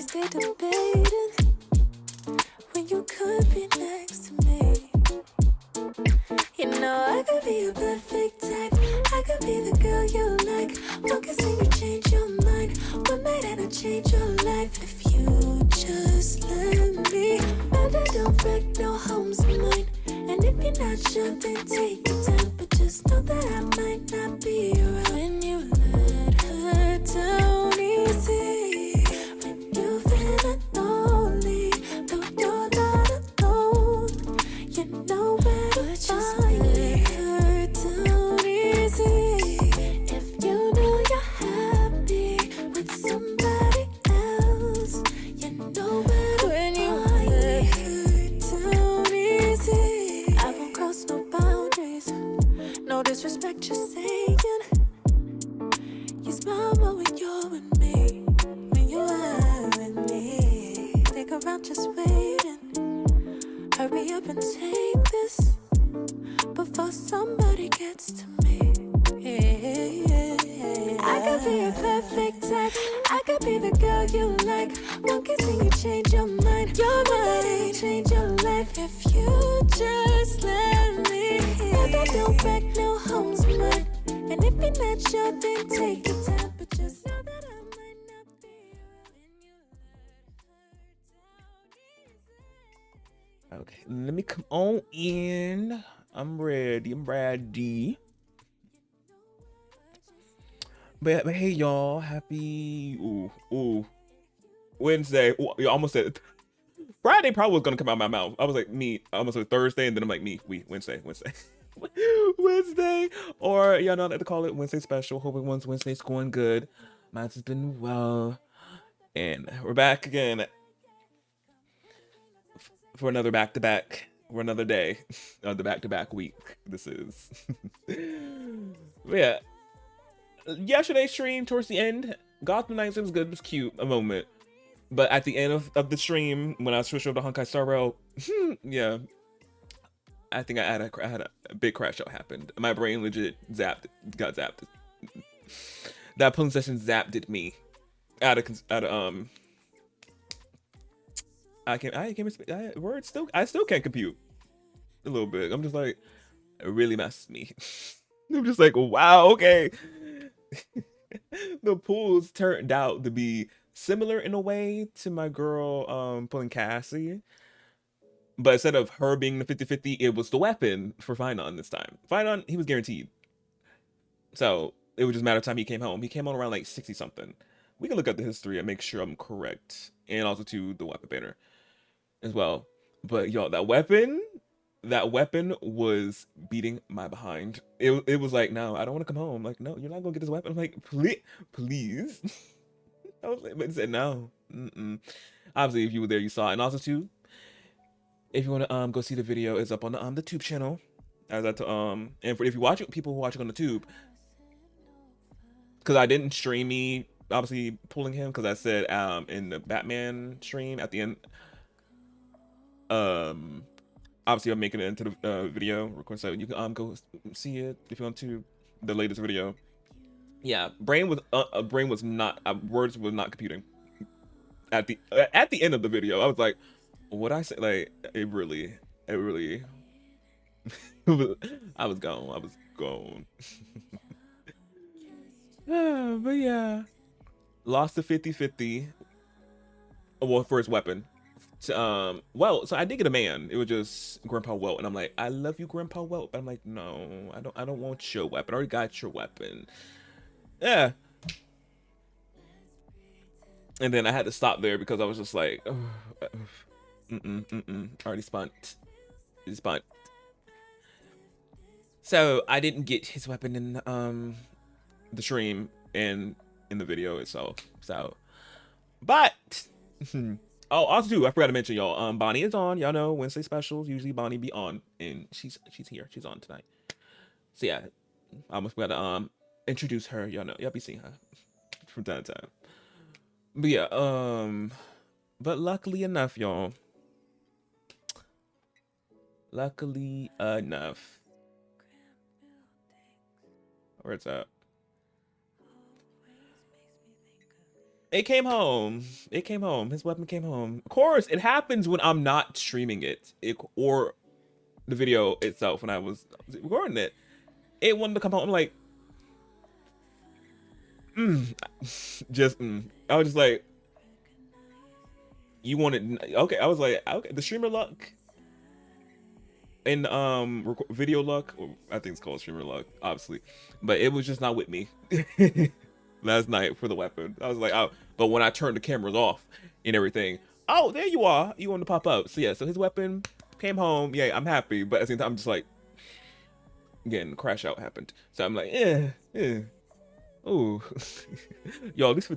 stay debating when you could be next to me. You know I could be a perfect type. I could be the girl you like. One can see you change your mind. One night and I change your life if you just let me. But I don't wreck no homes of mine. And if you're not sure, then take your time. But just know that I might not be around when you let her down easy. When you feel lonely, though you're not alone. You know where to find me. Let her down easy. If you know you're happy with somebody else, you know where to find me. Let her down easy. I won't cross no boundaries. No disrespect, just saying. You smile more when you're with me. When you are with me. Stick around just waiting. Hurry up and take this before somebody gets to me. I could be a perfect type. I could be the girl you like. One can see you change your mind. Your mind change your life if you just let me. But I don't wreck no homes of mine. And if you're not sure, then take your time. But just know that I might not be when you let her down easy. Okay, let me come on in. I'm ready. I'm ready. But hey, y'all. Happy Wednesday. Ooh, you almost said Friday. Probably was gonna come out of my mouth. I was like me. I almost said Thursday, and then I'm like me. Wednesday. Wednesday, or y'all know I like to call it Wednesday special. Hope everyone's Wednesday's going good. Mine's has been well, and we're back again for another back-to-back, for another day of the back-to-back week. This is, but yeah. Yesterday's stream towards the end, Gotham Knights, it was good, it was cute, a moment. But at the end of the stream, when I switched over to Honkai Star Rail, yeah, I think I had a big crash out happened. My brain legit got zapped. That pulling session zapped at me. I still can't compute a little bit. I'm just like, it really messed me. I'm just like, wow, okay. The pulls turned out to be similar in a way to my girl pulling Cassie, but instead of her being the 50-50, it was the weapon for Finon this time. Finon, he was guaranteed, so it was just a matter of time he came home. He came on around like 60 something. We can look at the history and make sure I'm correct, and also to the weapon banner as well. But y'all, that weapon was beating my behind. It was like, no, I don't want to come home. Like, no, you're not gonna get this weapon. I'm like, please. I was like, but it said no. Obviously, if you were there, you saw it. And also too, if you want to go see the video, it's up on the tube channel. As that and for if you watch it, people who are watching on the tube, because I didn't stream me obviously pulling him, because I said in the Batman stream at the end, obviously I'm making it into the video record, so you can go see it if you want to, the latest video. Yeah, brain was not words was not computing at the end of the video. I was like, what I say? Like, it really I was gone. But yeah, lost to 50-50. Well, for his weapon. Well, so I did get a man. It was just Grandpa Welt, and I'm like, I love you, Grandpa Welt, but I'm like, no, I don't want your weapon. I already got your weapon. Yeah. And then I had to stop there because I was just like, already spunt. So I didn't get his weapon in the stream and in the video itself. So, but oh, also too, I forgot to mention y'all. Bonnie is on. Y'all know Wednesday specials. Usually Bonnie be on, and she's here. She's on tonight. So yeah, I almost forgot to introduce her. Y'all know. Y'all be seeing her from time to time. But yeah, but luckily enough, y'all. Luckily enough. Where it's at? It came home. It came home. His weapon came home. Of course, it happens when I'm not streaming it or the video itself when I was recording it. It wanted to come home. I'm like, just I was just like, you wanted okay. I was like, okay, the streamer luck and video luck. I think it's called streamer luck, obviously, but it was just not with me last night for the weapon. I was like, oh, but when I turned the cameras off and everything, oh, there you are. You want to pop up? So yeah, so his weapon came home. Yeah, I'm happy, but at the same time, I'm just like, again, crash out happened. So I'm like, ooh. Yo, these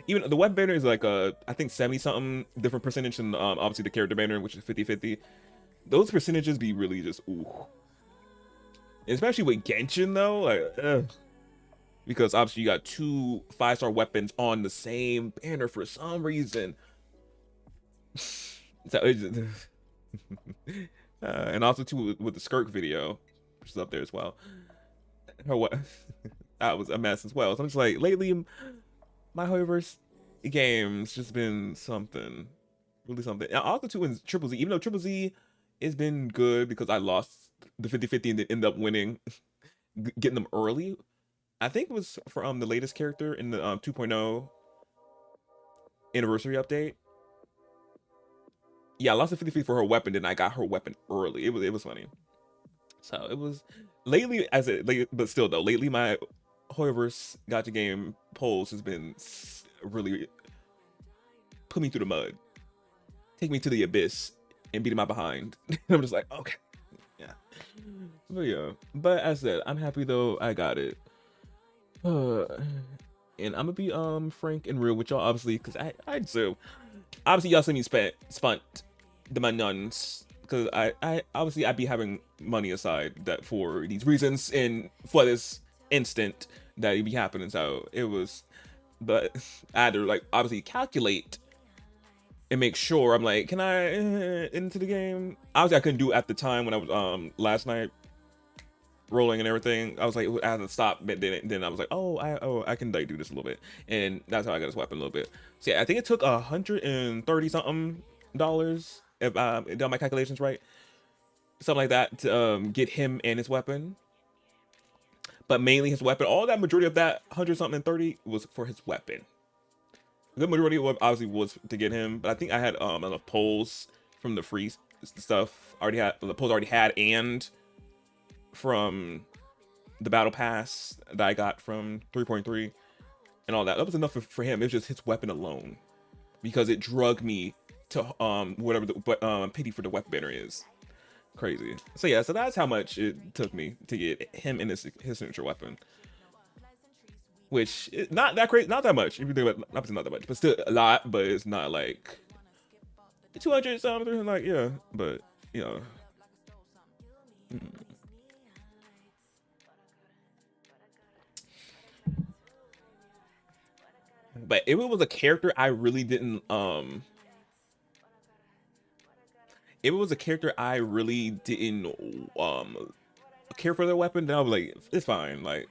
even the web banner is like I think 70 something different percentage than obviously the character banner, which is 50-50. Those percentages be really just ooh. Especially with Genshin though, like because obviously you got 2 5-star weapons on the same banner for some reason. So it's just, and also too with the Skirk video, which is up there as well. Her what? That was a mess as well. So I'm just like, lately, my Hoyoverse games just been something, really something. And also too in Triple Z, even though Triple Z has been good because I lost the 50-50 and then ended up winning, getting them early. I think it was for the latest character in the 2.0 anniversary update. Yeah, I lost the 50-50 for her weapon, then I got her weapon early. It was funny. So it was lately, but still though, lately my Hoyoverse gacha game polls has been really put me through the mud, take me to the abyss, and beating my behind. I'm just like, okay, yeah, but yeah. But as I said, I'm happy though. I got it, and I'm gonna be frank and real with y'all, obviously, because I do. Obviously, y'all see me spent the my nuns because I obviously I'd be having money aside that for these reasons and for this instant that it'd be happening. So it was, but I had to like obviously calculate and make sure. I'm like, can I into the game? Obviously I couldn't do it at the time when I was last night rolling and everything. I was like, I had to stop, but then I was like, I can like do this a little bit, and that's how I got his weapon a little bit. So yeah, I think it took $130 something if I done my calculations right, something like that, to get him and his weapon. But mainly his weapon. All that majority of that 100 something and 30 was for his weapon. The majority of obviously was to get him, but I think I had enough polls from the free stuff the polls already had, and from the battle pass that I got from 3.3 and all that. That was enough for him. It was just his weapon alone, because it drug me to whatever the pity for the weapon banner is. Crazy. So yeah, so that's how much it took me to get him in his signature weapon, which is not that crazy, not that much. If you think about it, obviously not that much, but still a lot. But it's not like 200 something, like yeah. But you know, but if it was a character I really didn't if it was a character I really didn't care for their weapon, then I was like, it's fine. Like,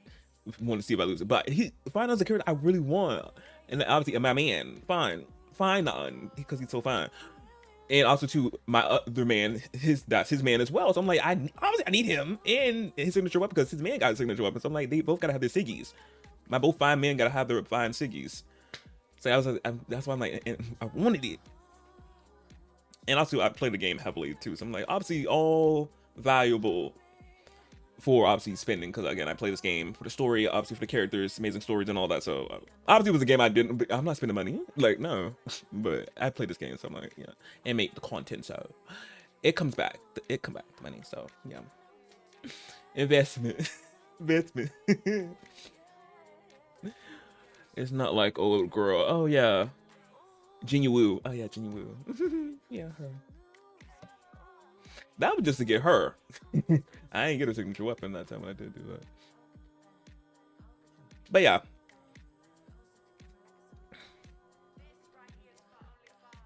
want to see if I lose it. But he Final's a character I really want, and obviously my man, fine, because he's so fine. And also to my other man, that's his man as well. So I'm like, obviously I need him and his signature weapon because his man got his signature weapon. So I'm like, they both gotta have their siggies. My both fine men gotta have their fine siggies. So I was like, that's why I'm like, I wanted it. And also I played the game heavily too. So I'm like, obviously all valuable for obviously spending, because again I play this game for the story, obviously for the characters, amazing stories and all that. So obviously it was a game I'm not spending money, like no, but I played this game, so I'm like, yeah, and make the content, so it comes back the money. So yeah, investment. It's not like old girl, oh yeah, Jinyu Wu, oh yeah, Jinyu Wu. Yeah, her. That was just to get her. I ain't get a signature weapon that time when I did do that. But yeah.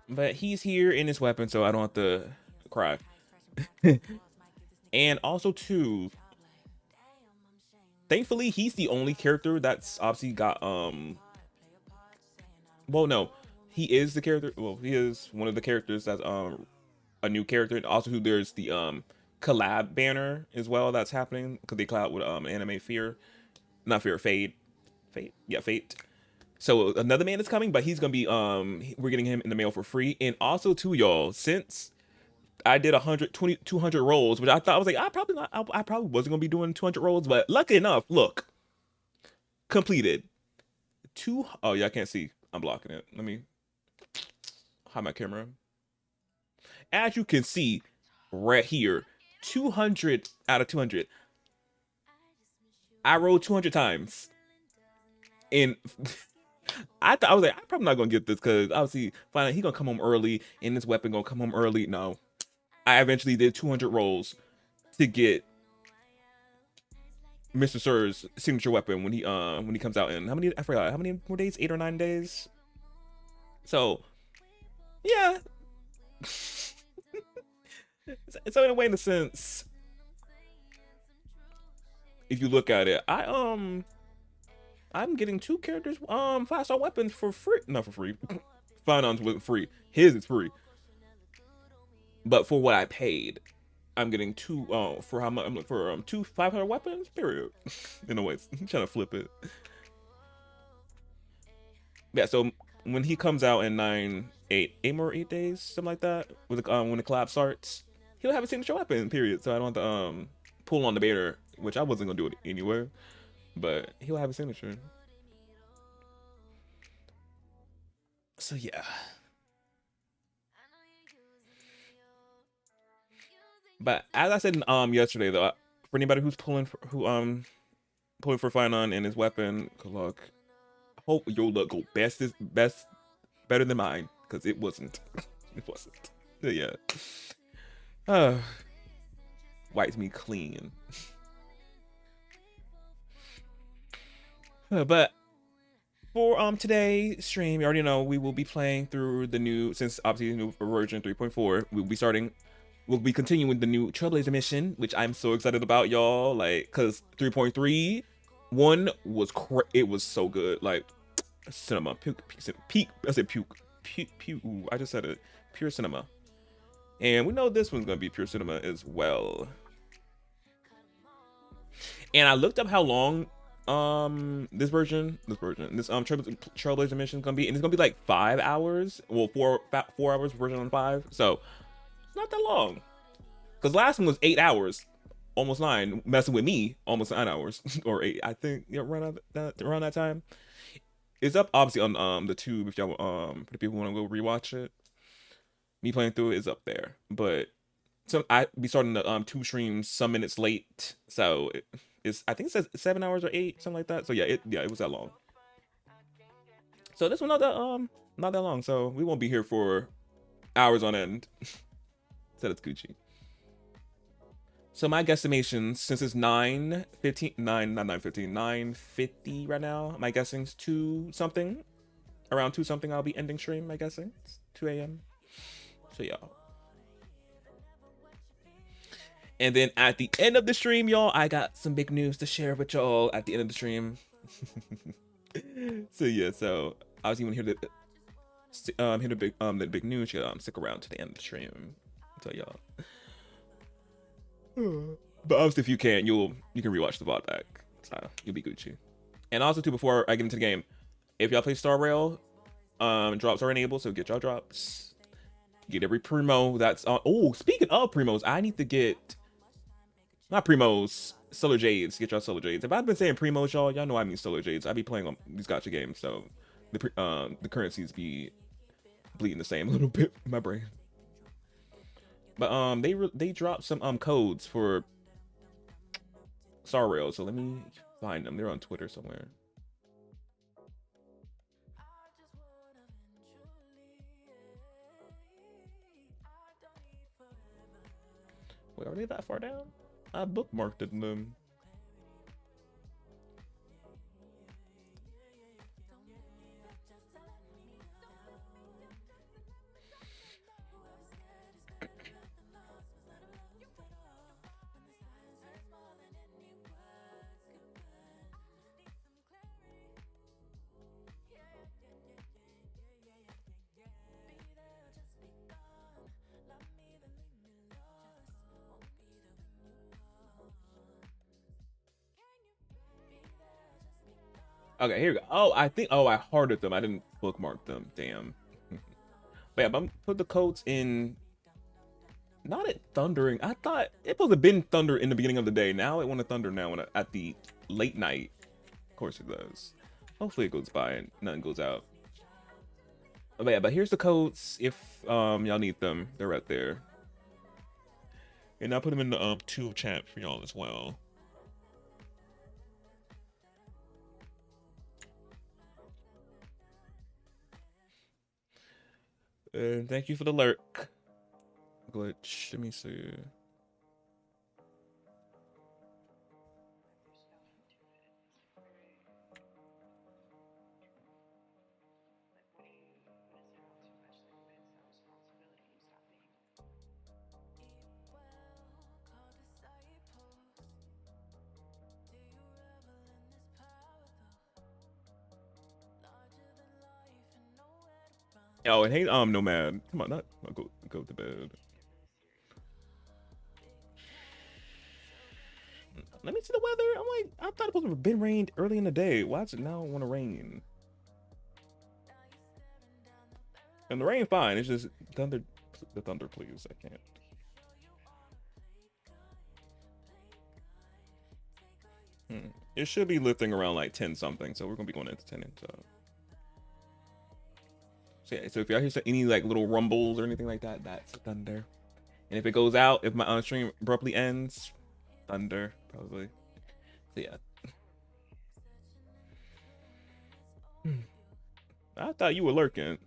But he's here in his weapon, so I don't have to cry. And also too, thankfully he's the only character that's obviously got well, no, he is the character. Well, he is one of the characters that's a new character, and also who there's the collab banner as well that's happening because they collab with anime Fear, not Fear, Fade, Fate, yeah, Fate. So another man is coming, but he's gonna be we're getting him in the mail for free. And also too, y'all, since I did 200 rolls, which I thought I was like, I probably not, I probably wasn't gonna be doing 200 rolls, but lucky enough, look, completed two. Oh yeah, I can't see. I'm blocking it. Let me hide my camera. As you can see right here, 200 out of 200. I rolled 200 times, and I was like, I'm probably not gonna get this because obviously, finally he gonna come home early, and this weapon gonna come home early. No, I eventually did 200 rolls to get Mr. Sir's signature weapon when he comes out in how many, I forgot how many more days, 8 or 9 days. So yeah. So in a way, in a sense, if you look at it, I'm getting 2 characters 5-star weapons for free. Not for free. Finance wasn't free. His is free. But for what I paid, I'm getting 2 for how much? I'm looking for 2 500 weapons. Period. In a way, I'm trying to flip it. Yeah. So when he comes out in 8 days, something like that, with the, when the collab starts, he'll have a signature weapon. Period. So I don't have to pull on the banner, which I wasn't gonna do it anyway. But he'll have a signature. So yeah. But as I said yesterday though, for anybody who's pulling for Finon and his weapon, look, hope your luck go better than mine, because it wasn't. It wasn't. Yeah. Wipes me clean. But for today's stream, you already know we will be playing through the new, since obviously the new version 3.4, we'll be continuing the new Trailblazer mission, which I'm so excited about, y'all. Like, cause 3.3 one was it was so good. Like, cinema, peak. I said puke. Ooh, I just said it. Pure cinema. And we know this one's gonna be pure cinema as well. And I looked up how long this Trailblazer mission is gonna be, and it's gonna be like 5 hours. Well, 4 hours version on 5. So not that long. Because last one was 8 hours, almost 9. Messing with me, almost 9 hours or 8. I think, yeah, around that time. It's up obviously on the tube if y'all for the people who want to go rewatch it. Me playing through it is up there, but so I be starting the 2 streams some minutes late, so it's, I think it says 7 hours or 8, something like that. So yeah, it was that long. So this one not that long. So we won't be here for hours on end. So that's Gucci. So my guesstimations, since it's 9:50 right now, my guessing's 2 something. Around 2 something I'll be ending stream, my guessing. It's 2 a.m. So yeah. And then at the end of the stream, y'all, I got some big news to share with y'all at the end of the stream. So yeah, so obviously when you hear the big news, you gotta stick around to the end of the stream. So y'all. But obviously if you can, you can rewatch the VOD back. So you'll be Gucci. And also too, before I get into the game, if y'all play Star Rail, drops are enabled, so get y'all drops. Get every primo that's on. Oh, speaking of primos, I need to get not primos, Solar Jades. Get y'all Solar Jades. If I've been saying primos, y'all know I mean Solar Jades. I be playing on these gacha games, so the currencies be bleeding the same a little bit in my brain. But they dropped some codes for Star Rail, so let me find them. They're on Twitter somewhere. Wait, are they that far down? I bookmarked it in them. Okay, here we go. Oh, I think. Oh, I hearted them. I didn't bookmark them. Damn. But yeah, but I'm put the codes in. Not at thundering. I thought it supposed to have been thunder in the beginning of the day. Now it want to thunder now at the late night. Of course it does. Hopefully it goes by and nothing goes out. But yeah, but here's the codes if y'all need them. They're right there. And I'll put them in the tube chat for y'all as well. And thank you for the lurk. Glitch. Let me see. Oh, and hey, Nomad. Come on, not go to bed. Let me see the weather. I'm like, I thought it was supposed to have been rained early in the day. Why does it now want to rain? And the rain fine. It's just thunder. The thunder, please. I can't. It should be lifting around like 10 something. So we're gonna be going into 10. So yeah. So if y'all hear any like little rumbles or anything like that, that's thunder. And if it goes out, if my stream abruptly ends, thunder probably. So yeah. I thought you were lurking.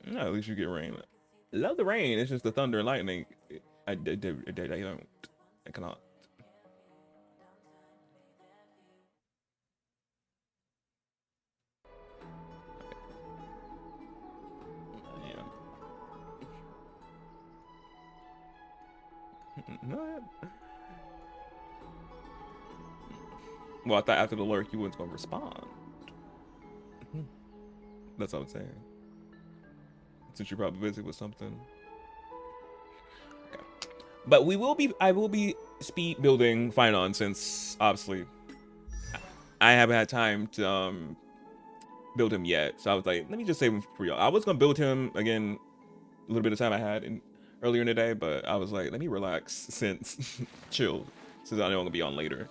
No, at least you get rain. Love the rain. It's just the thunder and lightning. I don't. I cannot. Yeah. No. Well, I thought after the lurk you wasn't gonna respond. That's what I'm saying. Since you're probably busy with something. Okay. But I will be speed building Finon since obviously I haven't had time to build him yet. So I was like, let me just save him for y'all. I was gonna build him again a little bit of time I had earlier in the day, but I was like, let me relax since chill, since I know I'm gonna be on later.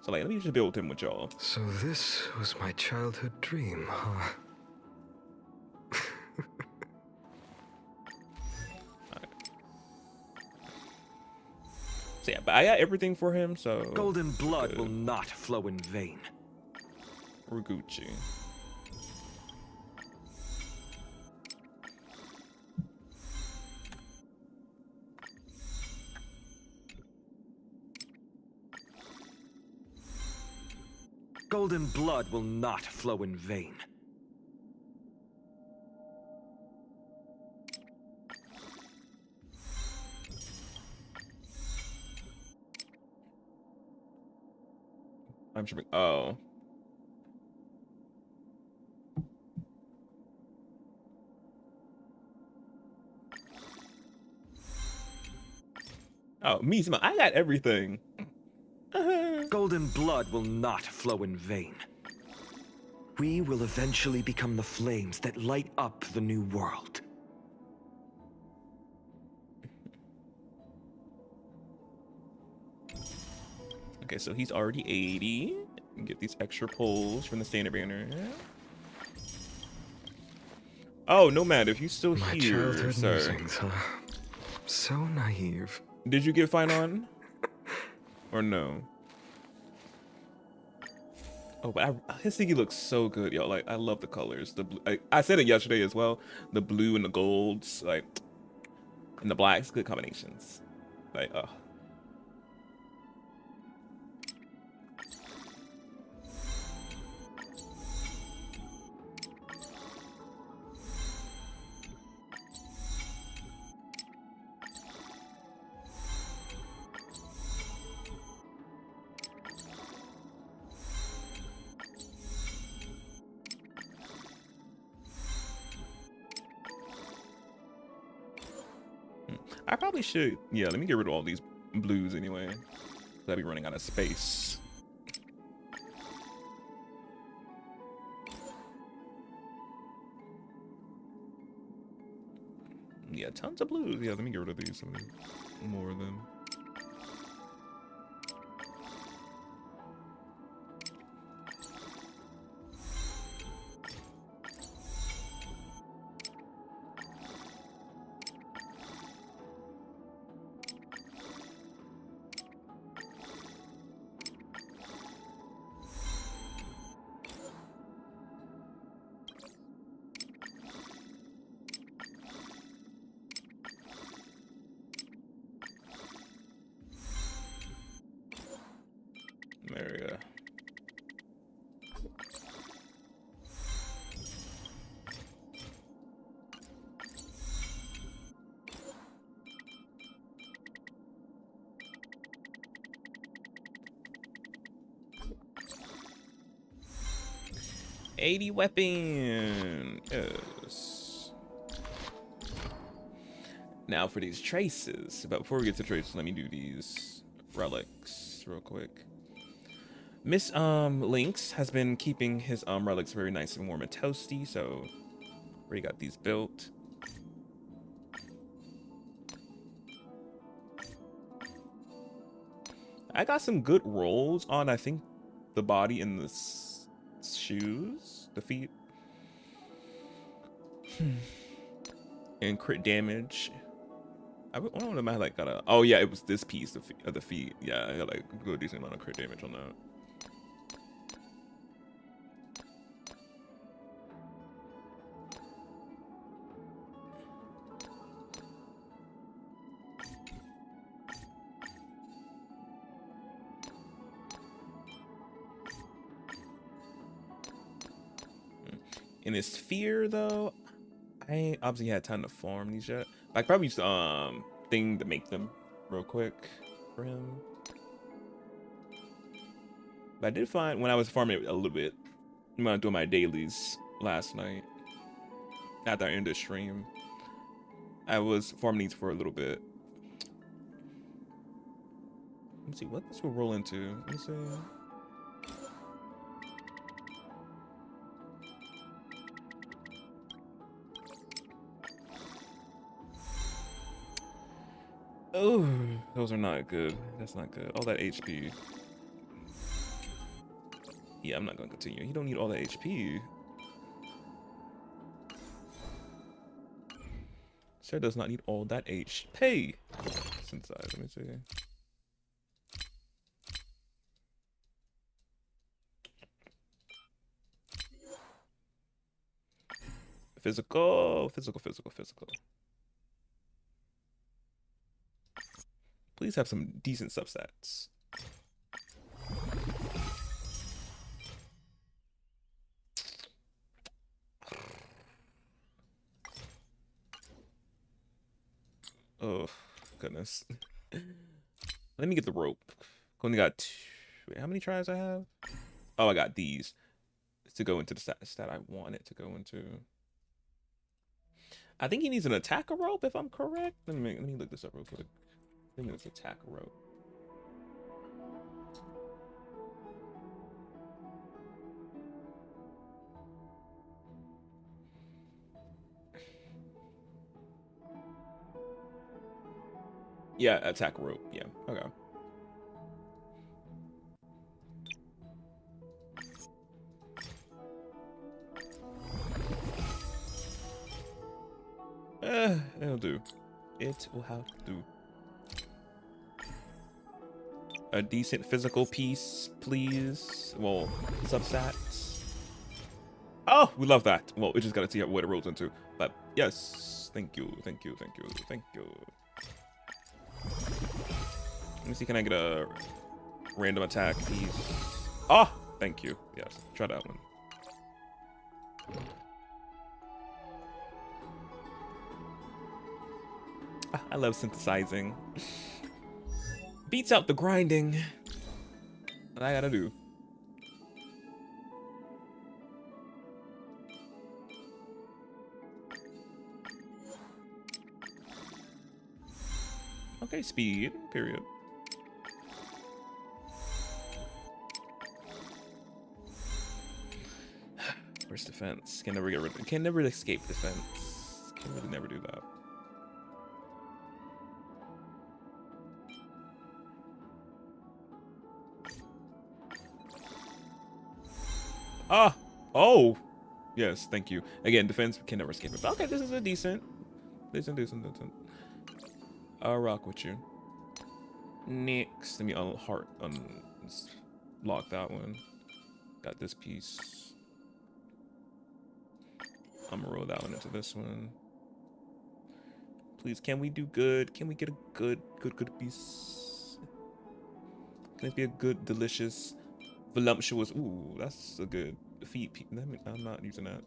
So like, let me just build him with y'all. So this was my childhood dream, huh? So yeah, but I got everything for him, so Golden blood will not flow in vain. we're Gucci. Golden blood will not flow in vain. I'm sure. Oh. Oh, me, I got everything. Golden blood will not flow in vain. We will eventually become the flames that light up the new world. Okay, so he's already 80. Get these extra pulls from the standard banner. Oh, Nomad, if you still My here, childhood sir. musings, huh? So naive. Did you get Finon? Or no? Oh, but his thingy looks so good, yo. Like, I love the colors. The blue, I said it yesterday as well. The blue and the golds, like, and the blacks, good combinations. Like, oh. I probably should. Yeah, let me get rid of all these blues anyway. I'll be running out of space. Yeah, tons of blues. Yeah, let me get rid of these. Some more of them. There we go. $80 weapon. Yes. Now for these traces. But before we get to traces, let me do these relics real quick. Miss Lynx has been keeping his relics very nice and warm and toasty, so already got these built. I got some good rolls on, I think, the body and the shoes, the feet. And crit damage. I don't know if I like got a. Oh yeah, it was this piece of the feet. Yeah, I got like a good decent amount of crit damage on that. In his sphere though, I ain't obviously had time to farm these yet. I could probably use thing to make them real quick for him. But I did find when I was farming it a little bit, when I was doing my dailies last night, after I ended the stream, I was farming these for a little bit. Let me see what this will roll into. Let me see. Oh, those are not good. That's not good. All that HP. Yeah, I'm not gonna continue. You don't need all that HP. Sir does not need all that HP. Synthesize, let me see. Physical. Please have some decent substats. Oh, goodness. Let me get the rope. Only got two. Wait, how many tries I have? Oh, I got these to go into the stat I want it to go into. I think he needs an attacker rope, if I'm correct. Let me look this up real quick. I think it's attacker rope. Yeah, attack rope. Yeah, okay. It'll do. It will have to do. A decent physical piece, please. Well, substats. Oh, we love that. Well, we just gotta see what it rolls into. But yes, thank you. Let me see, can I get a random attack piece? Oh, thank you. Yes, try that one. I love synthesizing. Beats out the grinding that I gotta do. Okay, speed, period. Where's defense? Can never get rid of, can never escape defense. Can really never do that. Ah! Oh! Yes, thank you. Again, defense can never escape it. But okay, this is a decent. Decent. I'll rock with you. Next, let me unlock that one. Got this piece. I'm gonna roll that one into this one. Please, can we do good? Can we get a good piece? Can it be a good, delicious, voluptuous? Ooh, that's a good feet. I'm not using that.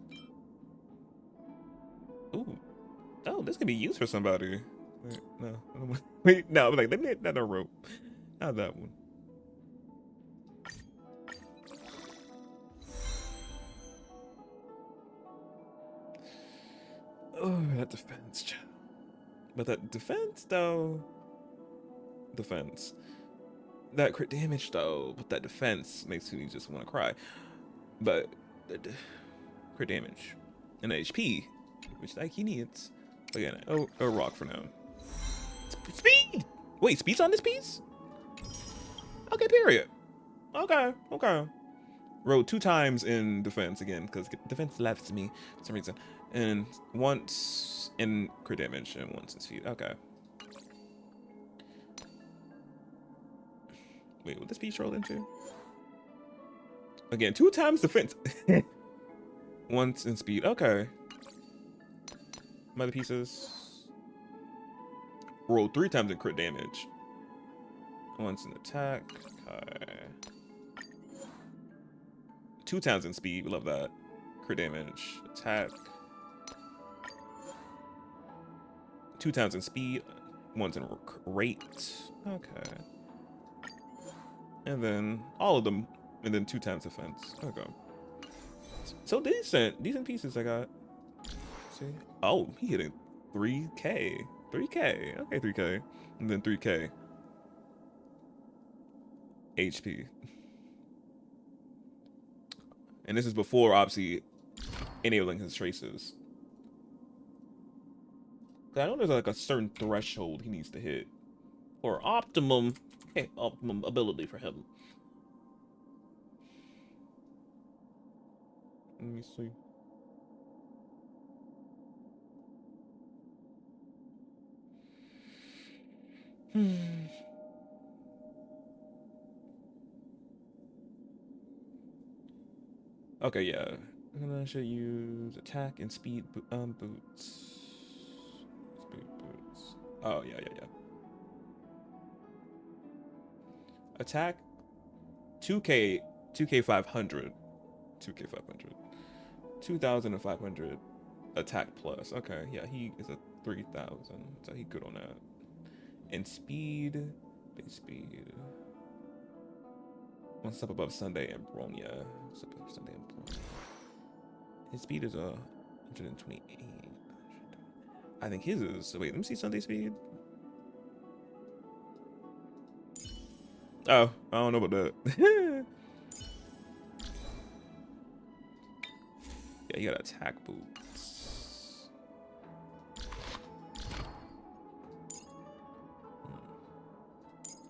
Ooh, oh, this could be used for somebody. Wait, no, wait, no. Like, let me not a rope. Not that one. Oh, that defense. But that defense, though. Defense. That crit damage, though. But that defense makes me just want to cry. But crit damage and HP, which like he needs. Again, a rock for now. Speed. Wait, speed's on this piece? Okay, period. Okay. Rolled 2 times in defense again, because defense left me for some reason. And once in crit damage and once in speed. Okay. Wait, what this piece rolled into? Again, 2 times defense. Once in speed. Okay. My other pieces. Rolled 3 times in crit damage. Once in attack. Okay. 2 times in speed. We love that. Crit damage. Attack. 2 times in speed. Once in rate. Okay. And then all of them. And then 2 times defense. Okay. So decent pieces I got. See? Oh, he hitting 3K. 3K. Okay, 3K. And then 3K. HP. And this is before, obviously, enabling his traces. I know there's like a certain threshold he needs to hit for optimum ability for him. Let me see. Okay, yeah. I'm gonna show you attack and speed boots. Speed boots. Oh yeah. Attack 2K 500. 2,500 attack plus. Okay, yeah, he is a 3,000, so he good on that. And speed, base speed. One step above Sunday and Bronya. His speed is 128. I think his is. So wait, let me see Sunday speed. Oh, I don't know about that. Yeah, you got attack boots.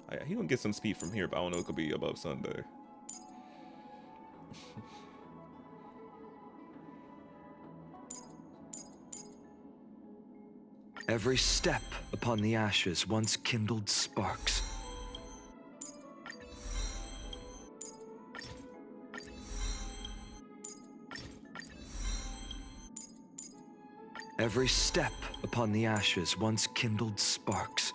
Oh, yeah, he gonna get some speed from here, but I don't know if it could be above Sunday. Every step upon the ashes once kindled sparks. Every step upon the ashes once kindled sparks.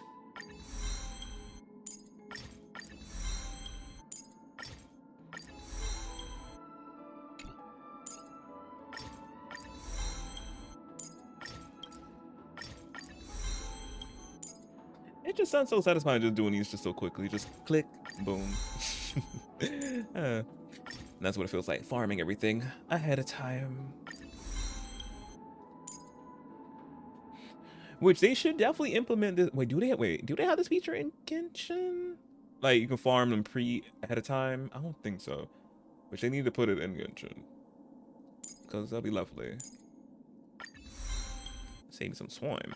It just sounds so satisfying just doing these just so quickly. Just click, boom. That's what it feels like, farming everything ahead of time. Which they should definitely implement this. Wait, do they have this feature in Genshin? Like you can farm them ahead of time? I don't think so. Which they need to put it in Genshin. Because that'll be lovely. Save me some swine.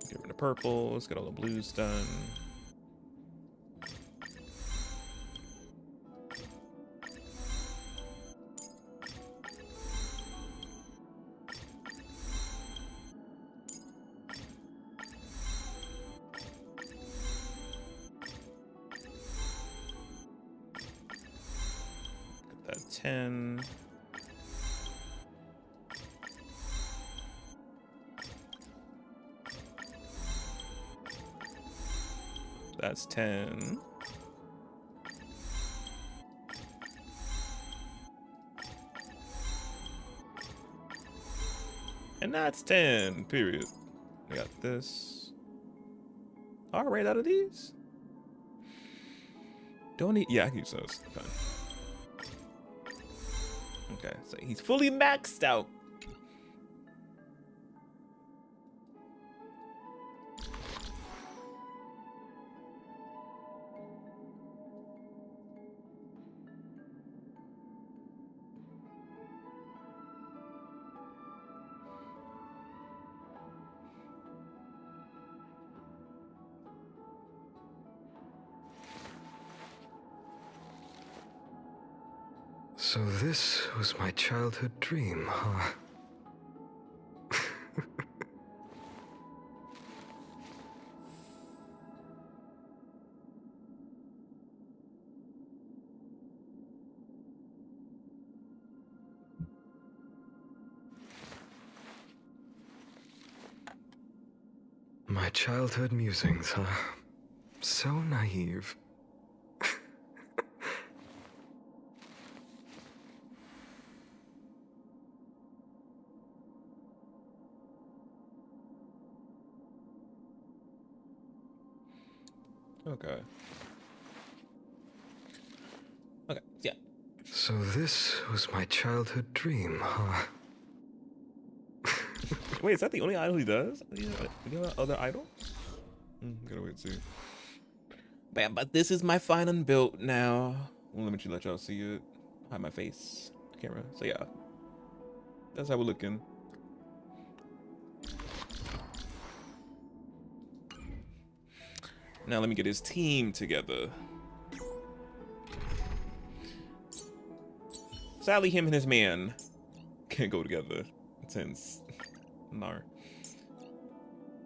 Get rid of purple. Let's get all the blues done. Get that 10. That's 10. And that's 10, period. I got this. All right, out of these. Don't need, yeah, I can use those. Okay. Okay, so he's fully maxed out. So this was my childhood dream, huh? My childhood musings, huh? So naive. Okay. Okay, yeah. So this was my childhood dream, huh? Wait, is that the only idol he does? You know other idol? Gotta wait and see. Bam, but this is my final build now. Let me let y'all see it. Hide my face. Camera. So yeah. That's how we're looking. Now let me get his team together. Sadly, him and his man can't go together since no.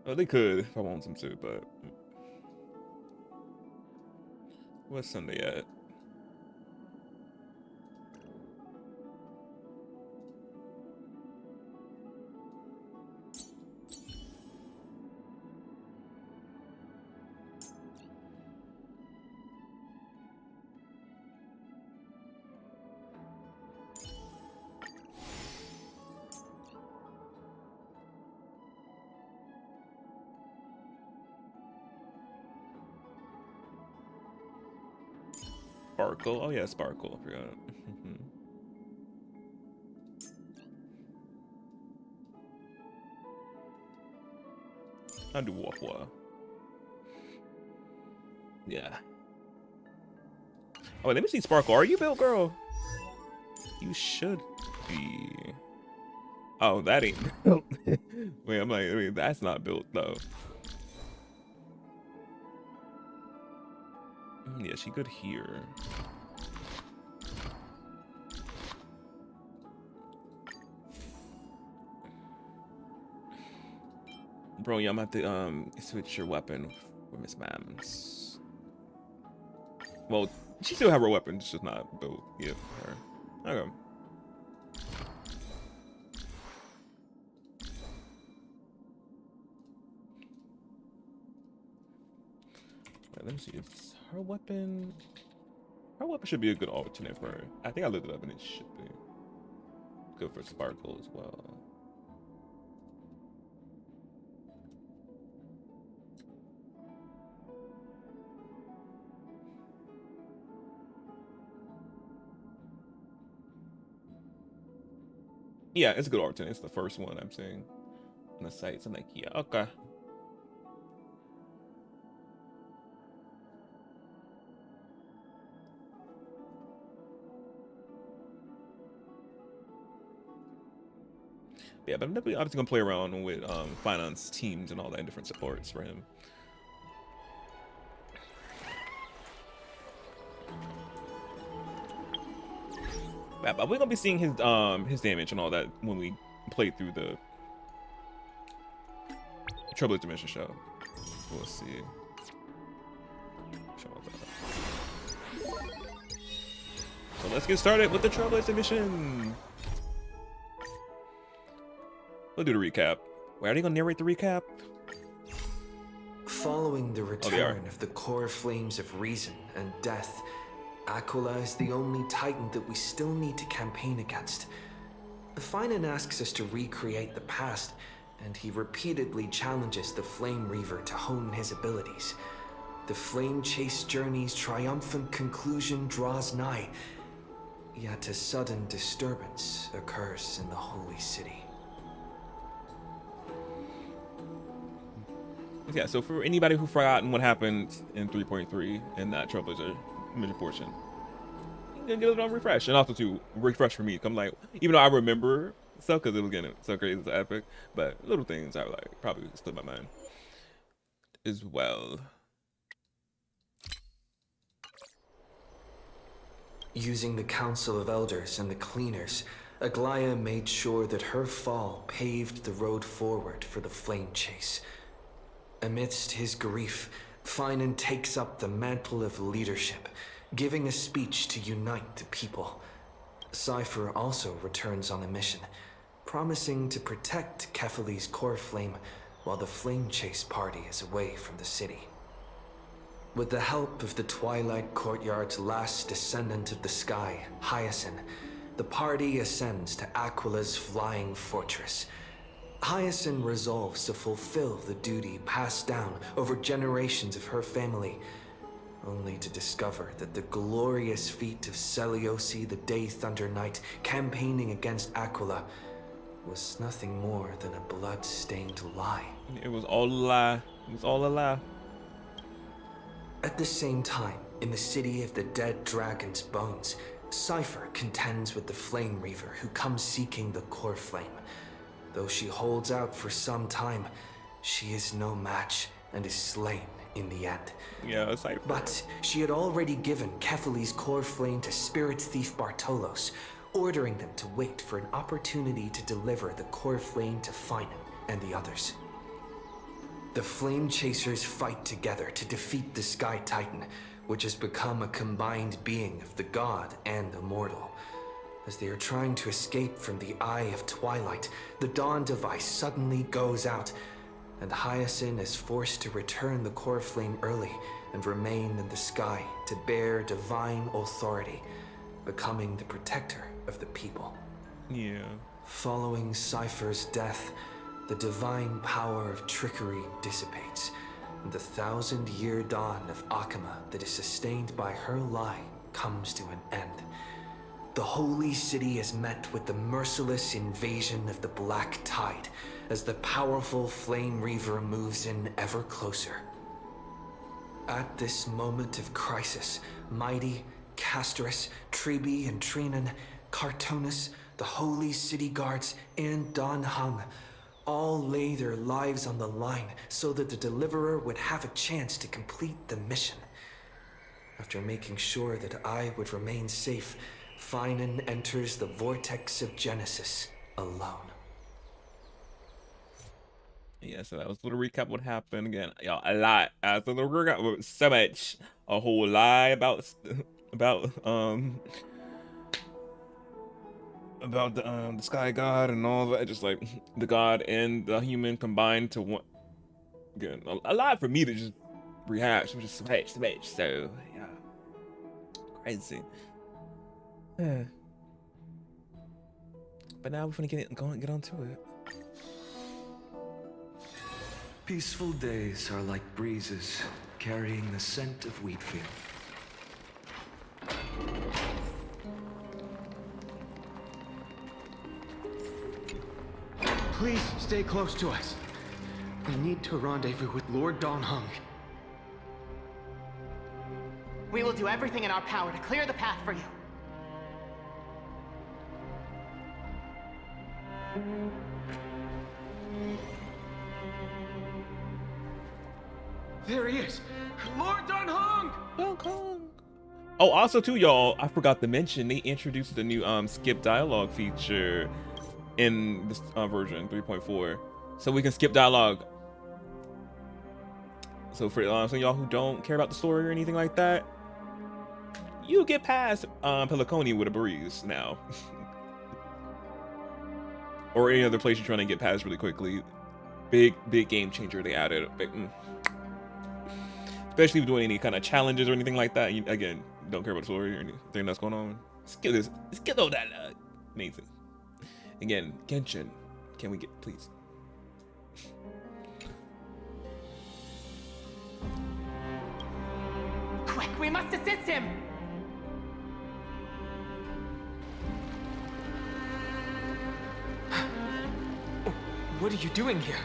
Oh, they could if I want them to, but what's Sunday at? Sparkle. Oh yeah, Sparkle. I forgot. I'll do Wapwa. Yeah. Oh, wait, let me see Sparkle. Are you built, girl? You should be. Oh, that ain't built. Wait, I'm like, wait, that's not built though. Yeah, she good here. Bro, yeah, I'm about to switch your weapon with Miss Mams. Well, she still have her weapon, it's just not built yet for her. Okay. let me see. Is her weapon? Her weapon should be a good alternate for her. I think I looked it up and it should be good for Sparkle as well. Yeah, it's a good alternate. It's the first one I'm seeing on the sites. I'm like, yeah, okay. Yeah, but I'm definitely obviously gonna play around with finance teams and all that and different supports for him. Yeah, but we're gonna be seeing his damage and all that when we play through the Trailblazers mission show. We'll see. So let's get started with the Trailblazers mission. We'll do the recap. Wait, are they gonna narrate the recap? Following the return of the core flames of reason and death, Aquila is the only titan that we still need to campaign against. Finan asks us to recreate the past, and he repeatedly challenges the Flame Reaver to hone his abilities. The Flame Chase journey's triumphant conclusion draws nigh, yet a sudden disturbance occurs in the Holy City. Yeah, so for anybody who forgotten what happened in 3.3 in that Trailblazer mission portion, you can get a little refresh. And also to refresh for me, I'm like, even though I remember stuff because it was getting so crazy, it's epic, but little things I like probably slip my mind as well. Using the Council of Elders and the Cleaners, Aglaia made sure that her fall paved the road forward for the Flame Chase. Amidst his grief, Finan takes up the mantle of leadership, giving a speech to unite the people. Cypher also returns on a mission, promising to protect Kefali's core flame while the Flame Chase party is away from the city. With the help of the Twilight Courtyard's last descendant of the sky, Hyacinth, the party ascends to Aquila's flying fortress. Hyacinth resolves to fulfill the duty passed down over generations of her family, only to discover that the glorious feat of Seliosi the Day Thunder Knight campaigning against Aquila was nothing more than a blood-stained lie. It was all a lie. It was all a lie. At the same time, in the city of the dead dragon's bones, Cypher contends with the Flame Reaver who comes seeking the core flame. Though she holds out for some time, she is no match and is slain in the end. Yeah, Cypher. But she had already given Kefali's core flame to spirit thief Bartolos, ordering them to wait for an opportunity to deliver the core flame to Finan and the others. The Flame Chasers fight together to defeat the Sky Titan, which has become a combined being of the god and the mortal. As they are trying to escape from the Eye of Twilight, the Dawn device suddenly goes out, and Hyacinth is forced to return the core flame early and remain in the sky to bear divine authority, becoming the protector of the people. Yeah. Following Cypher's death, the divine power of trickery dissipates, and the 1,000-year dawn of Akama that is sustained by her lie comes to an end. The Holy City is met with the merciless invasion of the Black Tide as the powerful Flame Reaver moves in ever closer. At this moment of crisis, Mighty, Castorus, Tribi and Trinan, Cartonus, the Holy City Guards, and Don Hung all lay their lives on the line so that the Deliverer would have a chance to complete the mission. After making sure that I would remain safe, Finan enters the vortex of Genesis alone. Yeah, so that was a little recap what happened again. Y'all, a lot. As a little recap, so much, a whole lie about the Sky God and all that. Just like the God and the human combined to one. Again, a lot for me to just rehash, which is some H. So yeah, crazy. But now we're gonna get onto it. Peaceful days are like breezes carrying the scent of wheat field. Please stay close to us. We need to rendezvous with Lord Donhung. We will do everything in our power to clear the path for you. There he is! Lord Donhung! Oh, also too, y'all, I forgot to mention they introduced the new skip dialogue feature in this version 3.4, so we can skip dialogue. So for some of y'all who don't care about the story or anything like that, you get past Peliconi with a breeze now. Or any other place you're trying to get past really quickly. Big game changer they added. Especially if doing any kind of challenges or anything like that. You, again, don't care about the story or anything that's going on. Skip this. Skip all that. Amazing. Again, Genshin. Can we get, please? Quick, we must assist him! What are you doing here?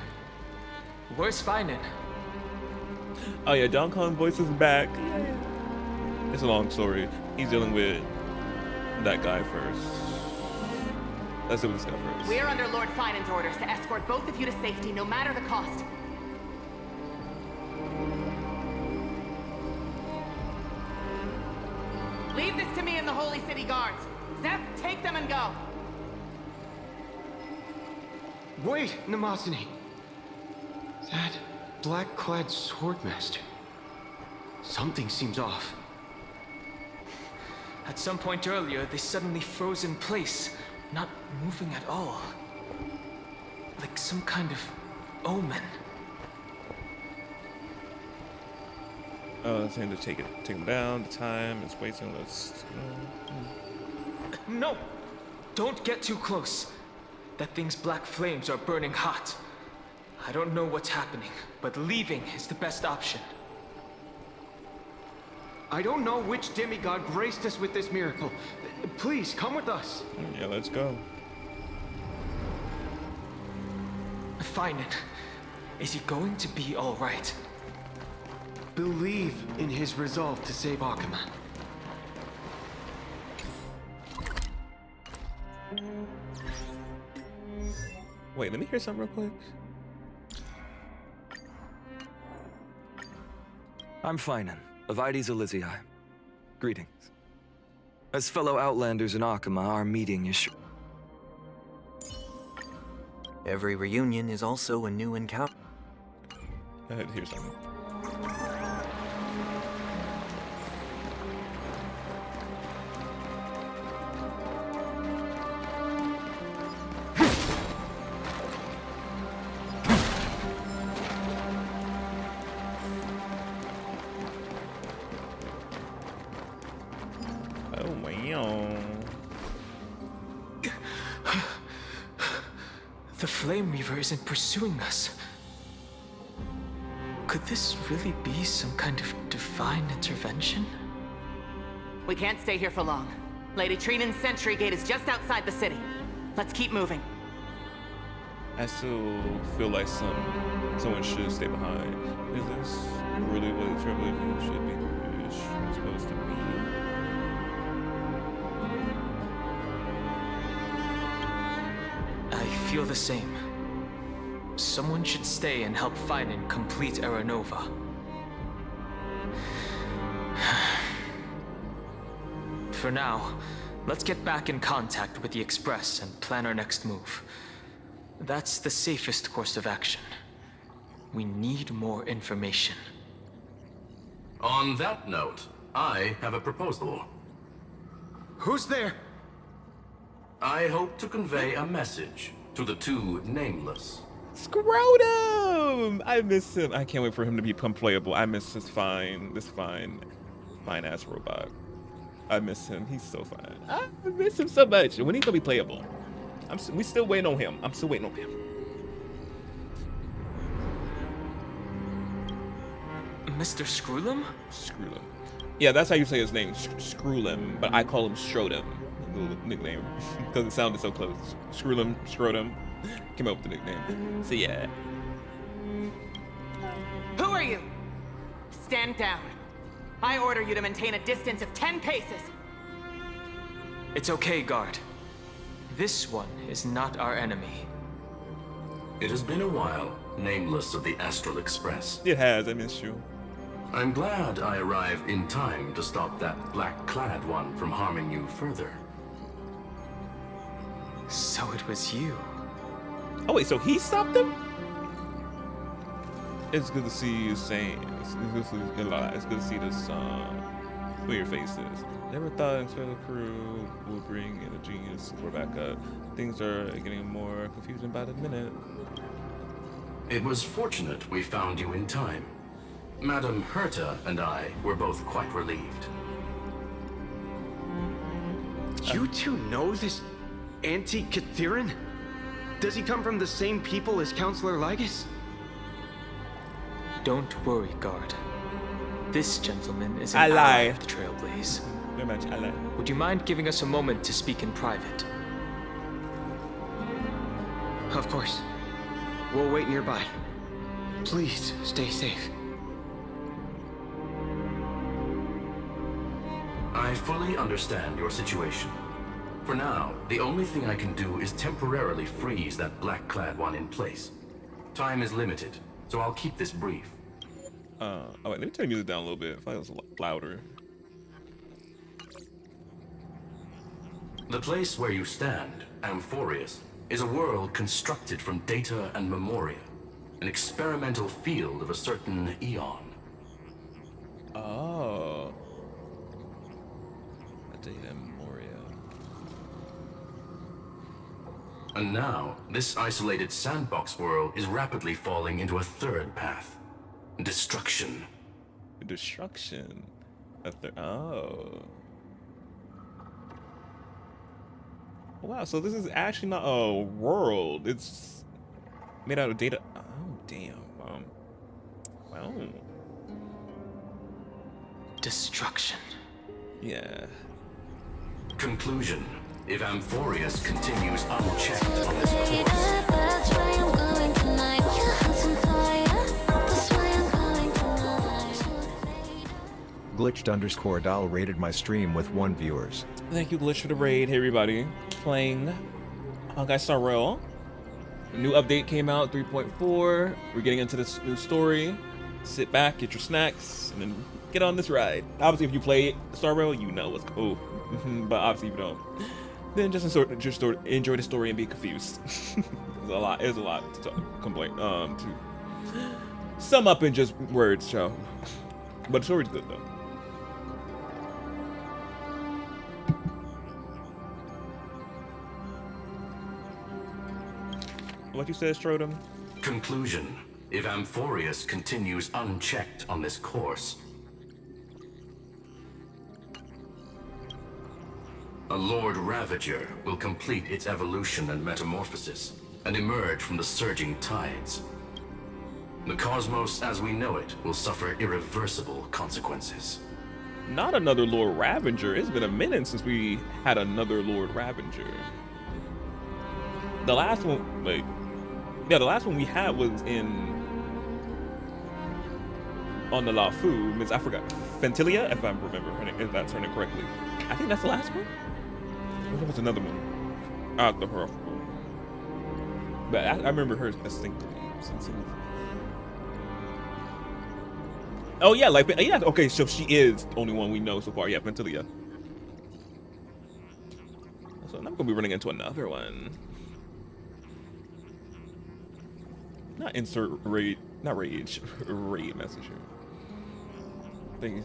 Where's Finan? Oh yeah, Don Kong voice is back. It's a long story. He's dealing with that guy first. Let's do this guy first. We are under Lord Finan's orders to escort both of you to safety, no matter the cost. Leave this to me and the Holy City Guards. Zeph, take them and go. Wait, Namasani. That black-clad swordmaster. Something seems off. At some point earlier, they suddenly froze in place, not moving at all. Like some kind of omen. It's time to take him down. The time is wasting. Let's. No! Don't get too close. That thing's black flames are burning hot. I don't know what's happening, but leaving is the best option. I don't know which demigod graced us with this miracle. Please, come with us. Yeah, let's go. Finan, is he going to be all right? Believe in his resolve to save Akuma. Wait, let me hear something real quick. I'm Finan, of Ides Elysiae. Greetings. As fellow Outlanders in Akuma, our meeting is Every reunion is also a new encounter. I had to hear something. The Flame Reaver isn't pursuing us. Could this really be some kind of divine intervention? We can't stay here for long. Lady Trinan's sentry gate is just outside the city. Let's keep moving. I still feel like someone should stay behind. Is this really what Trailblazers should be supposed to be? I feel the same. Someone should stay and help Finan complete Aranova. For now, let's get back in contact with the Express and plan our next move. That's the safest course of action. We need more information. On that note, I have a proposal. Who's there? I hope to convey a message to the two nameless. Scrotum! him! I miss him. I can't wait for him to become playable. I miss this fine ass robot. I miss him. He's so fine. I miss him so much. When he's gonna be playable? We still waiting on him. I'm still waiting on him. Mr. Screwlum? Screwlum. Yeah, that's how you say his name, Screwlum, but I call him Scrotum, the nickname, because it sounded so close. Screwlum, Scrotum, came up with the nickname. So yeah. Who are you? Stand down. I order you to maintain a distance of 10 paces. It's okay, guard. This one is not our enemy. It has been a while, nameless of the Astral Express. It has, I miss you. I'm glad I arrived in time to stop that black-clad one from harming you further. So it was you. Oh wait, so he stopped them? It's good to see you saying, it's good to see this, familiar faces. Never thought the crew would bring in a genius for backup. Things are getting more confusing by the minute. It was fortunate we found you in time. Madam Herta and I were both quite relieved. You two know this anti-Catharin? Does he come from the same people as Counselor Lygus? Don't worry, guard. This gentleman is I an lie. ally of the Trailblaze. Very much, I lie. Would you mind giving us a moment to speak in private? Of course. We'll wait nearby. Please, stay safe. I fully understand your situation. For now, the only thing I can do is temporarily freeze that black-clad one in place. Time is limited, so I'll keep this brief. Oh wait, let me turn the music down a little bit. I thought it was a lot louder. The place where you stand, Amphoreus, is a world constructed from data and memoria, an experimental field of a certain eon. Oh. Data Memoria. And now, this isolated sandbox world is rapidly falling into a third path. Destruction. Destruction. Oh. Wow, so this is actually not a world. It's made out of data. Oh, damn. Wow. Destruction. Yeah. Conclusion. If Amphoreus continues unchecked on this course, That's why I'm going tonight. Some fire. That's why I'm going tonight. Glitched_Dal rated my stream with 1 viewers. Thank you, Glitch, for the raid. Hey, everybody. Playing Honkai Star Rail. New update came out, 3.4. We're getting into this new story. Sit back, get your snacks, and then get on this ride. Obviously, if you play Star Rail, you know what's cool. But obviously, if you don't, then just enjoy the story and be confused. There's a lot to complain. To sum up in just words, so. But the story's good though. What you said, Strotum? conclusion. If Amphoreus continues unchecked on this course, a Lord Ravager will complete its evolution and metamorphosis, and emerge from the surging tides. The cosmos as we know it will suffer irreversible consequences. Not another Lord Ravager. It's been a minute since we had another Lord Ravager. The last one, like, yeah, the last one we had was on the Lafu. I forgot. Fentilia, if I remember, if that's her name correctly. I think that's the last one. Or there was another one after her. But I remember her distinctly. Oh yeah, like yeah. Okay, so she is the only one we know so far. Yeah, Fentilia. So I'm gonna be running into another one. Not insert raid, not rage, raid messenger. Things.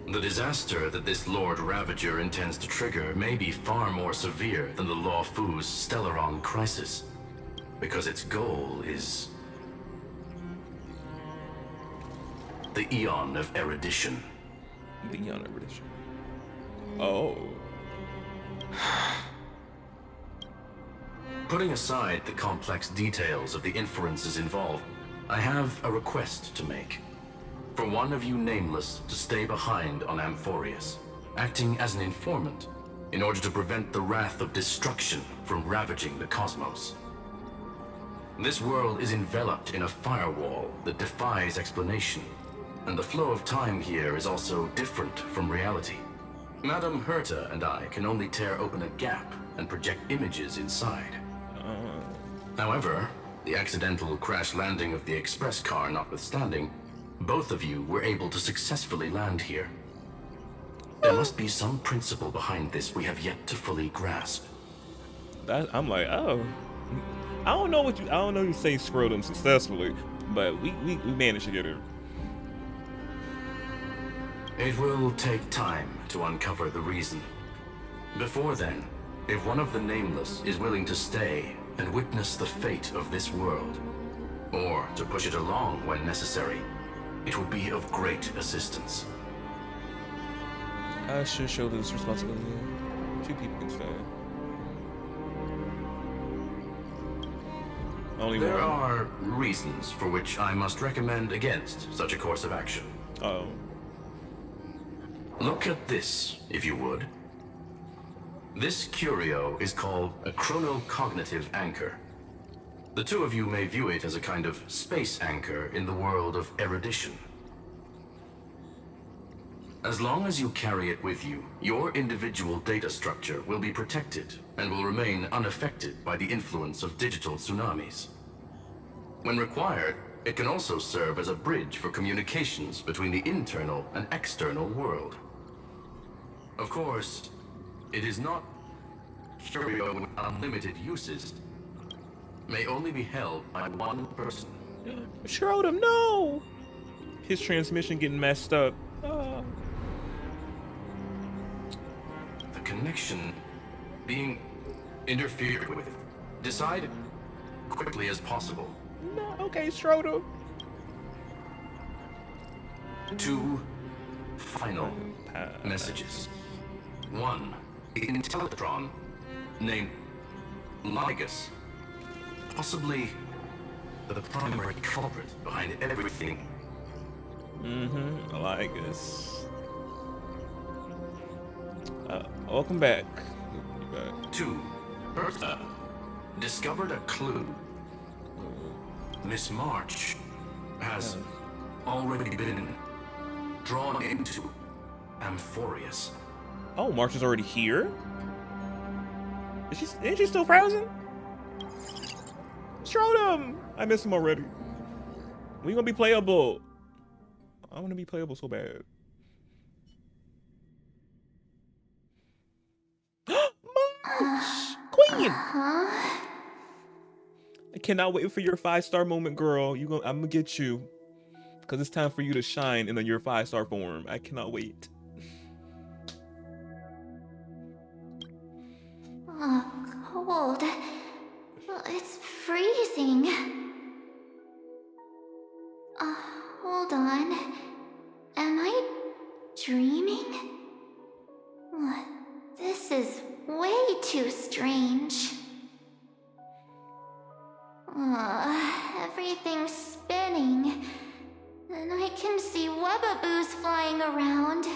The disaster that this Lord Ravager intends to trigger may be far more severe than the Law Fu's Stellaron crisis. because its goal is the Eon of Erudition. The Eon of Erudition. Oh. Putting aside the complex details of the inferences involved, I have a request to make. For one of you nameless to stay behind on Amphoreus, acting as an informant, in order to prevent the wrath of destruction from ravaging the cosmos. This world is enveloped in a firewall that defies explanation, and the flow of time here is also different from reality. Madame Herta and I can only tear open a gap and project images inside. However, the accidental crash landing of the express car notwithstanding, both of you were able to successfully land here. There must be some principle behind this we have yet to fully grasp. I'm like, oh, I don't know you say scrotum successfully, but we managed to get her. It will take time to uncover the reason. Before then, if one of the nameless is willing to stay and witness the fate of this world, or to push it along when necessary, it would be of great assistance. I should show this responsibility. 2 people can stay. Only There one. are reasons for which I must recommend against such a course of action. Oh. Look at this, if you would. This curio is called a chronocognitive anchor. The 2 of you may view it as a kind of space anchor in the world of erudition. As long as you carry it with you, your individual data structure will be protected and will remain unaffected by the influence of digital tsunamis. When required, it can also serve as a bridge for communications between the internal and external world. Of course, it is not curio with unlimited uses. May only be held by one person. Scrotum, no! His transmission getting messed up. The connection being interfered with. Decide quickly as possible. No, okay, Scrotum. 2 final messages. 1, an Intellectron named Lygus, possibly the primary culprit behind everything. Lygus. Welcome back. 2, Bertha discovered a clue. Miss March has already been drawn into Amphoreus. Oh, March is already here? Is she still frozen? Scrotum! I miss him already. We gonna be playable. I wanna be playable so bad. March! Queen! I cannot wait for your 5-star moment, girl. I'm gonna get you. Because it's time for you to shine in your 5-star form. I cannot wait. Oh, cold. It's freezing. Hold on. Am I dreaming? This is way too strange. Everything's spinning. And I can see webbaboos flying around.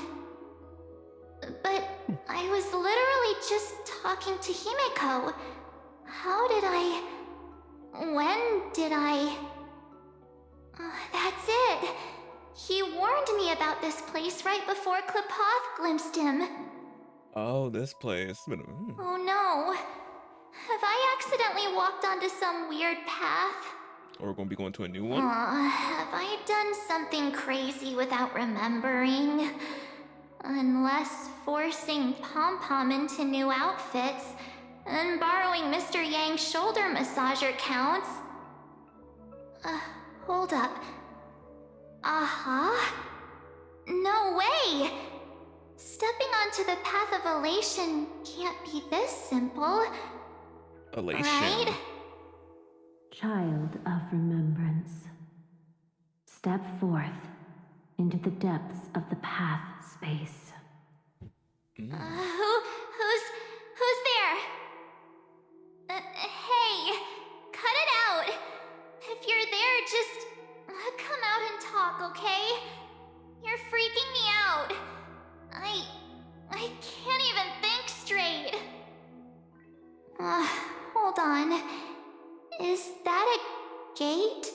But I was literally just talking to Himeko. When did I... that's it. He warned me about this place right before Klipoth glimpsed him. Oh, this place. Oh no. Have I accidentally walked onto some weird path? Or we're gonna be going to a new one? Have I done something crazy without remembering? Unless forcing Pom-Pom into new outfits and borrowing Mr. Yang's shoulder massager counts. Hold up. No way! Stepping onto the path of elation can't be this simple. Elation. Right? Child of remembrance, step forth into the depths of the path space. Who's there? Hey, cut it out. If you're there, just come out and talk, okay? You're freaking me out. I can't even think straight. Hold on. Is that a gate?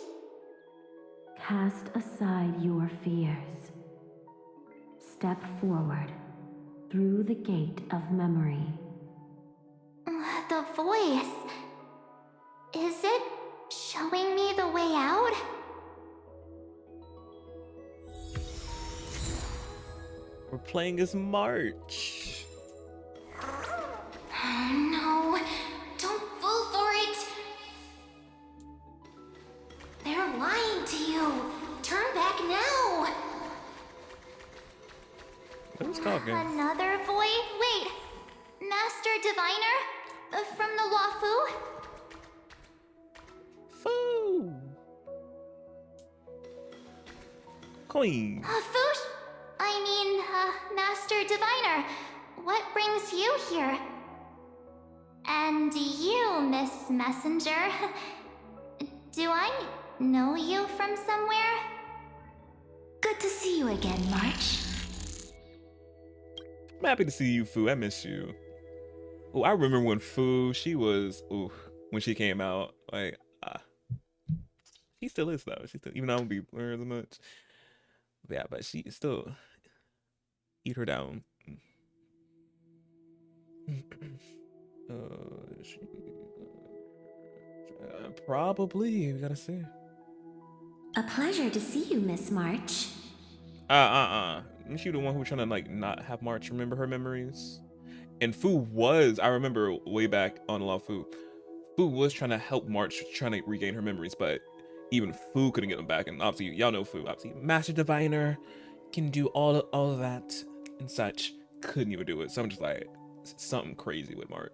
Cast aside your fears. Step forward through the gate of memory. The voice. Is it showing me the way out? We're playing as March. No, don't fall for it. They're lying to you. Turn back now. Who's talking? Another voice? Wait, Master Diviner? From the Wafu? Foo! Queen. Fush? Master Diviner, what brings you here? And you, Miss Messenger, do I know you from somewhere? Good to see you again, March. I'm happy to see you, Fu. I miss you. Oh, I remember when Fu, she was, when she came out, like, she still is though. She still, even though I don't be playing as much. But yeah, but she still eat her down. Probably, we gotta see. A pleasure to see you, Miss March. Isn't she the one who was trying to like not have March remember her memories? And Fu was, I remember way back on Law Fu was trying to help March trying to regain her memories, but even Fu couldn't get them back. And obviously, y'all know Fu, obviously, Master Diviner can do all of that and such. Couldn't even do it. So I'm just like, something crazy with March.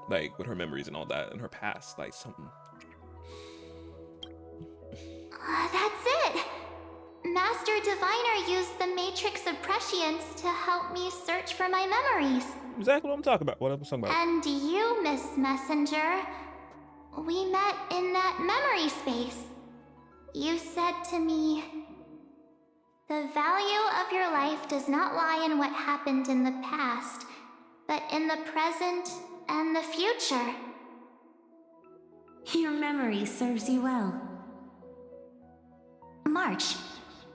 Like, with her memories and all that, and her past, like, something. That's it! Master Diviner used the Matrix of Prescience to help me search for my memories. Exactly what I'm talking about. What I was talking about. And you, Miss Messenger, we met in that memory space. You said to me, the value of your life does not lie in what happened in the past, but in the present and the future. Your memory serves you well. March,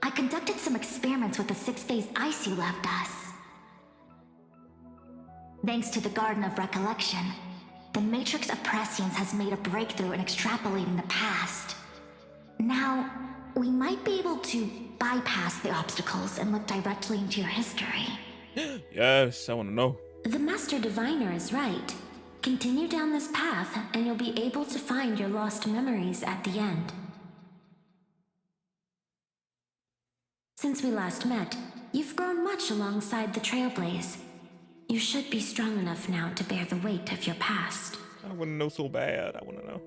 I conducted some experiments with the 6-phase ice you left us. Thanks to the Garden of Recollection, the Matrix of Prescience has made a breakthrough in extrapolating the past. Now, we might be able to bypass the obstacles and look directly into your history. Yes, I want to know. The Master Diviner is right. Continue down this path, and you'll be able to find your lost memories at the end. Since we last met, you've grown much alongside the Trailblaze. You should be strong enough now to bear the weight of your past. I want to know so bad. I want to know.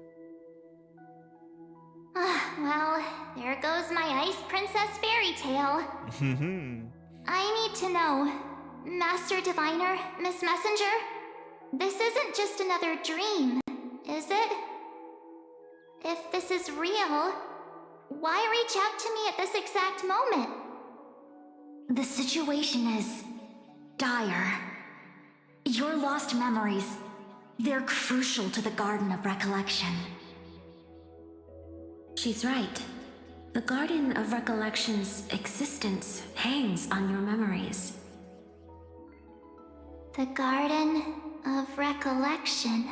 Well, there goes my Ice Princess fairy tale. I need to know, Master Diviner, Miss Messenger, this isn't just another dream, is it? If this is real, why reach out to me at this exact moment? The situation is dire. Your lost memories, they're crucial to the Garden of Recollection. She's right. The Garden of Recollection's existence hangs on your memories. The Garden of Recollection.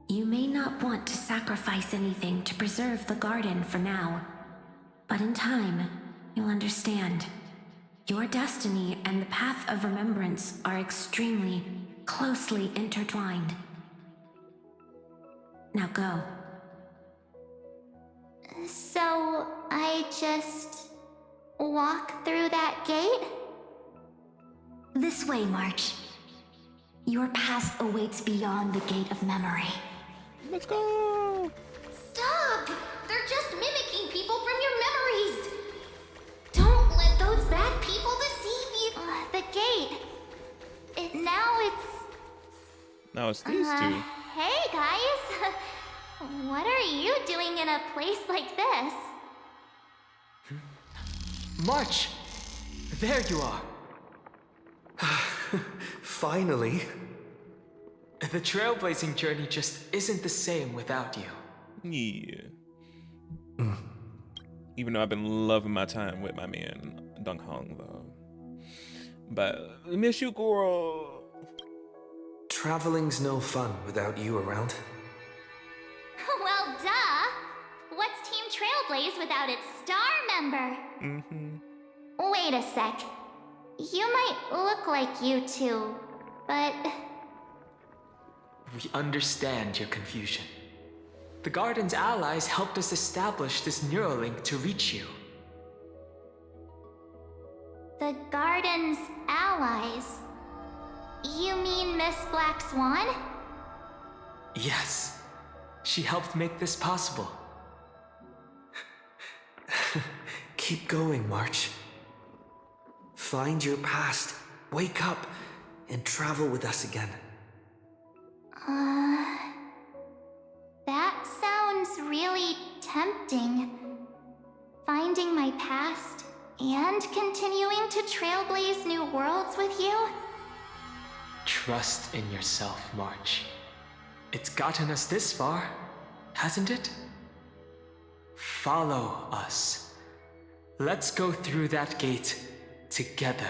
You may not want to sacrifice anything to preserve the garden for now, but in time, you'll understand. Your destiny and the path of remembrance are extremely, closely intertwined. Now go. So, I just walk through that gate? This way, March. Your past awaits beyond the Gate of Memory. Let's go! bad people deceive you. The gate. Now it's... Now it's these two. Hey, guys. What are you doing in a place like this? March! There you are. Finally. The trailblazing journey just isn't the same without you. Yeah. Even though I've been loving my time with my man, Dunk Hong, though. But, miss you, girl. Traveling's no fun without you around. Well, duh. What's Team Trailblaze without its star member? Wait a sec. You might look like you two, but... We understand your confusion. The Garden's allies helped us establish this Neuralink to reach you. The Garden's allies? You mean Miss Black Swan? Yes. She helped make this possible. Keep going, March. Find your past, wake up, and travel with us again. That sounds really tempting. Finding my past and continuing to trailblaze new worlds with you? Trust in yourself, March. It's gotten us this far, hasn't it? Follow us. Let's go through that gate together.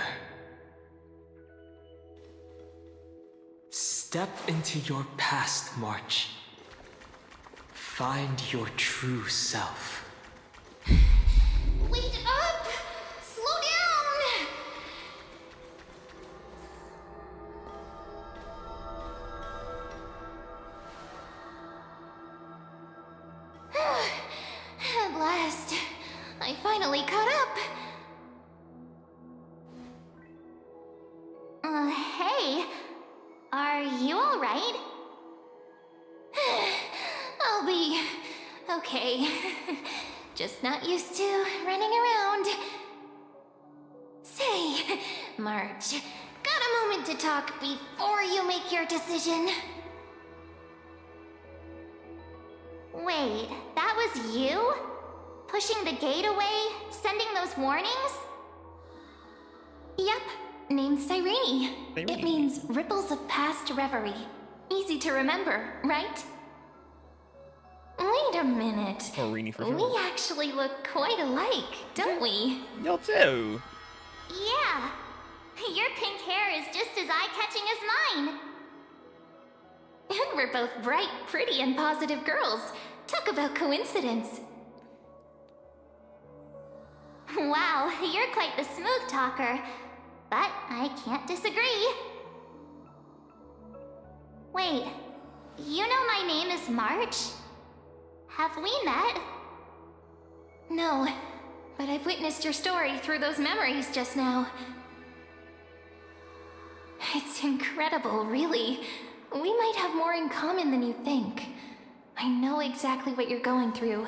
Step into your past, March. Find your true self. Wait up! Slow down! At last, I finally caught up. Hey, are you all right? I'll be okay. Just not used to running around. Say, March, got a moment to talk before you make your decision? Wait, that was you? Pushing the gate away? Sending those warnings? Yep, named Cyrene. It means ripples of past reverie. Easy to remember, right? Wait a minute. Irene for sure. We actually look quite alike, don't we? Y'all too. Yeah. Your pink hair is just as eye-catching as mine. And we're both bright, pretty, and positive girls. Talk about coincidence. Wow, you're quite the smooth talker. But I can't disagree. Wait, you know my name is March? Have we met? No, but I've witnessed your story through those memories just now. It's incredible, really. We might have more in common than you think. I know exactly what you're going through,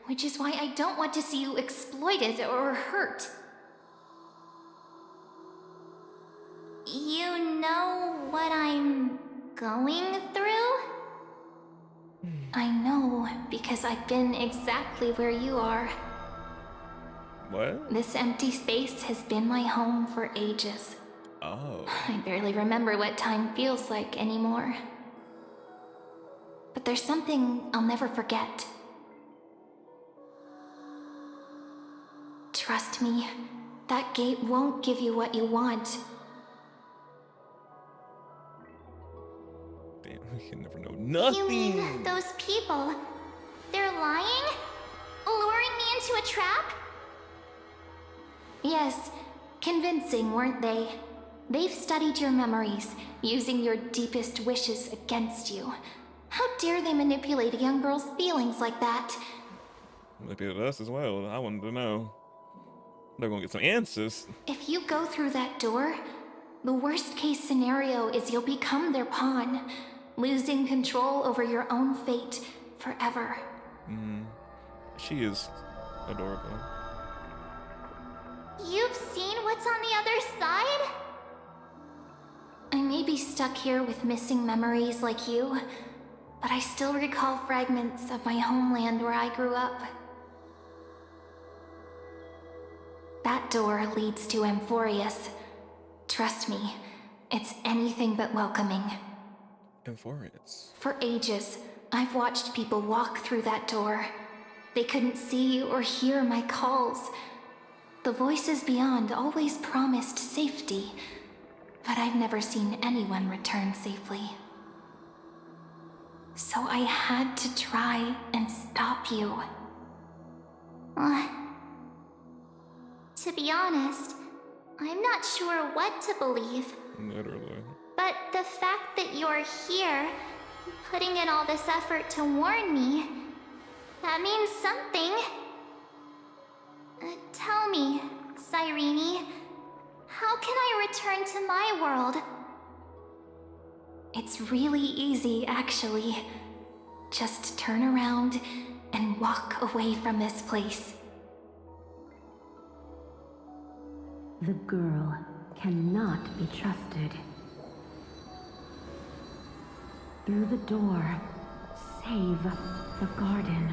which is why I don't want to see you exploited or hurt. You know what I'm going through? I know, because I've been exactly where you are. What? This empty space has been my home for ages. Oh. I barely remember what time feels like anymore. But there's something I'll never forget. Trust me, that gate won't give you what you want. Damn, we can never know nothing. You mean those people? They're lying? Luring me into a trap? Yes, convincing, weren't they? They've studied your memories, using your deepest wishes against you. How dare they manipulate a young girl's feelings like that? Manipulate us as well. I wanted to know. They're gonna get some answers. If you go through that door, the worst case scenario is you'll become their pawn, losing control over your own fate forever. She is adorable. You've seen what's on the other side? I may be stuck here with missing memories like you, but I still recall fragments of my homeland where I grew up. That door leads to Amphoreus. Trust me, it's anything but welcoming. Amphoreus. For ages, I've watched people walk through that door. They couldn't see or hear my calls. The voices beyond always promised safety, but I've never seen anyone return safely. So I had to try and stop you. To be honest, I'm not sure what to believe. Literally. But the fact that you're here, putting in all this effort to warn me, that means something. Tell me, Cyrene, how can I return to my world? It's really easy, actually. Just turn around and walk away from this place. The girl cannot be trusted. Through the door, save the garden.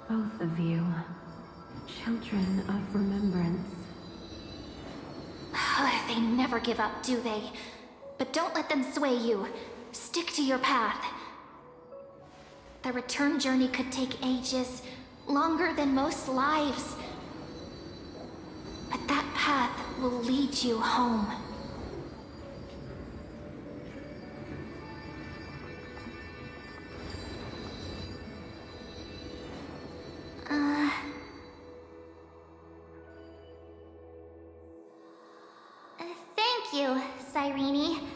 Both of you, children of remembrance. They never give up, do they? But don't let them sway you. Stick to your path. The return journey could take ages, longer than most lives. But that path will lead you home. Thank you, Cyrene.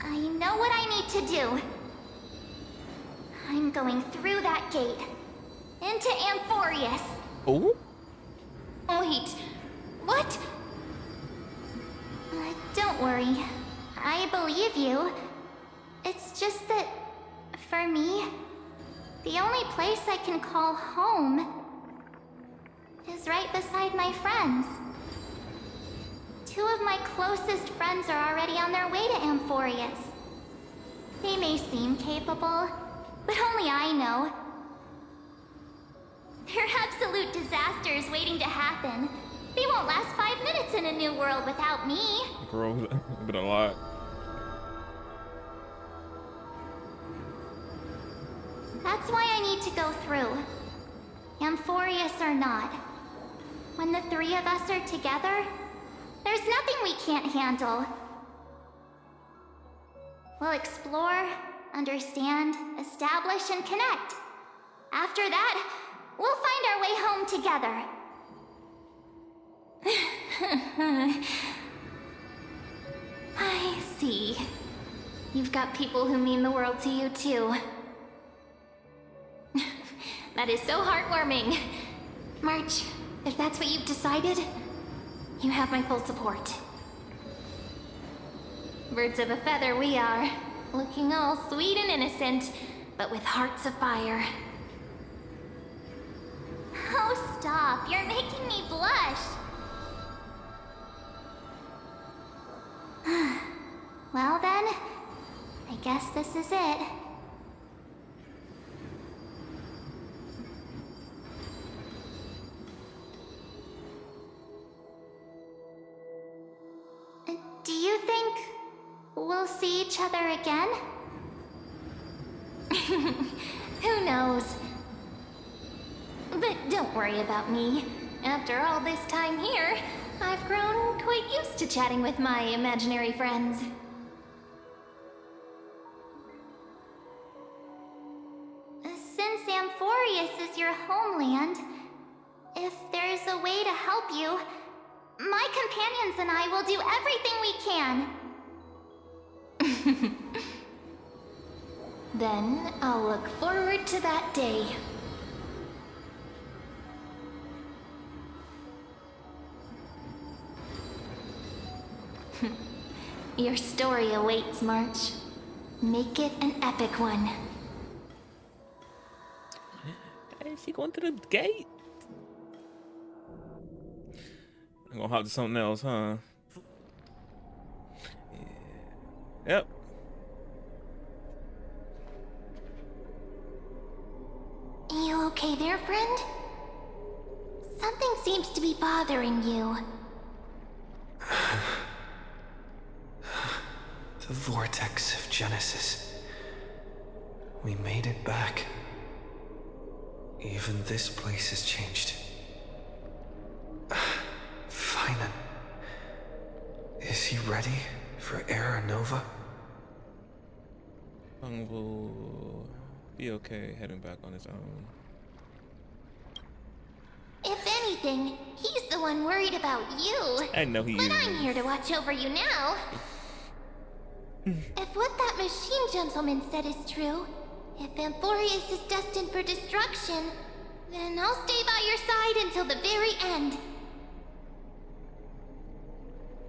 I know what I need to do. I'm going through that gate. Into Amphoreus. Oh? Wait, what? Don't worry. I believe you. It's just that, for me, the only place I can call home is right beside my friends. Two of my closest friends are already on their way to Amphoreus. They may seem capable, but only I know. They're absolute disasters waiting to happen. They won't last 5 minutes in a new world without me. Girl, been a lot. That's why I need to go through. Amphoreus or not. When the three of us are together, there's nothing we can't handle. We'll explore, understand, establish, and connect. After that, we'll find our way home together. I see. You've got people who mean the world to you, too. That is so heartwarming. March, if that's what you've decided, you have my full support. Birds of a feather we are, looking all sweet and innocent, but with hearts of fire. Oh, stop. You're making me blush. Well then, I guess this is it. Do you think we'll see each other again? Who knows? But don't worry about me. After all this time here, I've grown quite used to chatting with my imaginary friends. Since Amphoreus is your homeland, if there's a way to help you, my companions and I will do everything we can. Then I'll look forward to that day. Your story awaits, March. Make it an epic one. Hey, she going to the gate? I'm gonna hop to something else, huh? Yep. You okay there, friend? Something seems to be bothering you. The vortex of Genesis. We made it back. Even this place has changed. Finan. Is he ready for Era Nova? Fung will be okay heading back on his own. If anything, he's the one worried about you. I know he is. But I'm here to watch over you now. If what that machine gentleman said is true, if Amphoreus is destined for destruction, then I'll stay by your side until the very end.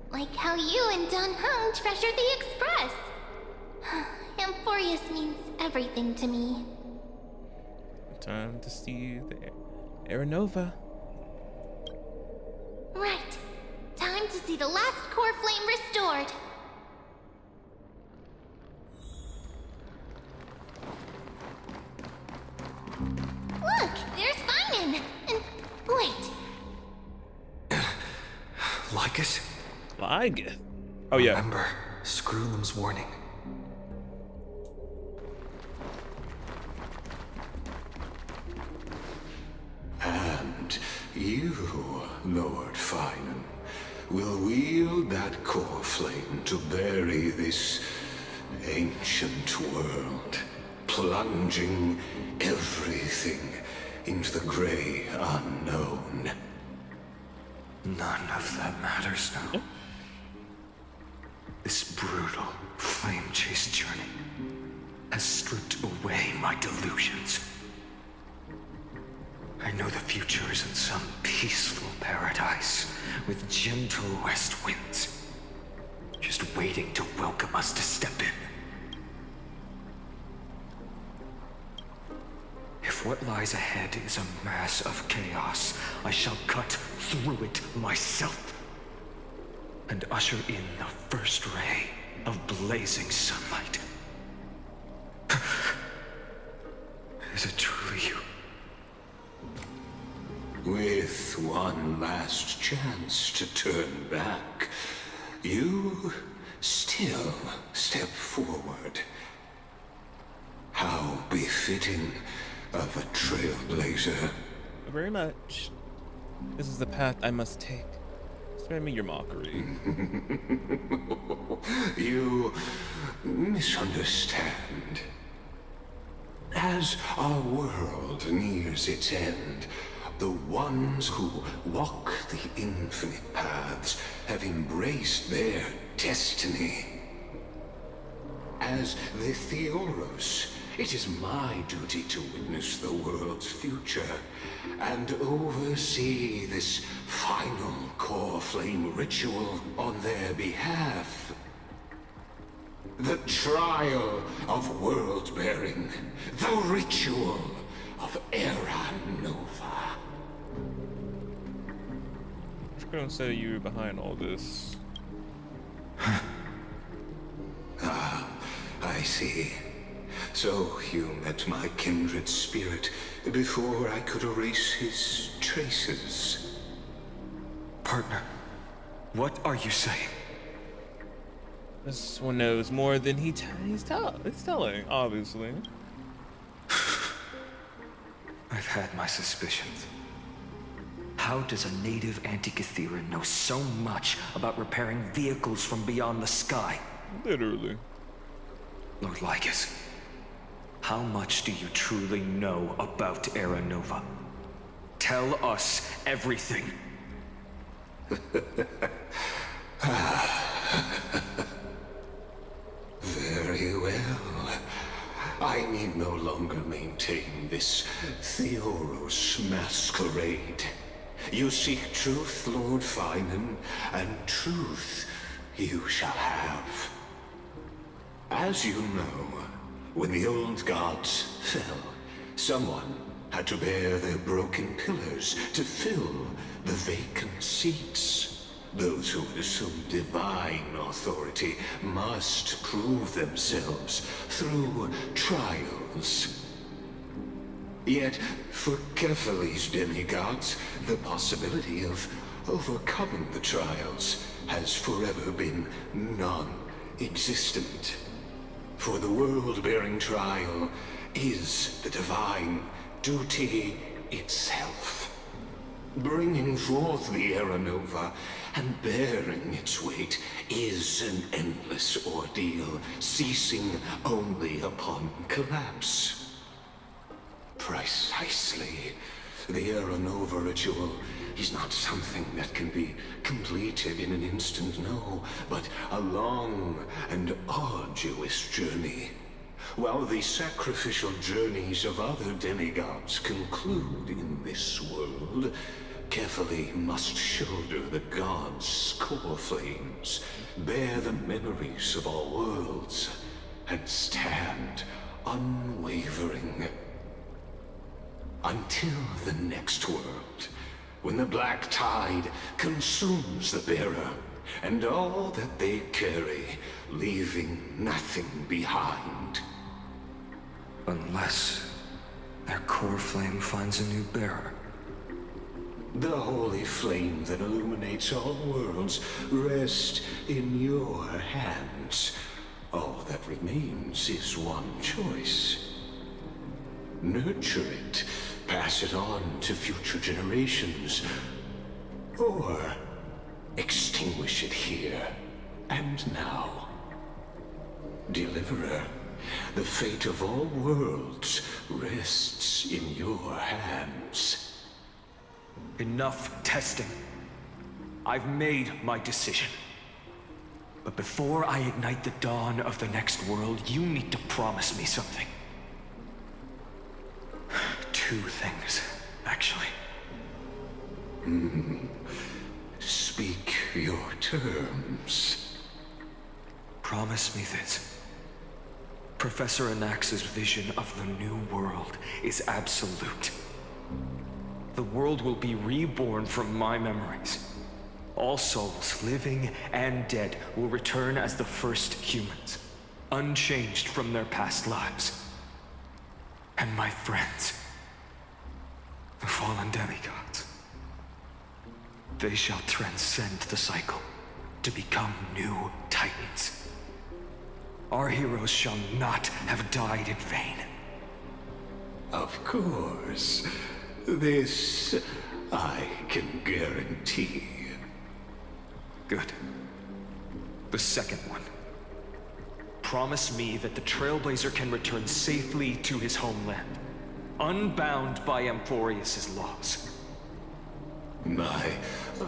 Like how you and Don Hung treasured the Express. Amphoreus means everything to me. Time to see the Era Nova. Right. Time to see the last core flame restored. Look, there's Finan. And wait. Lycus? Lycus? Oh yeah. Remember Screwlum's warning. And you, Lord Finan, will wield that core flame to bury this ancient world, plunging everything into the gray unknown. None of that matters now. This brutal flame chase journey has stripped away my delusions. I know the future is in some peaceful paradise with gentle west winds, just waiting to welcome us to step in. If what lies ahead is a mass of chaos, I shall cut through it myself and usher in the first ray of blazing sunlight. Is it truly you? With one last chance to turn back, you still step forward. How befitting of a trailblazer. Very much. This is the path I must take. Spare me your mockery. You misunderstand. As our world nears its end, the ones who walk the infinite paths have embraced their destiny. As the Theoros, it is my duty to witness the world's future and oversee this final core flame ritual on their behalf. The trial of world-bearing, the ritual of Era Nova. What's gonna say you behind all this? Ah, I see. So you met my kindred spirit before I could erase his traces. Partner, what are you saying? This one knows more than he's telling, obviously. I've had my suspicions. How does a native Antikytheran know so much about repairing vehicles from beyond the sky? Literally. Lord Lycus, how much do you truly know about Era Nova? Tell us everything. Very well. I need no longer maintain this Theoros masquerade. You seek truth, Lord Finan, and truth you shall have. As you know, when the old gods fell, someone had to bear their broken pillars to fill the vacant seats. Those who would assume divine authority must prove themselves through trials. Yet, for Kefali's demigods, the possibility of overcoming the trials has forever been non-existent. For the world-bearing trial is the divine duty itself. Bringing forth the Era Nova and bearing its weight is an endless ordeal, ceasing only upon collapse. Precisely. The Era Nova ritual is not something that can be completed in an instant, no, but a long and arduous journey. While the sacrificial journeys of other demigods conclude in this world, Kefali must shoulder the gods' core flames, bear the memories of all worlds, and stand unwavering. Until the next world, when the black tide consumes the bearer, and all that they carry, leaving nothing behind. Unless their core flame finds a new bearer. The holy flame that illuminates all worlds rests in your hands. All that remains is one choice. Nurture it, pass it on to future generations, or extinguish it here and now. Deliverer, the fate of all worlds rests in your hands. Enough testing. I've made my decision. But before I ignite the dawn of the next world, you need to promise me something. Two things, actually. Speak your terms. Promise me this. Professor Anax's vision of the new world is absolute. The world will be reborn from my memories. All souls, living and dead, will return as the first humans, unchanged from their past lives. And my friends, the fallen demigods, they shall transcend the cycle to become new titans. Our heroes shall not have died in vain. Of course. This I can guarantee. Good. The second one. Promise me that the Trailblazer can return safely to his homeland, unbound by Amphoreus' laws. My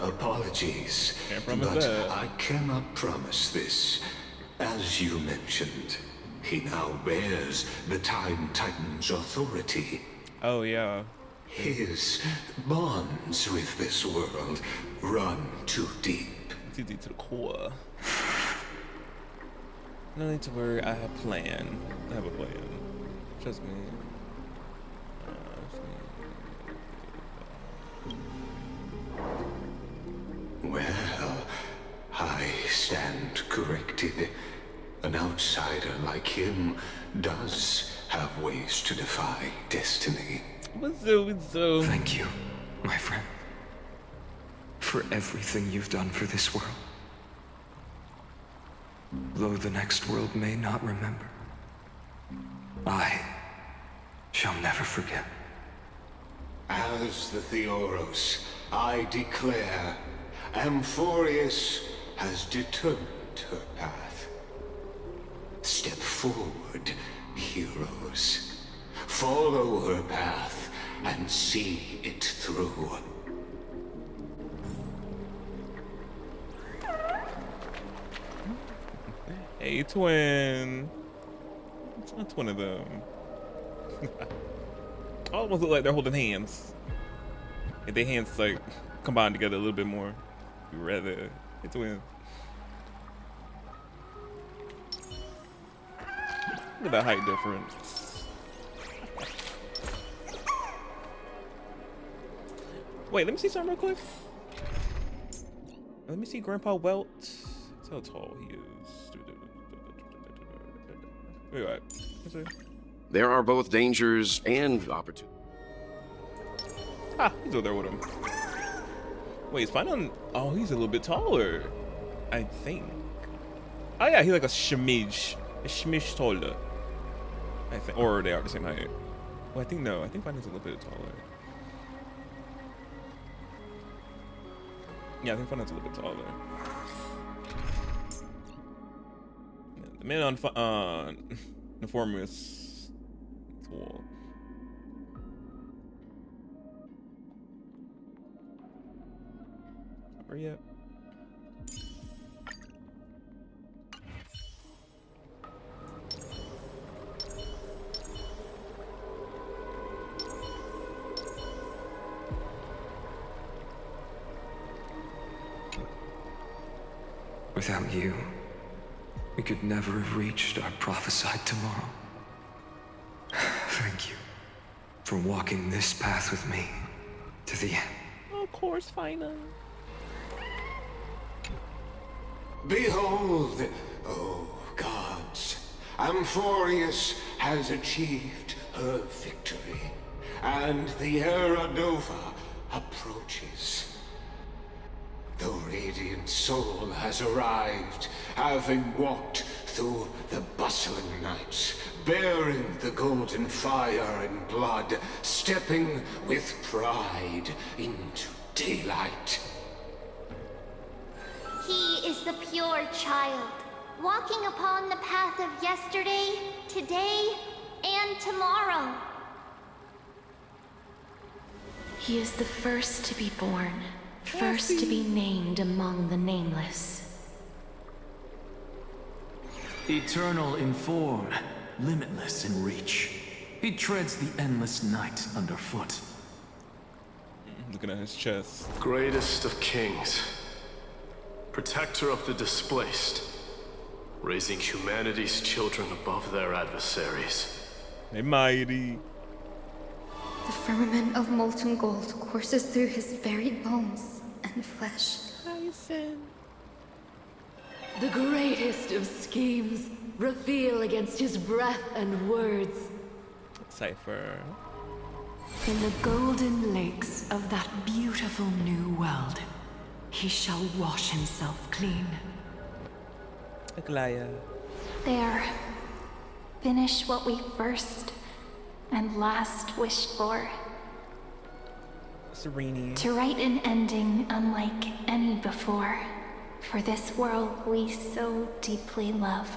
apologies, but that. I cannot promise this. As you mentioned, he now bears the Time Titan's authority. Oh, yeah. His bonds with this world run too deep. Too deep to the core. No need to worry, I have a plan. I have a plan. Trust me. Well, I stand corrected. An outsider like him does have ways to defy destiny. What's up? Thank you, my friend, for everything you've done for this world. Though the next world may not remember, I shall never forget. As the Theoros, I declare, Amphoreus has determined her path. Step forward, heroes. Follow her path and see it through. Hey, twin. It's not one of them. Almost look like they're holding hands. If their hands like combine together a little bit more, you rather it's twin. Look at that height difference. Wait, let me see something real quick. Let me see Grandpa Welt. That's how tall he is. Wait, what? There are both dangers and opportunities. Ah, he's over there with him. Wait, he's fine on. Oh, he's a little bit taller, I think. Oh yeah, he's like a shmidge taller. I think, or they are the same height. Well, I think no. I think Finance a little bit taller. Yeah, I think Finance a little bit taller. Yeah, the man on Amphoreus tall. Where you at? Without you, we could never have reached our prophesied tomorrow. Thank you for walking this path with me to the end. Of course, finally. Behold, oh gods, Amphoreus has achieved her victory, and the Era Nova approaches. The radiant soul has arrived, having walked through the bustling nights, bearing the golden fire and blood, stepping with pride into daylight. He is the pure child, walking upon the path of yesterday, today, and tomorrow. He is the first to be born, first to be named among the nameless. Eternal in form, limitless in reach. He treads the endless night underfoot. Looking at his chest. Greatest of kings. Protector of the displaced. Raising humanity's children above their adversaries. Hey, mighty. The firmament of molten gold courses through his very bones and flesh. The greatest of schemes reveal against his breath and words. Cypher. In the golden lakes of that beautiful new world, he shall wash himself clean. Aglaya. There. Finish what we first and last wished for. Serene. To write an ending unlike any before, for this world we so deeply love.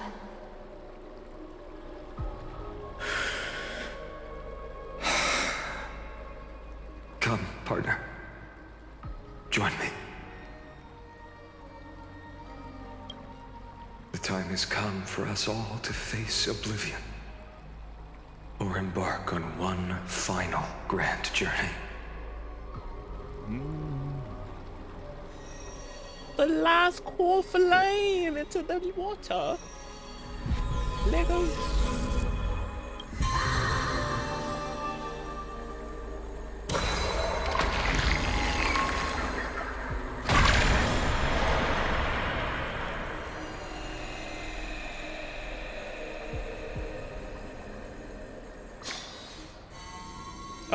Come, partner. Join me. The time has come for us all to face oblivion, or embark on one final grand journey. The last core flame into the water. Legos.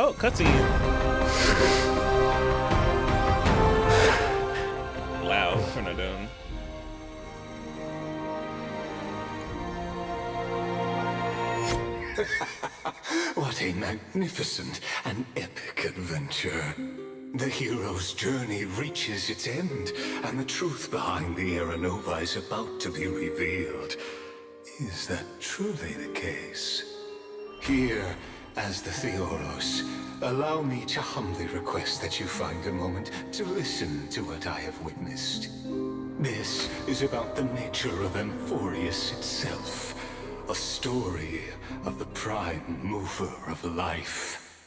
Oh, cutscene. Loud, turn it down. What a magnificent and epic adventure. The hero's journey reaches its end, and the truth behind the Era Nova is about to be revealed. Is that truly the case? Here, as the Theoros, allow me to humbly request that you find a moment to listen to what I have witnessed. This is about the nature of Amphoreus itself, a story of the prime mover of life.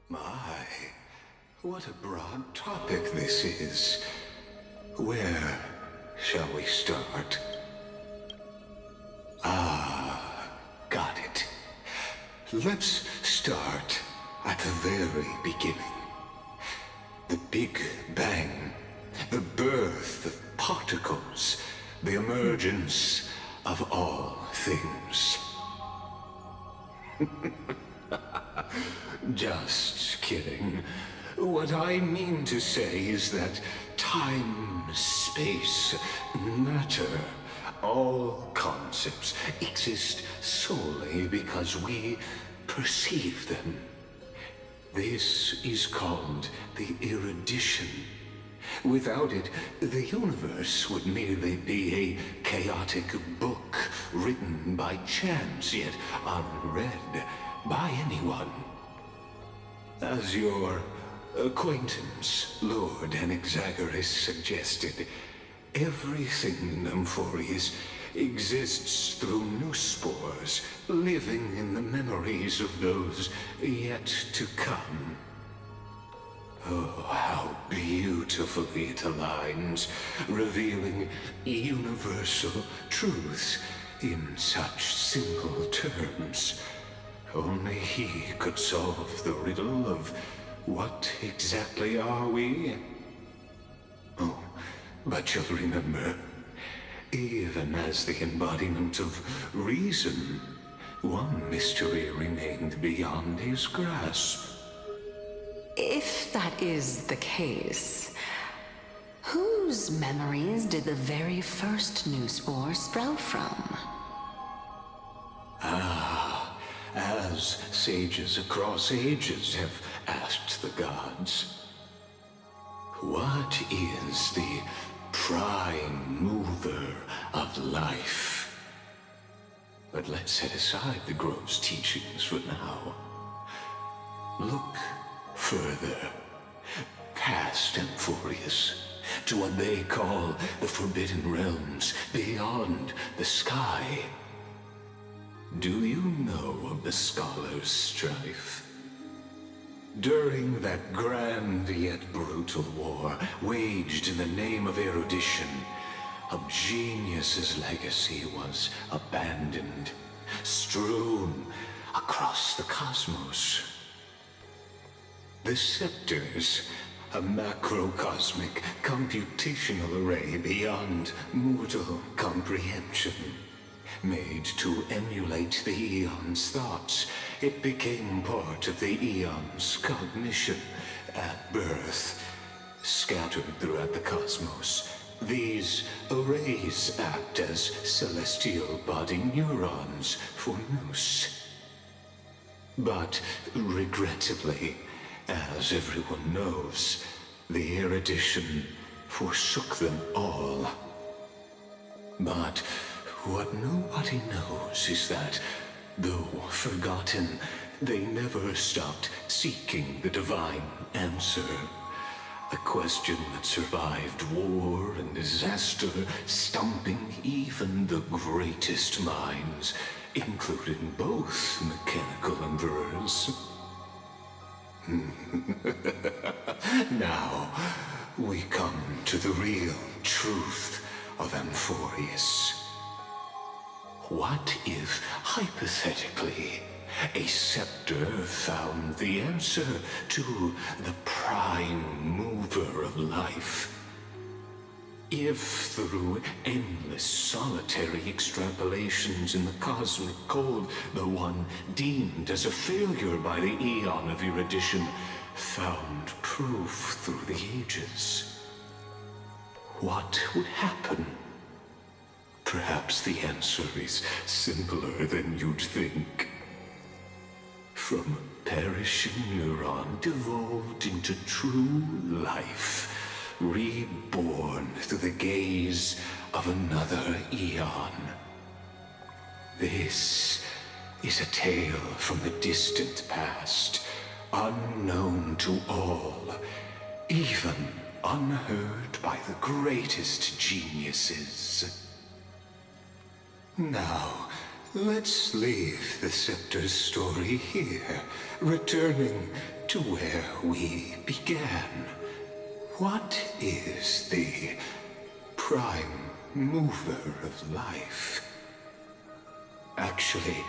My, what a broad topic this is. Where shall we start? Ah, got it. Let's start at the very beginning. The Big Bang, the birth of particles, the emergence of all things. Just kidding. What I mean to say is that time, space, matter, all concepts exist solely because we perceive them. This is called the erudition. Without it, the universe would merely be a chaotic book written by chance, yet unread by anyone. As your acquaintance, Lord Anaxagoras, suggested, everything in Amphoreus exists through new spores, living in the memories of those yet to come. Oh, how beautifully it aligns, revealing universal truths in such simple terms. Only he could solve the riddle of what exactly are we? Oh, but you'll remember, even as the embodiment of reason, one mystery remained beyond his grasp. If that is the case, whose memories did the very first new spore sprout from? Ah, as sages across ages have asked the gods, what is the prime mover of life? But let's set aside the grove's teachings for now. Look further, past Amphoreus, to what they call the Forbidden Realms, beyond the sky. Do you know of the scholars' strife? During that grand yet brutal war, waged in the name of erudition, a genius's legacy was abandoned, strewn across the cosmos. The scepters, a macrocosmic computational array beyond mortal comprehension. Made to emulate the Eon's thoughts, it became part of the Eon's cognition at birth. Scattered throughout the cosmos, these arrays act as celestial body neurons for Nous. But regrettably, as everyone knows, the erudition forsook them all. But what nobody knows is that, though forgotten, they never stopped seeking the divine answer. A question that survived war and disaster, stumping even the greatest minds, including both mechanical emperors. Now, we come to the real truth of Amphoreus. What if, hypothetically, a scepter found the answer to the prime mover of life? If, through endless solitary extrapolations in the cosmic cold, the one deemed as a failure by the Eon of erudition found proof through the ages, what would happen? Perhaps the answer is simpler than you'd think. From a perishing neuron devolved into true life, reborn through the gaze of another Eon. This is a tale from the distant past, unknown to all, even unheard by the greatest geniuses. Now, let's leave the Scepter's story here, returning to where we began. What is the prime mover of life? Actually,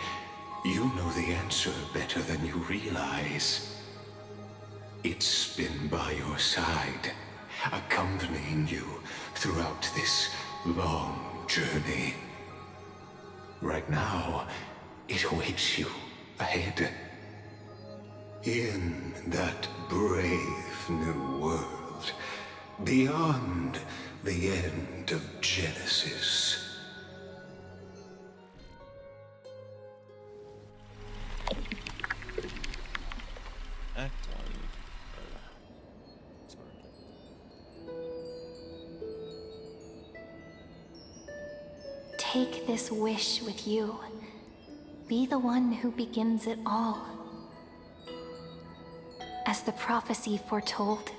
you know the answer better than you realize. It's been by your side, accompanying you throughout this long journey. Right now, it awaits you ahead. In that brave new world, beyond the end of Genesis. Take this wish with you. Be the one who begins it all. As the prophecy foretold,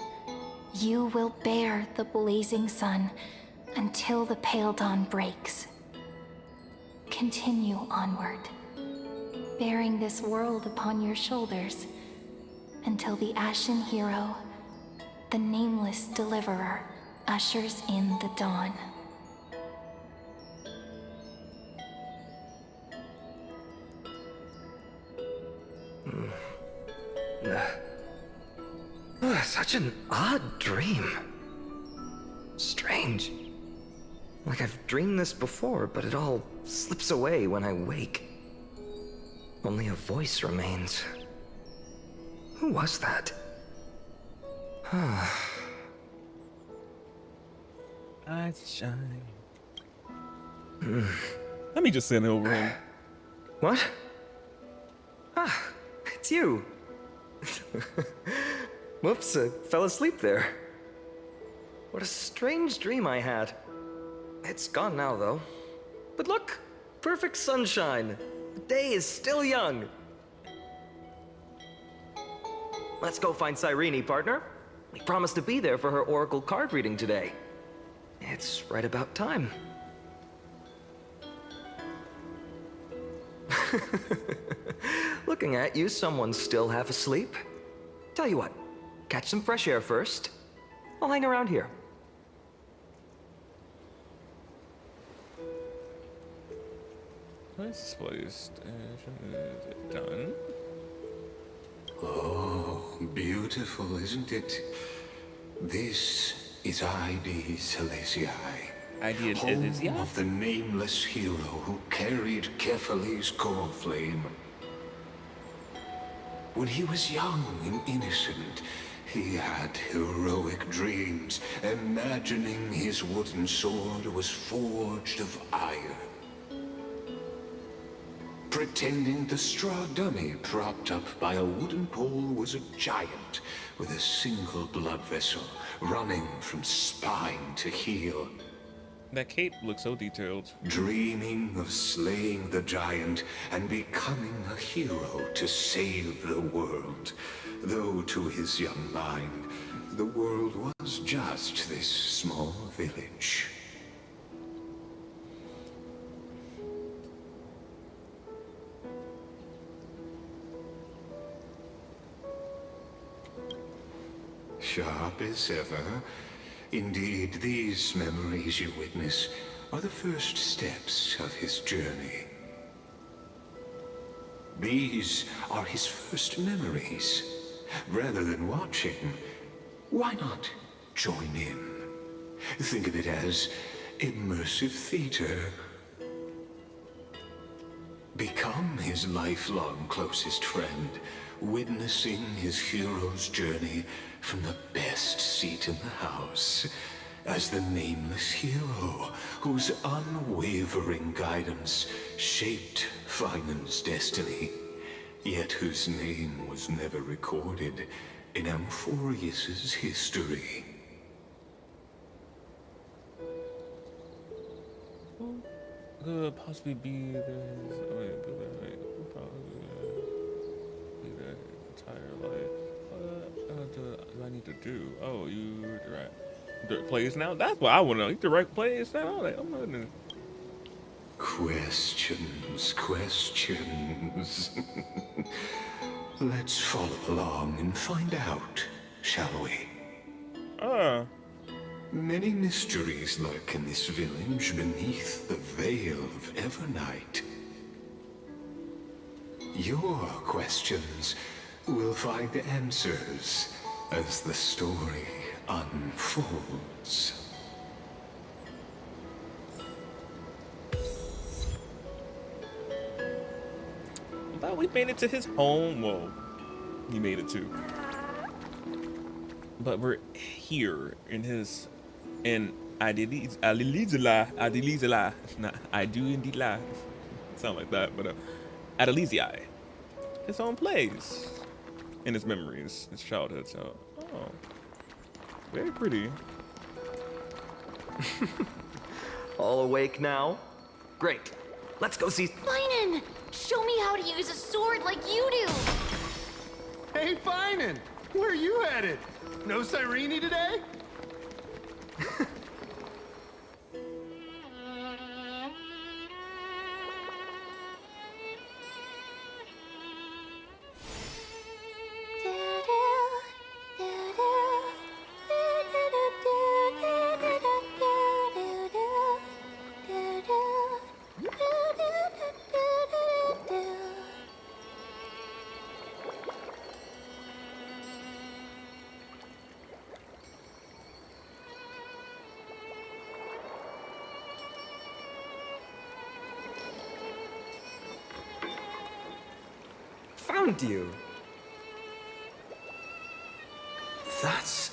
you will bear the blazing sun until the pale dawn breaks. Continue onward, bearing this world upon your shoulders until the ashen hero, the nameless deliverer, ushers in the dawn. Such an odd dream. Strange. Like I've dreamed this before, but it all slips away when I wake. Only a voice remains. Who was that? Eyes shine. Let me just send it over him. What? Ah, it's you. Whoops, I fell asleep there. What a strange dream I had. It's gone now, though. But look, perfect sunshine. The day is still young. Let's go find Cyrene, partner. We promised to be there for her oracle card reading today. It's right about time. Looking at you, someone's still half asleep. Tell you what, catch some fresh air first. I'll hang around here. Display station is it done? Oh, beautiful, isn't it? This is ID Celestii, home of the nameless hero who carried Kephales's core flame. When he was young and innocent, he had heroic dreams, imagining his wooden sword was forged of iron. Pretending the straw dummy propped up by a wooden pole was a giant with a single blood vessel running from spine to heel. That cape looks so detailed. Dreaming of slaying the giant and becoming a hero to save the world. Though to his young mind, the world was just this small village. Sharp as ever. Indeed, these memories you witness are the first steps of his journey. These are his first memories. Rather than watching, why not join in? Think of it as immersive theater. Become his lifelong closest friend, witnessing his hero's journey from the best seat in the house, as the nameless hero whose unwavering guidance shaped Finan's destiny, yet whose name was never recorded in Amphoreus's history. Could possibly be the entire life. What do I need to do? Oh, you direct plays now? That's what I want to know. You direct plays now? Like, I'm gonna... Questions. Let's follow along and find out, shall we? Many mysteries lurk in this village beneath the veil of Evernight. Your questions will find answers as the story unfolds. But we made it to his home. Well, he made it too. But we're here in his, in I do indeed lie. Sound like that, but Adelizii, his own place, in his memories, his childhood. So, oh, very pretty. All awake now? Great. Let's go see. Finan! Show me how to use a sword like you do! Hey, Finan! Where are you headed? No Cyrene today? Found you. That's...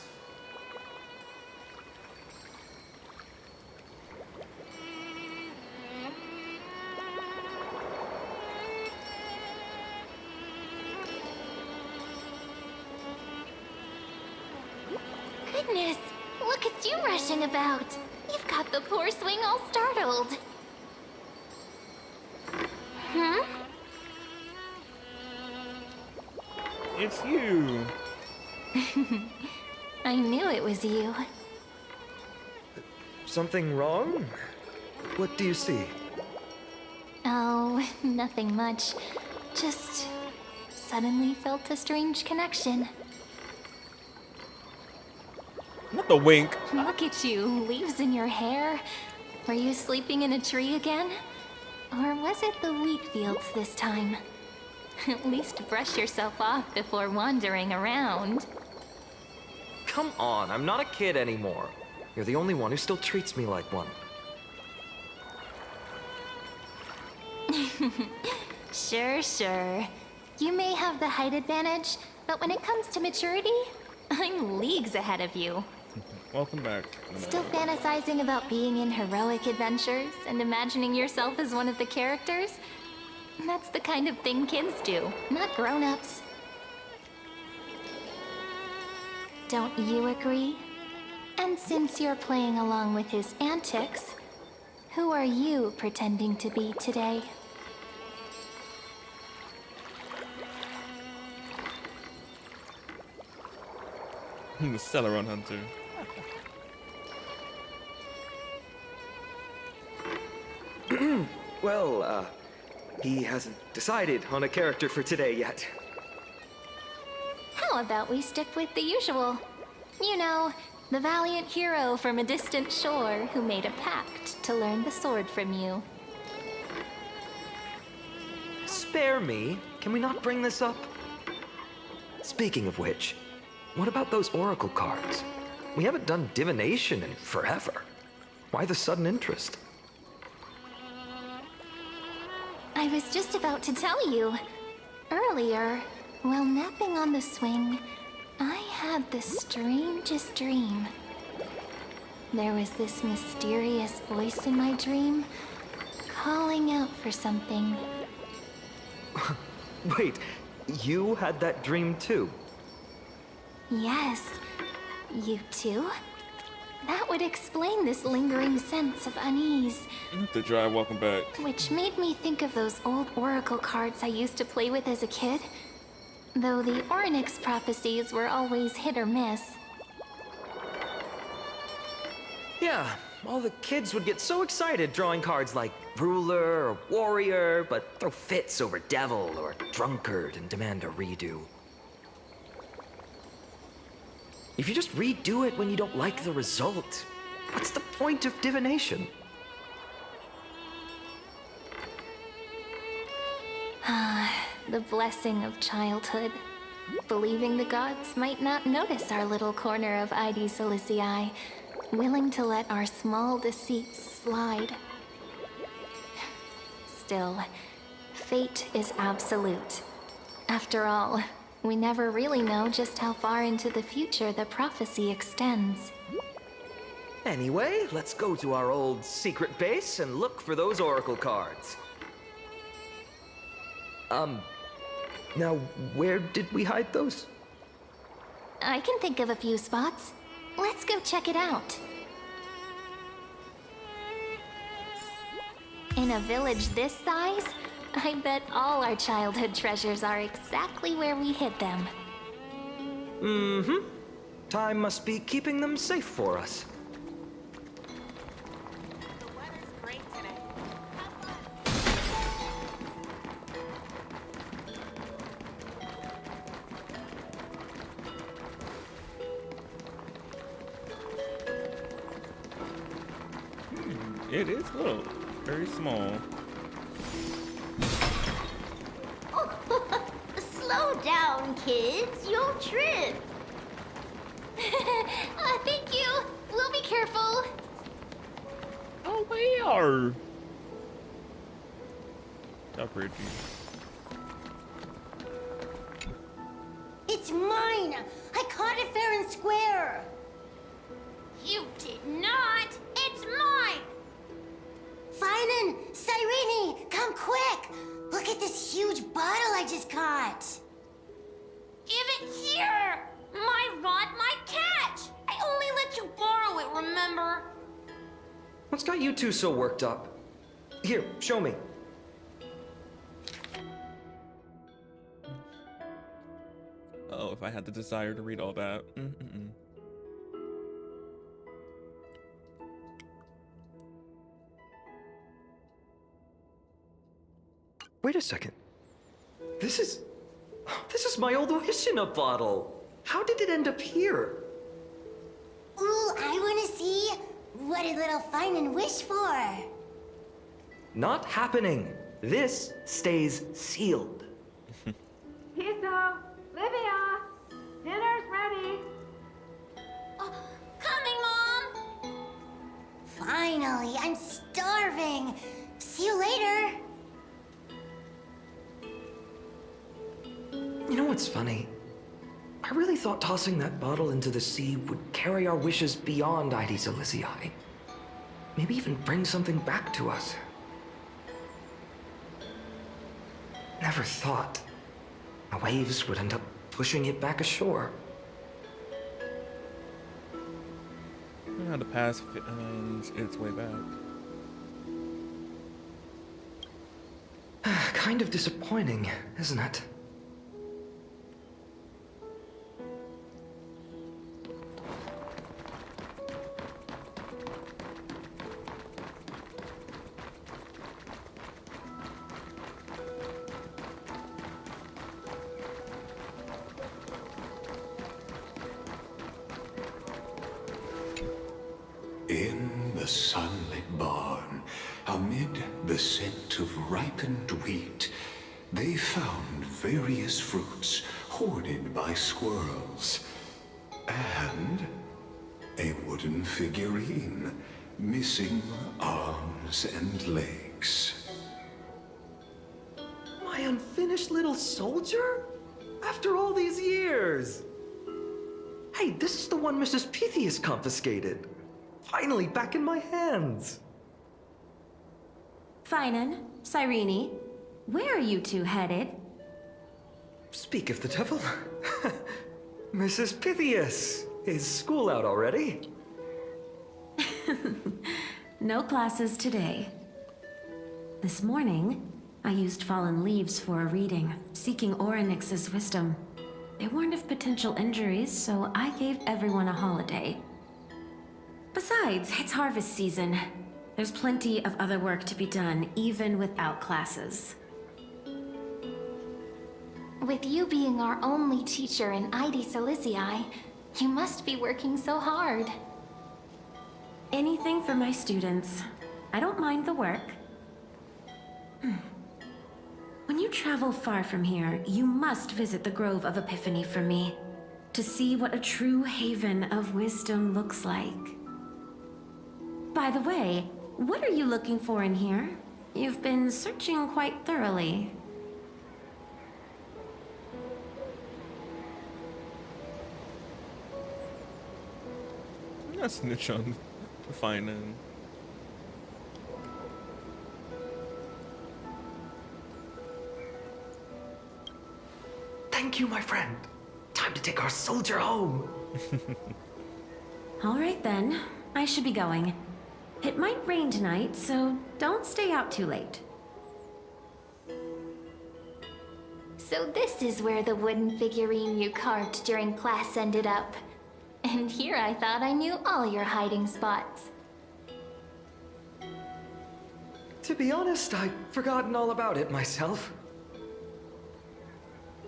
Goodness, look at you rushing about. You've got the poor swing all startled. Hmm? It's you. I knew it was you. Something wrong? What do you see? Oh, nothing much. Just suddenly felt a strange connection. Not the wink. Look at you, leaves in your hair. Were you sleeping in a tree again? Or was it the wheat fields this time? At least brush yourself off before wandering around. Come on, I'm not a kid anymore. You're the only one who still treats me like one. Sure. You may have the height advantage, but when it comes to maturity, I'm leagues ahead of you. Welcome back. Still fantasizing about being in heroic adventures and imagining yourself as one of the characters? That's the kind of thing kids do, not grown-ups. Don't you agree? And since you're playing along with his antics, who are you pretending to be today? He was Celeron Hunter. Well, he hasn't decided on a character for today yet. How about we stick with the usual? You know, the valiant hero from a distant shore who made a pact to learn the sword from you. Spare me. Can we not bring this up? Speaking of which, what about those oracle cards? We haven't done divination in forever. Why the sudden interest? I was just about to tell you. Earlier, while napping on the swing, I had the strangest dream. There was this mysterious voice in my dream, calling out for something. Wait, you had that dream too? Yes, you too? That would explain this lingering sense of unease. The drive, welcome back. Which made me think of those old oracle cards I used to play with as a kid. Though the Ornix prophecies were always hit or miss. Yeah, all the kids would get so excited drawing cards like ruler or warrior, but throw fits over devil or drunkard and demand a redo. If you just redo it when you don't like the result, what's the point of divination? Ah, the blessing of childhood. believing the gods might not notice our little corner of ID Silicii, willing to let our small deceits slide. Still, fate is absolute. After all, we never really know just how far into the future the prophecy extends. Anyway, let's go to our old secret base and look for those oracle cards. Now, where did we hide those? I can think of a few spots. Let's go check it out. In a village this size, I bet all our childhood treasures are exactly where we hid them. Mm-hmm. Time must be keeping them safe for us. It is little, very small. Slow down, kids. You'll trip. Thank you. We'll be careful. Oh, we are. How pretty. It's mine. I caught it fair and square. You did not. It's mine. Finan, Cyrene, come quick. Look at this huge bottle I just caught. Give it here. My rod, my catch. I only let you borrow it, remember? What's got you two so worked up? Here, show me. Oh, if I had the desire to read all that. Wait a second. This is my old Wishina bottle. How did it end up here? Ooh, I want to see. What did little Finan wish for? Not happening. This stays sealed. Piso, Livia, dinner's ready. Coming, Mom. Finally, I'm starving. See you later. You know what's funny? I really thought tossing that bottle into the sea would carry our wishes beyond ID Silicii. Maybe even bring something back to us. Never thought the waves would end up pushing it back ashore. How the past finds its way back. Kind of disappointing, isn't it? In the sunlit barn, amid the scent of ripened wheat, they found various fruits hoarded by squirrels, and a wooden figurine missing arms and legs. My unfinished little soldier? After all these years! Hey, this is the one Mrs. Pythias confiscated. Finally back in my hands. Finan, Cyrene, where are you two headed? Speak of the devil. Mrs. Pythias, is school out already? No classes today. This morning, I used fallen leaves for a reading, seeking Orynyx's wisdom. They warned of potential injuries, so I gave everyone a holiday. Besides, it's harvest season. There's plenty of other work to be done, even without classes. With you being our only teacher in ID Silicii, you must be working so hard. Anything for my students. I don't mind the work. When you you travel far from here, you must visit the Grove of Epiphany for me, to see what a true haven of wisdom looks like. By the way, what are you looking for in here? You've been searching quite thoroughly. Not snitch on finding. Thank you, my friend. Time to take our soldier home. All right then, I should be going. It might rain tonight, so don't stay out too late. So this is where the wooden figurine you carved during class ended up. And here I thought I knew all your hiding spots. To be honest, I'd forgotten all about it myself.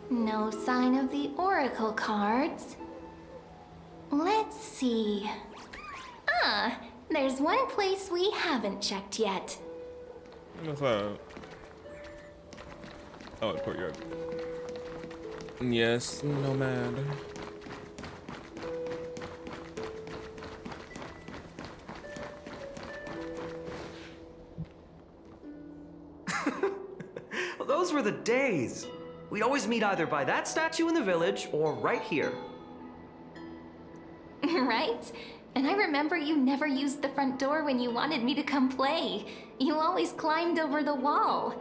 No sign of the oracle cards. Let's see. Ah, there's one place we haven't checked yet. What's that? Oh, courtyard. Yes, nomad. Well, those were the days. We'd always meet either by that statue in the village or right here. Right? And I remember you never used the front door when you wanted me to come play. You always climbed over the wall.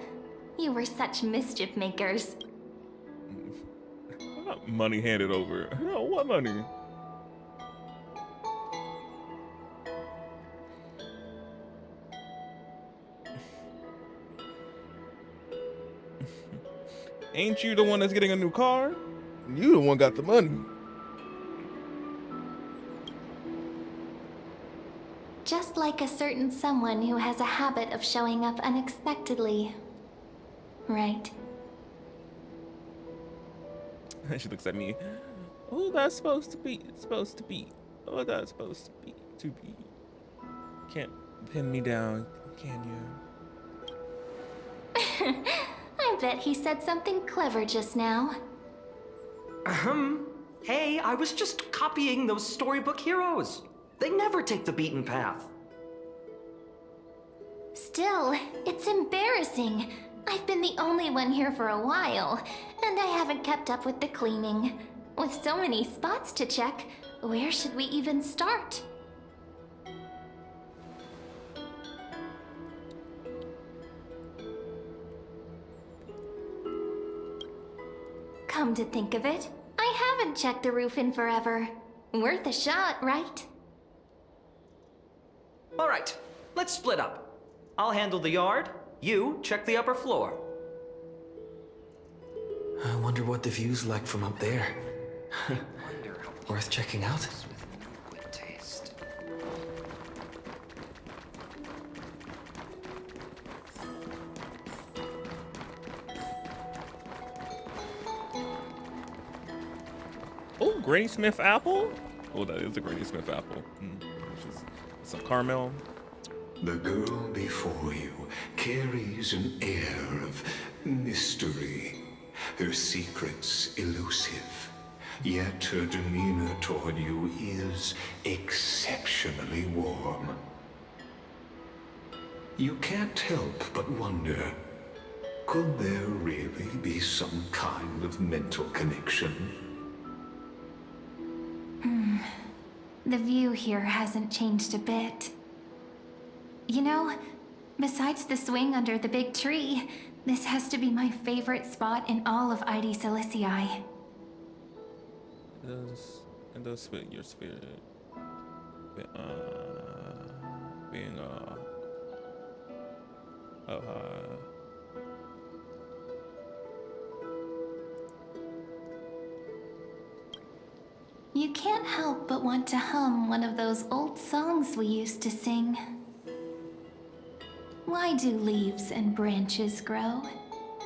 You were such mischief makers. Money handed over. No, what money? Ain't you the one that's getting a new car? You the one got the money. Just like a certain someone who has a habit of showing up unexpectedly. Right? She looks at me. Oh, that's supposed to be. It's supposed to be. Oh, that's supposed to be. Can't pin me down, can you? I bet he said something clever just now. Hey, I was just copying those storybook heroes. They never take the beaten path. Still, it's embarrassing. I've been the only one here for a while, and I haven't kept up with the cleaning. With so many spots to check, where should we even start? Come to think of it, I haven't checked the roof in forever. Worth a shot, right? All right, let's split up. I'll handle the yard. You check the upper floor. I wonder what the view's like from up there. Worth checking out? Oh, Granny Smith apple? Oh, that is a Granny Smith apple. It's a caramel. The girl before you carries an air of mystery, her secrets elusive, yet her demeanor toward you is exceptionally warm. You can't help but wonder, could there really be some kind of mental connection? The view here hasn't changed a bit. You know, besides the swing under the big tree, this has to be my favorite spot in all of ID Silicii. It does fit your spirit. Being You can't help but want to hum one of those old songs we used to sing. Why do leaves and branches grow?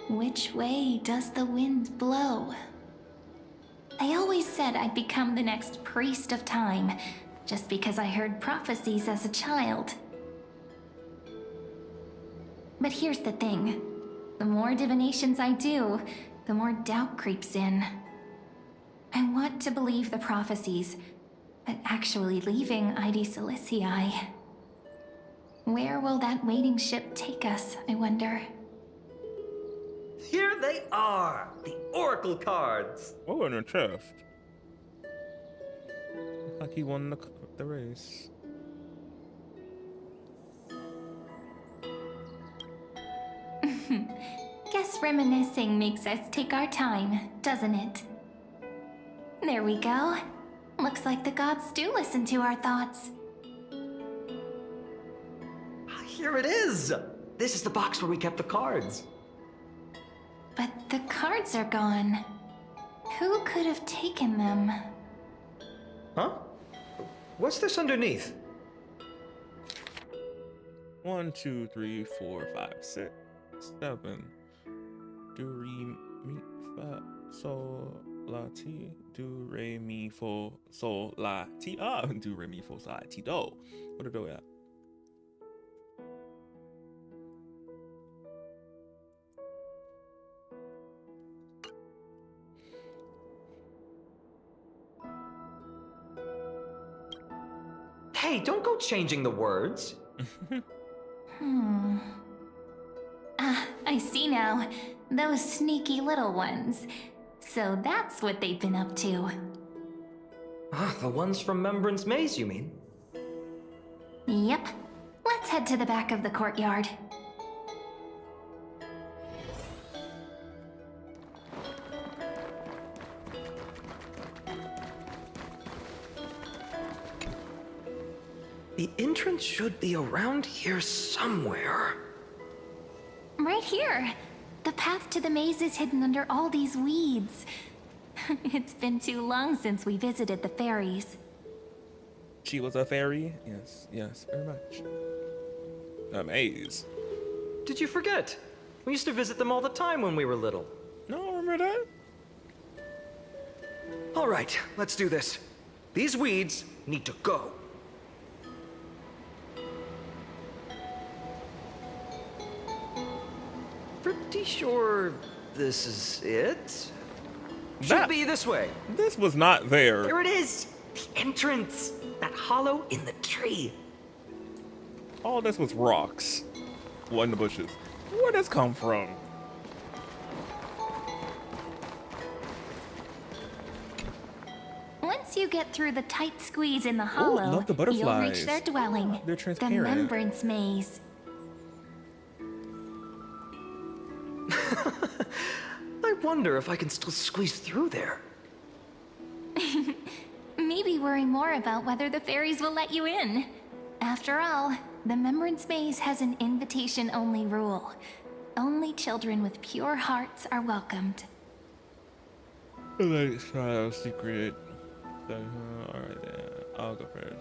Which way does the wind blow? They always said I'd become the next priest of time, just because I heard prophecies as a child. But here's the thing. The more divinations I do, the more doubt creeps in. I want to believe the prophecies, but actually leaving ID Silicii. Where will that waiting ship take us, I wonder? Here they are! The Oracle cards! Oh, and a chest. Like he won the race. Guess reminiscing makes us take our time, doesn't it? There we go. Looks like the gods do listen to our thoughts. Here it is! This is the box where we kept the cards. But the cards are gone. Who could have taken them? Huh? What's this underneath? 1, 2, 3, 4, 5, 6, 7. Do, re, mi, fa, sol, la, ti. Do, re, mi, fo, sol, la, ti. Ah, do, re, mi, fo, sol, la, ti, do. What a do at? Hey, don't go changing the words. Ah, I see now. Those sneaky little ones. So that's what they've been up to. The ones from Membrance Maze, you mean? Yep. Let's head to the back of the courtyard. The entrance should be around here somewhere. Right here. The path to the maze is hidden under all these weeds. It's been too long since we visited the fairies. She was a fairy? Yes, yes, very much. A maze. Did you forget? We used to visit them all the time when we were little. No, remember that? All right, let's do this. These weeds need to go. Pretty sure this is it. Should be this way. This was not there. There it is. The entrance. That hollow in the tree. All this was rocks. What in the bushes? Where does this come from? Once you get through the tight squeeze in the hollow, love the you'll butterflies. reach their dwelling. They're The transparent. Membrance Maze. I wonder if I can still squeeze through there. Maybe worry more about whether the fairies will let you in. After all, the Membrance Maze has an invitation-only rule. Only children with pure hearts are welcomed. Let's try a secret. Alright then, I'll go first.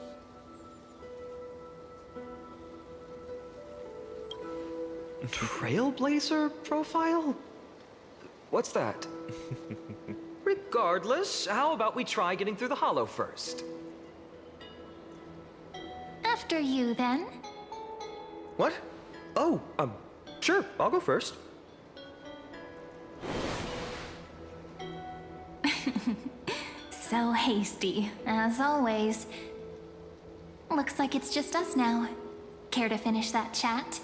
Trailblazer profile? What's that? Regardless, how about we try getting through the hollow first? After you, then. What? Oh, sure, I'll go first. So hasty, as always. Looks like it's just us now. Care to finish that chat?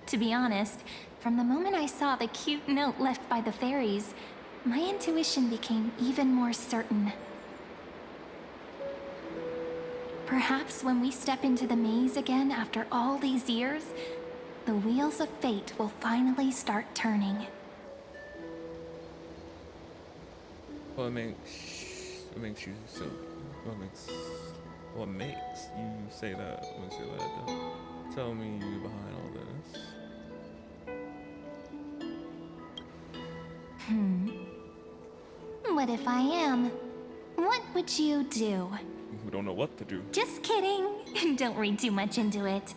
To be honest, from the moment I saw the cute note left by the fairies, my intuition became even more certain. Perhaps when we step into the maze again after all these years, the wheels of fate will finally start turning. What makes you so? What makes you say that? What makes you say that? Tell me you behind all this. What if I am? What would you do? We don't know what to do. Just kidding. Don't read too much into it.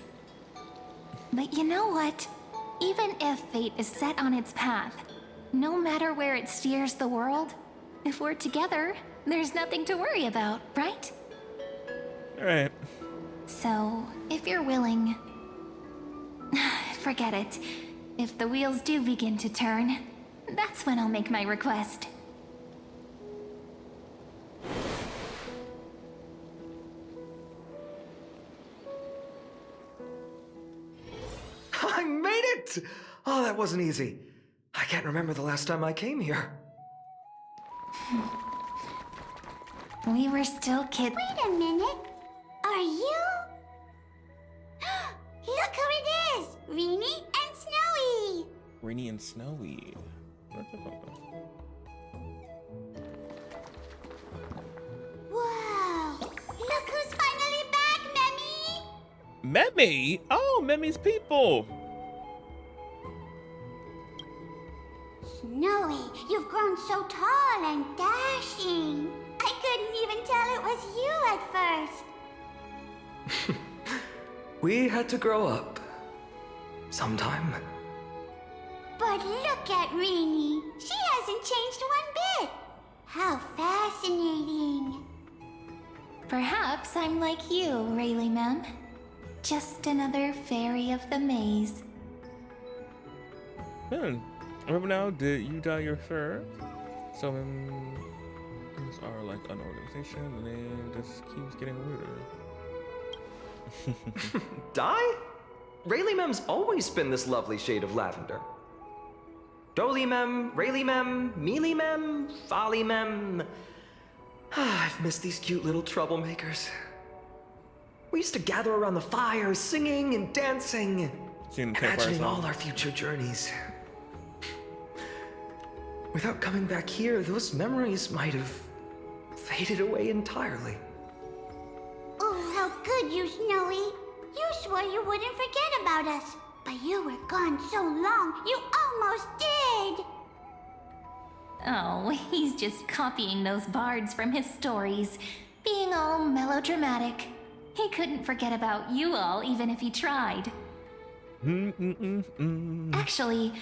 But you know what? Even if fate is set on its path, no matter where it steers the world, if we're together, there's nothing to worry about, right? Alright. So, if you're willing... Forget it. If the wheels do begin to turn, that's when I'll make my request. I made it! Oh, that wasn't easy. I can't remember the last time I came here. We were still kids. Wait a minute. Are you? Look who it is! Reenie and Snowy! Rainy and Snowy. Whoa! Look who's finally back, Memmy! Memmy? Oh, Memmy's people. Snowy, you've grown so tall and dashing. I couldn't even tell it was you at first. We had to grow up. Sometime. But look at Reenie. She hasn't changed one bit. How fascinating. Perhaps I'm like you, Rayleigh Mem. Just another fairy of the maze. Remember now, did you dye your fur? So these are like an organization and then just keeps getting weirder. Dye? Rayleigh Mem's always been this lovely shade of lavender. Doly Mem, Rayleigh Mem, Mealy Mem, Folly Mem. I've missed these cute little troublemakers. We used to gather around the fire, singing and dancing, imagining all our future journeys. Without coming back here, those memories might have faded away entirely. Oh, how good you, Snowy. You swore you wouldn't forget about us. But you were gone so long, you almost did. Oh, he's just copying those bards from his stories, being all melodramatic. He couldn't forget about you all, even if he tried. Actually,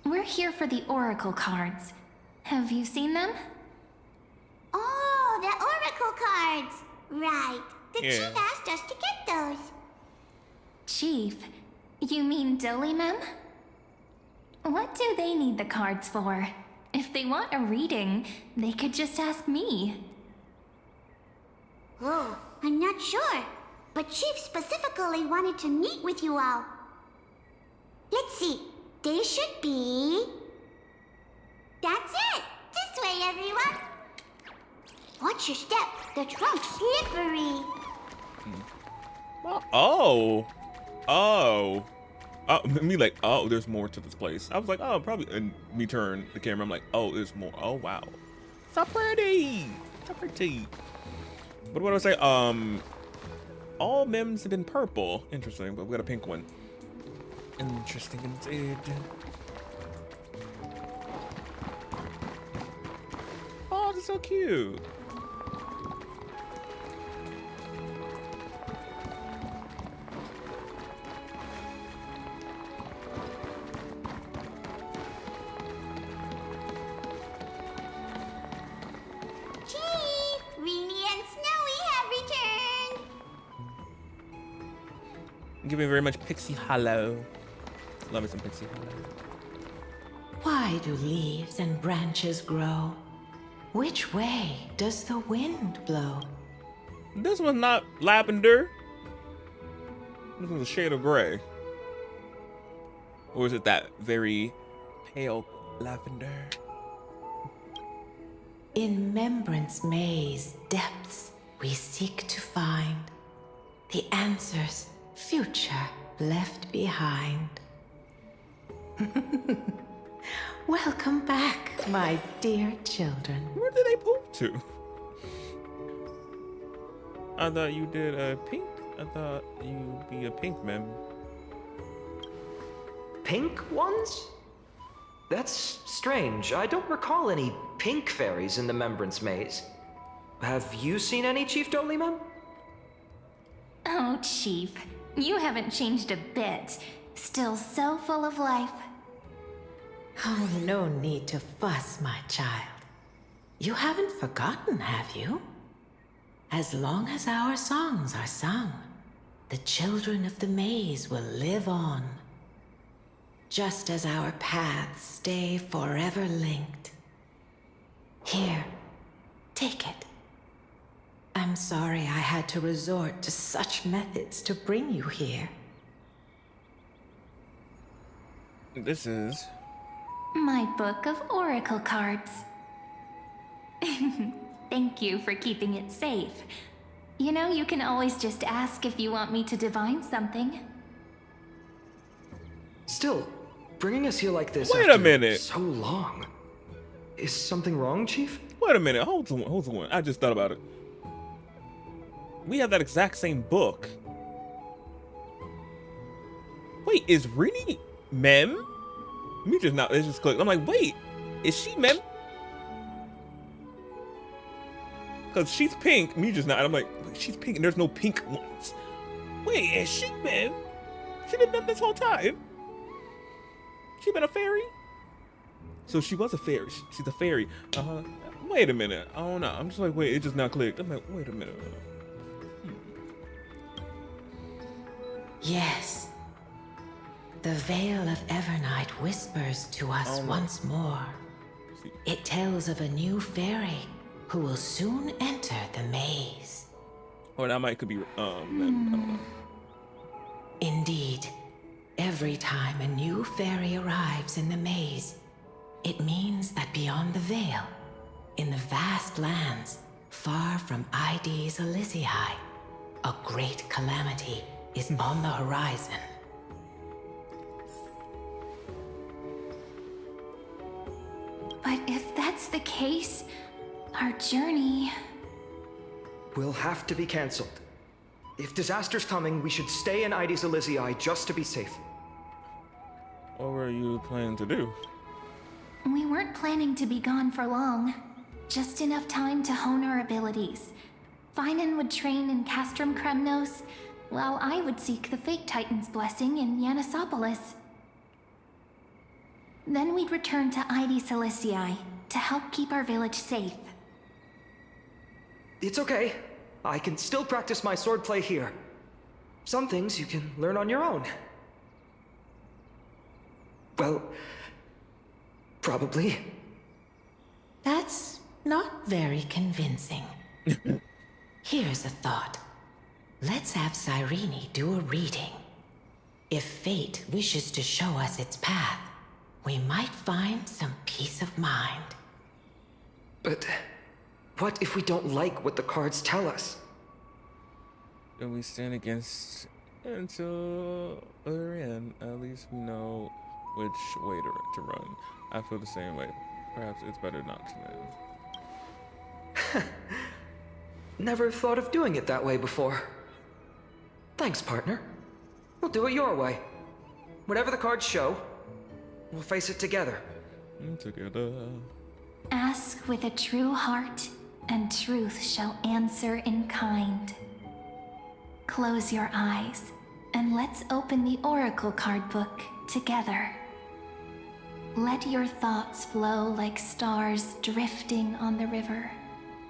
we're here for the Oracle cards. Have you seen them? Oh, the Oracle cards. Right. The Yeah. chief asked us to get those. Chief? You mean Doly Mem? What do they need the cards for? If they want a reading, they could just ask me. Oh, I'm not sure. But Chief specifically wanted to meet with you all. Let's see. They should be... That's it! This way, everyone! Watch your step. The trunk's slippery. Me like, oh, there's more to this place. I was like, oh, probably, and me turn the camera, I'm like, oh, there's more. Oh, wow. So pretty. So pretty. But what do I say? All mems have been purple. Interesting, but we got a pink one. Interesting indeed. Oh, this is so cute. Chief, Reenie and Snowy have returned. Give me very much Pixie Hollow. Love me some Pixie Hollow. Why do leaves and branches grow? Which way does the wind blow? This one's not lavender. This one's a shade of gray. Or is it that very pale lavender? In Remembrance Maze depths we seek to find the answers future left behind. Welcome back, my dear children. Where did they poop to? I thought you did a pink. I thought you'd be a pink mem. Pink ones? That's strange. I don't recall any pink fairies in the Remembrance Maze. Have you seen any, Chief Doly Mem? Oh, Chief, you haven't changed a bit. Still so full of life. Oh, no need to fuss, my child. You haven't forgotten, have you? As long as our songs are sung, the children of the maze will live on. just as our paths stay forever linked. Here, take it. I'm sorry I had to resort to such methods to bring you here. This is my book of oracle cards. Thank you for keeping it safe. You know, you can always just ask if you want me to divine something. Still, bringing us here like this Wait after a minute. so long. Is something wrong, Chief? Wait a minute. Hold on. I just thought about it. We have that exact same book. Wait, is Rini Mem? Me just not. It just clicked. I'm like, wait, is she Mem? Because she's pink. Me just not. And I'm like, she's pink, and there's no pink ones. Wait, is she Mem? She been Mem this whole time. She been a fairy? So she was a fairy. She's a fairy. Wait a minute. I don't know. I'm just like, wait, it just not clicked. I'm like, wait a minute. Yes. The Veil of Evernight whispers to us once more. It tells of a new fairy who will soon enter the maze. Or that might could be I don't know. Indeed. Every time a new fairy arrives in the maze, it means that beyond the veil, in the vast lands, far from ID's Elysiae, a great calamity is on the horizon. But if that's the case, our journey... will have to be cancelled. If disaster's coming, we should stay in ID's Elysiae just to be safe. What were you planning to do? We weren't planning to be gone for long. Just enough time to hone our abilities. Finan would train in Castrum Kremnos, while I would seek the Fate Titan's blessing in Yanisopolis. Then we'd return to ID Elysiae to help keep our village safe. It's okay. I can still practice my swordplay here. Some things you can learn on your own. Well, probably. That's not very convincing. Here's a thought. Let's have Cyrene do a reading. If fate wishes to show us its path, we might find some peace of mind. But what if we don't like what the cards tell us? Then we stand against until other end. At least we know which way to run. I feel the same way. Perhaps it's better not to know. Never thought of doing it that way before. Thanks, partner. We'll do it your way. Whatever the cards show, we'll face it together. Together. Ask with a true heart, and truth shall answer in kind. Close your eyes, and let's open the Oracle card book together. Let your thoughts flow like stars drifting on the river,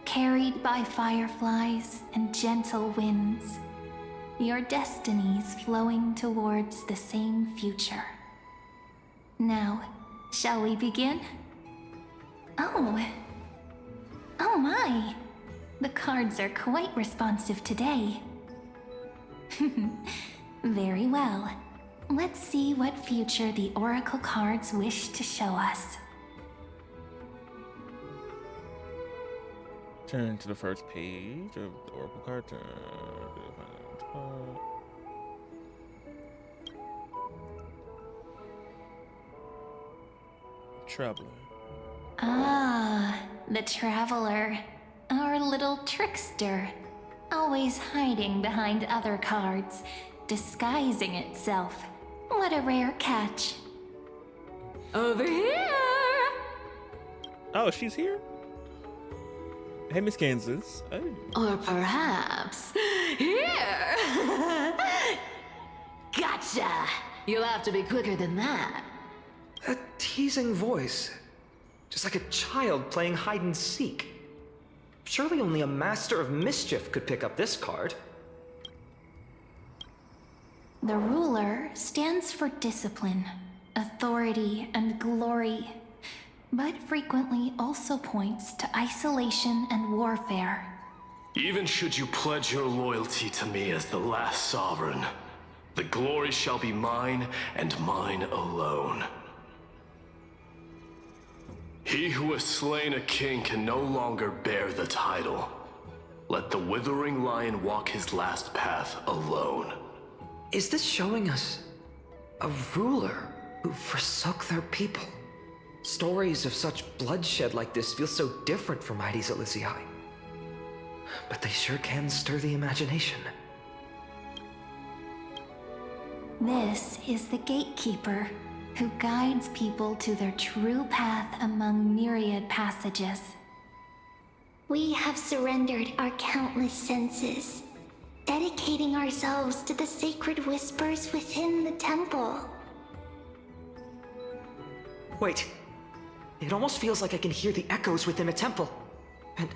carried by fireflies and gentle winds. Your destinies flowing towards the same future. Now, shall we begin? Oh my! The cards are quite responsive today. Very well. Let's see what future the Oracle cards wish to show us. Turn to the first page of the Oracle card. Turn to the final Traveler. Ah, the Traveler. Our little trickster. Always hiding behind other cards, disguising itself. What a rare catch. Over here! Oh, she's here? Hey, Miss Kansas. Hey. Or perhaps here. Gotcha! You'll have to be quicker than that. A teasing voice. Just like a child playing hide and seek. Surely only a master of mischief could pick up this card. The ruler stands for discipline. authority, and glory, but frequently also points to isolation and warfare. Even should you pledge your loyalty to me as the last sovereign, the glory shall be mine and mine alone. He who has slain a king can no longer bear the title. Let the withering lion walk his last path alone. Is this showing us a ruler who forsook their people? Stories of such bloodshed like this feel so different from Heidi's Elysiae. But they sure can stir the imagination. This is the gatekeeper who guides people to their true path among myriad passages. We have surrendered our countless senses, dedicating ourselves to the sacred whispers within the temple. Wait. It almost feels like I can hear the echoes within a temple. And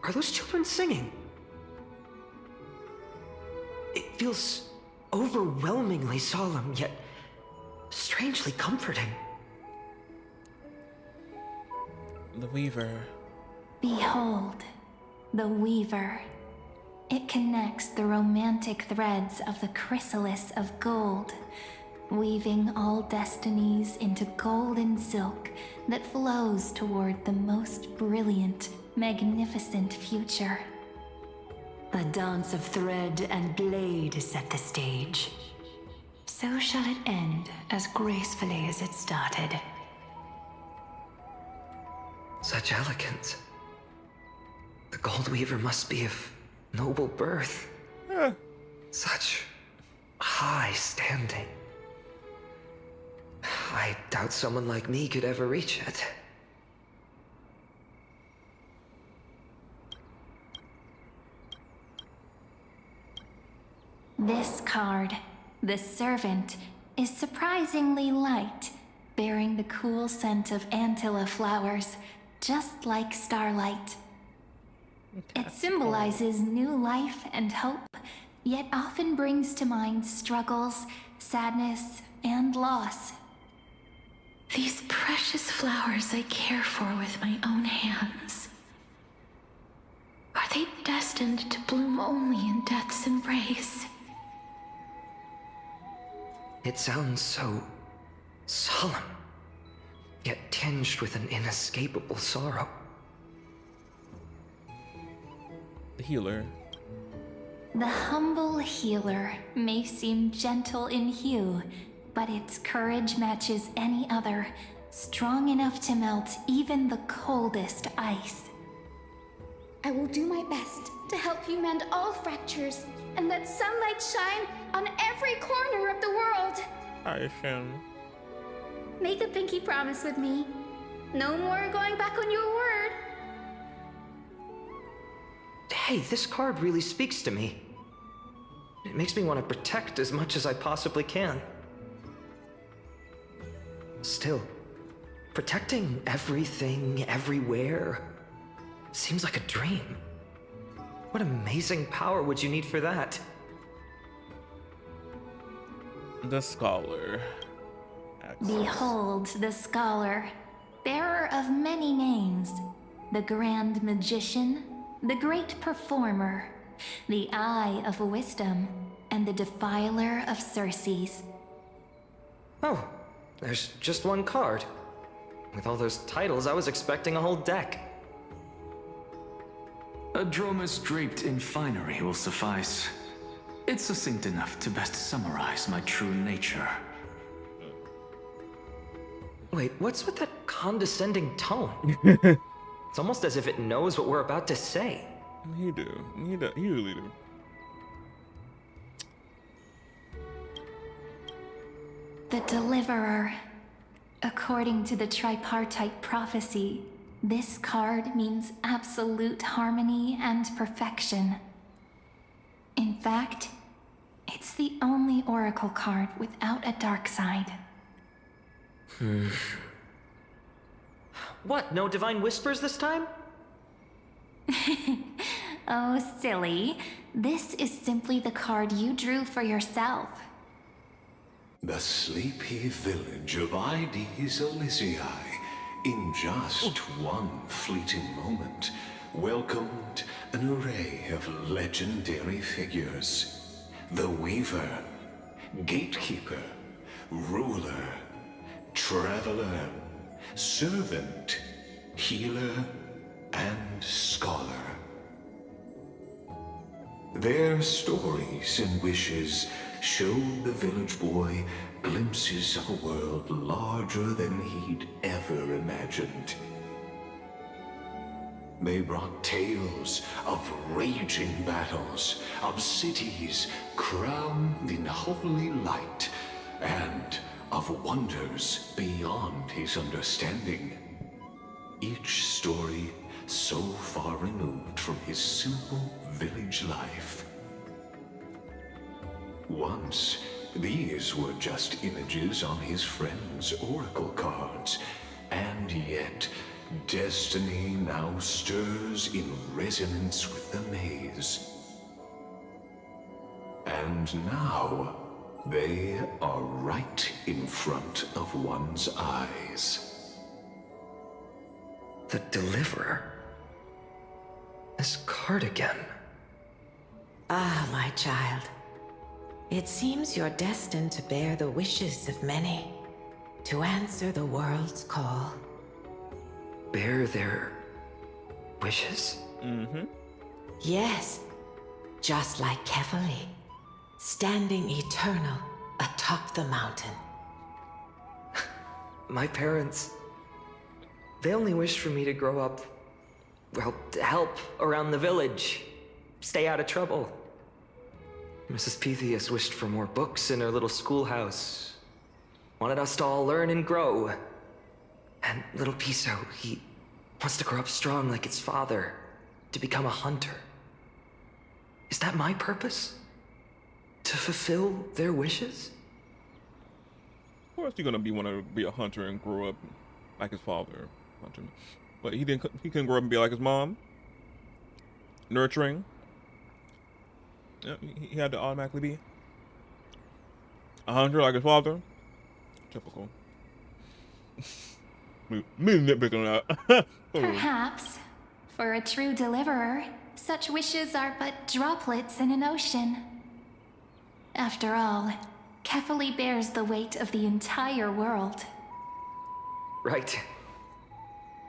are those children singing? It feels overwhelmingly solemn, yet strangely comforting. The Weaver. Behold, the Weaver. It connects the romantic threads of the chrysalis of gold, weaving all destinies into golden silk that flows toward the most brilliant, magnificent future. The dance of thread and blade set the stage. So shall it end as gracefully as it started. Such elegance. The Gold Weaver must be of noble birth. Such high standing. I doubt someone like me could ever reach it. This card, the Servant, is surprisingly light, bearing the cool scent of Antilla flowers, just like starlight. It symbolizes new life and hope, yet often brings to mind struggles, sadness, and loss. These precious flowers I care for with my own hands. Are they destined to bloom only in death's embrace? It sounds so solemn, yet tinged with an inescapable sorrow. The healer. The humble healer may seem gentle in hue, but its courage matches any other, strong enough to melt even the coldest ice. I will do my best to help you mend all fractures and let sunlight shine on every corner of the world. I am. Make a pinky promise with me. No more going back on your word. Hey, this card really speaks to me. It makes me want to protect as much as I possibly can. Still, protecting everything, everywhere, seems like a dream. What amazing power would you need for that? The Scholar. Behold the Scholar, bearer of many names, the Grand Magician, the Great Performer, the Eye of Wisdom, and the Defiler of Circes. Oh, there's just one card. With all those titles, I was expecting a whole deck. A Dromus draped in finery will suffice. It's succinct enough to best summarize my true nature. Wait, what's with that condescending tone? It's almost as if it knows what we're about to say. You do. You really do. The Deliverer. According to the tripartite prophecy, this card means absolute harmony and perfection. In fact, it's the only Oracle card without a dark side. What, no Divine Whispers this time? Oh, silly. This is simply the card you drew for yourself. The sleepy village of Ides Elysiae, in just one fleeting moment, welcomed an array of legendary figures. The Weaver, Gatekeeper, Ruler, Traveler, Servant, Healer, and Scholar. Their stories and wishes showed the village boy glimpses of a world larger than he'd ever imagined. They brought tales of raging battles, of cities crowned in holy light, and of wonders beyond his understanding. Each story so far removed from his simple village life. Once, these were just images on his friend's oracle cards, and yet destiny now stirs in resonance with the maze. And now, they are right in front of one's eyes. The Deliverer? This card again. Ah, my child. It seems you're destined to bear the wishes of many, to answer the world's call. Bear their wishes? Mm-hmm. Yes, just like Kefali, standing eternal atop the mountain. My parents, they only wished for me to grow up, well, to help around the village, stay out of trouble. Mrs. Pythias wished for more books in her little schoolhouse, wanted us to all learn and grow. And little Piso, he wants to grow up strong like his father, to become a hunter. Is that my purpose? To fulfill their wishes? Of course you're gonna want to be a hunter and grow up like his father. Hunter. But he couldn't grow up and be like his mom. Nurturing. Yeah, he had to automatically be a hunter like his father. Typical. Me nitpicking that. Perhaps, for a true deliverer, such wishes are but droplets in an ocean. After all, Kefali bears the weight of the entire world. Right.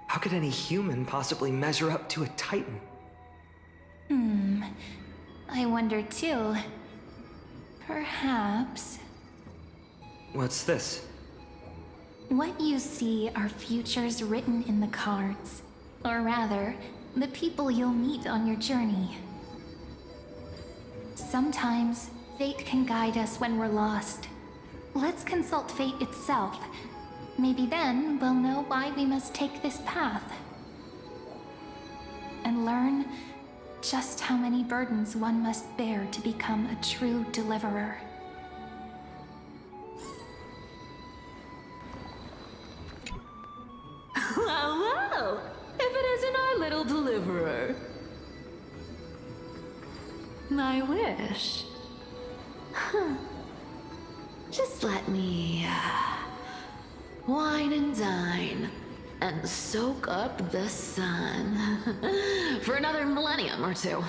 How could any human possibly measure up to a Titan? I wonder too. Perhaps... What's this? What you see are futures written in the cards. Or rather, the people you'll meet on your journey. Sometimes, fate can guide us when we're lost. Let's consult fate itself. Maybe then we'll know why we must take this path. And learn just how many burdens one must bear to become a true deliverer. Well, if it isn't our little deliverer. My wish. Just let me, wine and dine, and soak up the sun. For another millennium or two.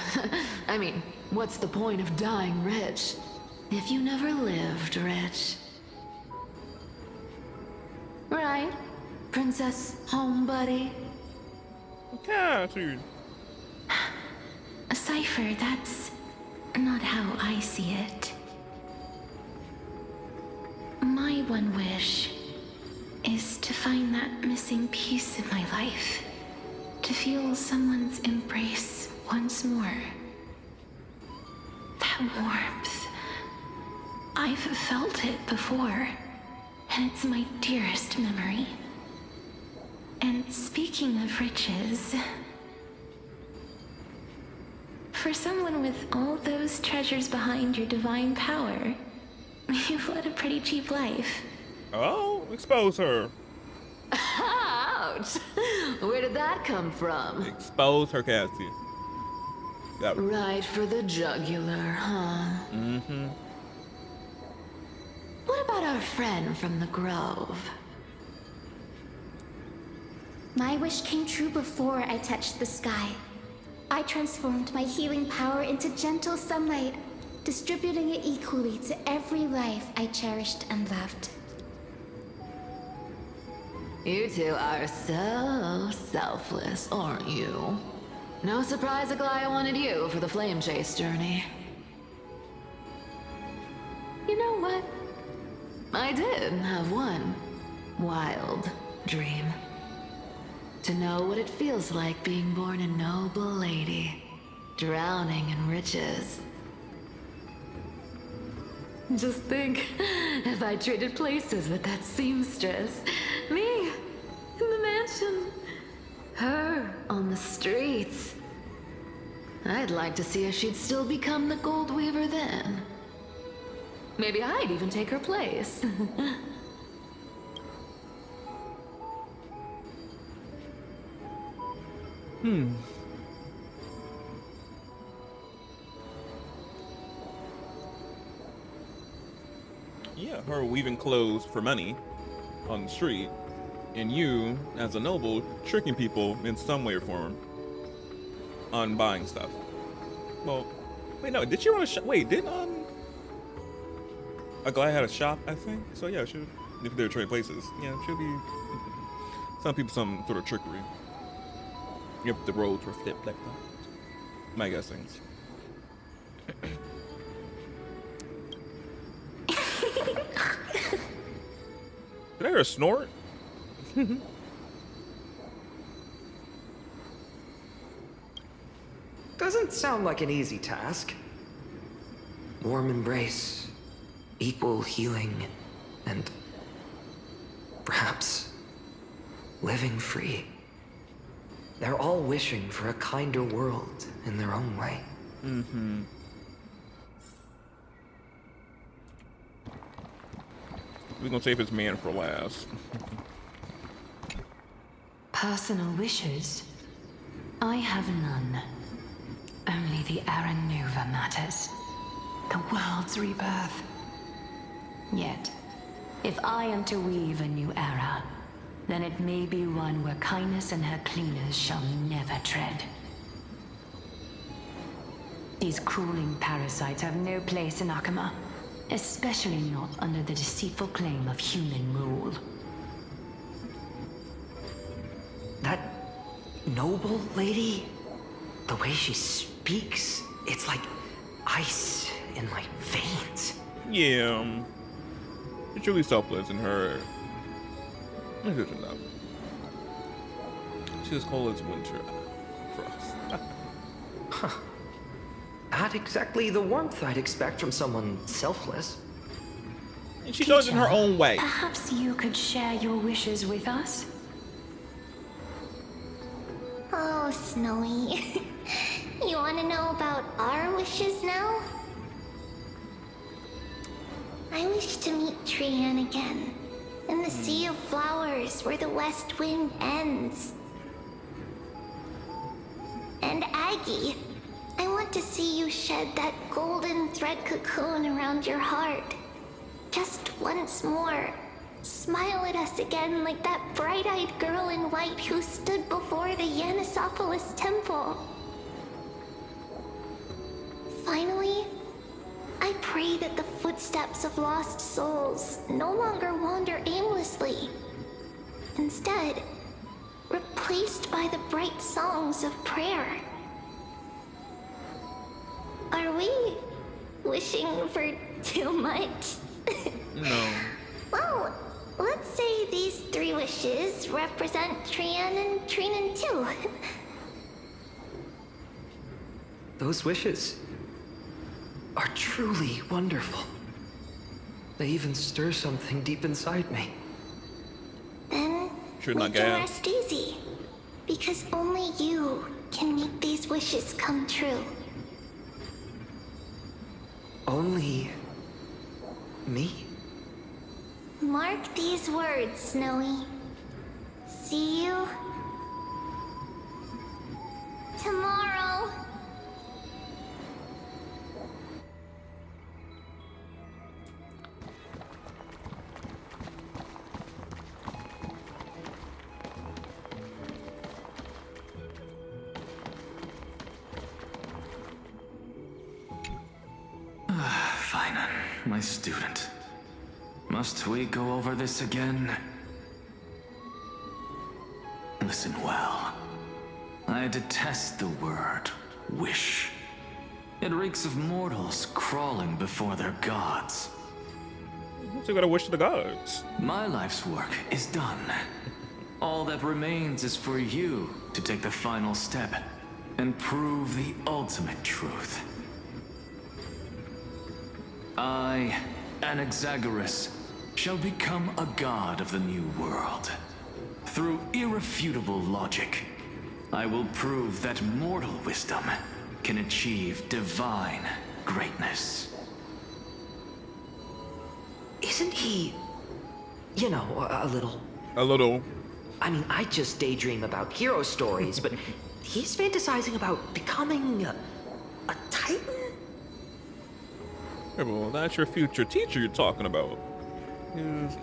I mean, what's the point of dying rich if you never lived rich? Right, Princess Homebuddy? Yeah, dude. Cypher, that's not how I see it. My one wish is to find that missing piece in my life. To feel someone's embrace once more. That warmth. I've felt it before, and it's my dearest memory. And speaking of riches, for someone with all those treasures behind your divine power, you've led a pretty cheap life. Oh, expose her. Ouch! Where did that come from? Expose her, Cassie. Yep. Right for the jugular, huh? Mm-hmm. What about our friend from the Grove? My wish came true before I touched the sky. I transformed my healing power into gentle sunlight, distributing it equally to every life I cherished and loved. You two are so selfless, aren't you? No surprise Aglaya wanted you for the flame chase journey. You know what? I did have one wild dream. To know what it feels like being born a noble lady, drowning in riches. Just think, if I traded places with that seamstress, me in the mansion, her on the streets. I'd like to see if she'd still become the gold weaver then. Maybe I'd even take her place. Yeah, her weaving clothes for money on the street, and you, as a noble, tricking people in some way or form on buying stuff. Well, wait, no, did she run a shop? Wait, did Aglaya had a shop, I think? So yeah, if they're trading places, yeah, should be some people some sort of trickery. If the roads were flipped like that. My guessings. Did I hear a snort? Doesn't sound like an easy task. Warm embrace, equal healing, and perhaps living free. They're all wishing for a kinder world in their own way. Mm-hmm. We're gonna save his man for last. Personal wishes? I have none. Only the Aranova matters. The world's rebirth. Yet, if I am to weave a new era, then it may be one where kindness and her cleaners shall never tread. These crawling parasites have no place in Akama, especially not under the deceitful claim of human rule. That noble lady, the way she speaks, it's like ice in my veins. Yeah, it's really selfless in her. She's as cold as winter for us. Huh. Not exactly the warmth I'd expect from someone selfless. And she does it in her own way. Perhaps you could share your wishes with us? Oh, Snowy. You want to know about our wishes now? I wish to meet Trian again, in the sea of flowers where the west wind ends. And Aggie, I want to see you shed that golden thread cocoon around your heart. Just once more. Smile at us again like that bright-eyed girl in white who stood before the Yanisopolis temple. Finally, I pray that the footsteps of lost souls no longer wander aimlessly. Instead, replaced by the bright songs of prayer. Are we wishing for too much? No. Well, let's say these 3 wishes represent Trian and Trinan too. Those wishes are truly wonderful. They even stir something deep inside me. Then we can rest easy, because only you can make these wishes come true. Only me? Mark these words, Snowy. See you tomorrow. my student. Must we go over this again? Listen well. I detest the word wish. It reeks of mortals crawling before their gods. So you gotta wish to the gods. My life's work is done. All that remains is for you to take the final step and prove the ultimate truth. I, Anaxagoras, shall become a god of the new world. Through irrefutable logic, I will prove that mortal wisdom can achieve divine greatness. Isn't he, you know, a little... A little. I mean, I just daydream about hero stories, but he's fantasizing about becoming a titan? Yeah, well, that's your future teacher you're talking about. He's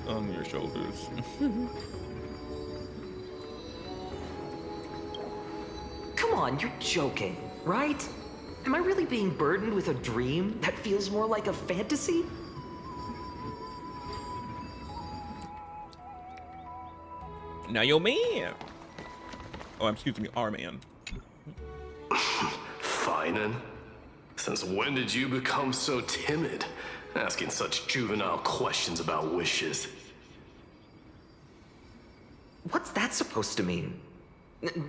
on your shoulders. Come on, you're joking, right? Am I really being burdened with a dream that feels more like a fantasy? Now your man. Oh, excuse me, our man. Finan, since when did you become so timid, asking such juvenile questions about wishes? What's that supposed to mean?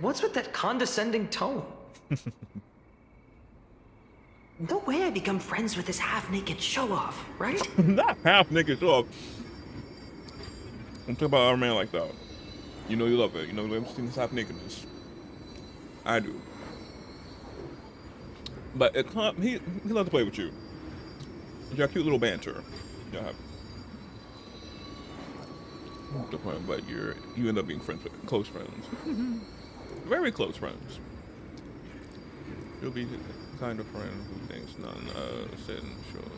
What's with that condescending tone? No way I become friends with this half-naked show-off, right? Not half-naked show-off. Don't talk about our man like that. You know you love it. You know you love seeing this half-nakedness. I do. But it can't, he loves to play with you. You got cute little banter. You have. But you end up being friends with close friends. Very close friends. You'll be the kind of friend who thinks none essential.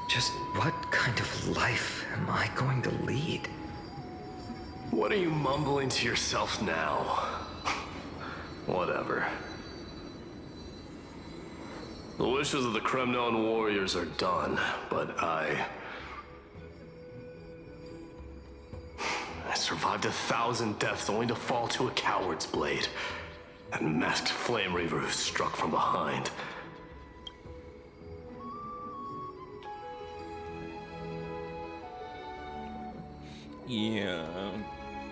Just what kind of life am I going to lead? What are you mumbling to yourself now? Whatever. The wishes of the Kremnon warriors are done, but I survived 1,000 deaths only to fall to a coward's blade. That masked flame reaver who struck from behind. Yeah,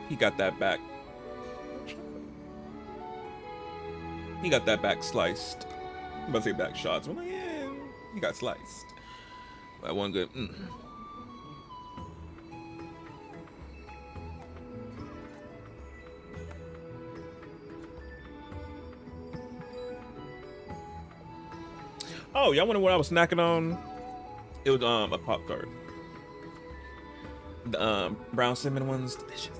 he got that back. He got that back sliced. I'm about to say back shots. I'm like, yeah, he got sliced. That one good. Oh, y'all wonder what I was snacking on? It was a Pop-Tart. The brown cinnamon ones, delicious.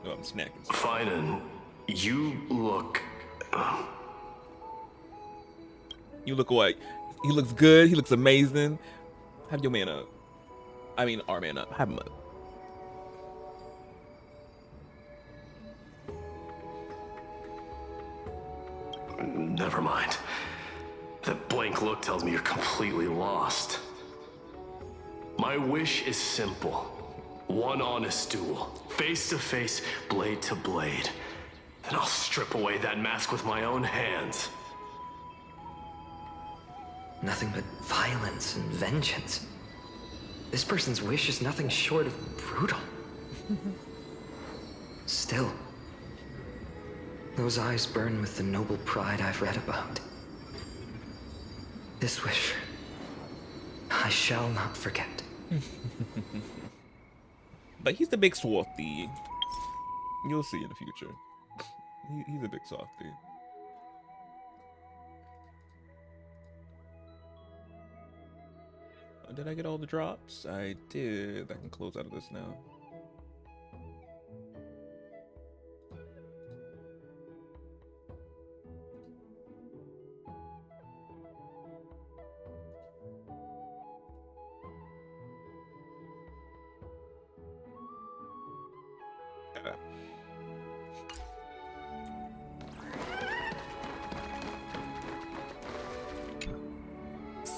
No, I'm snacking. Finan, you look. You look what? He looks good. He looks amazing. Have your man up. I mean, our man up. Have him up. Never mind. That blank look tells me you're completely lost. My wish is simple. One honest duel, face to face, blade to blade. Then I'll strip away that mask with my own hands. Nothing but violence and vengeance. This person's wish is nothing short of brutal. Still, those eyes burn with the noble pride I've read about. This wish, I shall not forget. But he's the big softy. You'll see in the future. He's a big softy. Did I get all the drops? I did. I can close out of this now.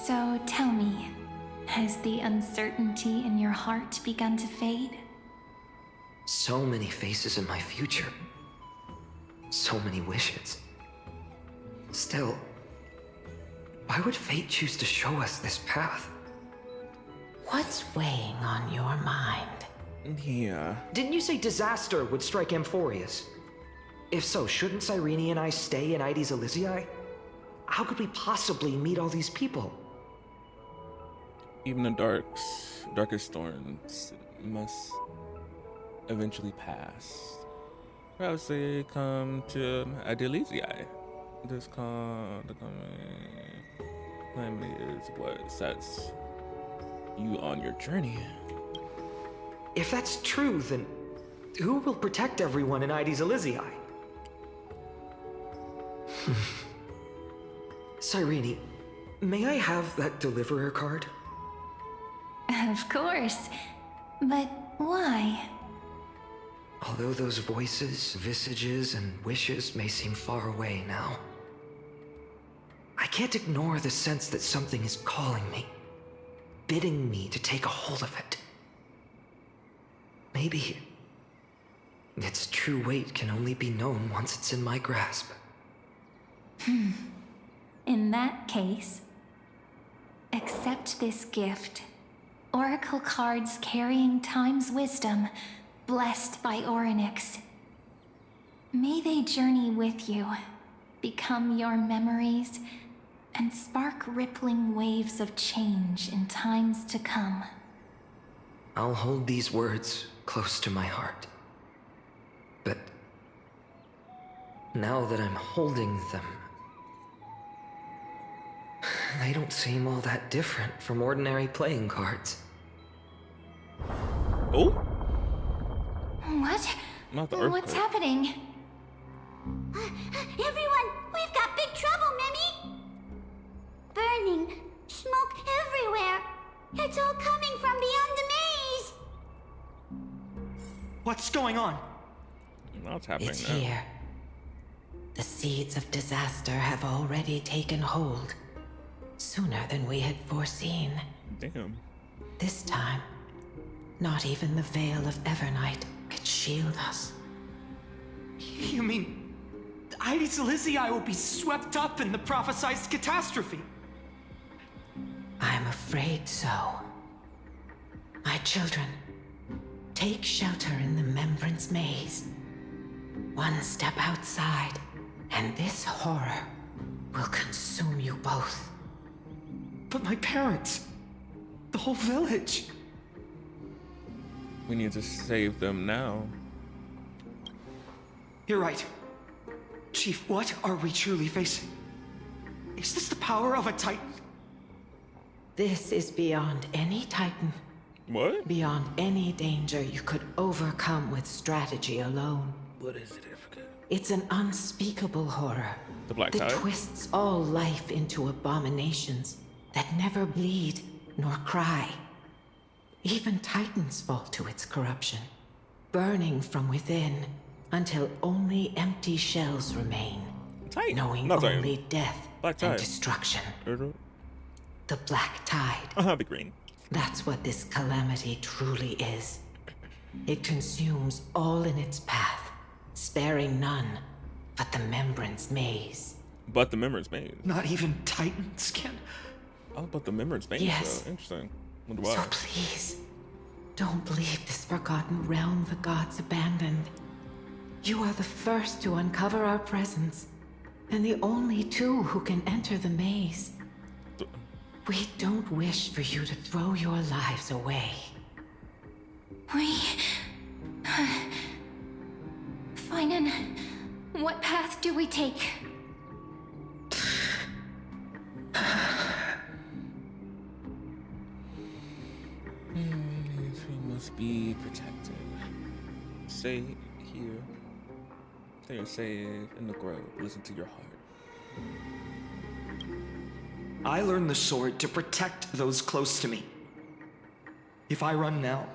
So tell me, has the uncertainty in your heart begun to fade? So many faces in my future. So many wishes. Still, why would fate choose to show us this path? What's weighing on your mind? Yeah. Didn't you say disaster would strike Amphoreus? If so, shouldn't Cyrene and I stay in Ides Elysiae? How could we possibly meet all these people? Even the darkest storms must eventually pass. Perhaps they come to Ides Elysiae. This calamity is what sets you on your journey. If that's true, then who will protect everyone in Ides Elysiae? Cyrene, may I have that deliverer card? Of course. But why? Although those voices, visages, and wishes may seem far away now, I can't ignore the sense that something is calling me, bidding me to take a hold of it. Maybe its true weight can only be known once it's in my grasp. In that case, accept this gift. Oracle cards carrying time's wisdom, blessed by Ornix. May they journey with you, become your memories, and spark rippling waves of change in times to come. I'll hold these words close to my heart. But now that I'm holding them, they don't seem all that different from ordinary playing cards. Oh? What? Not the What's happening? Everyone, we've got big trouble, Mimi! Burning, smoke everywhere. It's all coming from beyond the maze. What's going on? What's happening It's now? here. The seeds of disaster have already taken hold, sooner than we had foreseen. Damn. This time, not even the veil of Evernight could shield us. You mean Ides Elysiae will be swept up in the prophesied catastrophe? I'm afraid so. My children, take shelter in the Membrance Maze. One step outside, and this horror will consume you both. But my parents, the whole village. We need to save them now. You're right. Chief, what are we truly facing? Is this the power of a Titan? This is beyond any Titan. What? Beyond any danger you could overcome with strategy alone. What is it, Africa? It's an unspeakable horror The Black that Tide? twists all life into abominations that never bleed nor cry. Even Titans fall to its corruption, burning from within until only empty shells remain, knowing Not Titan. only death Black and Tide. destruction. Uh-huh, The Black Tide. the green. That's what this calamity truly is. It consumes all in its path, sparing none but the Membrance Maze. But the Membrance Maze. Not even Titans can. Oh, but the Membrance Maze. Yes. So interesting. Wonder why. So please, don't leave this forgotten realm the gods abandoned. You are the first to uncover our presence, and the only two who can enter the maze. We don't wish for you to throw your lives away. Finan, what path do we take? We must be protected. Stay here. Stay safe in the grove. Listen to your heart. I learned the sword to protect those close to me. If I run now,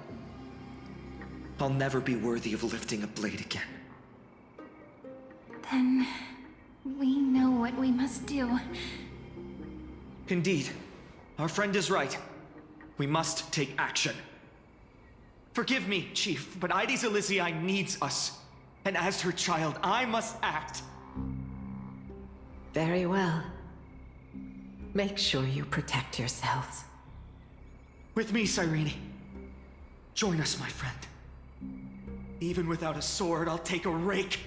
I'll never be worthy of lifting a blade again. Then we know what we must do. Indeed. Our friend is right. We must take action. Forgive me, Chief, but Ides Elysiae needs us. And as her child, I must act. Very well. Make sure you protect yourselves. With me, Cyrene. Join us, my friend. Even without a sword, I'll take a rake.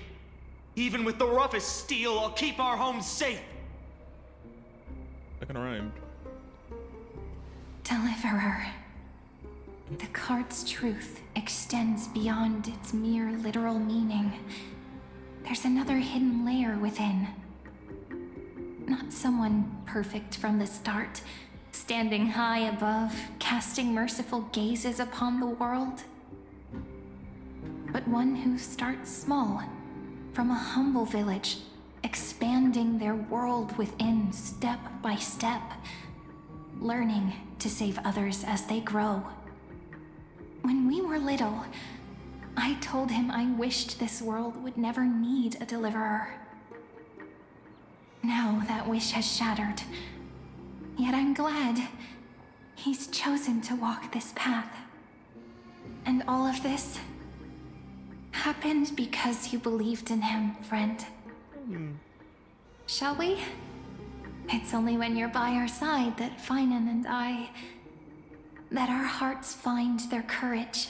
Even with the roughest steel, I'll keep our home safe. That kind of rhymed. Deliverer. The card's truth extends beyond its mere literal meaning. There's another hidden layer within. Not someone perfect from the start, standing high above, casting merciful gazes upon the world. But one who starts small, from a humble village, expanding their world within step by step, learning to save others as they grow. When we were little, I told him I wished this world would never need a deliverer. Now that wish has shattered. Yet I'm glad he's chosen to walk this path. And all of this happened because you believed in him, friend. Shall we? It's only when you're by our side that Finan and that our hearts find their courage.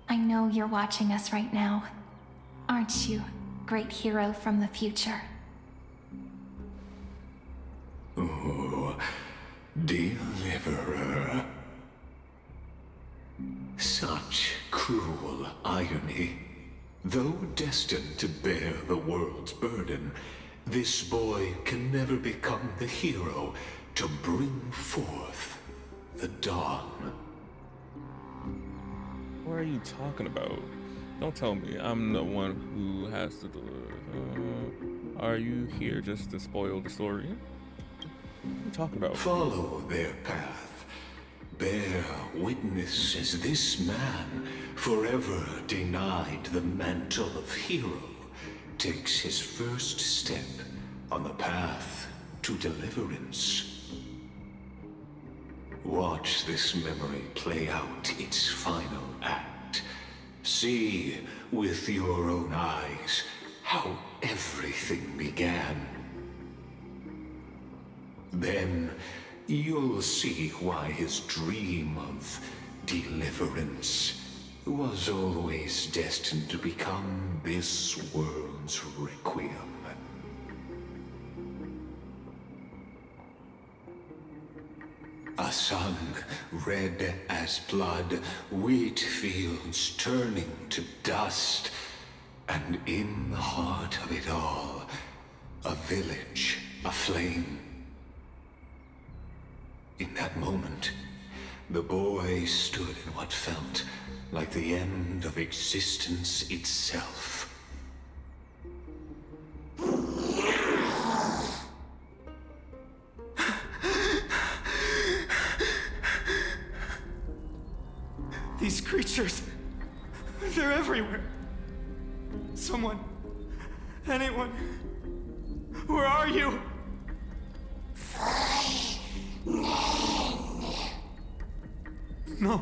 I know you're watching us right now, aren't you, great hero from the future? Oh, deliverer. Such cruel irony. Though destined to bear the world's burden, this boy can never become the hero to bring forth the dawn. What are you talking about? Don't tell me I'm the one who has to deliver. Are you here just to spoil the story? What are you talking about? Follow their path. Bear witness as this man, forever denied the mantle of hero, takes his first step on the path to deliverance. Watch this memory play out its final act. See with your own eyes how everything began. Then you'll see why his dream of deliverance was always destined to become this world's requiem. A sun red as blood, wheat fields turning to dust, and in the heart of it all, a village aflame. In that moment, the boy stood in what felt like the end of existence itself. These creatures, they're everywhere. Someone, anyone, where are you? No,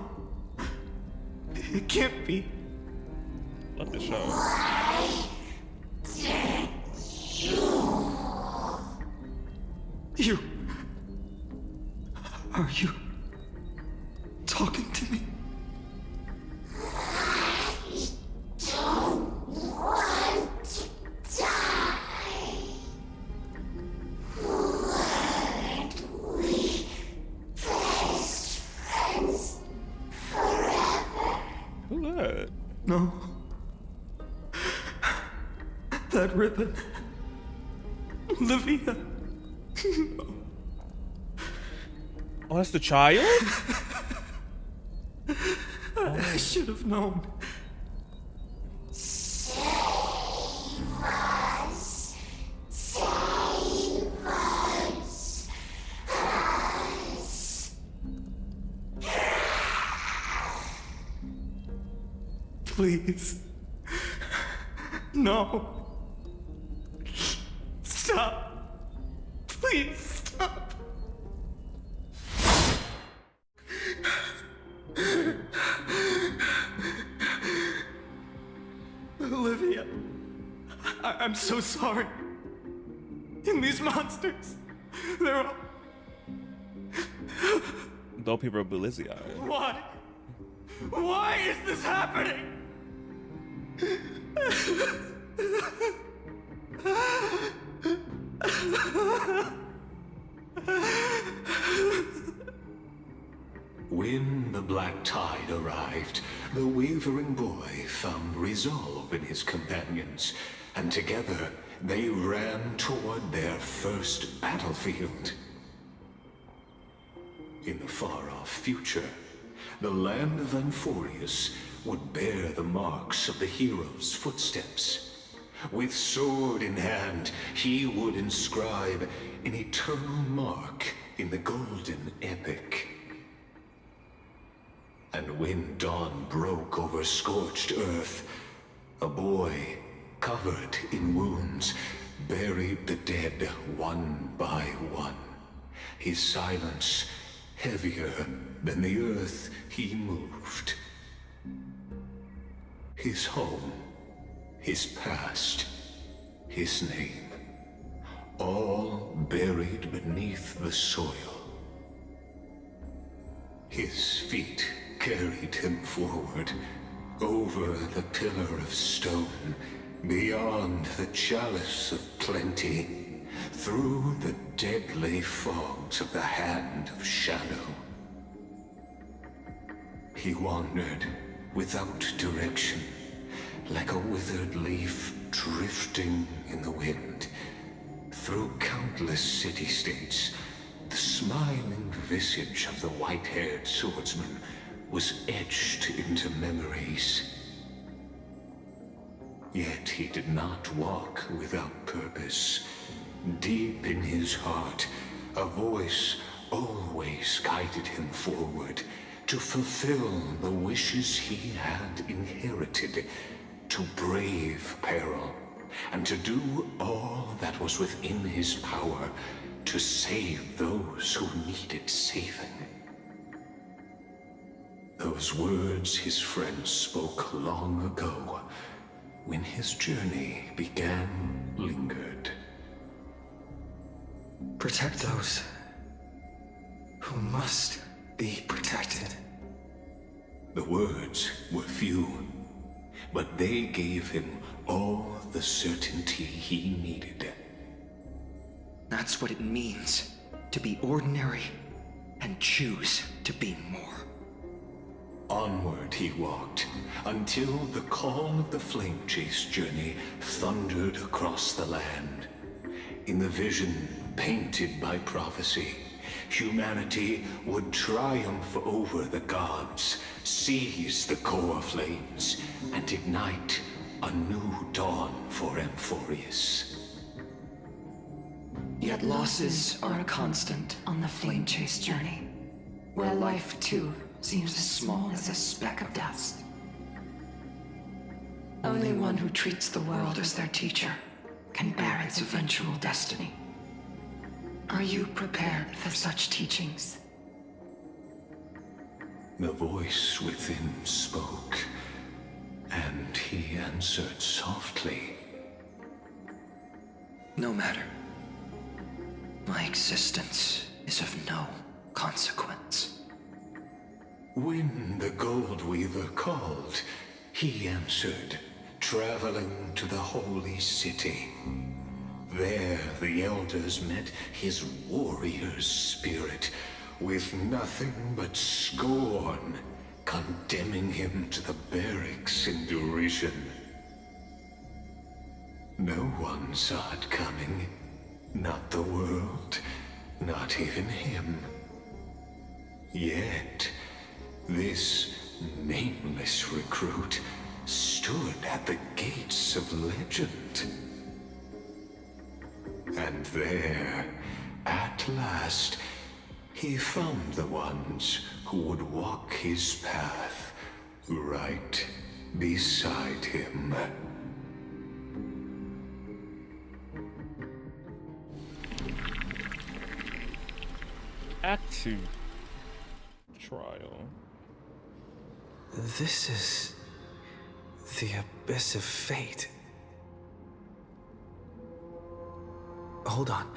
it can't be. Love the show. You, are you talking to me? No. That ribbon. Olivia. Oh, that's the child? I should have known. Save us. Save us. Please. No. Stop. Please up. Olivia, I'm so sorry. And these monsters, they're all... Though people are Belizia. Why? Why is this happening? When the black tide arrived, the wavering boy found resolve in his companions, and together they ran toward their first battlefield. In the far-off future, the land of Amphoreus would bear the marks of the hero's footsteps. With sword in hand, he would inscribe an eternal mark in the golden epic. And when dawn broke over scorched earth, a boy, covered in wounds, buried the dead one by one. His silence heavier than the earth he moved. His home, his past, his name, all buried beneath the soil. His feet carried him forward, over the pillar of stone, beyond the chalice of plenty, through the deadly fogs of the hand of shadow. He wandered without direction, like a withered leaf drifting in the wind. Through countless city-states, the smiling visage of the white-haired swordsman was etched into memories. Yet he did not walk without purpose. Deep in his heart, a voice always guided him forward to fulfill the wishes he had inherited, to brave peril, and to do all that was within his power to save those who needed saving. Those words his friend spoke long ago, when his journey began, lingered. Protect those who must be protected. The words were few, but they gave him all the certainty he needed. That's what it means to be ordinary and choose to be more. Onward he walked, until the call of the flame chase journey thundered across the land. In the vision painted by prophecy, humanity would triumph over the gods, seize the core flames, and ignite a new dawn for Amphoreus. Yet losses are a constant on the flame chase journey, where life too seems as small as a speck of dust. Only one who treats the world as their teacher can bear its eventual destiny. Are you prepared for such teachings? The voice within spoke, and he answered softly. No matter. My existence is of no consequence. When the Gold Weaver called, he answered, traveling to the holy city. There the elders met his warrior's spirit, with nothing but scorn, condemning him to the barracks in derision. No one saw it coming. Not the world, not even him. Yet, this nameless recruit stood at the gates of legend. And there, at last, he found the ones who would walk his path right beside him. Act 2. Trial. This is the abyss of fate. Hold on.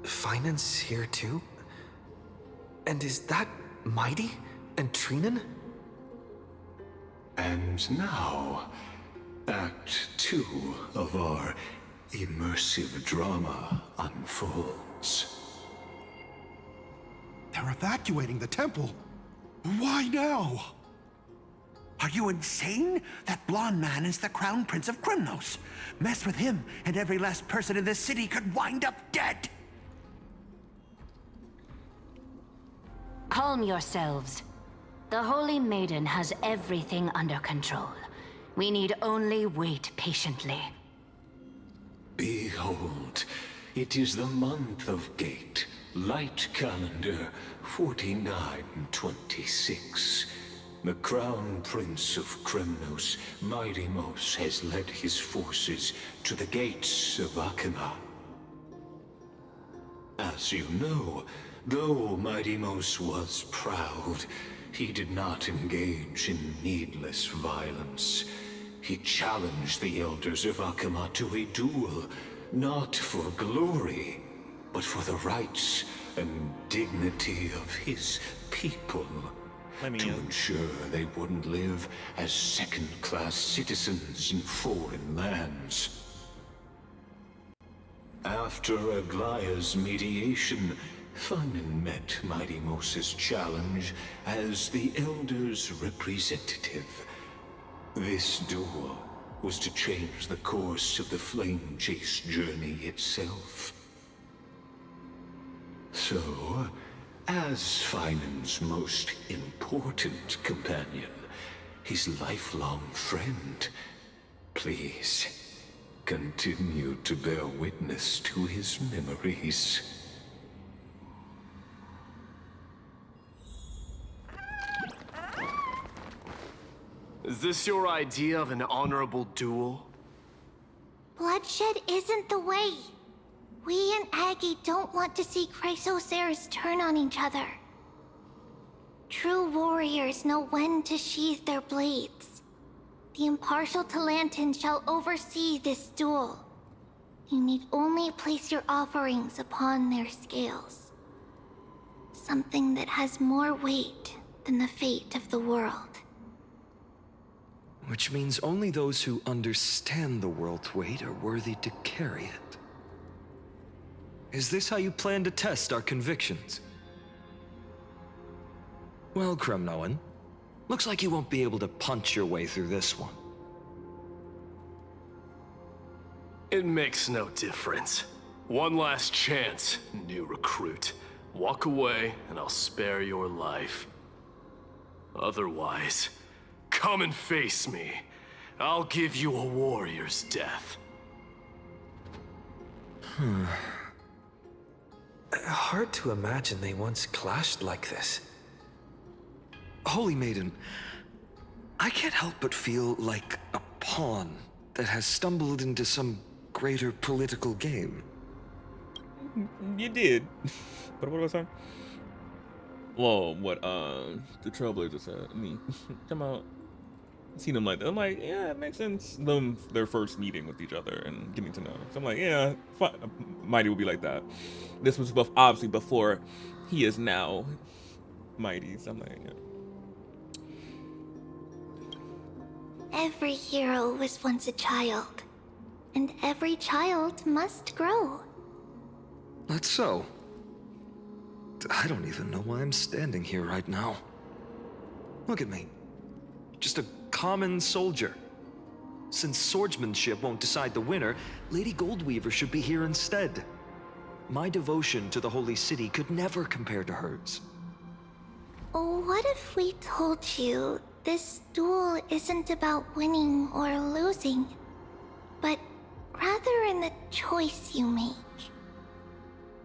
Finance here too? And is that Mighty and Trinan? And now, Act 2 of our immersive drama unfolds. They're evacuating the temple. Why now? Are you insane? That blonde man is the Crown Prince of Krymnos. Mess with him, and every last person in this city could wind up dead. Calm yourselves. The Holy Maiden has everything under control. We need only wait patiently. Behold, it is the month of Gate, light calendar 4926. The Crown Prince of Krymnos, Midimos, has led his forces to the gates of Akima. As you know, though Midimos was proud, he did not engage in needless violence. He challenged the elders of Akima to a duel, not for glory, but for the rights and dignity of his people. To ensure they wouldn't live as second-class citizens in foreign lands. After Aglaya's mediation, Finan met Midimos' challenge as the Elder's representative. This duel was to change the course of the Flame Chase journey itself. So, as Finan's most important companion, his lifelong friend, please continue to bear witness to his memories. Is this your idea of an honorable duel? Bloodshed isn't the way. We and Aggie don't want to see Chrysoceres turn on each other. True warriors know when to sheathe their blades. The impartial Talantan shall oversee this duel. You need only place your offerings upon their scales. Something that has more weight than the fate of the world. Which means only those who understand the world's weight are worthy to carry it. Is this how you plan to test our convictions? Well, Kremnoan, looks like you won't be able to punch your way through this one. It makes no difference. One last chance, new recruit. Walk away, and I'll spare your life. Otherwise, come and face me. I'll give you a warrior's death. Hard to imagine they once clashed like this. Holy Maiden, I can't help but feel like a pawn that has stumbled into some greater political game. You did. But what was I? Well, what the Trailblazers said. Me. Come out. Seen them like that. I'm like, yeah, it makes sense. Their first meeting with each other and getting to know. So I'm like, yeah, Mighty will be like that. This was obviously before he is now Mighty. So I'm like, yeah. Every hero was once a child, and every child must grow. That's so. I don't even know why I'm standing here right now. Look at me. Just a common soldier. Since swordsmanship won't decide the winner, Lady Goldweaver should be here instead. My devotion to the Holy City could never compare to hers. What if we told you this duel isn't about winning or losing, but rather in the choice you make?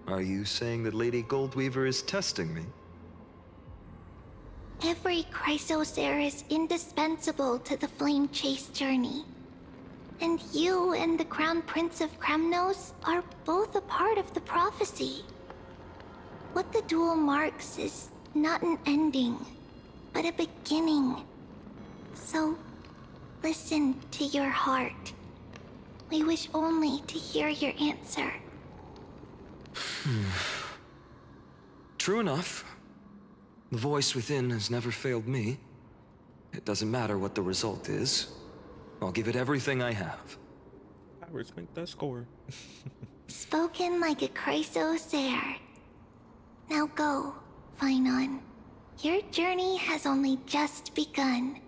Are you saying that Lady Goldweaver is testing me? Every Chrysocer is indispensable to the Flame Chase journey. And you and the Crown Prince of Krymnos are both a part of the prophecy. What the duel marks is not an ending, but a beginning. So, listen to your heart. We wish only to hear your answer. True enough. The voice within has never failed me. It doesn't matter what the result is. I'll give it everything I have. I respect that score. Spoken like a Corsair. Now go, Finon. Your journey has only just begun.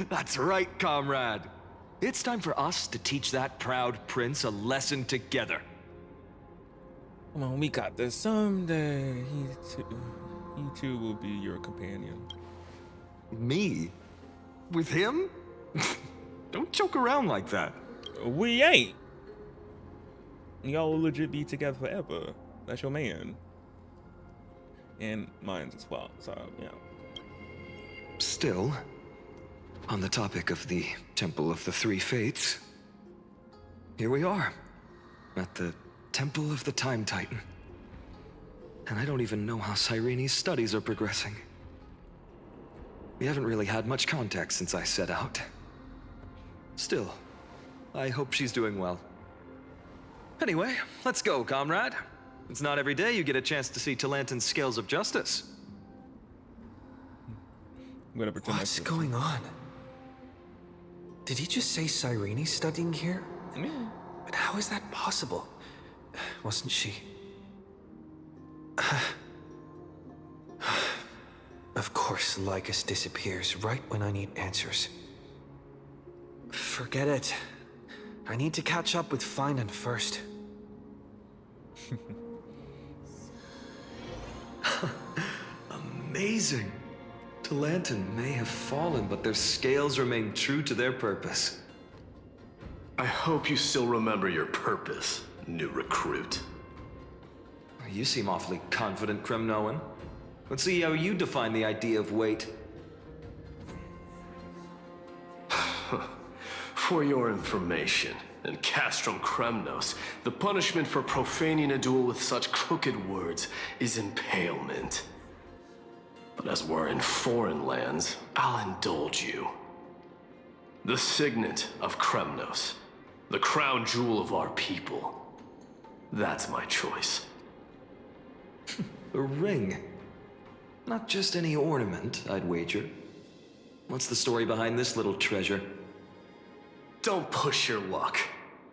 That's right, comrade. It's time for us to teach that proud prince a lesson together. Come on, we got this someday. He too will be your companion. Me? With him? Don't joke around like that. We ain't. Y'all will legit be together forever. That's your man. And mine as well, so, yeah. Still, on the topic of the Temple of the Three Fates, here we are, at the Temple of the Time Titan. And I don't even know how Cyrene's studies are progressing. We haven't really had much contact since I set out. Still, I hope she's doing well. Anyway, let's go, comrade. It's not every day you get a chance to see Talantin's scales of justice. I'm gonna pretend What's going on? Did he just say Cyrene's studying here? Yeah. But how is that possible? Wasn't she? Of course, Lycus disappears right when I need answers. Forget it. I need to catch up with Finon first. Amazing. Talantin may have fallen, but their scales remain true to their purpose. I hope you still remember your purpose, new recruit. You seem awfully confident, Kremnoan. Let's see how you define the idea of weight. For your information, in Castrum Kremnos, the punishment for profaning a duel with such crooked words is impalement. But as we're in foreign lands, I'll indulge you. The signet of Kremnos, the crown jewel of our people. That's my choice. A ring. Not just any ornament, I'd wager. What's the story behind this little treasure? Don't push your luck.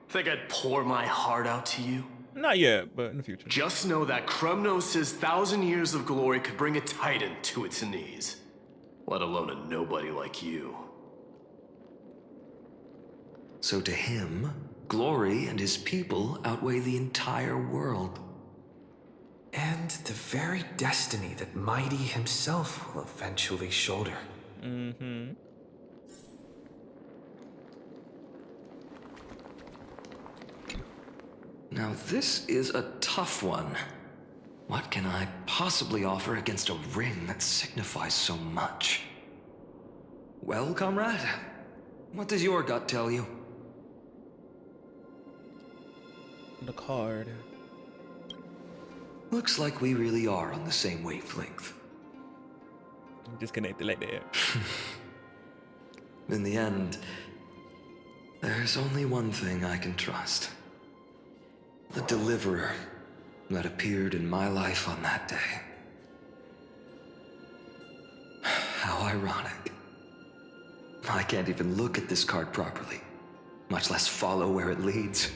Think I'd pour my heart out to you? Not yet, but in the future. Just know that Kremnos' 1,000 years of glory could bring a titan to its knees. Let alone a nobody like you. So to him, glory and his people outweigh the entire world. And the very destiny that Mighty himself will eventually shoulder. Mm-hmm. Now this is a tough one. What can I possibly offer against a ring that signifies so much? Well, comrade, what does your gut tell you? The card. Looks like we really are on the same wavelength. Disconnected like that. In the end, there's only one thing I can trust. The deliverer that appeared in my life on that day. How ironic. I can't even look at this card properly, much less follow where it leads.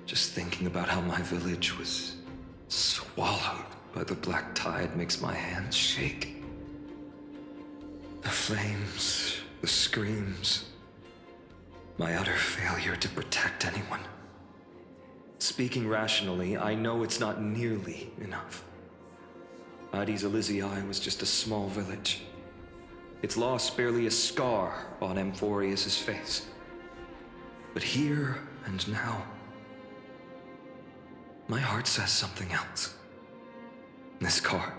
Just thinking about how my village was swallowed by the black tide makes my hands shake. The flames, the screams, my utter failure to protect anyone. Speaking rationally, I know it's not nearly enough. Ares Elysiae was just a small village. Its loss barely a scar on Amphoreus' face. But here and now, my heart says something else. This car,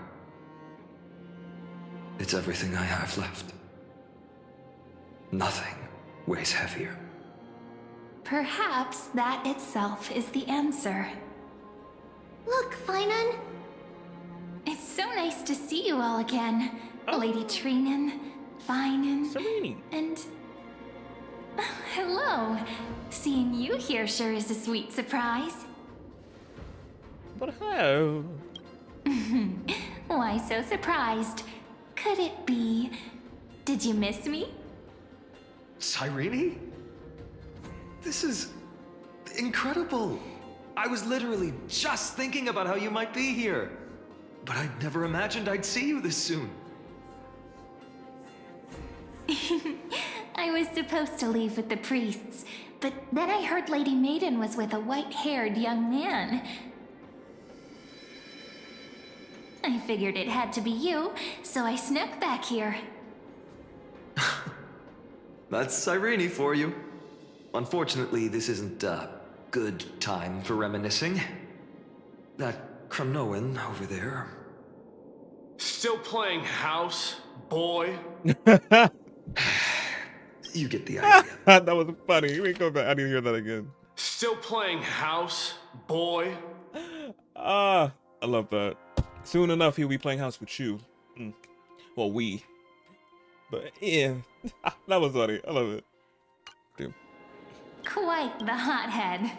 it's everything I have left. Nothing weighs heavier. Perhaps that itself is the answer. Look, Finan. It's so nice to see you all again. Lady Trinen, Finan, Serene, and... hello. Seeing you here sure is a sweet surprise. But how? Why so surprised? Could it be... Did you miss me? Cyrene? This is incredible. I was literally just thinking about how you might be here. But I'd never imagined I'd see you this soon. I was supposed to leave with the priests, but then I heard Lady Maiden was with a white-haired young man. I figured it had to be you, so I snuck back here. That's Cyrene for you. Unfortunately, this isn't a good time for reminiscing. That Cronoan over there. Still playing house, boy? You get the idea. That was funny. We go back. I didn't hear that again. Still playing house, boy? I love that. Soon enough, he'll be playing house with you. Well, we. But yeah, that was funny. I love it. Dude. Quite the hothead.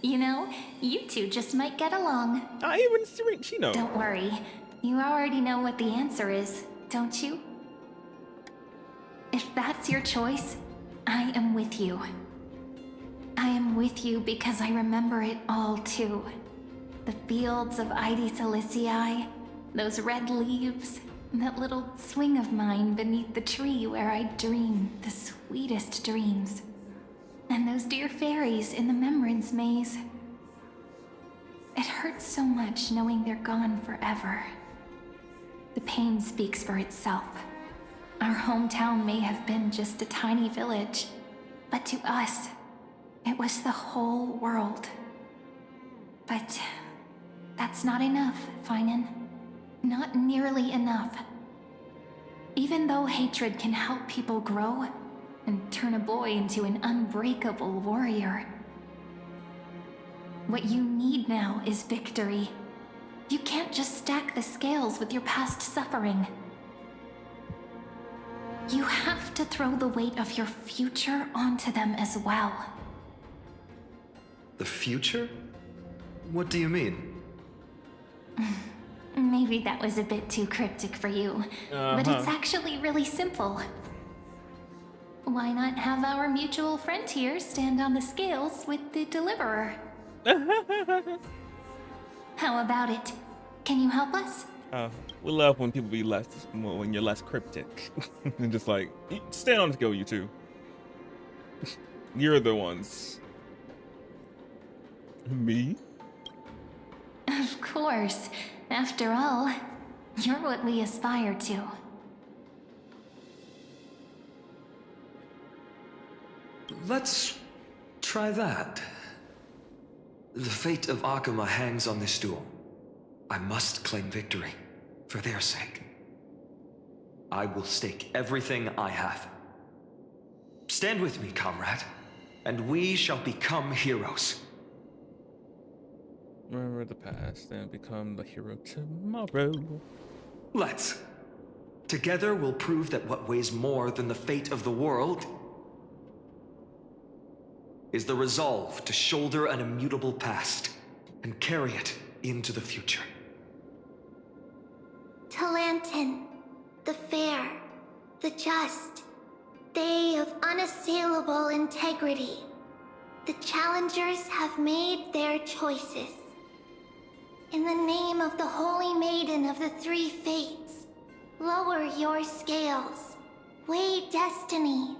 You know, you two just might get along. Even she knows. Don't worry. You already know what the answer is, don't you? If that's your choice, I am with you. I am with you because I remember it all too. The fields of Ide Silicii, those red leaves, that little swing of mine beneath the tree where I dream the sweetest dreams. And those dear fairies in the Memorance Maze. It hurts so much knowing they're gone forever. The pain speaks for itself. Our hometown may have been just a tiny village, but to us, it was the whole world. But that's not enough, Finan. Not nearly enough. Even though hatred can help people grow and turn a boy into an unbreakable warrior, what you need now is victory. You can't just stack the scales with your past suffering. You have to throw the weight of your future onto them as well. The future? What do you mean? Maybe that was a bit too cryptic for you, but it's actually really simple. Why not have our mutual friend here stand on the scales with the deliverer? How about it? Can you help us? We love when people be when you're less cryptic. And just like, stand on the scale, you two. You're the ones. Me? Of course. After all, you're what we aspire to. Let's try that. The fate of Akuma hangs on this duel. I must claim victory, for their sake. I will stake everything I have. Stand with me, comrade, and we shall become heroes. Remember the past and become the hero tomorrow. Let's. Together we'll prove that what weighs more than the fate of the world is the resolve to shoulder an immutable past and carry it into the future. Talantin, the fair, the just, they of unassailable integrity. The challengers have made their choices. In the name of the Holy Maiden of the Three Fates, lower your scales, weigh destiny,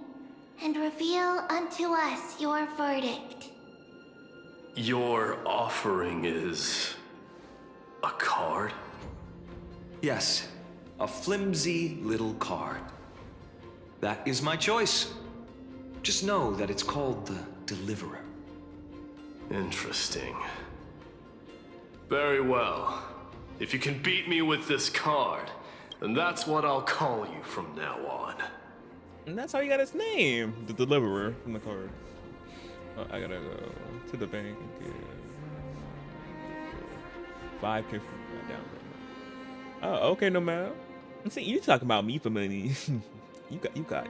and reveal unto us your verdict. Your offering is a card? Yes, a flimsy little card. That is my choice. Just know that it's called the Deliverer. Interesting. Very well. If you can beat me with this card, then that's what I'll call you from now on. And that's how he got his name, the Deliverer, from the card. Oh, I gotta go to the bank and get 5K down. Oh, okay, no man. See, you talking about me for money? you got.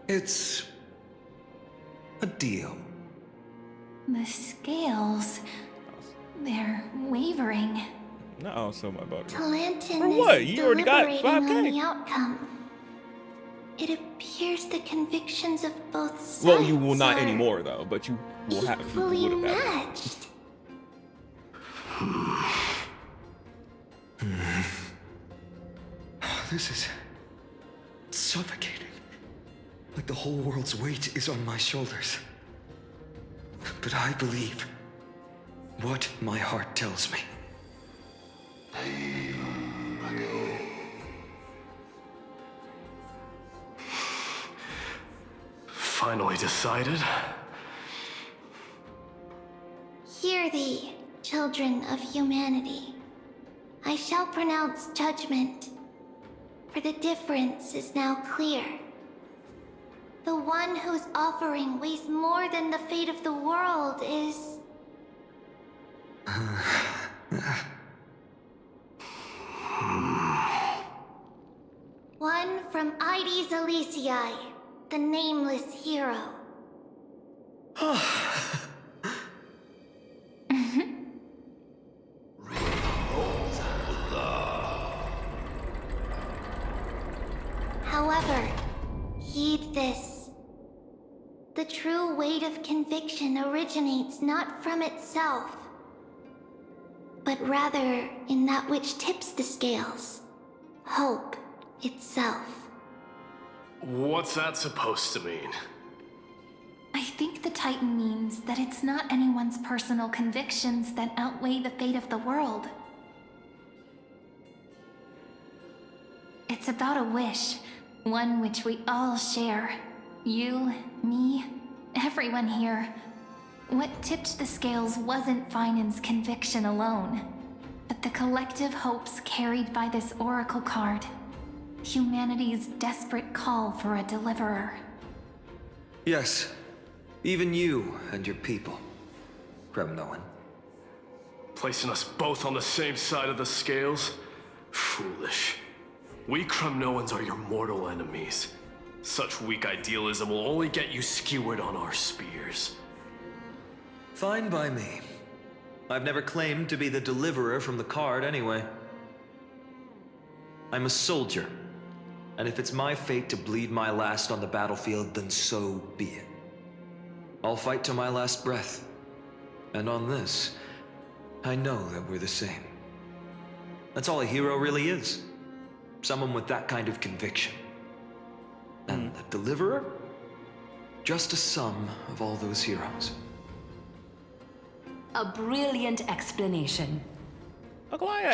It's a deal. The scales, they're wavering. No, so my butter. Talantin For what? is You already got deliberating 5K. on the outcome. It appears the convictions of both sides Well, you will not are anymore though, but you will have. equally You would have. matched. This is suffocating. Like the whole world's weight is on my shoulders. But I believe what my heart tells me. Finally decided. Hear thee, children of humanity. I shall pronounce judgment, for the difference is now clear. The one whose offering weighs more than the fate of the world is... one from Ides Elysiae, the nameless hero. However, heed this. The true weight of conviction originates not from itself, but rather in that which tips the scales, hope itself. What's that supposed to mean? I think the Titan means that it's not anyone's personal convictions that outweigh the fate of the world. It's about a wish, one which we all share. You, me, everyone here. What tipped the scales wasn't Finan's conviction alone, but the collective hopes carried by this oracle card. Humanity's desperate call for a deliverer. Yes, even you and your people, Kremnoan. Placing us both on the same side of the scales? Foolish. We Kremnoans are your mortal enemies. Such weak idealism will only get you skewered on our spears. Fine by me. I've never claimed to be the deliverer from the card anyway. I'm a soldier, and if it's my fate to bleed my last on the battlefield, then so be it. I'll fight to my last breath. And on this, I know that we're the same. That's all a hero really is. Someone with that kind of conviction. And the deliverer? Just a sum of all those heroes. A brilliant explanation.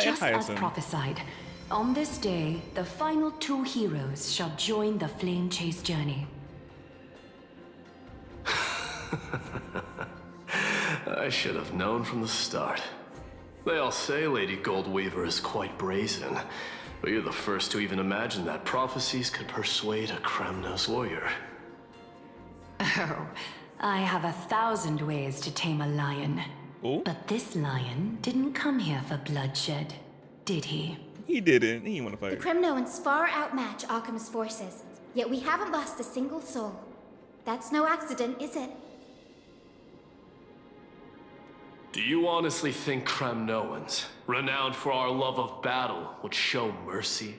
Just as prophesied, on this day, the final two heroes shall join the flame chase journey. I should have known from the start. They all say Lady Goldweaver is quite brazen, but you're the first to even imagine that prophecies could persuade a Kremnos warrior. Oh, I have 1,000 ways to tame a lion. Ooh. But this lion didn't come here for bloodshed, did he? He didn't. He didn't want to The fight. Kremnoans far outmatch Occam's forces, yet we haven't lost a single soul. That's no accident, is it? Do you honestly think Kremnoans, renowned for our love of battle, would show mercy?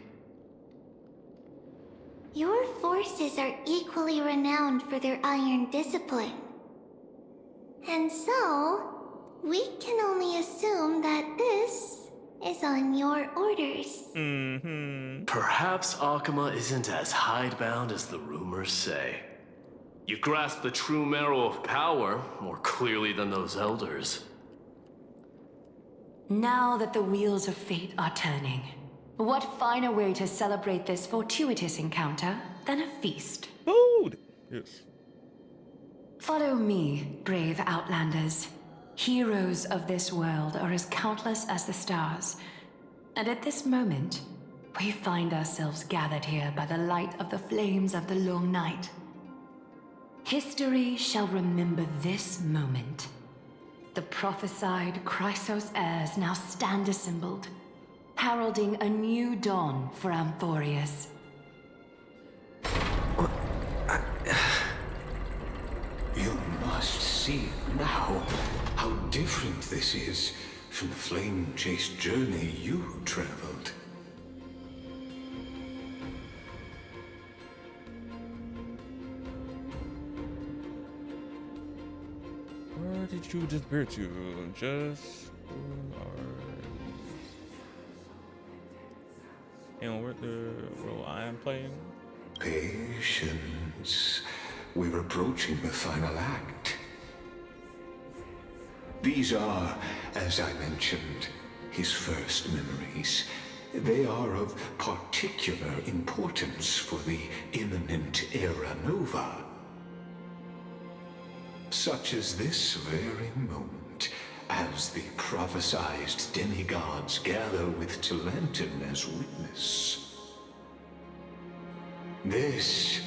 Your forces are equally renowned for their iron discipline. And so, we can only assume that this is on your orders. Perhaps Akama isn't as hidebound as the rumors say. You grasp the true marrow of power more clearly than those elders. Now that the wheels of fate are turning, what finer way to celebrate this fortuitous encounter than a feast? Food! Yes. Follow me, brave Outlanders. Heroes of this world are as countless as the stars. And at this moment, We find ourselves gathered here by the light of the flames of the long night. History shall remember this moment. The prophesied Chrysos heirs now stand assembled, heralding a new dawn for Amphoreus. You must see now how different this is from the flame-chased journey you traveled. Where did you disappear to? Just and what the role I am playing? Patience. We're approaching the final act. These are, as I mentioned, his first memories. They are of particular importance for the imminent Era Nova. Such as this very moment, as the prophesied demigods gather with Talentum as witness. This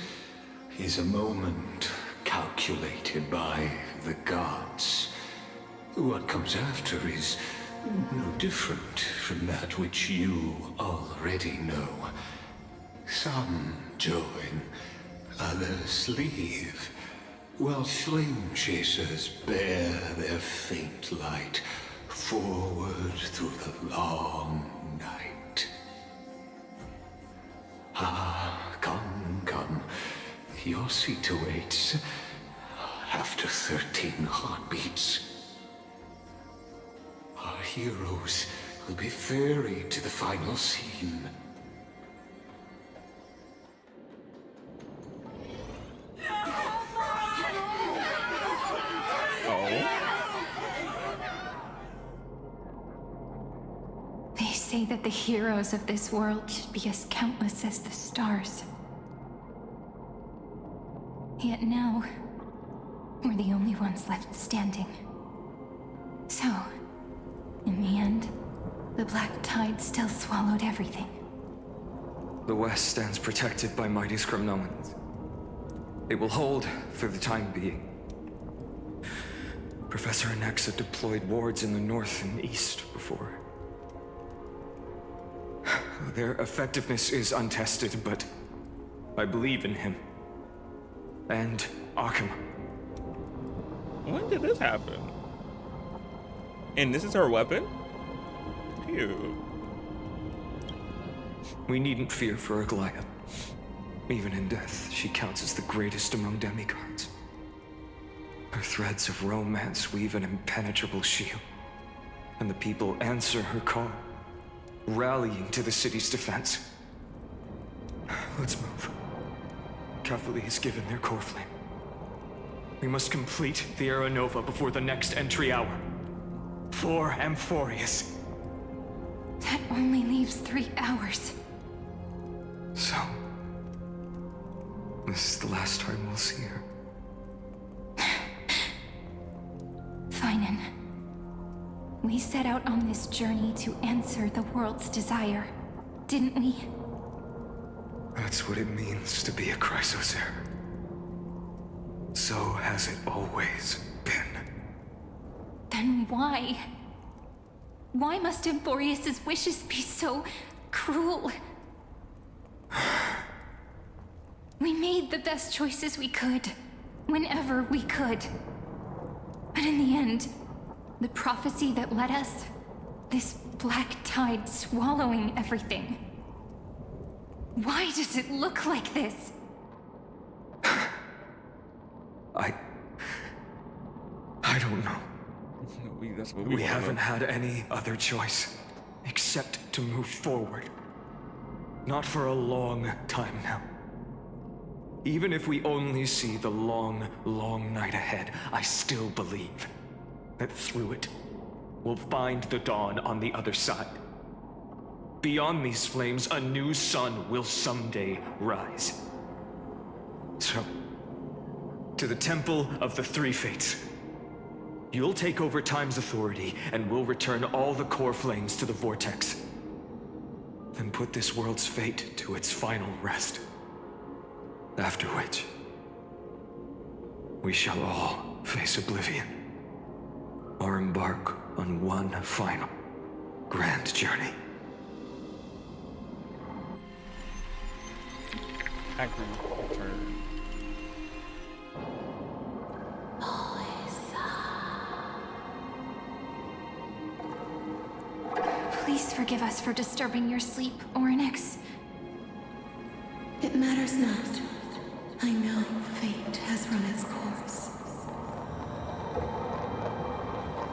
is a moment calculated by the gods. What comes after is no different from that which you already know. Some join, others leave, while flame chasers bear their faint light forward through the long night. Ah, come, come. Your seat awaits after 13 heartbeats. Our heroes will be ferried to the final scene. They say that the heroes of this world should be as countless as the stars. Yet now, we're the only ones left standing. So, in the end, the black tide still swallowed everything. The West stands protected by mighty Scrimnoans. It will hold for the time being. Professor Nexa deployed wards in the north and east before. Their effectiveness is untested, but I believe in him. And Arkham. When did this happen? And this is her weapon? Cute. We needn't fear for Aglaia. Even in death, she counts as the greatest among demigods. Her threads of romance weave an impenetrable shield, and the people answer her call, rallying to the city's defense. Let's move. Cavalry has given their core flame. We must complete the Era Nova before the next entry hour. For Amphoreus. That only leaves 3 hours. So, this is the last time we'll see her. Finan. We set out on this journey to answer the world's desire, didn't we? That's what it means to be a Chrysos heir. So has it always been. Then why? Why must Amphoreus' wishes be so cruel? We made the best choices we could, whenever we could. But in the end, the prophecy that led us, this black tide swallowing everything. Why does it look like this? I don't know. That's what We haven't had any other choice, except to move forward. Not for a long time now. Even if we only see the long, long night ahead, I still believe that through it, we'll find the dawn on the other side. Beyond these flames, a new sun will someday rise. So, to the Temple of the Three Fates. You'll take over Time's authority, and we'll return all the core flames to the Vortex. and put this world's fate to its final rest. After which, we shall all face oblivion, or embark on one final grand journey. Return. Please forgive us for disturbing your sleep, Ornix. It matters not. I know fate has run its course.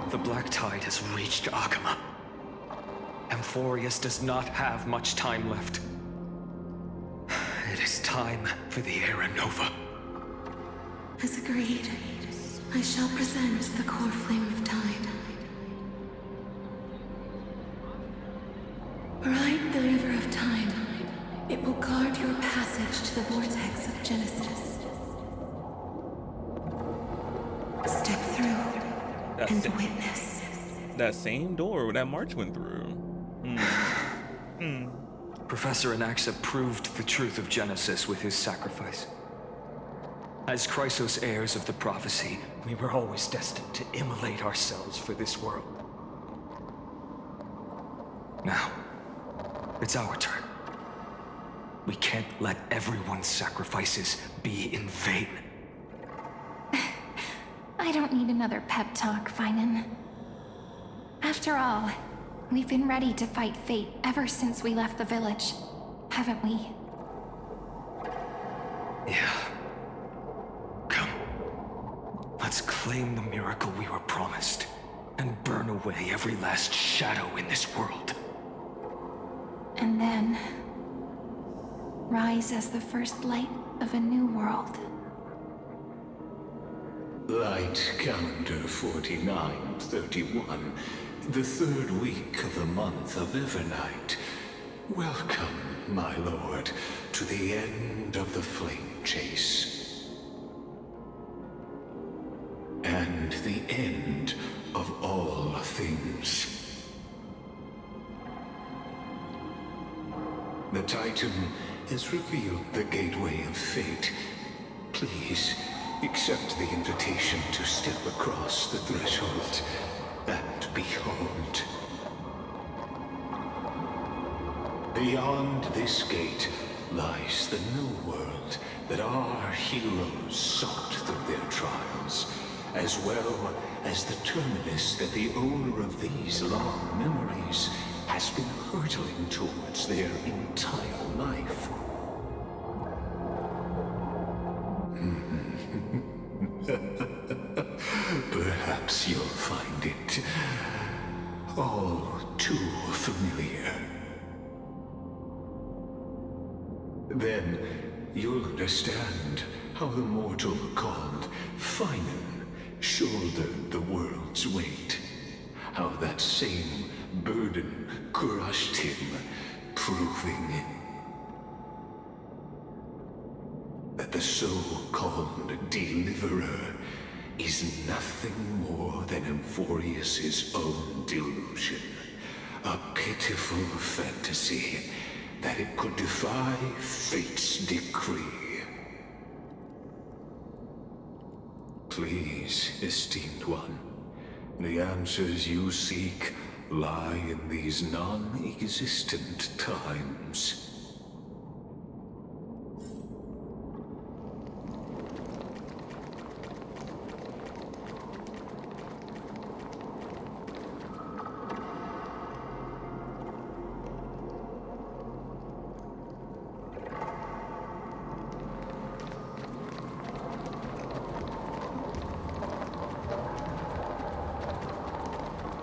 The Black Tide has reached Akama. Amphoreus does not have much time left. It is time for the Era Nova. As agreed, I shall present the core flame of time. Ride the river of time. It will guard your passage to the vortex of Genesis. Step through and witness. That same door that March went through. Professor Anaxa proved the truth of Genesis with his sacrifice. As Chrysos heirs of the prophecy, we were always destined to immolate ourselves for this world. Now, it's our turn. We can't let everyone's sacrifices be in vain. I don't need another pep talk, Finan. After all, we've been ready to fight fate ever since we left the village, haven't we? Yeah. Come. Let's claim the miracle we were promised, and burn away every last shadow in this world. And then rise as the first light of a new world. Light calendar 4931, the third week of the month of Evernight. Welcome, my lord, to the end of the flame chase. And the end of all things. The Titan has revealed the gateway of fate. Please, accept the invitation to step across the threshold and behold. Beyond this gate lies the new world that our heroes sought through their trials, as well as the terminus that the owner of these long memories has been hurtling towards their entire life. Perhaps you'll find it all too familiar. Then you'll understand how the mortal called Finan shouldered the world's weight. How that same burden crushed him, proving that the so-called deliverer is nothing more than Amphoreus' own delusion. A pitiful fantasy that it could defy fate's decree. Please, esteemed one, the answers you seek lie in these non-existent times.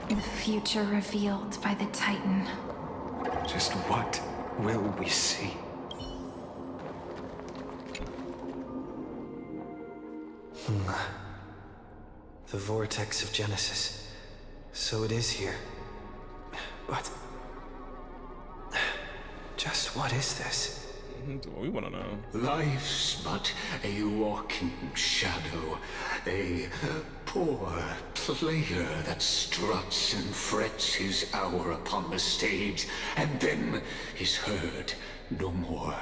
The future revealed by the Titan. Just what will we see? The vortex of Genesis. So it is here. But just what is this? That's what we want to know. Life's but a walking shadow, a poor player that struts and frets his hour upon the stage, and then is heard no more.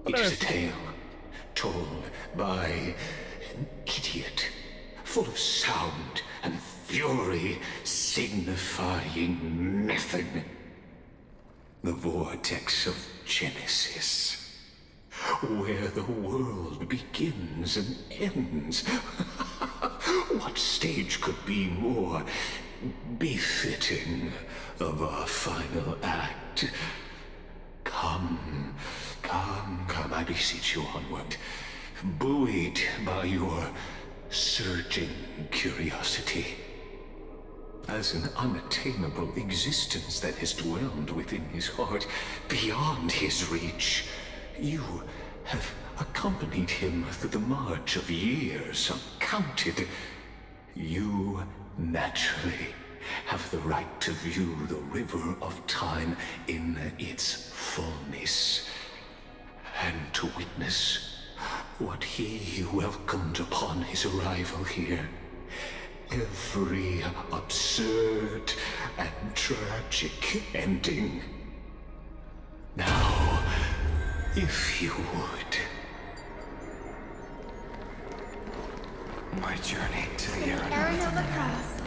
It is a tale told by an idiot, full of sound and fury, signifying nothing. The vortex of Genesis, where the world begins and ends. What stage could be more befitting of our final act? Come, I beseech you onward, buoyed by your surging curiosity. As an unattainable existence that has dwelled within his heart, beyond his reach, you have accompanied him through the march of years uncounted. You naturally have the right to view the river of time in its fullness, and to witness what he welcomed upon his arrival here. Every absurd and tragic ending. Now, if you would. My journey to the Errand of the cross.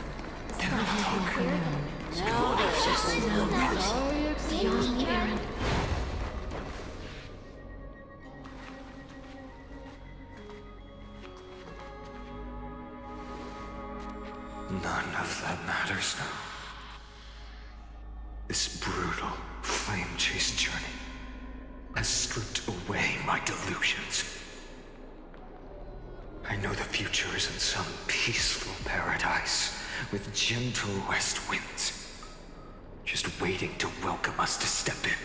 None of that matters now. This brutal, flame-chased journey has stripped away my delusions. I know the future is in some peaceful paradise with gentle west winds, just waiting to welcome us to step in.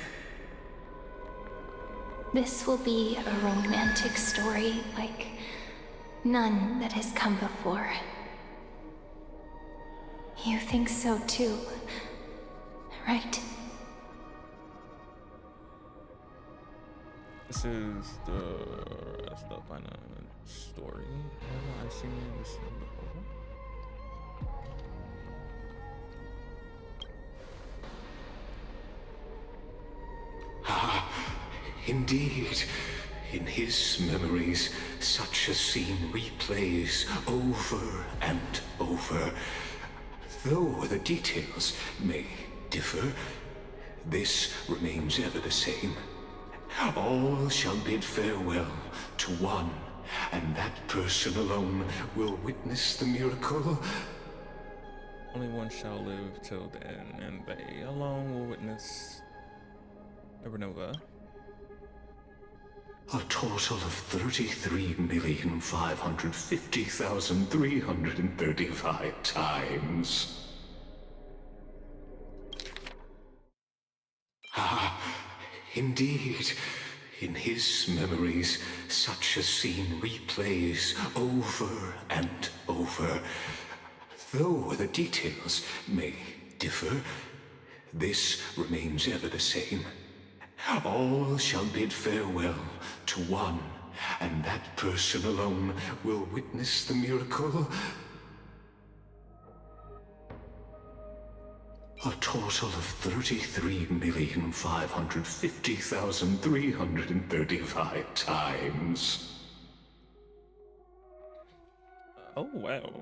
This will be a romantic story like none that has come before. You think so too, right? This is the final story. I've seen this before. Indeed, in his memories, such a scene replays over and over. Though the details may differ, this remains ever the same. All shall bid farewell to one, and that person alone will witness the miracle. Only one shall live till the end, and they alone will witness Supernova. A total of 33,550,335 times. Indeed, in his memories, such a scene replays over and over. Though the details may differ, this remains ever the same. All shall bid farewell to one, and that person alone will witness the miracle. A total of 33,550,335 times. Oh, wow.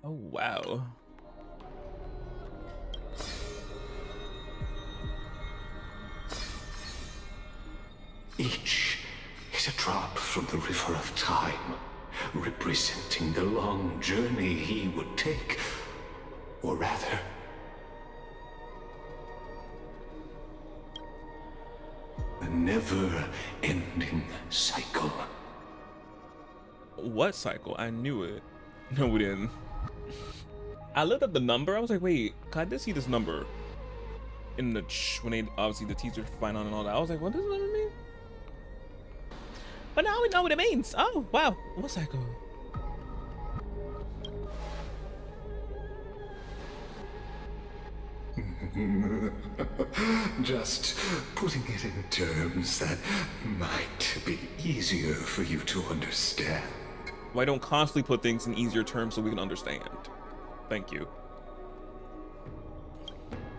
Oh, wow. Each is a drop from the river of time, representing the long journey he would take, or rather, a never-ending cycle. What cycle? I knew it. No, we didn't. I looked at the number. I was like, wait, I did see this number in the when they obviously the teaser find out and all that. I was like, what does this number mean? But now we know what it means. Oh wow, what cycle? Just putting it in terms that might be easier for you to understand. Why don't constantly put things in easier terms so we can understand? Thank you.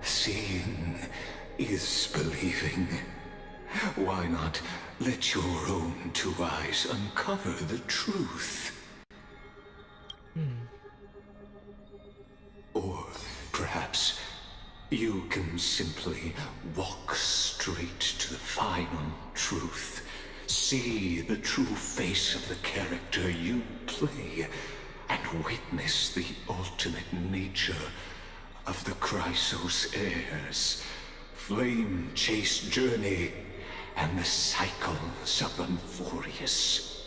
Seeing is believing. Why not let your own two eyes uncover the truth? Or perhaps you can simply walk straight to the final truth. See the true face of the character you play, and witness the ultimate nature of the Chrysos heirs, flame chase journey, and the cycles of Amphoreus.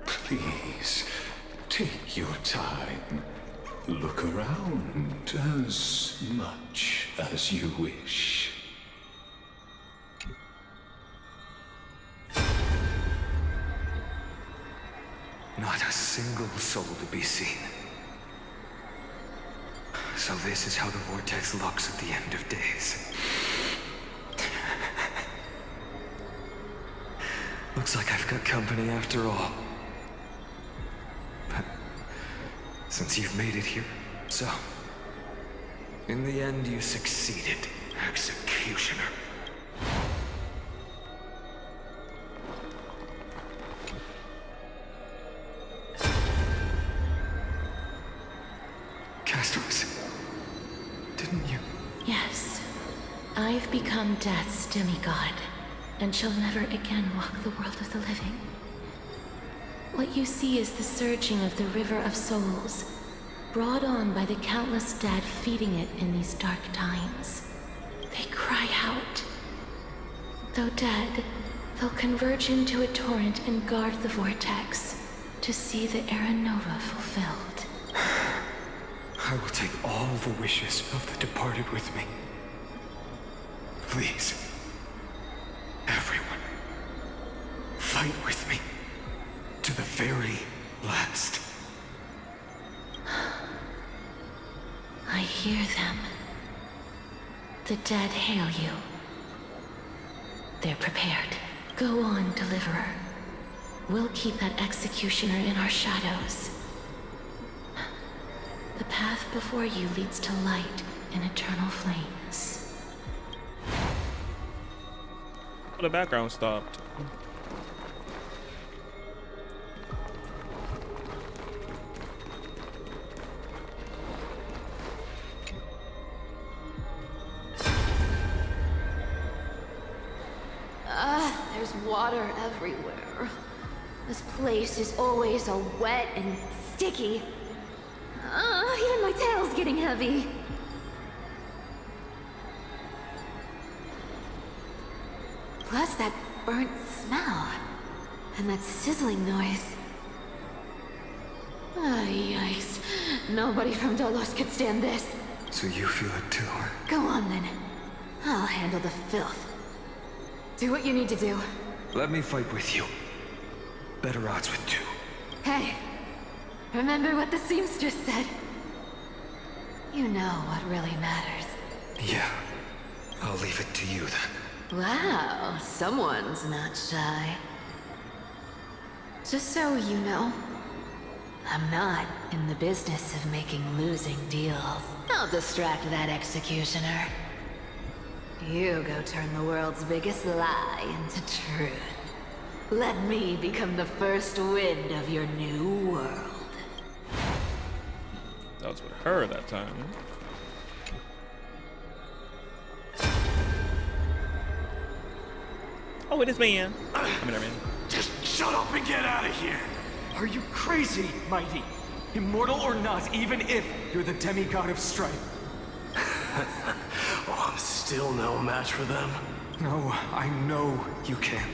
Please, take your time. Look around as much as you wish. Not a single soul to be seen. So this is how the vortex looks at the end of days. Looks like I've got company after all. But since you've made it here, so in the end you succeeded, Executioner. Didn't you? Yes. I've become Death's demigod, and shall never again walk the world of the living. What you see is the surging of the river of souls, brought on by the countless dead feeding it in these dark times. They cry out. Though dead, they'll converge into a torrent and guard the vortex to see the Era Nova fulfilled. I will take all the wishes of the departed with me. Please, everyone, fight with me to the very last. I hear them. The dead hail you. They're prepared. Go on, Deliverer. We'll keep that executioner in our shadows. The path before you leads to light and eternal flames. Oh, the background stopped. There's water everywhere. This place is always so wet and sticky. Even my tail's getting heavy. Plus that burnt smell. And that sizzling noise. Yikes. Nobody from Dolos could stand this. So you feel it too? Go on then. I'll handle the filth. Do what you need to do. Let me fight with you. Better odds with two. Hey, remember what the seamstress said? You know what really matters. Yeah, I'll leave it to you then. Wow, someone's not shy. Just so you know, I'm not in the business of making losing deals. I'll distract that executioner. You go turn the world's biggest lie into truth. Let me become the first wind of your new world. That was with her that time. Oh, it is man. I mean, Just shut up and get out of here! Are you crazy, Mighty? Immortal or not, even if you're the demigod of strife. Oh, I'm still no match for them. No, I know you can.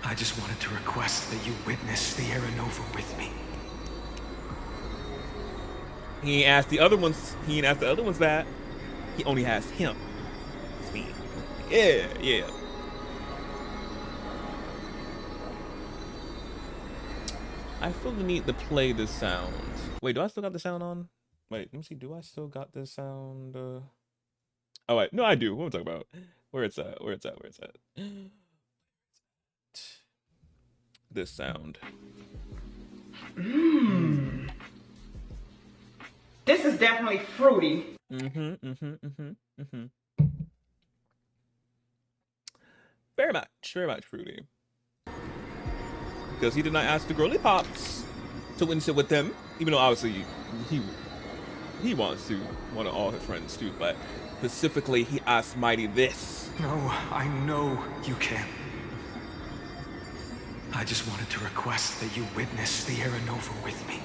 I just wanted to request that you witness the Aranova with me. He ain't asked the other ones. He ain't asked the other ones that. He only asked him. It's me. Yeah, yeah. I feel the need to play this sound. Wait, do I still got the sound on? Wait, let me see. Do I still got this sound? Oh wait, no, I do. What am I talking about? Where it's at? Where it's at? Where it's at? This sound. Mmm. This is definitely fruity. Very much fruity. Because he did not ask the girly pops to win sit with them, even though obviously he wants all his friends too, but specifically he asked Mighty this. No, I know you can. I just wanted to request that you witness the Aranova with me.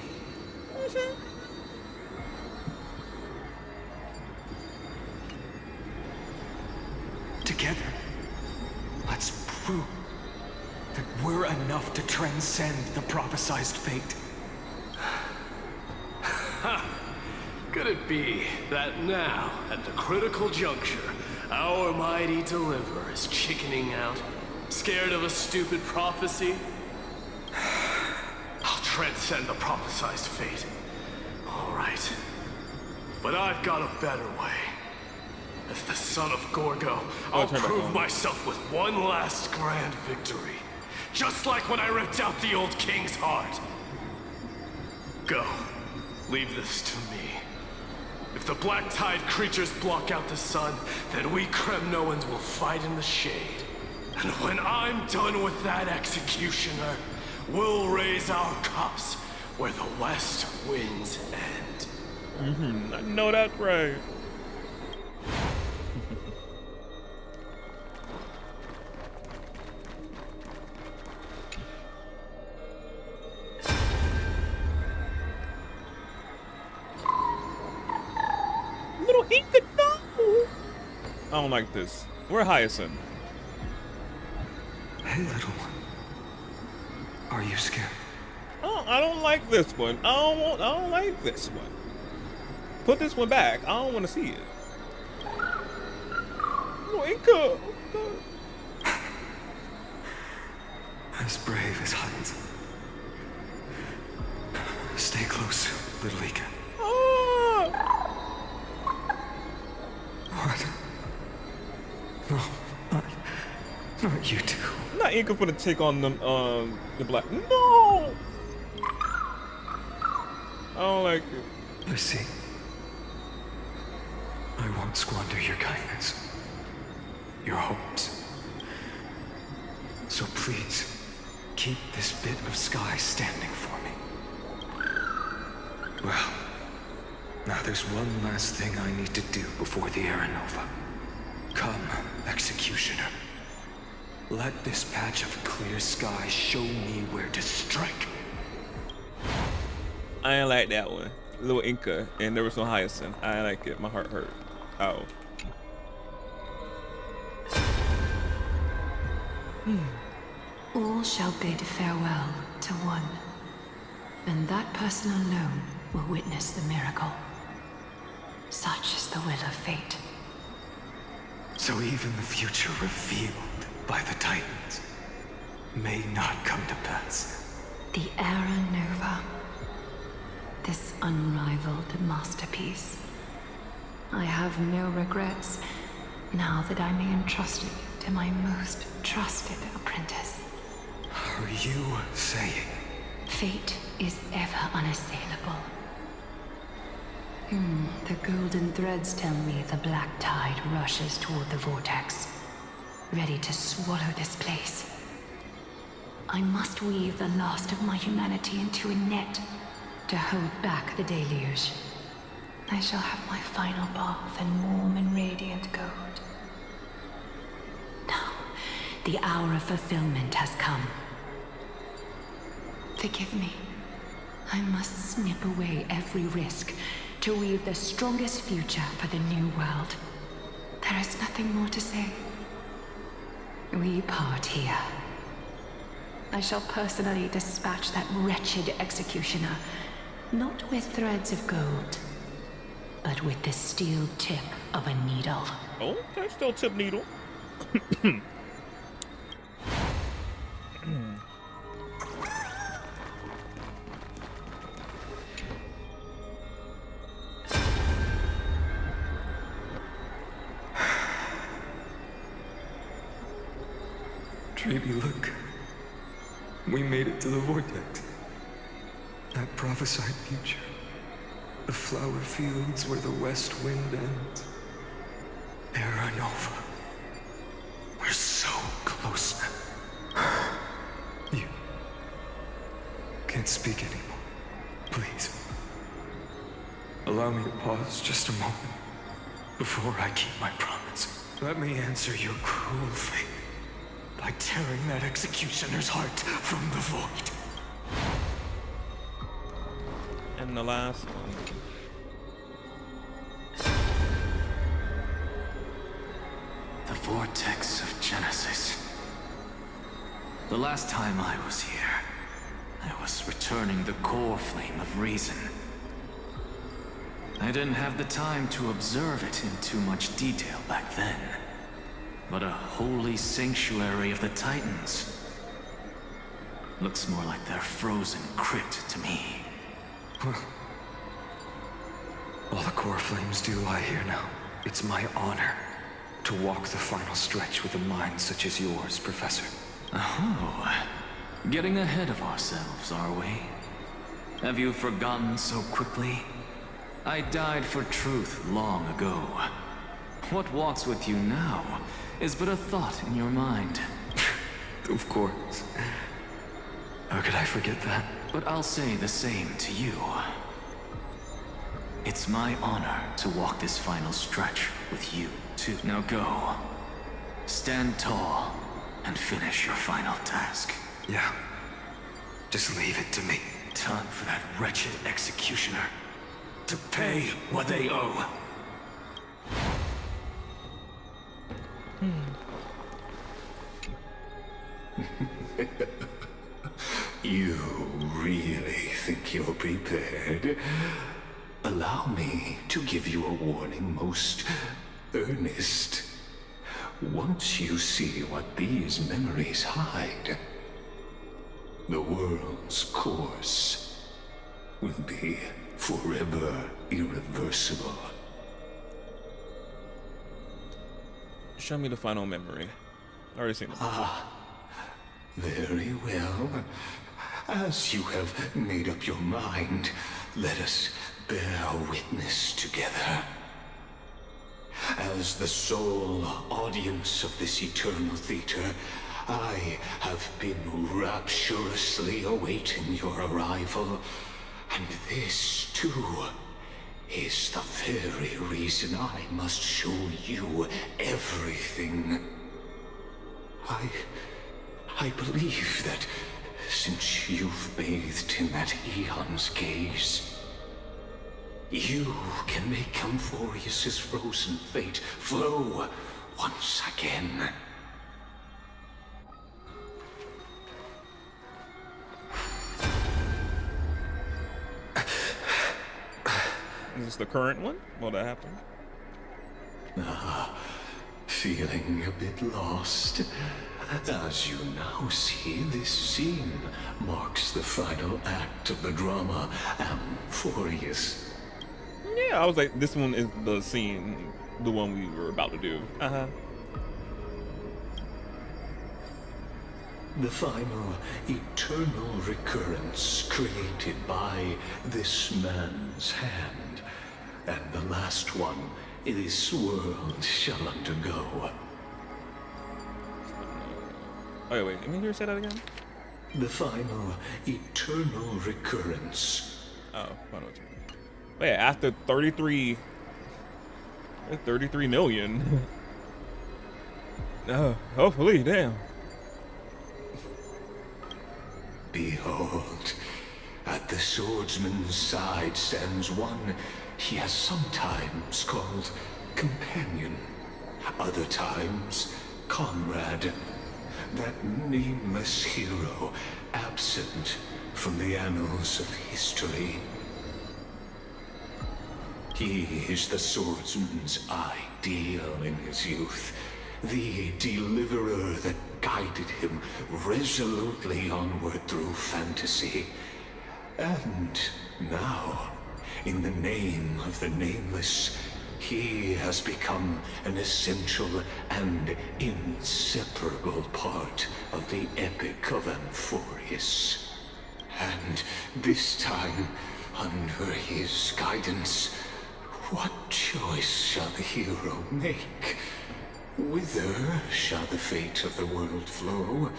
Together, let's prove that we're enough to transcend the prophesized fate. Could it be that now, at the critical juncture, our mighty deliverer is chickening out, scared of a stupid prophecy? I'll transcend the prophesized fate. All right. But I've got a better way. As the son of Gorgo, I'll prove myself with one last grand victory. Just like when I ripped out the old king's heart. Go. Leave this to me. If the black tide creatures block out the sun, then we Kremnoans will fight in the shade. And when I'm done with that executioner, we'll raise our cups where the west winds end. I know that's right. Little Inca, no! I don't like this. We're Hyacinth. Hey, little one. Are you scared? Oh, I don't like this one. I don't like this one. Put this one back. I don't want to see it. Wake up. As brave as Hyacinth. Stay close, little Ika. What? No, not you two. Not Inca for to take on them, the black. No! I don't like it. You see, I won't squander your kindness, your hopes. So please, keep this bit of sky standing for me. Well, now there's one last thing I need to do before the Aranova. Come, Executioner. Let this patch of clear sky show me where to strike. I ain't like that one. Little Inca, and there was no Hyacinth. I ain't like it. My heart hurt. Oh. All shall bid farewell to one, and that person alone will witness the miracle. Such is the will of fate. So even the future revealed by the Titans may not come to pass. The Aranova. This unrivaled masterpiece. I have no regrets now that I may entrust it to my most trusted apprentice. Are you saying? Fate is ever unassailable. The golden threads tell me the black tide rushes toward the vortex, ready to swallow this place. I must weave the last of my humanity into a net to hold back the deluge. I shall have my final bath in warm and radiant gold. Now, The hour of fulfillment has come. Forgive me. I must snip away every risk to weave the strongest future for the new world. There is nothing more to say. We part here. I shall personally dispatch that wretched executioner, Not with threads of gold, but with the steel tip of a needle. Oh, okay, still tip needle. Trebi, look. We made it to the vortex. That prophesied future. The flower fields where the west wind ends. Era Nova. We're so close now. You can't speak anymore. Please. Allow me to pause just a moment before I keep my promise. Let me answer your cruel fate by tearing that executioner's heart from the void. And the last one. The vortex of Genesis. The last time I was here, I was returning the core flame of reason. I didn't have the time to observe it in too much detail back then. But a holy sanctuary of the Titans. Looks more like their frozen crypt to me. Well, all the core flames do lie here now. It's my honor to walk the final stretch with a mind such as yours, Professor. Oh, getting ahead of ourselves, are we? Have you forgotten so quickly? I died for truth long ago. What walks with you now is but a thought in your mind. Of course. How could I forget that? But I'll say the same to you. It's my honor to walk this final stretch with you, too. Now go. Stand tall and finish your final task. Yeah. Just leave it to me. Time for that wretched executioner to pay what they owe. You really think you're prepared? Allow me to give you a warning, most earnest. Once you see what these memories hide, the world's course will be forever irreversible. Show me the final memory. I already seen it. Very well. As you have made up your mind, let us bear witness together. As the sole audience of this eternal theater, I have been rapturously awaiting your arrival. And this, too, is the very reason I must show you everything. I believe that since you've bathed in that eon's gaze, you can make Amphoreus' frozen fate flow once again. Is this the current one? Will that happen? Feeling a bit lost? As you now see, this scene marks the final act of the drama Amphoreus. Yeah, I was like, this one is the scene, the one we were about to do. The final eternal recurrence created by this man's hand, and the last one this world shall undergo. Oh, wait, let me hear you say that again? The final eternal recurrence. Oh, final eternal. Wait, after 33 million. Oh, hopefully, damn. Behold, at the swordsman's side stands one he has sometimes called companion, other times comrade, that nameless hero absent from the annals of history. He is the swordsman's ideal in his youth, the deliverer that guided him resolutely onward through fantasy. And now, in the name of the Nameless, he has become an essential and inseparable part of the epic of Amphoreus. And this time, under his guidance, what choice shall the hero make? Whither shall the fate of the world flow?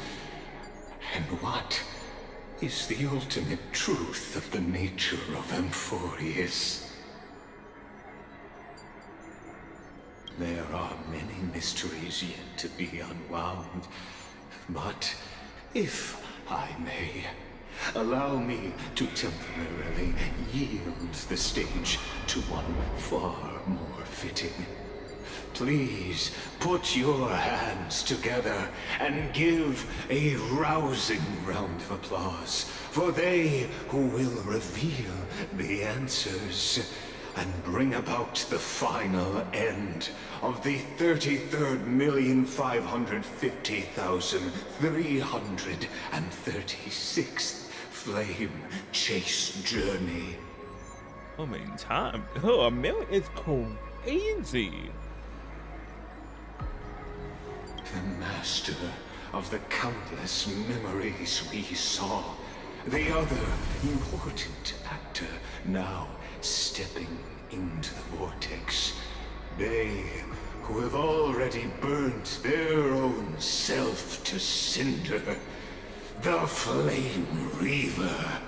And what is the ultimate truth of the nature of Amphoreus? There are many mysteries yet to be unwound, but if I may, allow me to temporarily yield the stage to one far more fitting. Please put your hands together and give a rousing round of applause for they who will reveal the answers and bring about the final end of the 33,550,336th flame chase journey. Oh man, time. Oh, a million is crazy. The master of the countless memories we saw. The other important actor now stepping into the vortex. They who have already burnt their own self to cinder. The Flame Reaver.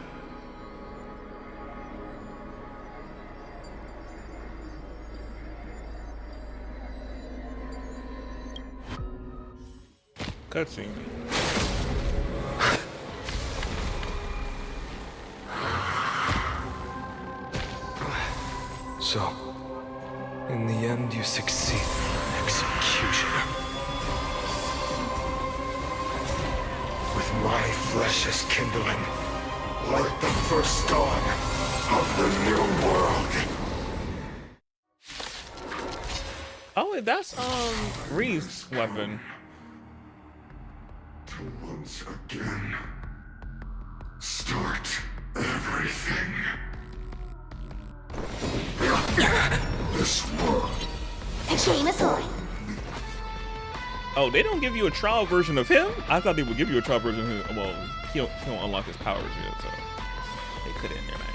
Cutscene. So, in the end, you succeed. Executioner. With my flesh as kindling, like the first dawn of the new world. Oh, wait, that's Ree's weapon. To once again start everything. This world. Oh, they don't give you a trial version of him? I thought they would give you a trial version of him. Well, he don't unlock his powers yet, so they could in there, man.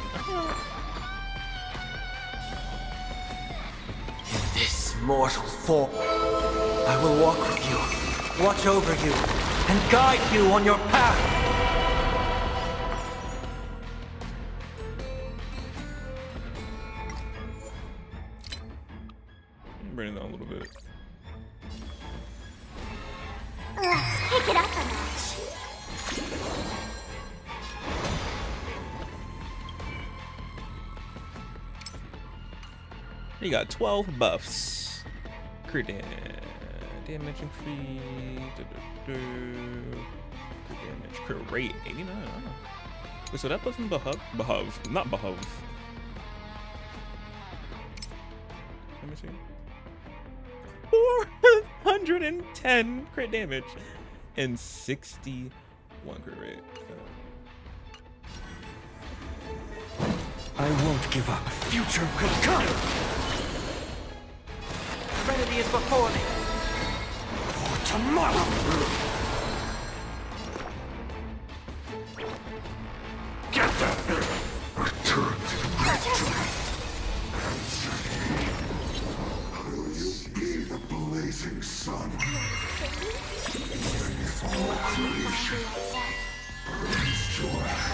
In this mortal form, I will walk with you, watch over you, and guide you on your path. Bring it down a little bit. Let's pick it up a notch. You got 12 buffs. Crit damage increase. Crit damage. Crit rate 89. Oh. Wait, so that wasn't Behov? Not Behov. Let me see. 410 crit damage and 61 crit rate. I won't give up. Future will come. Serenity is before me. For tomorrow. Get that thing. Return to the victory. Will you be the blazing sun? When if all creation burns to ash.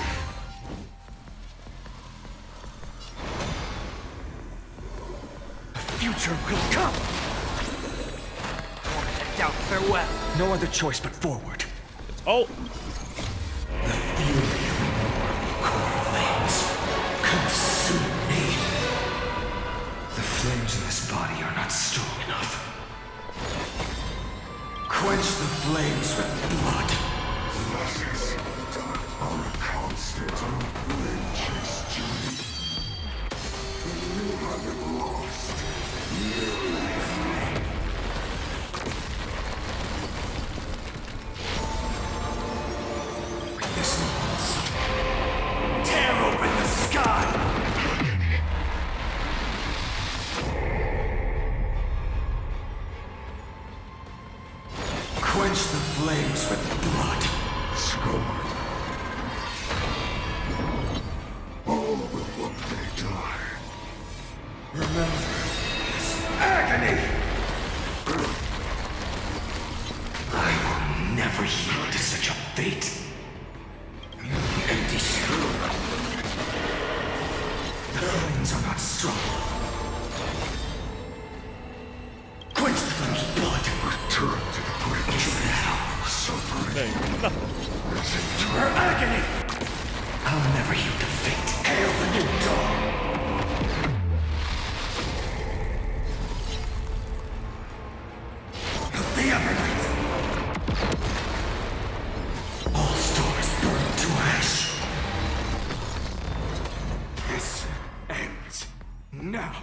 Future will come! Doubt farewell. No other choice but forward. Oh! The fury of immortal core flames consume me. The flames in this body are not strong enough. Quench the flames with blood. Blessings are a constant on flame chase journey. You haven't lost nearly. This once. Tear open the sky! Quench the flames with blood. Scorn. All will one day die. Remember this agony! I will never yield to such a fate. Empty screw. The flames are not strong. Quench the flames with blood. Return to the bridge. Is that all? Suffering. Her agony! I'll never yield to fate. Hail the new dawn! The Evernight! All stars burn to ash. This ends now.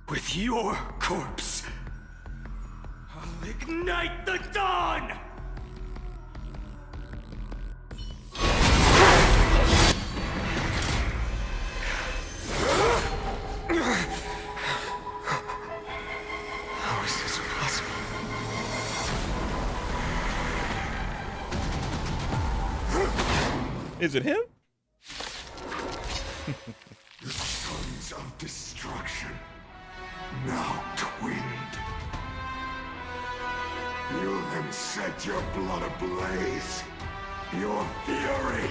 With your corpse, I'll ignite the dawn! How is this possible? Is it him? The sons of destruction, now twinned. Feel them set your blood ablaze. Your fury.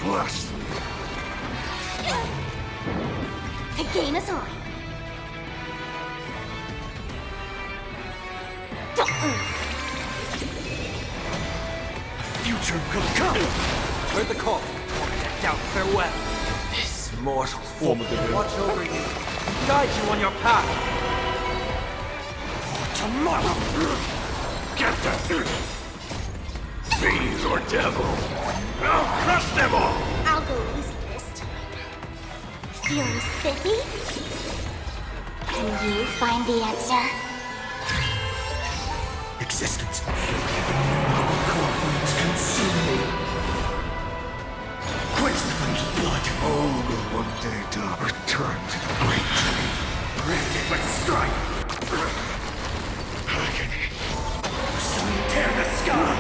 Bless them. The game is on. Future will come! Heard the call. Decked out farewell. This mortal form will watch over you, guide you on your path. For tomorrow! Get them! Fiends or devil! I'll crush them all! I'll go easy this time. Feeling spiffy? Can you find the answer? Existence. Our core flames consume me. Quench the flames with blood. All will one day die. Return to the breach. Branded with strife. Agony. Sun tear the sky.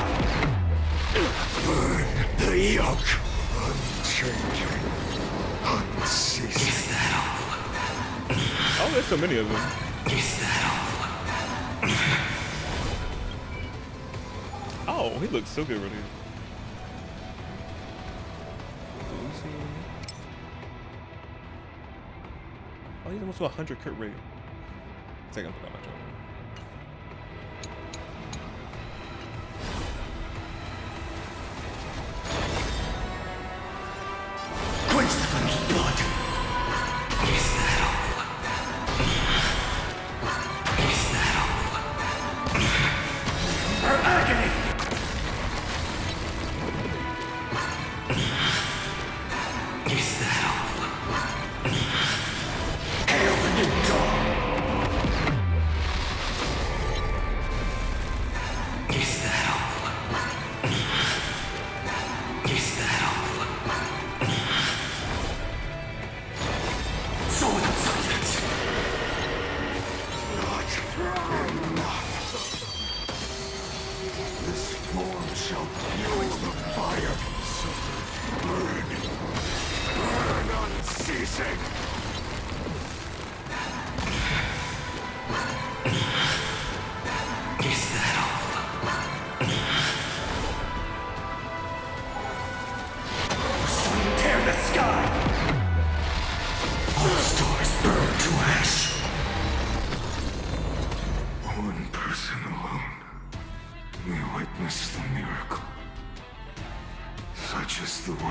Burn the yoke. Unchanging. Unceasing. Is that all? Oh, there's so many of them. Is that Oh, he looks so good right here. Oh, he's almost to 100 crit rate. Second, put that much on. Quench the flames with blood. Is that all? Is that all? Her agony! Is that all? Hail the new dawn! Is that all? Is that all? So without substance. Not enough. This form shall fuel the fire. Burn. Burn unceasing. Is that all? Sun tear the sky! Our such is the will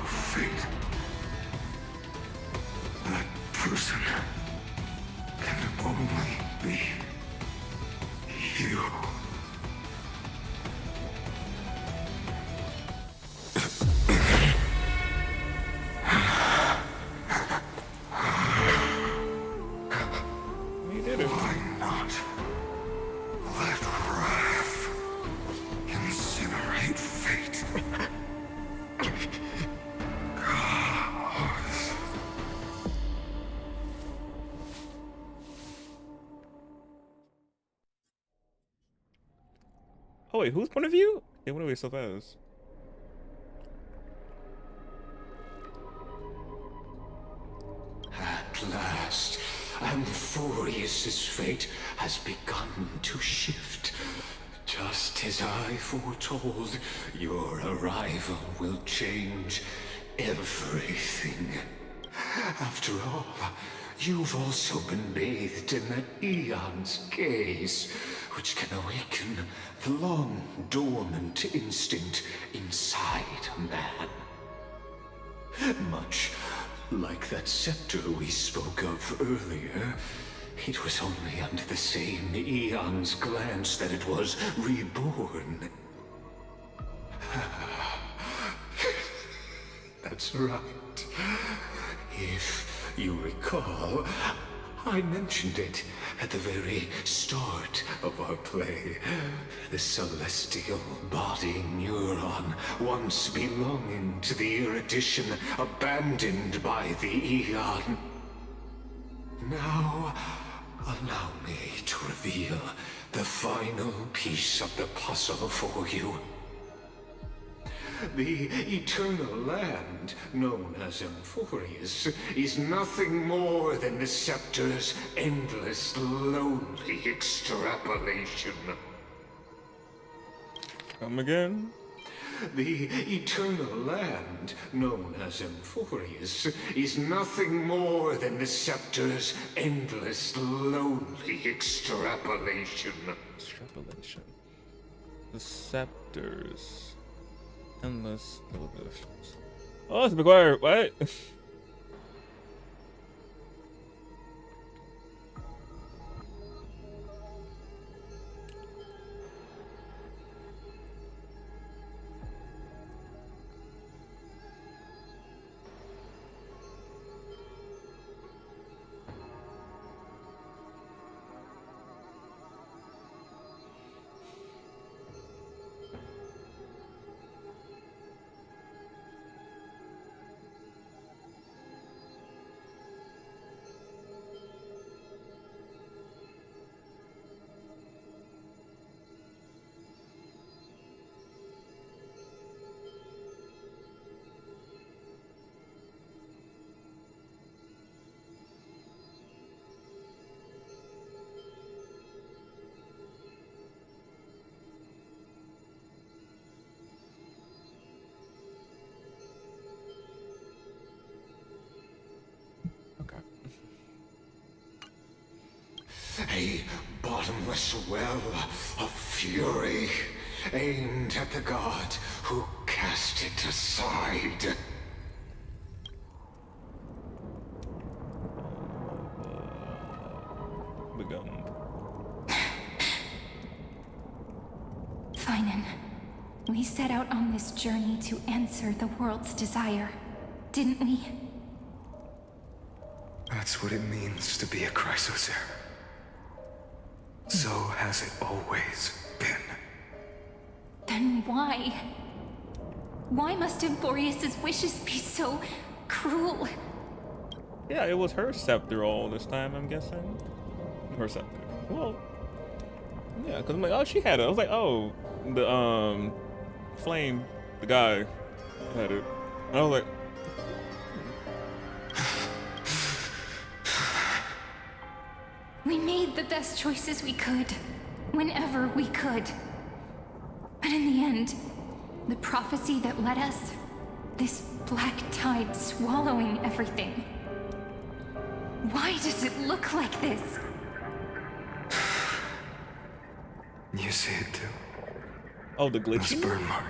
of fate. That person can only be you. You did it. Why not let wrath incinerate fate? Gods. Oh wait, whose point of view? It went away so fast. At last, Amphoreus' fate has begun to shift. Just as I foretold, your arrival will change everything. After all, you've also been bathed in that eon's gaze, which can awaken the long-dormant instinct inside a man. Much like that scepter we spoke of earlier, it was only under the same eon's glance that it was reborn. That's right. If you recall, I mentioned it at the very start of our play. The celestial body neuron, once belonging to the erudition, abandoned by the eon. Now, allow me to reveal the final piece of the puzzle for you. The eternal land, known as Amphoreus, is nothing more than the scepter's endless, lonely extrapolation. Come again? The eternal land, known as Amphoreus, is nothing more than the scepter's endless, lonely extrapolation. Extrapolation. The scepters. Endless deliberations. Oh, it's McGuire. What? A bottomless well of fury aimed at the god who cast it aside. Begun. Finan, we set out on this journey to answer the world's desire, didn't we? That's what it means to be a Chrysosaur. So has it always been. Then why? Why must Amphoreus' wishes be so cruel? Yeah, it was her scepter all this time, I'm guessing. Her scepter. Well, yeah, because I'm like, oh, she had it. I was like, oh, the Flame, the guy, had it. And I was like, We made the best choices we could, whenever we could. But in the end, the prophecy that led us, this black tide swallowing everything. Why does it look like this? You see it too. oh, the glitchy? Burn mark.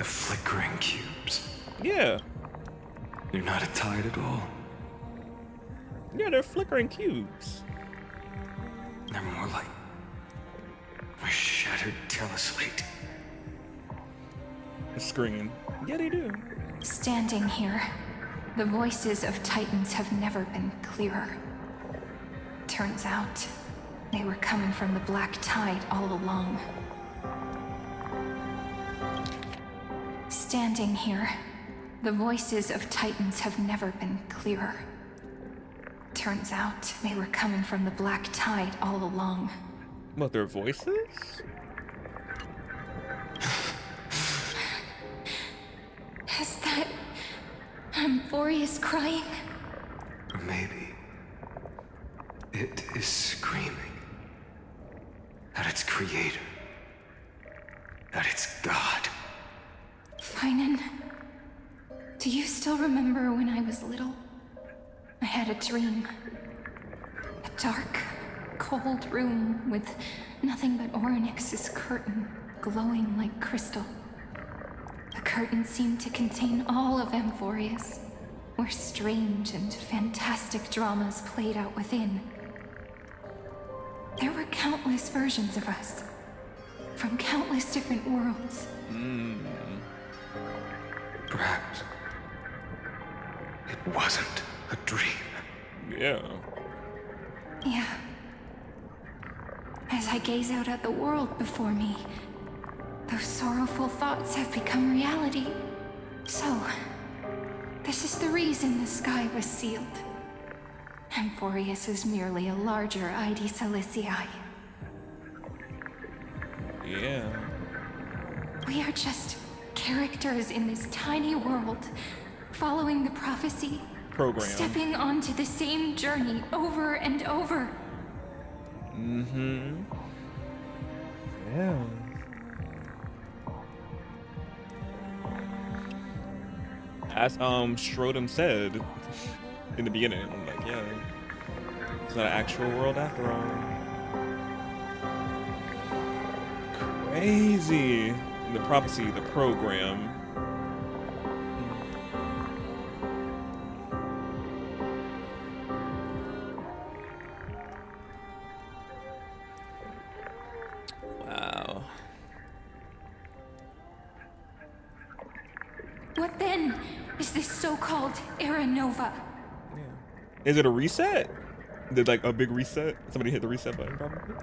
The flickering cubes. Yeah. You're not tired at all. Yeah, they're flickering cubes. They're more like a shattered teleslate. A screen. Yeah, they do. Standing here, the voices of Titans have never been clearer. Turns out, they were coming from the Black Tide all along. Standing here, the voices of Titans have never been clearer. Turns out, they were coming from the Black Tide all along. What, their voices? Is that Amphoreus crying? Or maybe it is screaming at its creator, at its god. Finan, do you still remember when I was little? I had a dream. A dark, cold room with nothing but Ornix's curtain glowing like crystal. The curtain seemed to contain all of Amphoreus, where strange and fantastic dramas played out within. There were countless versions of us, from countless different worlds. Perhaps it wasn't a dream. Yeah. Yeah. As I gaze out at the world before me, those sorrowful thoughts have become reality. So, this is the reason the sky was sealed. Amphoreus is merely a larger ID Silicii. Yeah. We are just characters in this tiny world, following the prophecy. Program. Stepping onto the same journey over and over. Mm-hmm. Yeah. As Schrodem said in the beginning, I'm like, yeah, it's not an actual world after all. Crazy. The prophecy, the program. Wow. What then is this so-called Era Nova? Is it a reset? Did like a big reset? Somebody hit the reset button probably?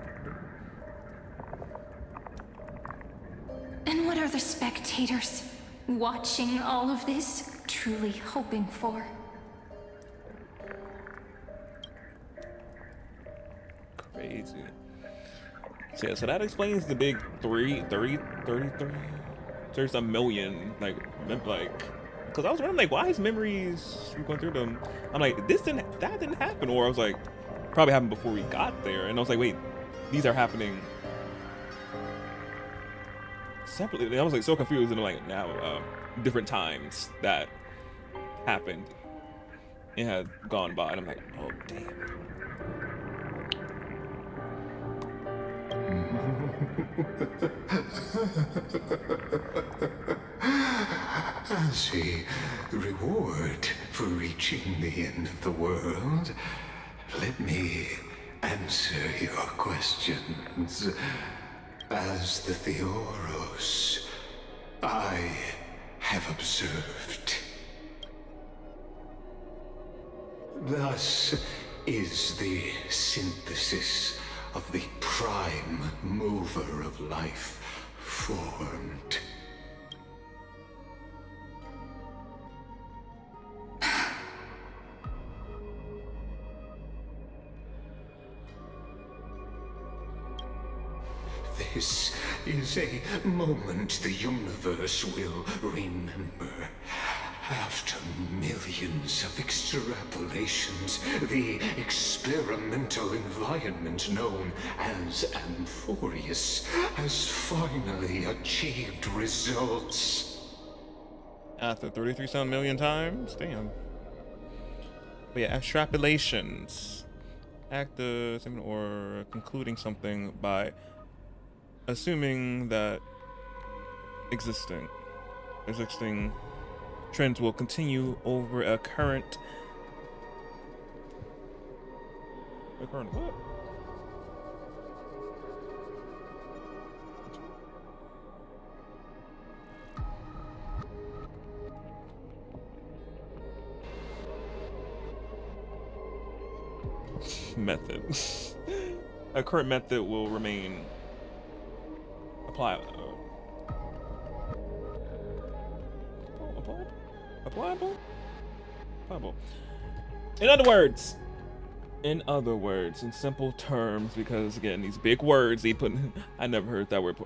And what are the spectators watching all of this truly hoping for? Crazy. So yeah, so that explains the big 33. There's a million, like, because I was wondering, like, why is memories going through them? I'm like, that didn't happen, or I was like, probably happened before we got there, and I was like, wait, these are happening separately. And I was like so confused, and like now different times that happened, it had gone by, and I'm like, oh damn. As a reward for reaching the end of the world, let me answer your questions. As the Theoros, I have observed. Thus is the synthesis of the prime mover of life formed. This is a moment the universe will remember. After millions of extrapolations, the experimental environment known as Amphoreus has finally achieved results. After 33 million times? Damn. But yeah, extrapolations. Active or concluding something by assuming that existing. existing trends will continue over a current what? Method. A current method will remain applicable. In other words, in simple terms, because again, these big words they put. I never heard that word.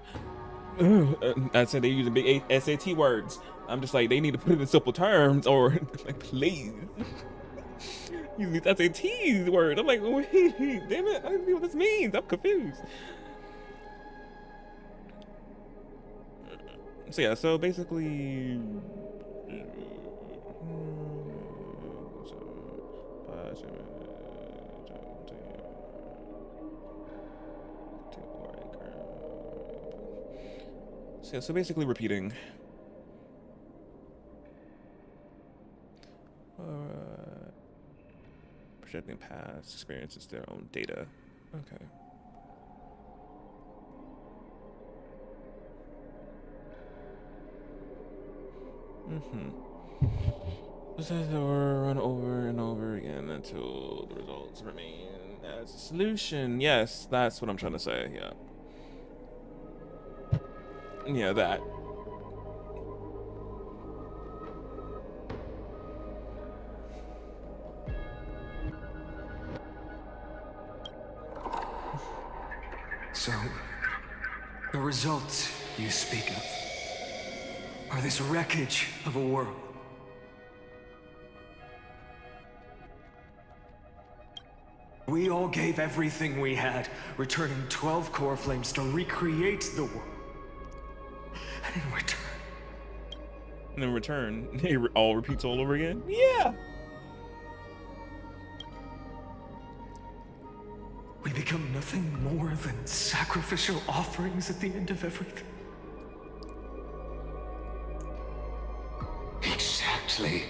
I said they using big SAT words. I'm just like, they need to put it in simple terms, or like, please. Using these SAT word. I'm like, wait, damn it, I don't know what this means. I'm confused. So yeah, so basically, so basically repeating. Projecting past experiences, their own data. Okay. This has to run over and over again until the results remain as a solution. Yes, that's what I'm trying to say. Yeah. Yeah, that. So, the results you speak of are this wreckage of a world. We all gave everything we had, returning 12 core flames to recreate the world. And in return, it all repeats all over again? Yeah! We become nothing more than sacrificial offerings at the end of everything. Exactly.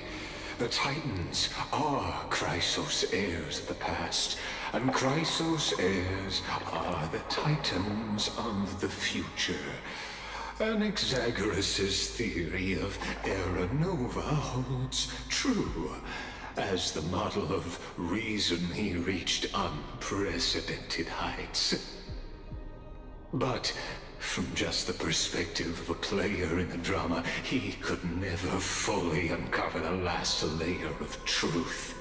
The Titans are Chrysos heirs of the past, and Chrysos heirs are the Titans of the future. Anaxagoras' theory of Era Nova holds true. As the model of reason, he reached unprecedented heights. But from just the perspective of a player in the drama, he could never fully uncover the last layer of truth.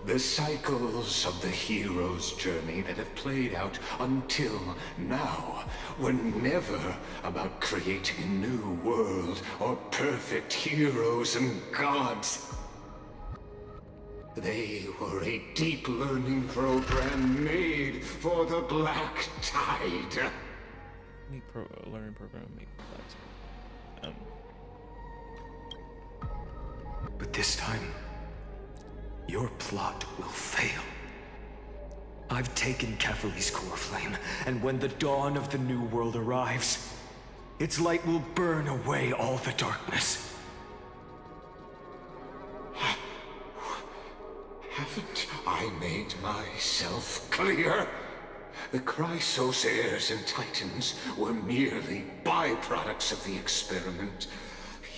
The cycles of the hero's journey that have played out until now were never about creating a new world or perfect heroes and gods. They were a deep learning program made for the Black Tide. Learning program made for the Black Tide. But this time, your plot will fail. I've taken Cavalry's core flame, and when the dawn of the new world arrives, its light will burn away all the darkness. Haven't I made myself clear? The Chrysos heirs and Titans were merely byproducts of the experiment.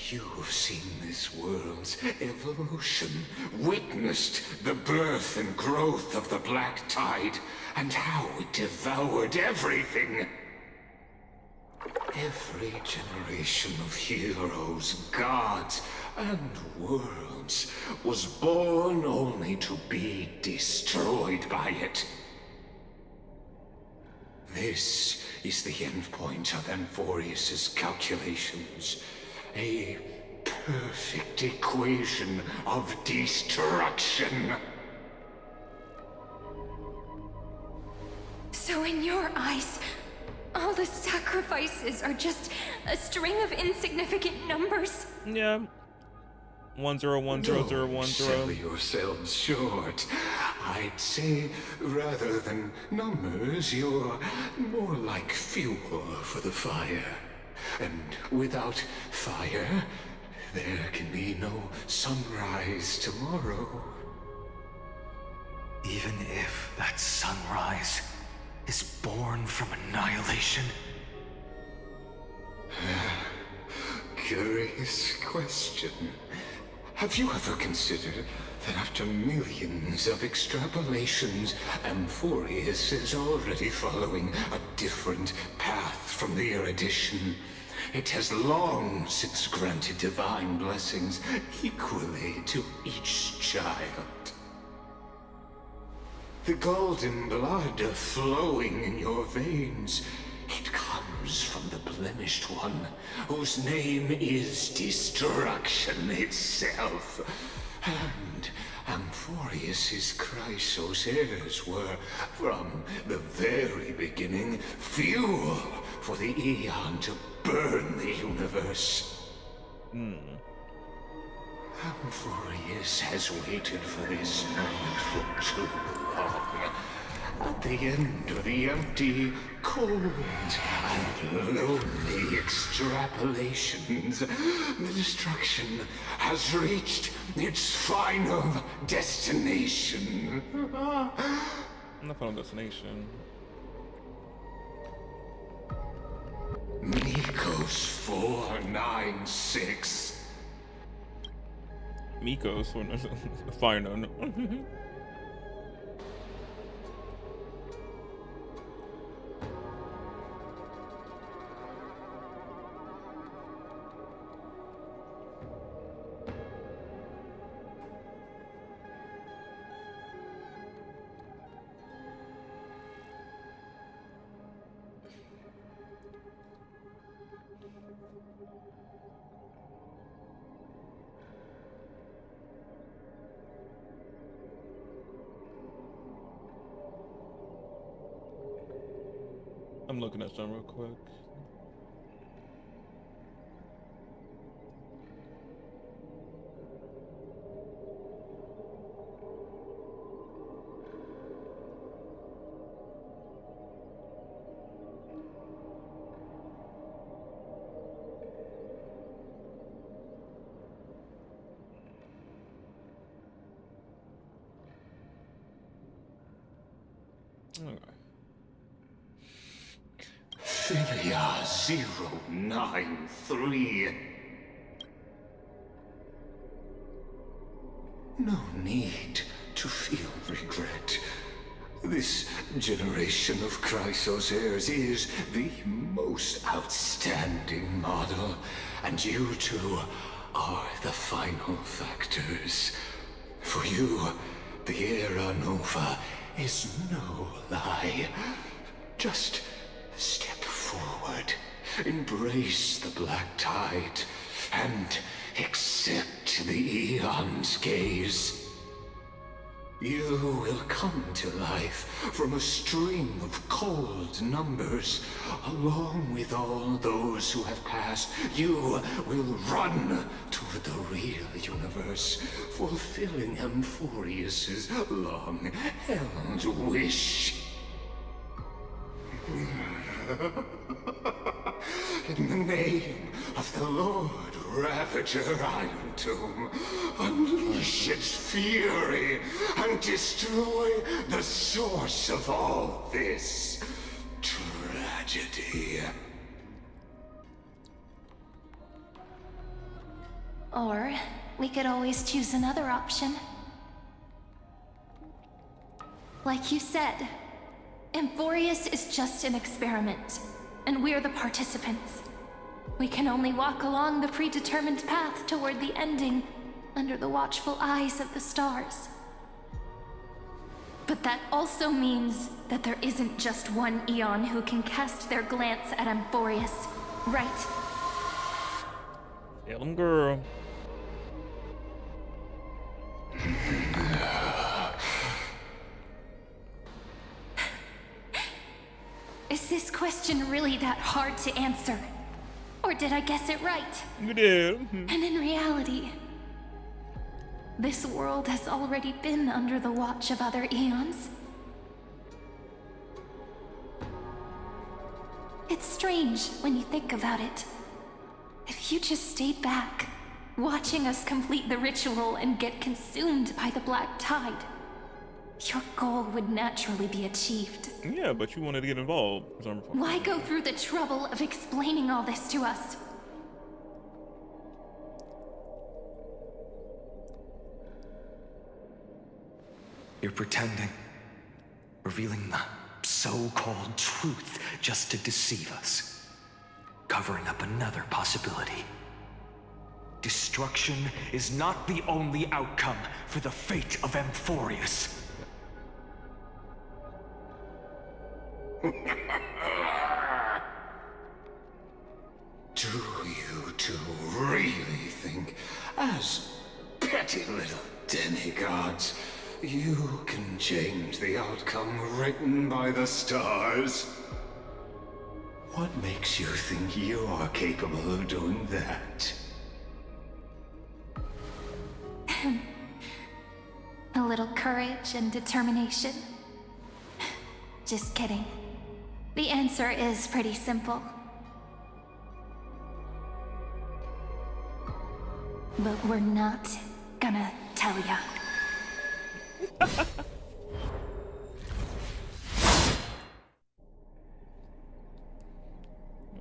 You've seen this world's evolution, witnessed the birth and growth of the Black Tide, and how it devoured everything. Every generation of heroes, gods, and worlds was born only to be destroyed by it. This is the endpoint of Amphoreus' calculations. A perfect equation of destruction. So in your eyes, all the sacrifices are just a string of insignificant numbers? Yeah. 10101010. Don't sell yourselves short. I'd say, rather than numbers, you're more like fuel for the fire. and without fire, there can be no sunrise tomorrow. Even if that sunrise is born from annihilation? Curious question. Have you ever considered that after millions of extrapolations, Amphoreus is already following a different path from the erudition? It has long since granted divine blessings equally to each child. The golden blood flowing in your veins, it comes from the blemished one, whose name is destruction itself. And Amphoreus's Chrysos heirs were, from the very beginning, fuel for the Aeon to burn the universe. Amphoreus has waited for this moment for too long. At the end of the empty, cold, and lonely extrapolations, the destruction has reached its final destination. Not final destination. Nikos 496. Miko's fire no. I'm looking at some real quick. Okay. Philia 093. No need to feel regret. This generation of Chrysos heirs is the most outstanding model, and you two are the final factors. For you, the Era Nova is no lie. Just step forward, embrace the black tide, and accept the Aeon's gaze. You will come to life from a string of cold numbers. Along with all those who have passed, you will run toward the real universe, fulfilling Amphoreus's long-held wish. In the name of the Lord Ravager Iron Tomb, unleash its fury and destroy the source of all this tragedy. Or we could always choose another option. Like you said, Amphoreus is just an experiment, and we're the participants. We can only walk along the predetermined path toward the ending, under the watchful eyes of the stars. But that also means that there isn't just one Aeon who can cast their glance at Amphoreus, right? Tell 'em, girl. Is this question really that hard to answer? Or did I guess it right? You did. And in reality, this world has already been under the watch of other Aeons. It's strange when you think about it. If you just stayed back, watching us complete the ritual and get consumed by the black tide, your goal would naturally be achieved. Yeah, but you wanted to get involved. Why go through the trouble of explaining all this to us? You're pretending. Revealing the so-called truth just to deceive us. Covering up another possibility. Destruction is not the only outcome for the fate of Amphoreus. Do you two really think, as petty little demigods, you can change the outcome written by the stars? What makes you think you are capable of doing that? A little courage and determination. Just kidding. The answer is pretty simple. But we're not gonna tell ya.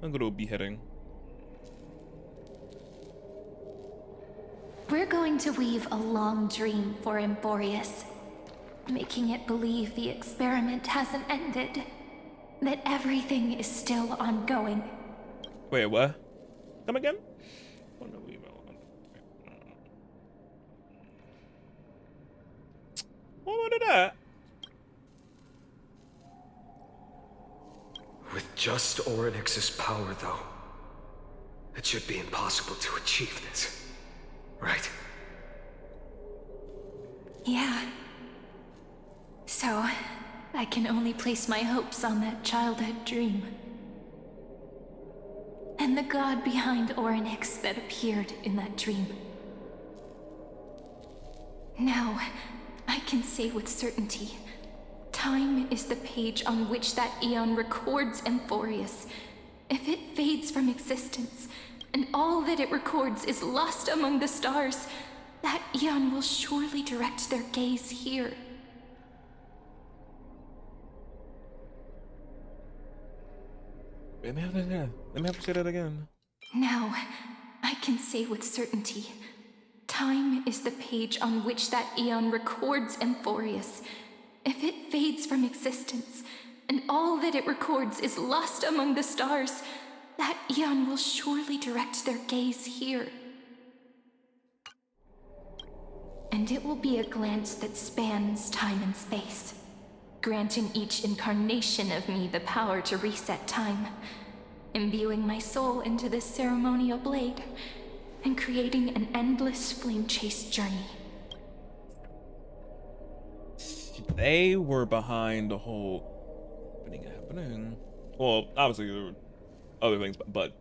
I'm gonna beheading. We're going to weave a long dream for Amphoreus, making it believe the experiment hasn't ended, that everything is still ongoing. Wait, what? Come again? What did that? With just Ornix's power, though, it should be impossible to achieve this. Right? Yeah. So, I can only place my hopes on that childhood dream. And the god behind Ornix that appeared in that dream. Now, I can say with certainty, time is the page on which that eon records Amphoreus. If it fades from existence, and all that it records is lost among the stars, that eon will surely direct their gaze here. Let me have to say that again. Now, I can say with certainty, time is the page on which that eon records Amphoreus. If it fades from existence, and all that it records is lost among the stars, that eon will surely direct their gaze here. And it will be a glance that spans time and space, granting each incarnation of me the power to reset time, imbuing my soul into this ceremonial blade, and creating an endless flame-chased journey. They were behind the whole happening. Well, obviously there were other things, but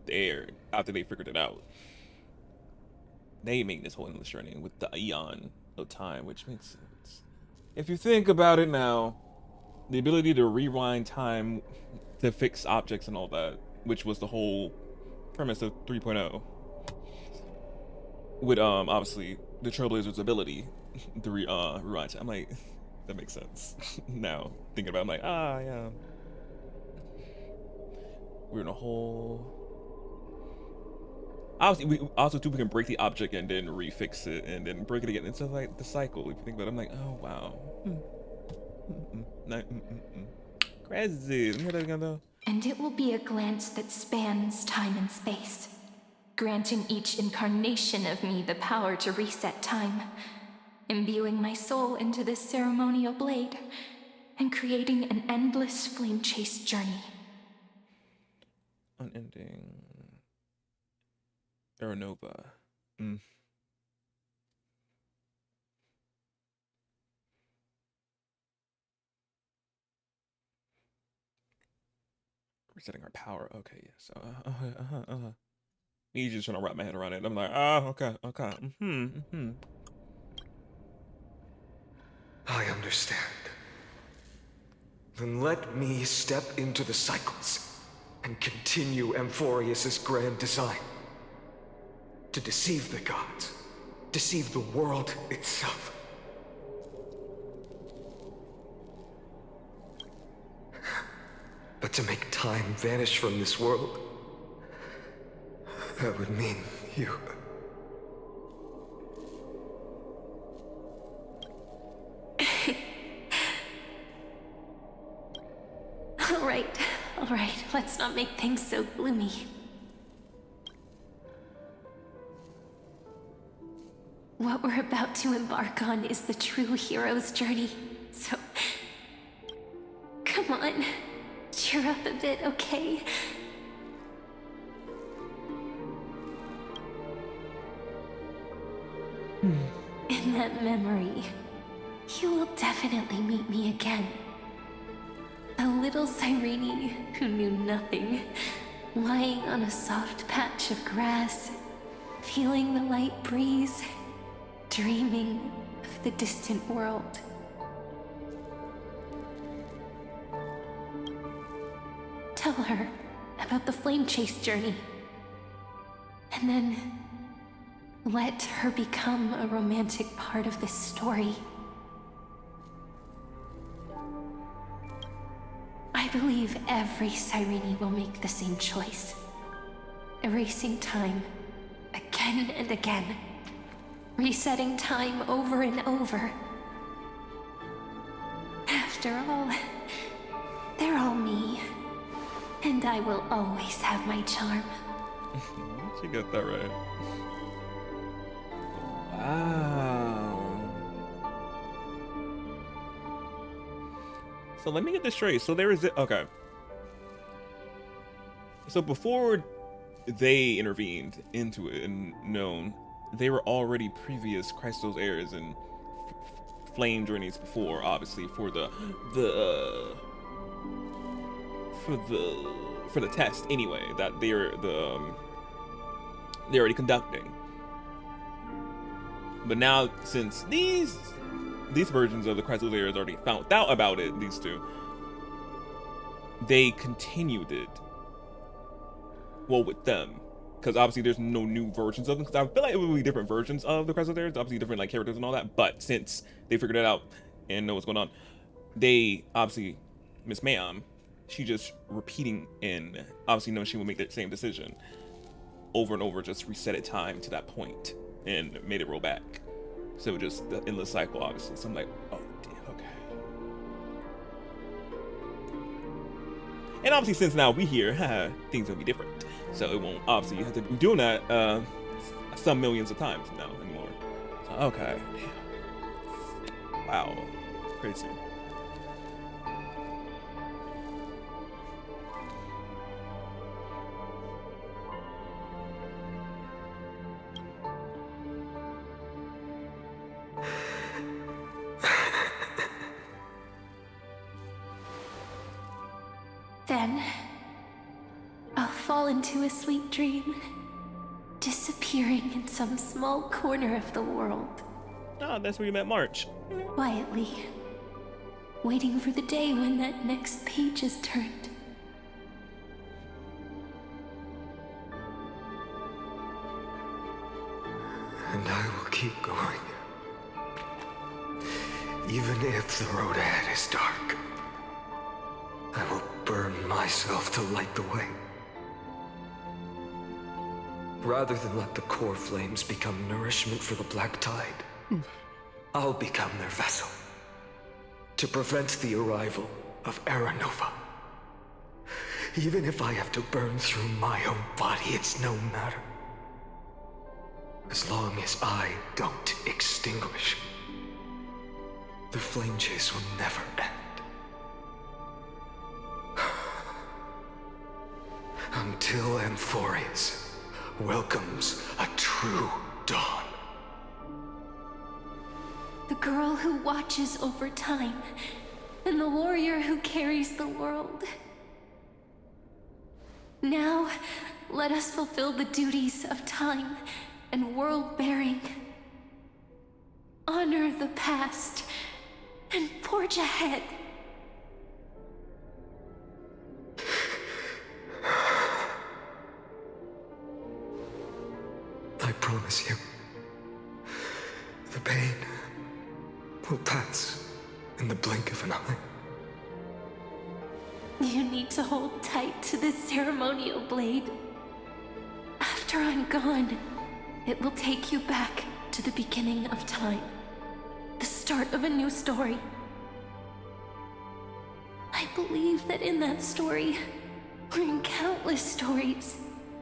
after they figured it out, they made this whole endless journey with the eon of time, which makes sense. If you think about it now, the ability to rewind time to fix objects and all that, which was the whole premise of 3.0, with obviously the Trailblazers' ability to rewind time. I'm like, that makes sense. Now thinking about it, I'm like, yeah. We're in a whole. Obviously, we can break the object and then refix it and then break it again. It's just like the cycle. If you think about it, I'm like, oh wow. Crazy. Let me hear that again though. And it will be a glance that spans time and space, granting each incarnation of me the power to reset time, imbuing my soul into this ceremonial blade, and creating an endless flame-chased journey. Unending. Aeronova. Resetting our power. Okay, yes. He's just trying to wrap my head around it. I'm like, okay. I understand. Then let me step into the cycles and continue Amphoreus' grand design. to deceive the gods, deceive the world itself. But to make time vanish from this world, that would mean you. All right, let's not make things so gloomy. What we're about to embark on is the true hero's journey, so come on, cheer up a bit, okay? In that memory, you will definitely meet me again. A little Cyrene who knew nothing, lying on a soft patch of grass, feeling the light breeze, dreaming of the distant world. Tell her about the flame chase journey, and then let her become a romantic part of this story. I believe every Cyrene will make the same choice. Erasing time again and again. Resetting time over and over. After all, they're all me. And I will always have my charm. She got that right. Wow. So let me get this straight. So there is it. Okay. So before they intervened into it and known, they were already previous Crystal's heirs and flame journeys before, obviously for the test anyway that they're already conducting. But now, since these versions of the Crystal's heirs already found out about it, these two, they continued it. Well, with them, because obviously there's no new versions of them. Because I feel like it would be different versions of the Crystal's heirs, obviously different like characters and all that. But since they figured it out and know what's going on, they obviously Miss Ma'am, she just repeating and obviously knowing she will make that same decision over and over, just reset it time to that point and made it roll back. So just the endless cycle, obviously. So I'm like, oh, damn, okay. And obviously, since now we here, things will be different. So it won't, obviously, you have to be doing that some millions of times now anymore. So, okay, damn. Wow, crazy. Then, I'll fall into a sweet dream, disappearing in some small corner of the world. Oh, that's where you met March. Quietly, waiting for the day when that next page is turned. And I will keep going. Even if the road ahead is dark, I will burn myself to light the way. Rather than let the core flames become nourishment for the black tide, I'll become their vessel. To prevent the arrival of Aranova. Even if I have to burn through my own body, it's no matter. As long as I don't extinguish, the flame chase will never end. Until Amphoreus welcomes a true dawn. The girl who watches over time, and the warrior who carries the world. Now, let us fulfill the duties of time and world-bearing. Honor the past, and forge ahead. I promise you, the pain will pass in the blink of an eye. You need to hold tight to this ceremonial blade. After I'm gone, it will take you back to the beginning of time. The start of a new story. I believe that in that story, or in countless stories,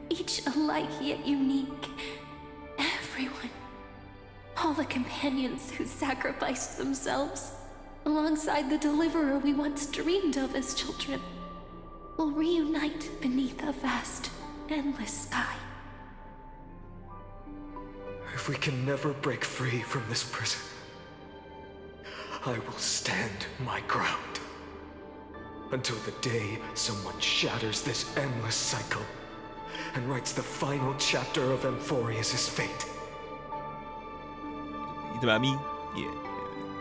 each alike yet unique, everyone, all the companions who sacrificed themselves, alongside the deliverer we once dreamed of as children, will reunite beneath a vast, endless sky. If we can never break free from this prison, I will stand my ground until the day someone shatters this endless cycle and writes the final chapter of Amphoreus' fate. You talking about me? Yeah.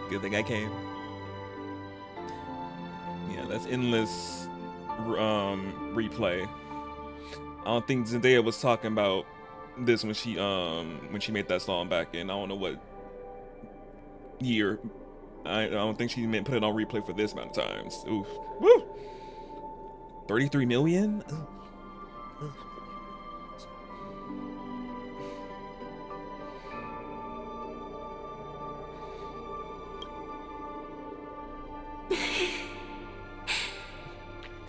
Good thing I came. Yeah, that's endless replay. I don't think Zendaya was talking about this when she made that song back in I don't know what year. I don't think she meant put it on replay for this amount of times. Oof. Woo! 33 million? Ugh. Ugh.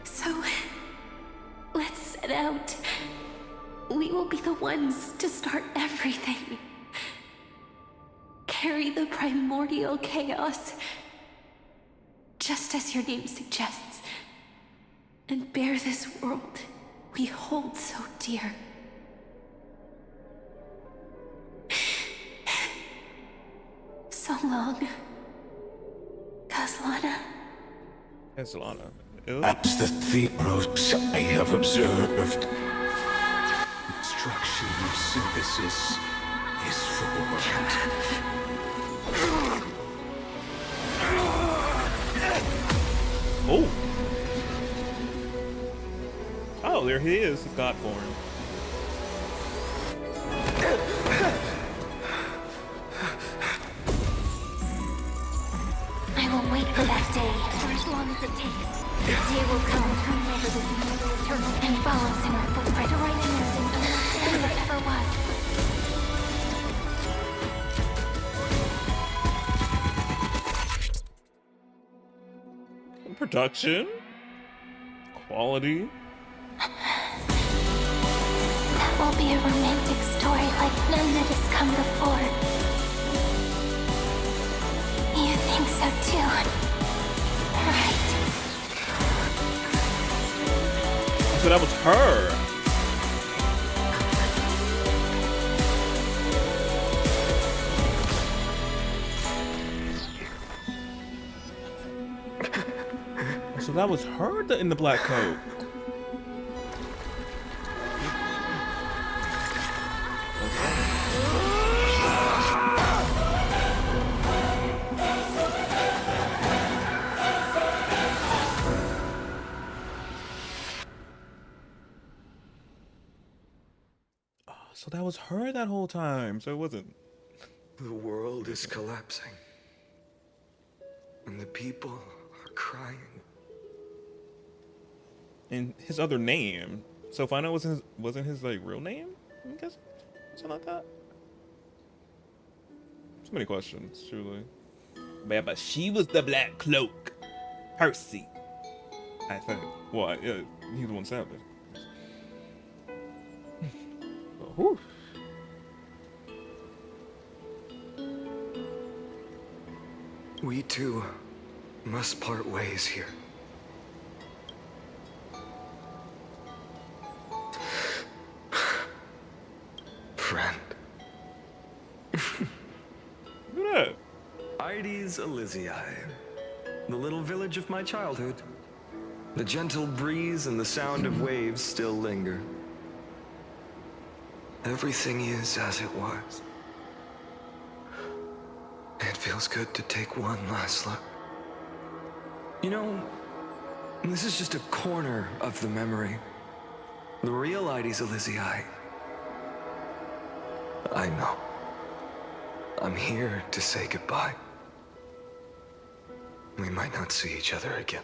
So, let's set out. We will be the ones to start everything. Carry the primordial chaos, just as your name suggests, and bear this world we hold so dear. So long, Caslana. Caslana. That's the theros I have observed. Instruction synthesis is formed. Oh! Oh, there he is, Godborn. I will wait for that day for as long as it takes. The day will come whenever this immortal eternal and follows in our footprint to write anything unless it ever was. Production, quality. That will be a romantic story like none that has come before. You think so too, right? So that was her. So that was her in the black coat. So that was her that whole time. So it wasn't. The world is collapsing, and the people are crying. And his other name, so Final wasn't his like real name? I guess something like that. So many questions, truly. But she was the black cloak, Percy. I think. Well, yeah, he's the one savage. Whew. We too must part ways here. Friend. Look at that. Ides Elysiae, the little village of my childhood. The gentle breeze and the sound of waves still linger. Everything is as it was. It feels good to take one last look. You know, this is just a corner of the memory. The real Ides Elysiae I know. I'm here to say goodbye. We might not see each other again.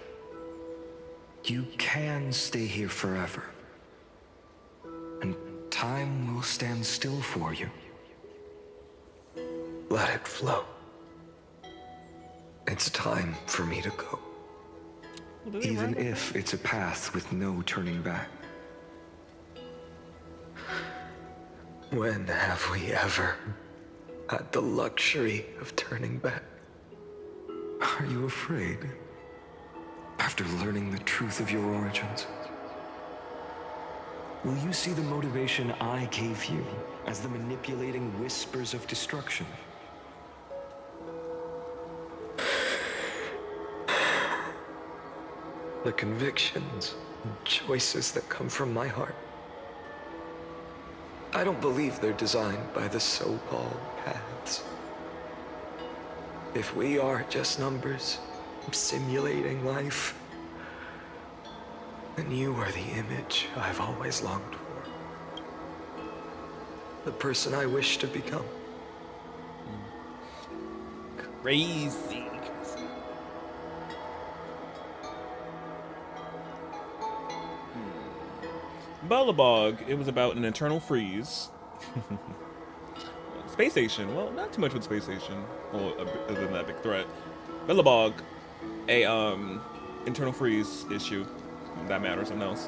You can stay here forever. And time will stand still for you. Let it flow. It's time for me to go. Even if it's a path with no turning back. When have we ever had the luxury of turning back? Are you afraid? After learning the truth of your origins? Will you see the motivation I gave you as the manipulating whispers of destruction? The convictions and choices that come from my heart. I don't believe they're designed by the so-called paths. If we are just numbers simulating life, then you are the image I've always longed for. The person I wish to become. Crazy. Bellabog, it was about an internal freeze. Space station, well, not too much with space station, well, other than that big threat. Bellabog, a internal freeze issue that matters, something else.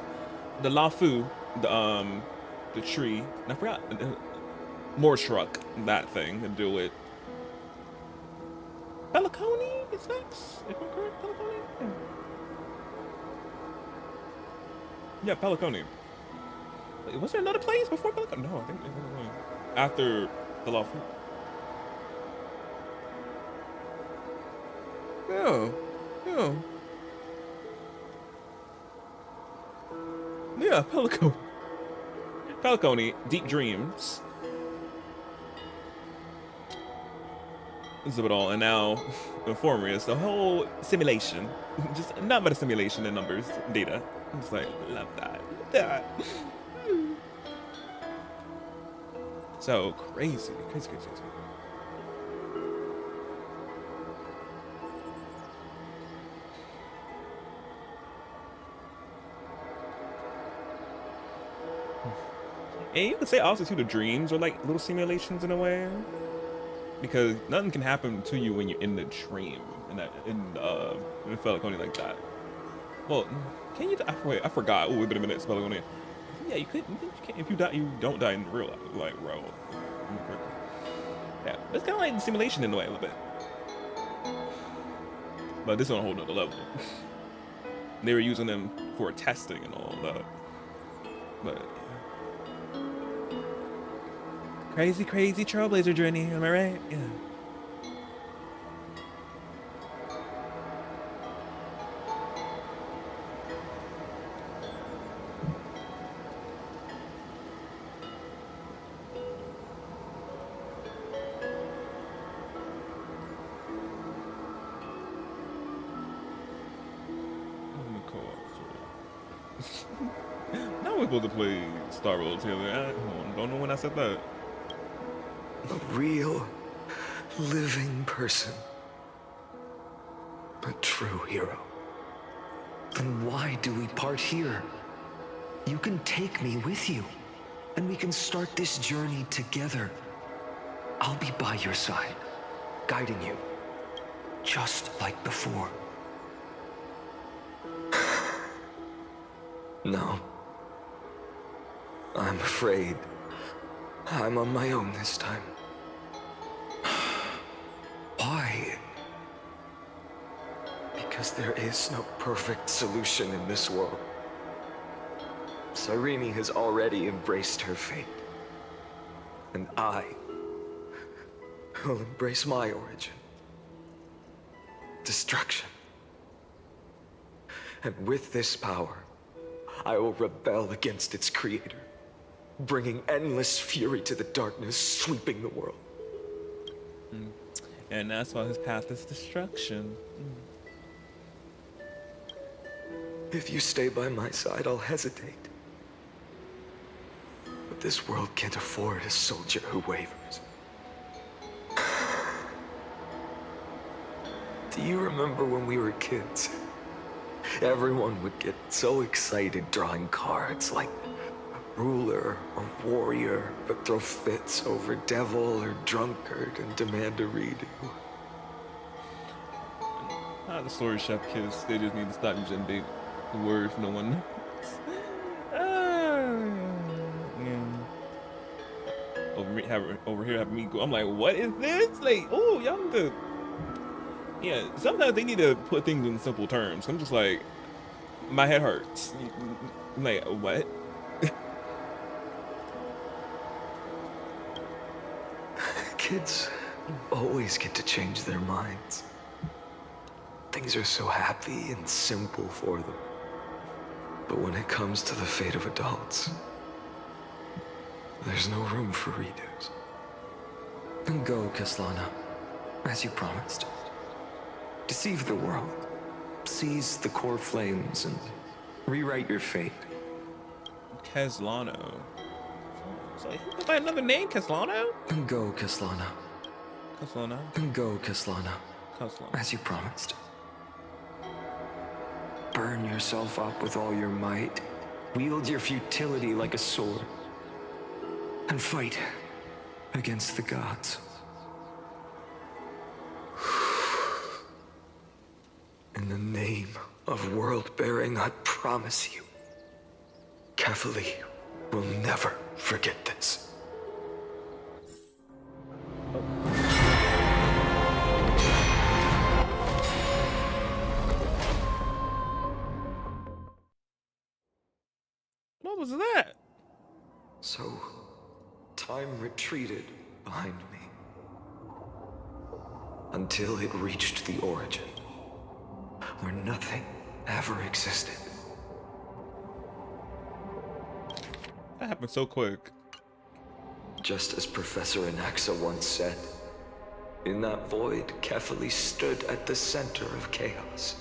The Lafu, the tree, and I forgot, more truck, that thing to do with. Peliconi is next, if I'm correct, Peliconi? Yeah, Peliconi. Wait, was there another place before Peliconi? No, I think it was after the Law Fruit. Yeah, Peliconi. Peliconi, Deep Dreams. This is it all, and now Amphoreus, the whole simulation. Just not but a simulation in numbers, data. I'm just like, love that. So crazy. And you could say also too, the dreams are like little simulations in a way, because nothing can happen to you when you're in the dream, in Peliconi like that. Well, can you? Wait, I forgot. Oh, wait a minute, Peliconi. Yeah, you could. If you die, you don't die in real life, like real. Yeah, it's kind of like simulation in a way, a little bit. But this is on a whole nother level. They were using them for testing and all that. But crazy Trailblazer journey. Am I right? Yeah. Now we're supposed to play Star Wars together. I don't know when I said that. A real, living person. A true hero. Then why do we part here? You can take me with you, and we can start this journey together. I'll be by your side, guiding you, just like before. No. I'm afraid I'm on my own this time. Why? Because there is no perfect solution in this world. Cyrene has already embraced her fate. And I will embrace my origin. Destruction. And with this power, I will rebel against its creator, bringing endless fury to the darkness sweeping the world. And that's why his path is destruction. If you stay by my side, I'll hesitate. But this world can't afford a soldier who wavers. Do you remember when we were kids? Everyone would get so excited drawing cards like ruler or warrior, but throw fits over devil or drunkard and demand a redo. The story chef kids, they just need to stop using big words no one knows. Over here have me go. I'm like, what is this? Like, oh, y'all need to. Yeah, sometimes they need to put things in simple terms. I'm just like, my head hurts. I'm like, what? Kids always get to change their minds. Things are so happy and simple for them. But when it comes to the fate of adults, there's no room for redos. Then go, Kaslana, as you promised. Deceive the world, seize the core flames, and rewrite your fate. Kaslano. So he goes by another name, Kaslano? Then go, Kaslana. Kaslana? Then go, Kaslana. Kaslana. As you promised. Burn yourself up with all your might. Wield your futility like a sword. And fight against the gods. In the name of world-bearing, I promise you, Kefali will never forget this. What was that? So, time retreated behind me. Until it reached the origin, where nothing ever existed. That happened so quick. Just as Professor Anaxa once said, in that void, Kefali stood at the center of chaos.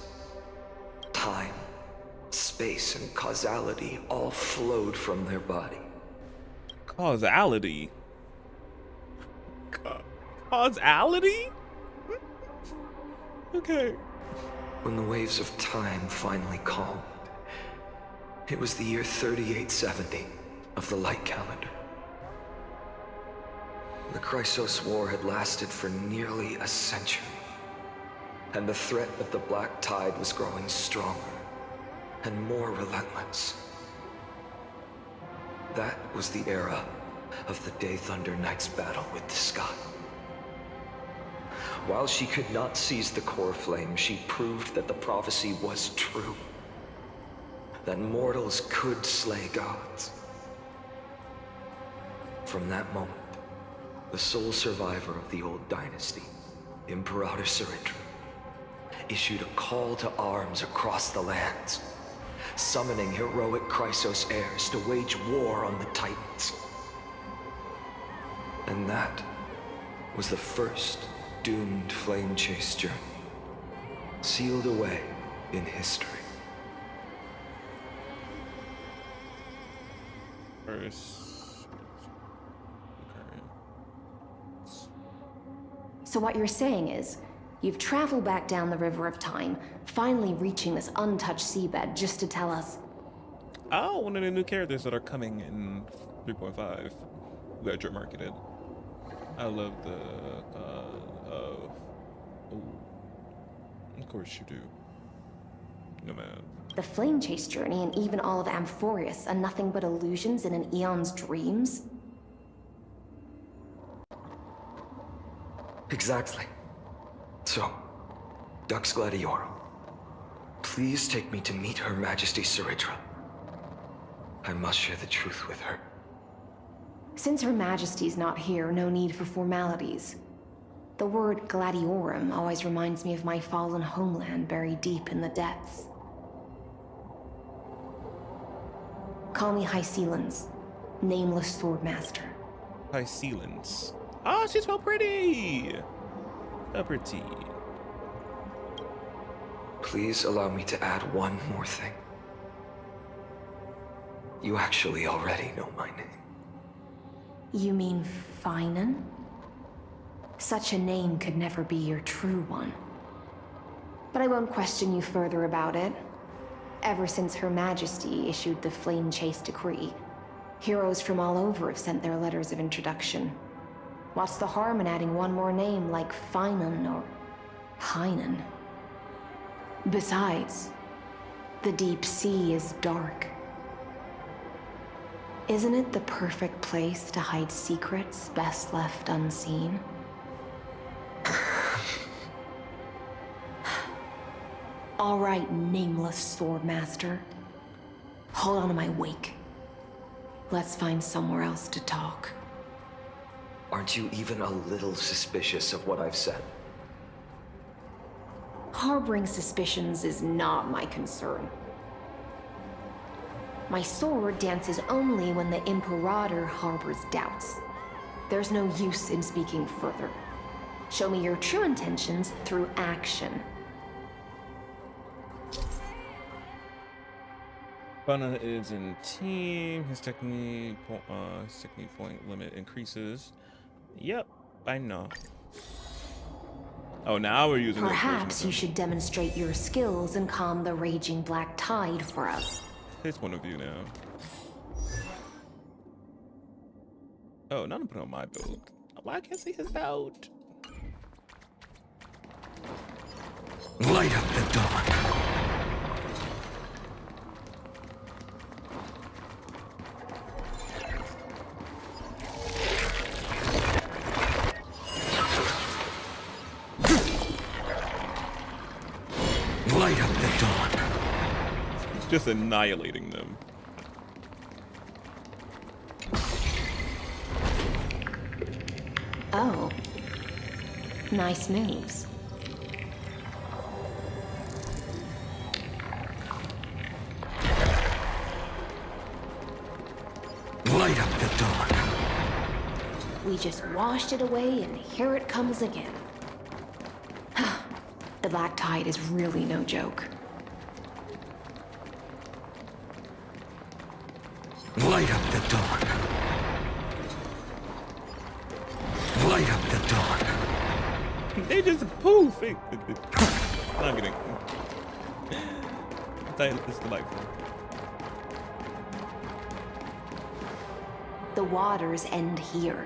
Time, space, and causality all flowed from their body. Causality? Causality? Okay. When the waves of time finally calmed, it was the year 3870 of the light calendar. The Chrysos War had lasted for nearly a century, and the threat of the Black Tide was growing stronger and more relentless. That was the era of the Day Thunder Knight's battle with the sky. While she could not seize the core flame, she proved that the prophecy was true. That mortals could slay gods. From that moment, the sole survivor of the old dynasty, Imperator Sarindra, issued a call to arms across the lands, summoning heroic Chrysos heirs to wage war on the Titans. And that was the first doomed flame chase journey, sealed away in history. So what you're saying is, you've traveled back down the River of Time, finally reaching this untouched seabed just to tell us... Oh, one of the new characters that are coming in 3.5. We got marketed. I love the, oh, of course you do. No man. The flame chase journey and even all of Amphoreus are nothing but illusions in an eon's dreams? Exactly. So, Dux Gladiorum, please take me to meet Her Majesty Sarindra. I must share the truth with her. Since Her Majesty's not here, no need for formalities. The word Gladiorum always reminds me of my fallen homeland buried deep in the depths. Call me High Sealans, nameless swordmaster. High Sealans. Oh, she's so pretty! So pretty. Please allow me to add one more thing. You actually already know my name. You mean Finan? Such a name could never be your true one. But I won't question you further about it. Ever since Her Majesty issued the Flame Chase Decree, heroes from all over have sent their letters of introduction. What's the harm in adding one more name like Finan or Hynan? Besides, the deep sea is dark. Isn't it the perfect place to hide secrets best left unseen? All right, nameless Swordmaster. Hold on to my wake. Let's find somewhere else to talk. Aren't you even a little suspicious of what I've said? Harboring suspicions is not my concern. My sword dances only when the Imperator harbors doubts. There's no use in speaking further. Show me your true intentions through action. Bana is in team. His technique point limit increases. Yep, I know. Oh, now we're using. Perhaps you should demonstrate your skills and calm the raging black tide for us. His point of view now. Oh, none of put on my build. Why can't I see his build? Light up the dawn. Light up the dawn. Just annihilating them. Oh. Nice moves. Light up the dawn. We just washed it away and here it comes again. The black tide is really no joke. Light up the dawn. Light up the dawn. They just poof. I'm kidding. It's delightful. The waters end here.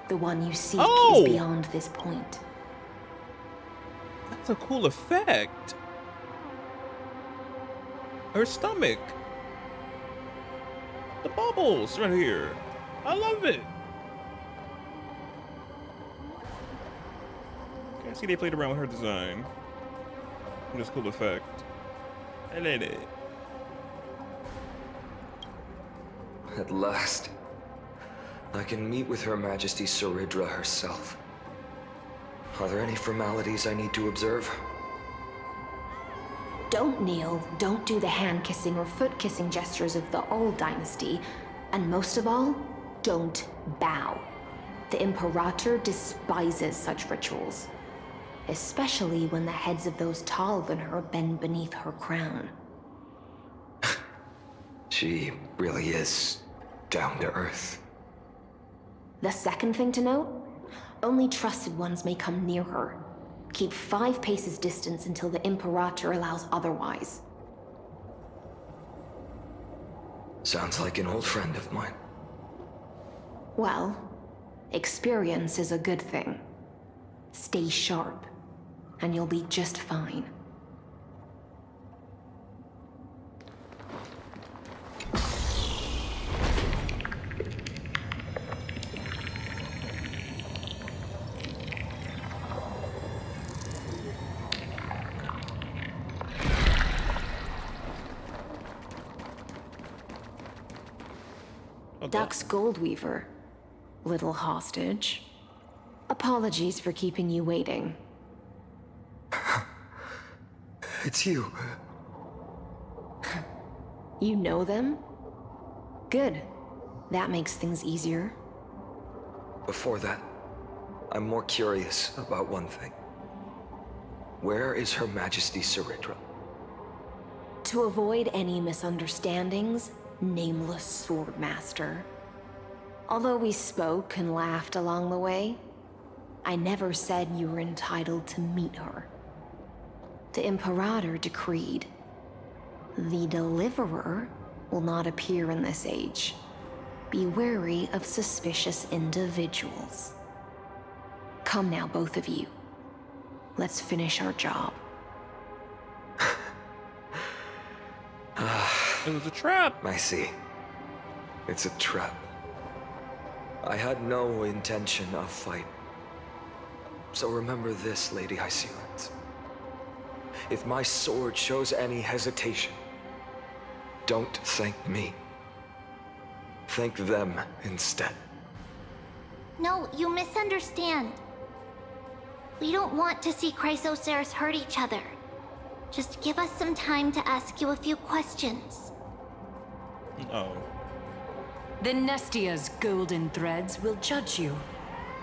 The one you seek is beyond this point. That's a cool effect. Her stomach. The bubbles right here. I love it. Okay, I see they played around with her design. This cool effect. I like it. At last, I can meet with Her Majesty Saridra herself. Are there any formalities I need to observe? Don't kneel, don't do the hand-kissing or foot-kissing gestures of the old dynasty, and most of all, don't bow. The Imperator despises such rituals, especially when the heads of those taller than her bend beneath her crown. She really is down to earth. The second thing to note, only trusted ones may come near her. Keep 5 paces distance until the Imperator allows otherwise. Sounds like an old friend of mine. Well, experience is a good thing. Stay sharp, and you'll be just fine. Dux Goldweaver, little hostage. Apologies for keeping you waiting. It's you. You know them? Good. That makes things easier. Before that, I'm more curious about one thing. Where is Her Majesty Saridra? To avoid any misunderstandings, nameless Swordmaster. Although we spoke and laughed along the way, I never said you were entitled to meet her. The Imperator decreed, the Deliverer will not appear in this age. Be wary of suspicious individuals. Come now, both of you. Let's finish our job. It was a trap. I see. It's a trap. I had no intention of fighting. So remember this, Lady Hysealens. If my sword shows any hesitation, don't thank me. Thank them instead. No, you misunderstand. We don't want to see Chrysoceres hurt each other. Just give us some time to ask you a few questions. Oh. The Nestia's golden threads will judge you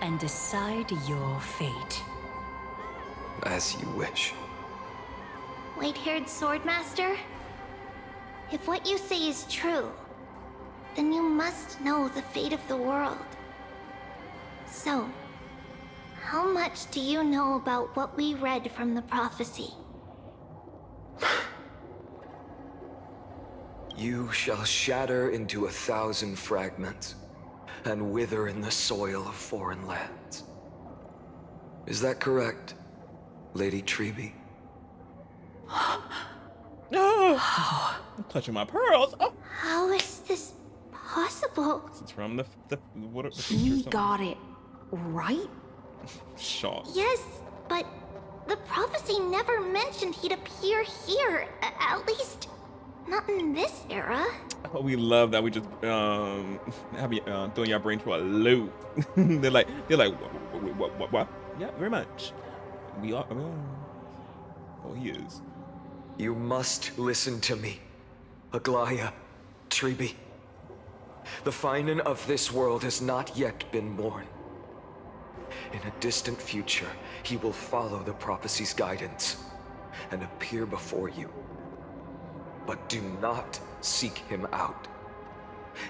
and decide your fate. As you wish. White-haired Swordmaster? If what you say is true, then you must know the fate of the world. So, how much do you know about what we read from the prophecy? You shall shatter into 1,000 fragments and wither in the soil of foreign lands. Is that correct, Lady Treby? No! I'm clutching my pearls. Oh. How is this possible? It's from the what? He got it right? Shocked. Yes, but the prophecy never mentioned he'd appear here. At least, not in this era. Oh, we love that we just have you throwing your brain for a loop. they're like what? Yeah, very much. We are. Oh, he is. You must listen to me, Aglaya, Treby. The Finan of this world has not yet been born. In a distant future, he will follow the prophecy's guidance and appear before you. But do not seek him out,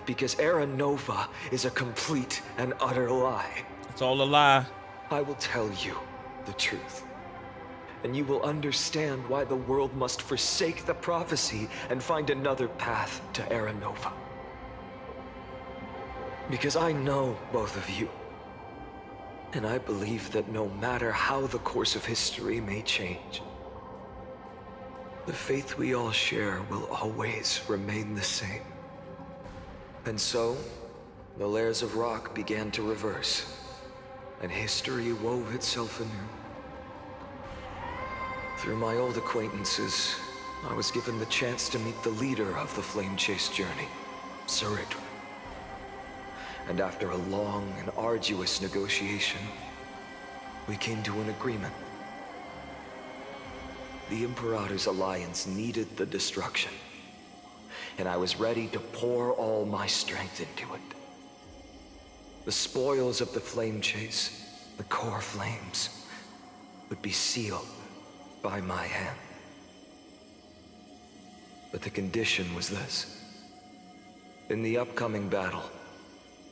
because Era Nova is a complete and utter lie. It's all a lie. I will tell you the truth, and you will understand why the world must forsake the prophecy and find another path to Era Nova. Because I know both of you, and I believe that no matter how the course of history may change, the faith we all share will always remain the same. And so, the layers of rock began to reverse, and history wove itself anew. Through my old acquaintances, I was given the chance to meet the leader of the Flame Chase journey, Saridra. And after a long and arduous negotiation, we came to an agreement. The Imperator's alliance needed the destruction, and I was ready to pour all my strength into it. The spoils of the Flame Chase, the core flames, would be sealed by my hand. But the condition was this. In the upcoming battle,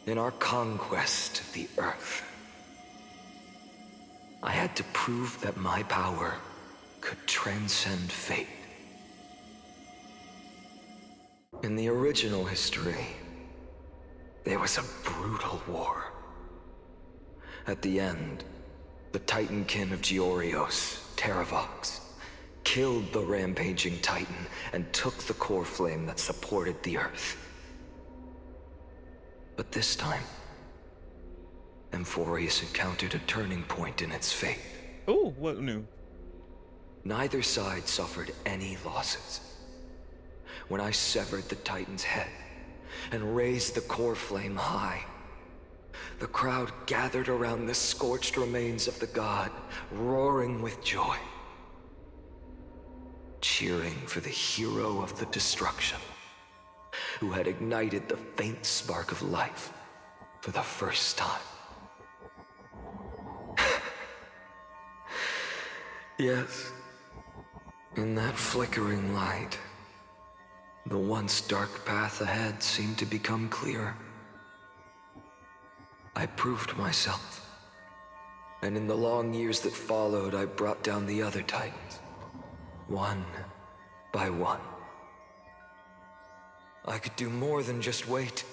in our conquest of the Earth, I had to prove that my power could transcend fate. In the original history, there was a brutal war. At the end, the Titankin of Georios, Terravox, killed the rampaging Titan and took the core flame that supported the Earth. But this time, Amphoreus encountered a turning point in its fate. Oh, what new? Neither side suffered any losses. When I severed the Titan's head and raised the core flame high, the crowd gathered around the scorched remains of the god, roaring with joy, cheering for the hero of the destruction, who had ignited the faint spark of life for the first time. Yes, in that flickering light, the once dark path ahead seemed to become clearer. I proved myself. And in the long years that followed, I brought down the other Titans. One by one. I could do more than just wait.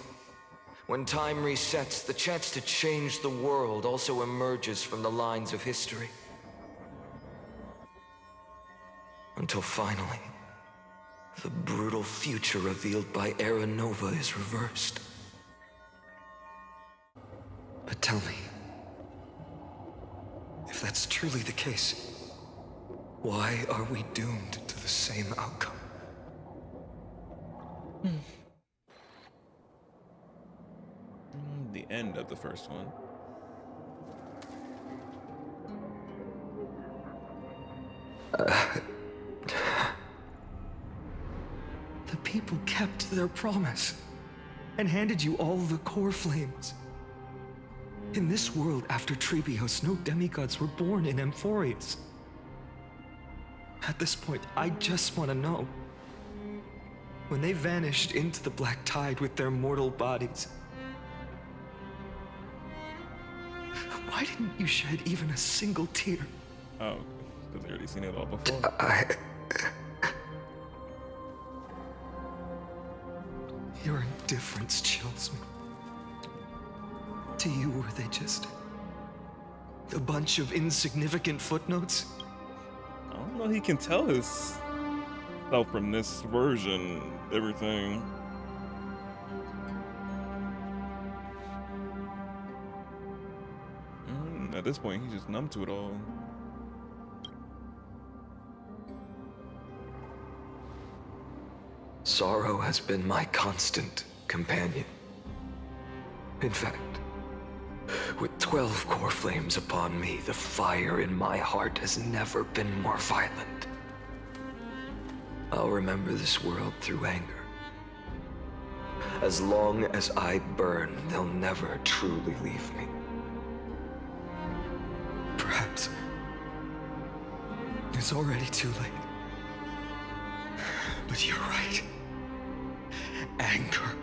When time resets, the chance to change the world also emerges from the lines of history. Until finally, the brutal future revealed by Era Nova is reversed. But tell me, if that's truly the case, why are we doomed to the same outcome? The end of the first one. The people kept their promise and handed you all the core flames. In this world after Trebios, no demigods were born in Amphoreus. At this point, I just want to know. When they vanished into the black tide with their mortal bodies, why didn't you shed even a single tear? Oh, because they already seen it all before. Your indifference chills me. To you, were they just a bunch of insignificant footnotes? I don't know, he can tell his self from this version, everything. At this point, he's just numb to it all. Sorrow has been my constant companion. In fact, with 12 core flames upon me, the fire in my heart has never been more violent. I'll remember this world through anger. As long as I burn, they'll never truly leave me. Perhaps it's already too late. But you're right. Anger,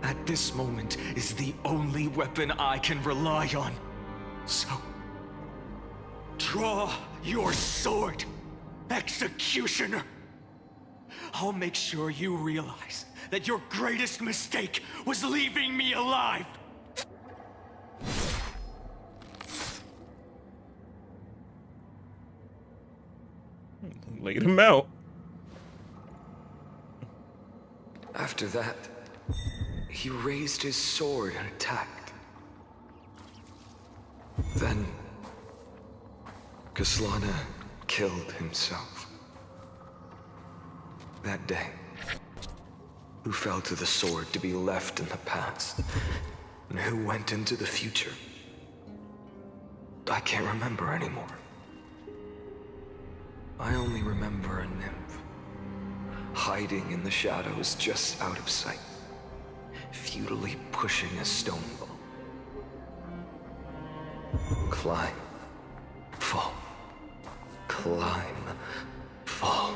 at this moment, is the only weapon I can rely on. So, draw your sword, Executioner. I'll make sure you realize that your greatest mistake was leaving me alive. Laid him out. After that, he raised his sword and attacked. Then, Kaslana killed himself. That day, who fell to the sword to be left in the past, and who went into the future, I can't remember anymore. I only remember a nymph, hiding in the shadows just out of sight, futilely pushing a stone ball. Climb, fall, climb, fall,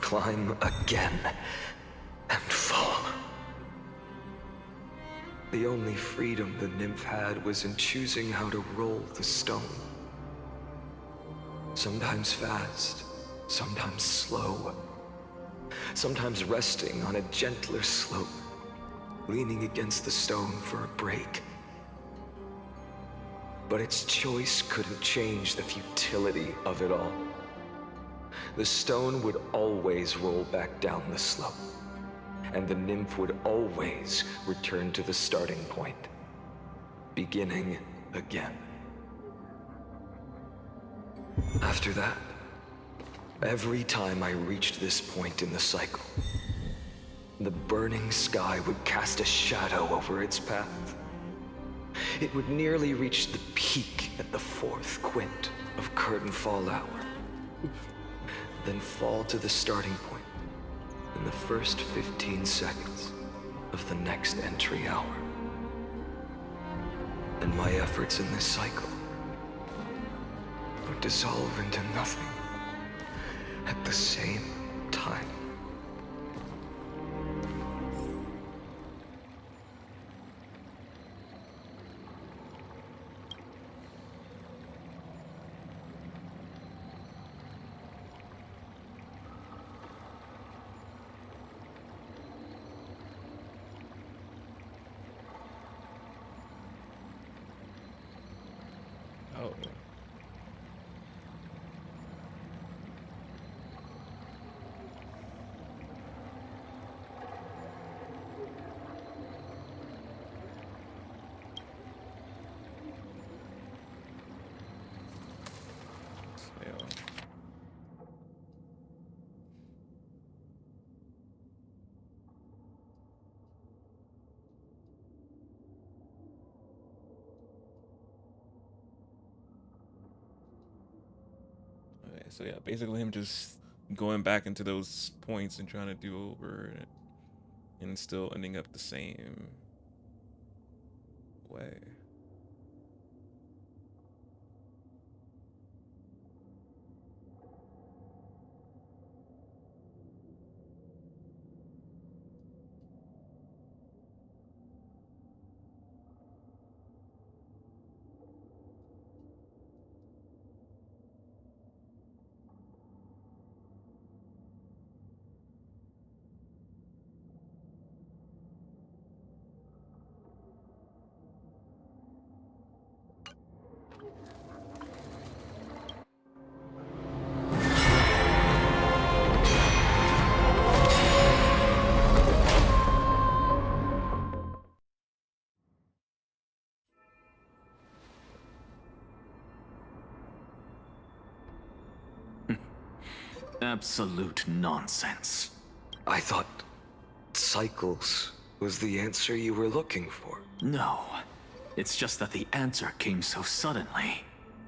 climb again, and fall. The only freedom the nymph had was in choosing how to roll the stone. Sometimes fast, sometimes slow. Sometimes resting on a gentler slope, leaning against the stone for a break. But its choice couldn't change the futility of it all. The stone would always roll back down the slope, and the nymph would always return to the starting point, beginning again. After that, every time I reached this point in the cycle, the burning sky would cast a shadow over its path. It would nearly reach the peak at the 4th quint of curtain fall hour, then fall to the starting point in the first 15 seconds of the next entry hour. And my efforts in this cycle would dissolve into nothing at the same time. Oh. So yeah, basically him just going back into those points and trying to do over and still ending up the same way. Absolute nonsense. I thought cycles was the answer you were looking for. No. It's just that the answer came so suddenly.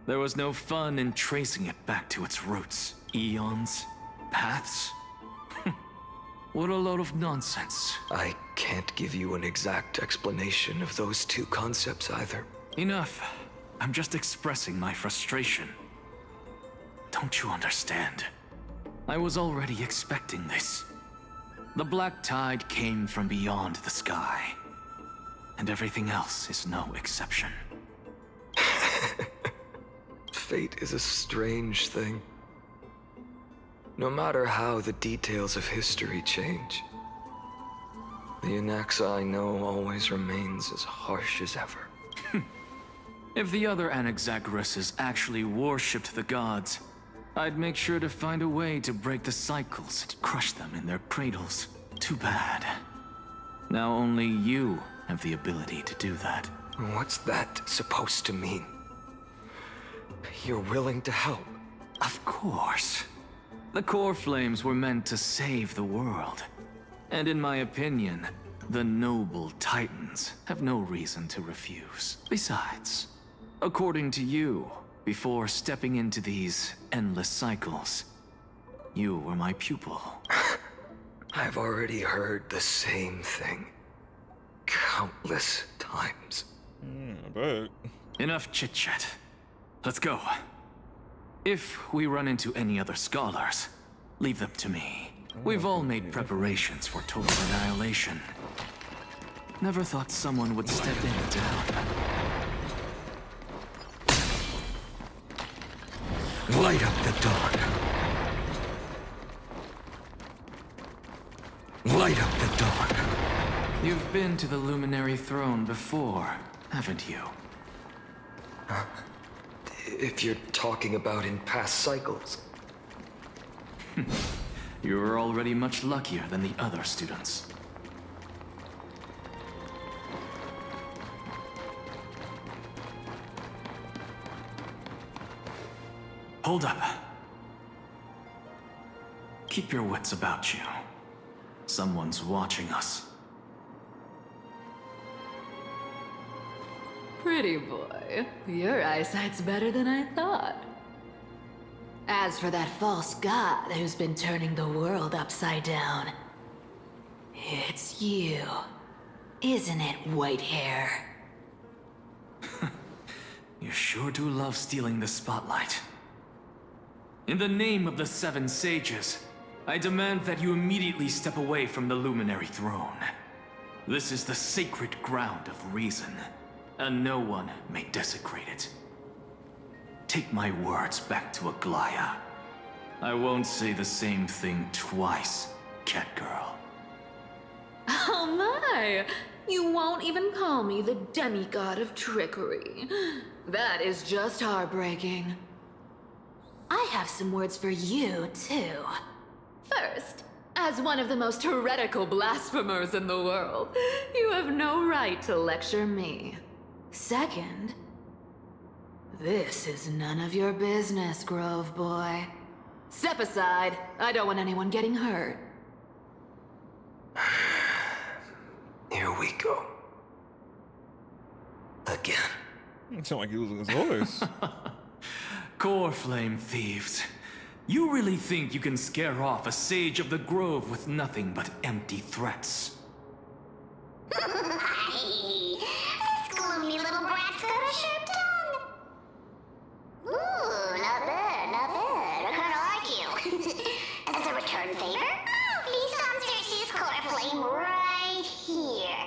There was no fun in tracing it back to its roots. Eons? Paths? What a load of nonsense. I can't give you an exact explanation of those two concepts either. Enough. I'm just expressing my frustration. Don't you understand? I was already expecting this. The black tide came from beyond the sky. And everything else is no exception. Fate is a strange thing. No matter how the details of history change, the Anaxa I know always remains as harsh as ever. If the other Anaxagoras actually worshipped the gods, I'd make sure to find a way to break the cycles and crush them in their cradles. Too bad. Now only you have the ability to do that. What's that supposed to mean? You're willing to help? Of course. The core flames were meant to save the world. And in my opinion, the noble titans have no reason to refuse. Besides, according to you, before stepping into these endless cycles, you were my pupil. I've already heard the same thing countless times. I bet. Enough chit-chat. Let's go. If we run into any other scholars, leave them to me. We've all made preparations for total annihilation. Never thought someone would step in to help. Light up the dawn. Light up the dawn. You've been to the Luminary Throne before, haven't you? If you're talking about in past cycles. You're already much luckier than the other students. Hold up. Keep your wits about you. Someone's watching us. Pretty boy, your eyesight's better than I thought. As for that false god who's been turning the world upside down, it's you, isn't it, white hair? You sure do love stealing the spotlight. In the name of the Seven Sages, I demand that you immediately step away from the Luminary Throne. This is the sacred ground of reason, and no one may desecrate it. Take my words back to Aglaya. I won't say the same thing twice, cat girl. Oh my! You won't even call me the demigod of trickery. That is just heartbreaking. I have some words for you, too. First, as one of the most heretical blasphemers in the world, you have no right to lecture me. Second, this is none of your business, Grove Boy. Step aside. I don't want anyone getting hurt. Here we go. Again. It sounds like he was losing his voice. Core flame thieves. You really think you can scare off a sage of the grove with nothing but empty threats? This gloomy little brat's got a sharp tongue. Ooh, not bad, not bad. I kinda like you. As a return favor, please come search this core flame right here.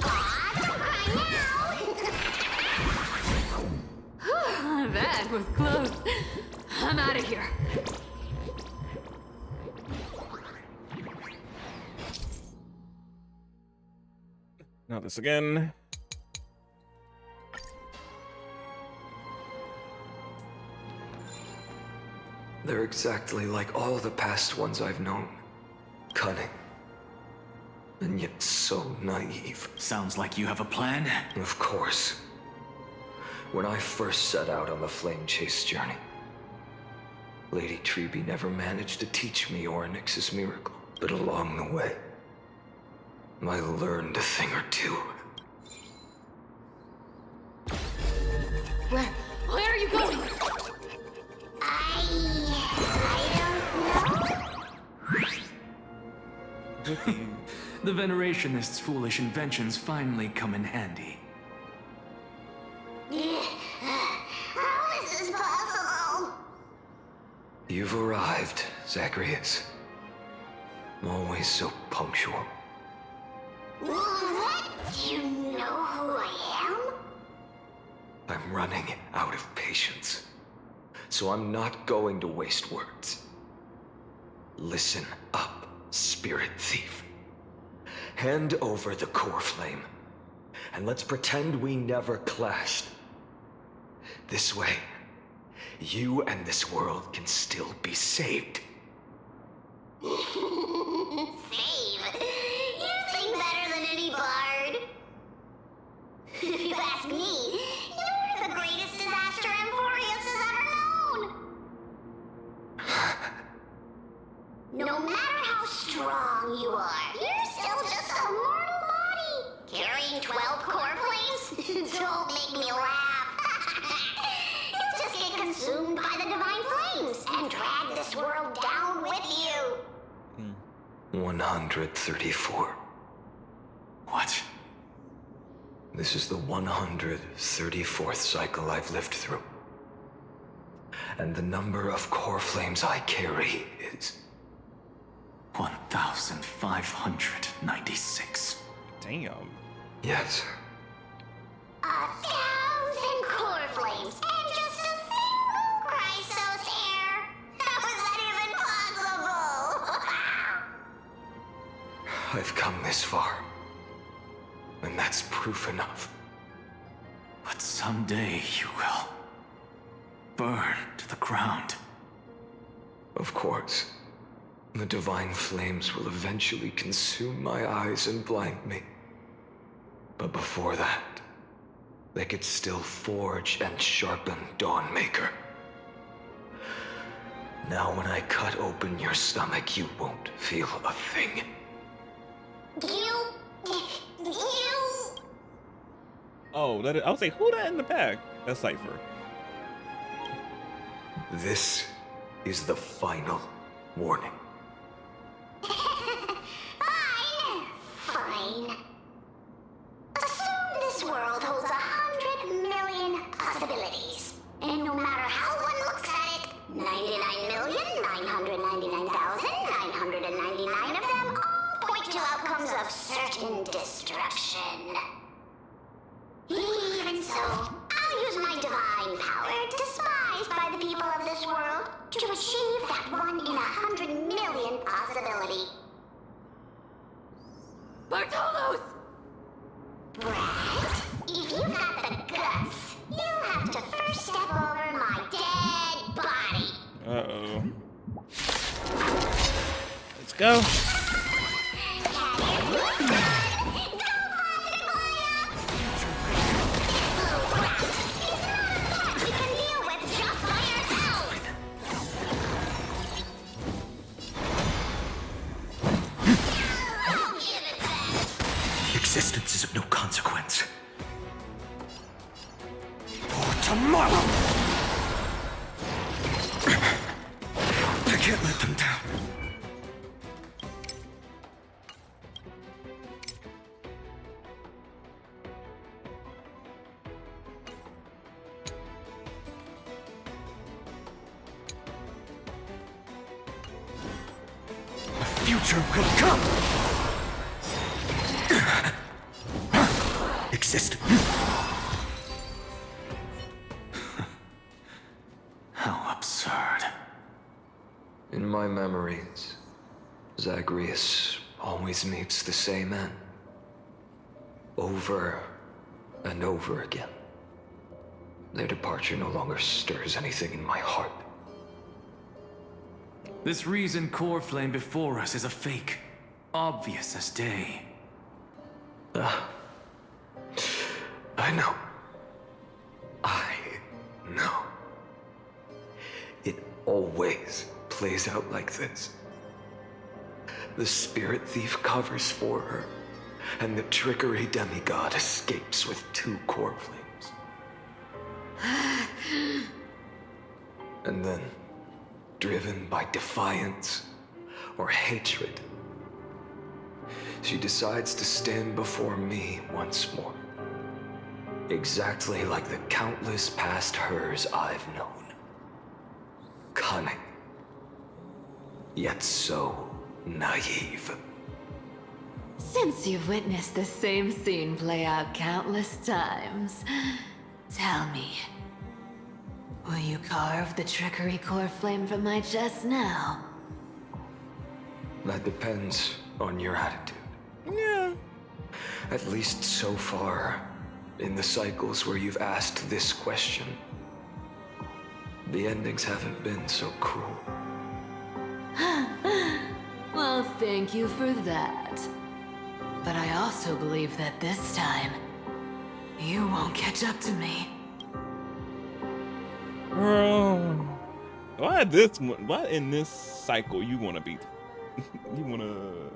Aw, don't cry now! That was close. I'm out of here. Not this again. They're exactly like all the past ones I've known. Cunning. And yet so naive. Sounds like you have a plan? Of course. When I first set out on the flame chase journey, Lady Treby never managed to teach me Ornyx's miracle. But along the way, I learned a thing or two. Where are you going? I don't know. The Venerationists' foolish inventions finally come in handy. How is this possible? You've arrived, Zacharias. Always so punctual. What? Do you know who I am? I'm running out of patience. So I'm not going to waste words. Listen up, spirit thief. Hand over the core flame, and let's pretend we never clashed. This way, you and this world can still be saved. Save? You sing better than any bard. If you ask me, you're the greatest disaster Amphoreus has ever known. No matter how strong you are, you're still just a mortal body. Carrying 12 core flames? Don't make me laugh. You'll just get consumed by the divine flames and drag this world down with you. 134. What? This is the 134th cycle I've lived through. And the number of core flames I carry is 1,596. Damn. Yes. 1,000 core flames and just a single Chrysos hair. How is that even possible? I've come this far. And that's proof enough. But someday you will burn to the ground. Of course. The divine flames will eventually consume my eyes and blind me. But before that, they could still forge and sharpen Dawnmaker. Now when I cut open your stomach, you won't feel a thing. You... Oh, I was like, who that in the back? That's Cypher. This is the final warning. Fine. Assume this world holds 100 million possibilities. And no matter how one looks at it, 99,999,999 of them all point to outcomes of certain destruction. Even so, I'll use my divine power, despised by the people of this world, to achieve that 1 in 100 million possibility. Bartolos! Right. If you got the guts, you'll have to first step over my dead body. Uh-oh. Let's go. Existence is of no consequence. For tomorrow! I can't let them down. The future will come! Exist. How absurd. In my memories, Zagreus always meets the same end. Over and over again. Their departure no longer stirs anything in my heart. This Ryzen core flame before us is a fake. Obvious as day. I know. I know. It always plays out like this. The spirit thief covers for her, and the trickery demigod escapes with 2 core flames. And then, driven by defiance or hatred, she decides to stand before me once more. Exactly like the countless past hers I've known. Cunning. Yet so naive. Since you've witnessed the same scene play out countless times, tell me, will you carve the trickery core flame from my chest now? That depends on your attitude. Yeah. At least so far, in the cycles where you've asked this question, the endings haven't been so cruel. Well, thank you for that. But I also believe that this time, you won't catch up to me. Bro, why this one? Why in this cycle you want to be? You want to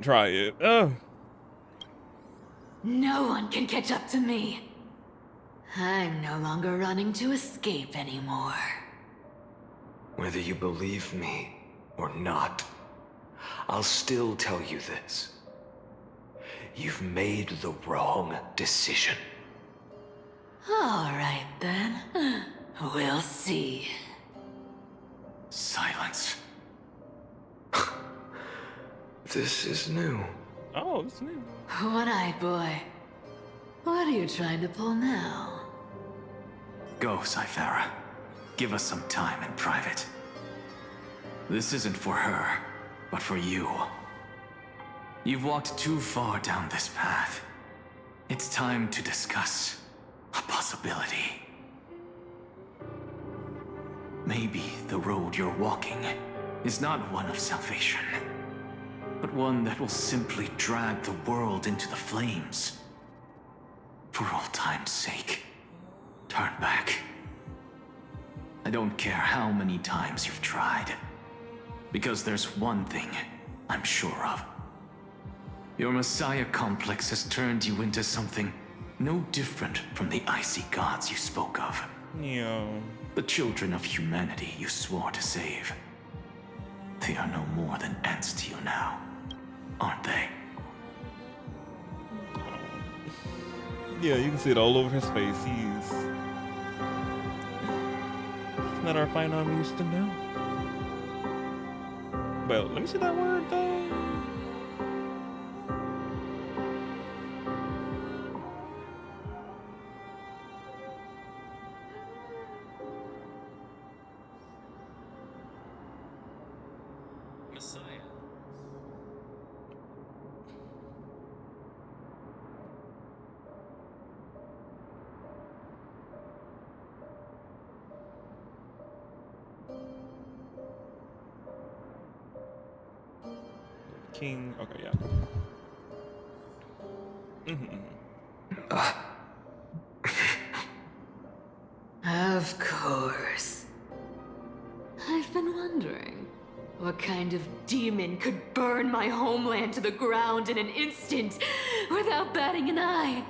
try it? No one can catch up to me. I'm no longer running to escape anymore. Whether you believe me or not, I'll still tell you this. You've made the wrong decision. All right then. We'll see. Silence. This is new. Oh, it's new. One-eyed boy. What are you trying to pull now? Go, Cythera. Give us some time in private. This isn't for her, but for you. You've walked too far down this path. It's time to discuss a possibility. Maybe the road you're walking is not one of salvation, but one that will simply drag the world into the flames. For all time's sake, turn back. I don't care how many times you've tried, because there's one thing I'm sure of. Your Messiah complex has turned you into something no different from the icy gods you spoke of. Yeah. The children of humanity you swore to save. They are no more than ants to you now, aren't they? Yeah, you can see it all over his face. He's not our fine arm used to know. Well, let me see that word though. Messiah. King. Okay, yeah. Of course. I've been wondering, what kind of demon could burn my homeland to the ground in an instant without batting an eye?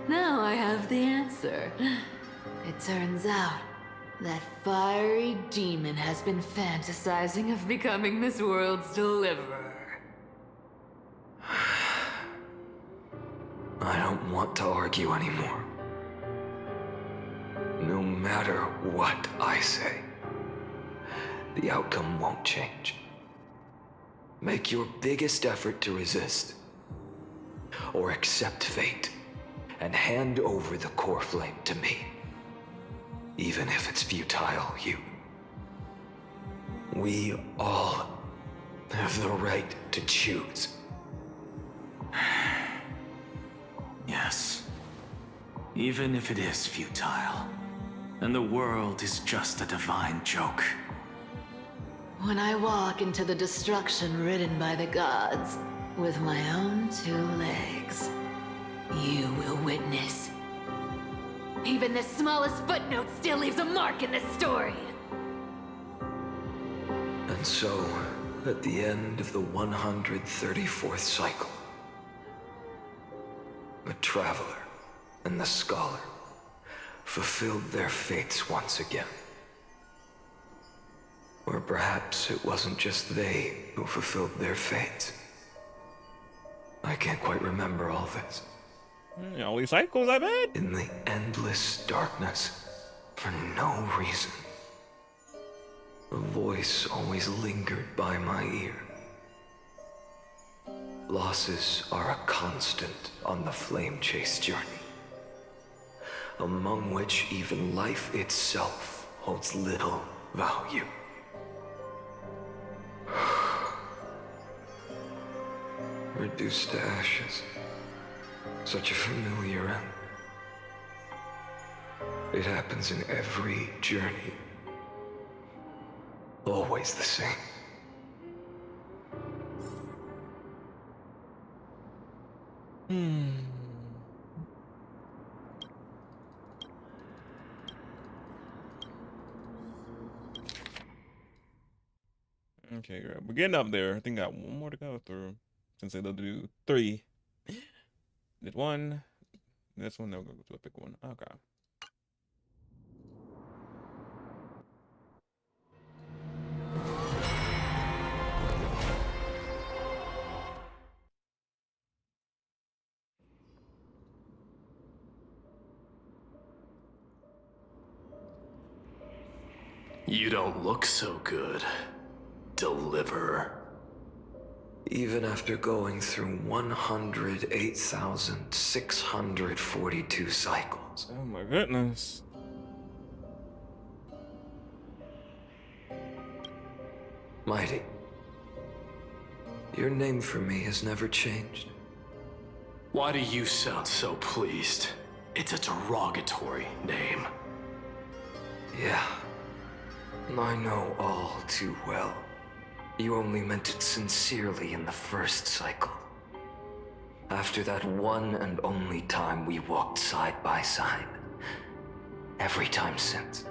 Now I have the answer. It turns out that fiery demon has been fantasizing of becoming this world's deliverer. I don't want to argue anymore. No matter what I say, the outcome won't change. Make your biggest effort to resist, or accept fate, and hand over the core flame to me. Even if it's futile, we all have the right to choose. Yes. Even if it is futile, and the world is just a divine joke. When I walk into the destruction ridden by the gods, with my own 2 legs, you will witness. Even the smallest footnote still leaves a mark in this story. And so, at the end of the 134th cycle, the Traveler and the Scholar fulfilled their fates once again. Or perhaps it wasn't just they who fulfilled their fates. I can't quite remember all this. All these cycles, I bet. In the endless darkness, for no reason, a voice always lingered by my ear. Losses are a constant on the flame chase journey, among which even life itself holds little value. Reduced to ashes. Such a familiar end. It happens in every journey. Always the same. Okay, great. We're getting up there. I think I got one more to go through. Since they'll do 3. Did 1. This one, they'll go to a big one. Okay. You don't look so good, Deliverer. Even after going through 108,642 cycles. Oh my goodness. Mighty, your name for me has never changed. Why do you sound so pleased? It's a derogatory name. Yeah, I know all too well. You only meant it sincerely in the first cycle. After that one and only time we walked side by side. Every time since.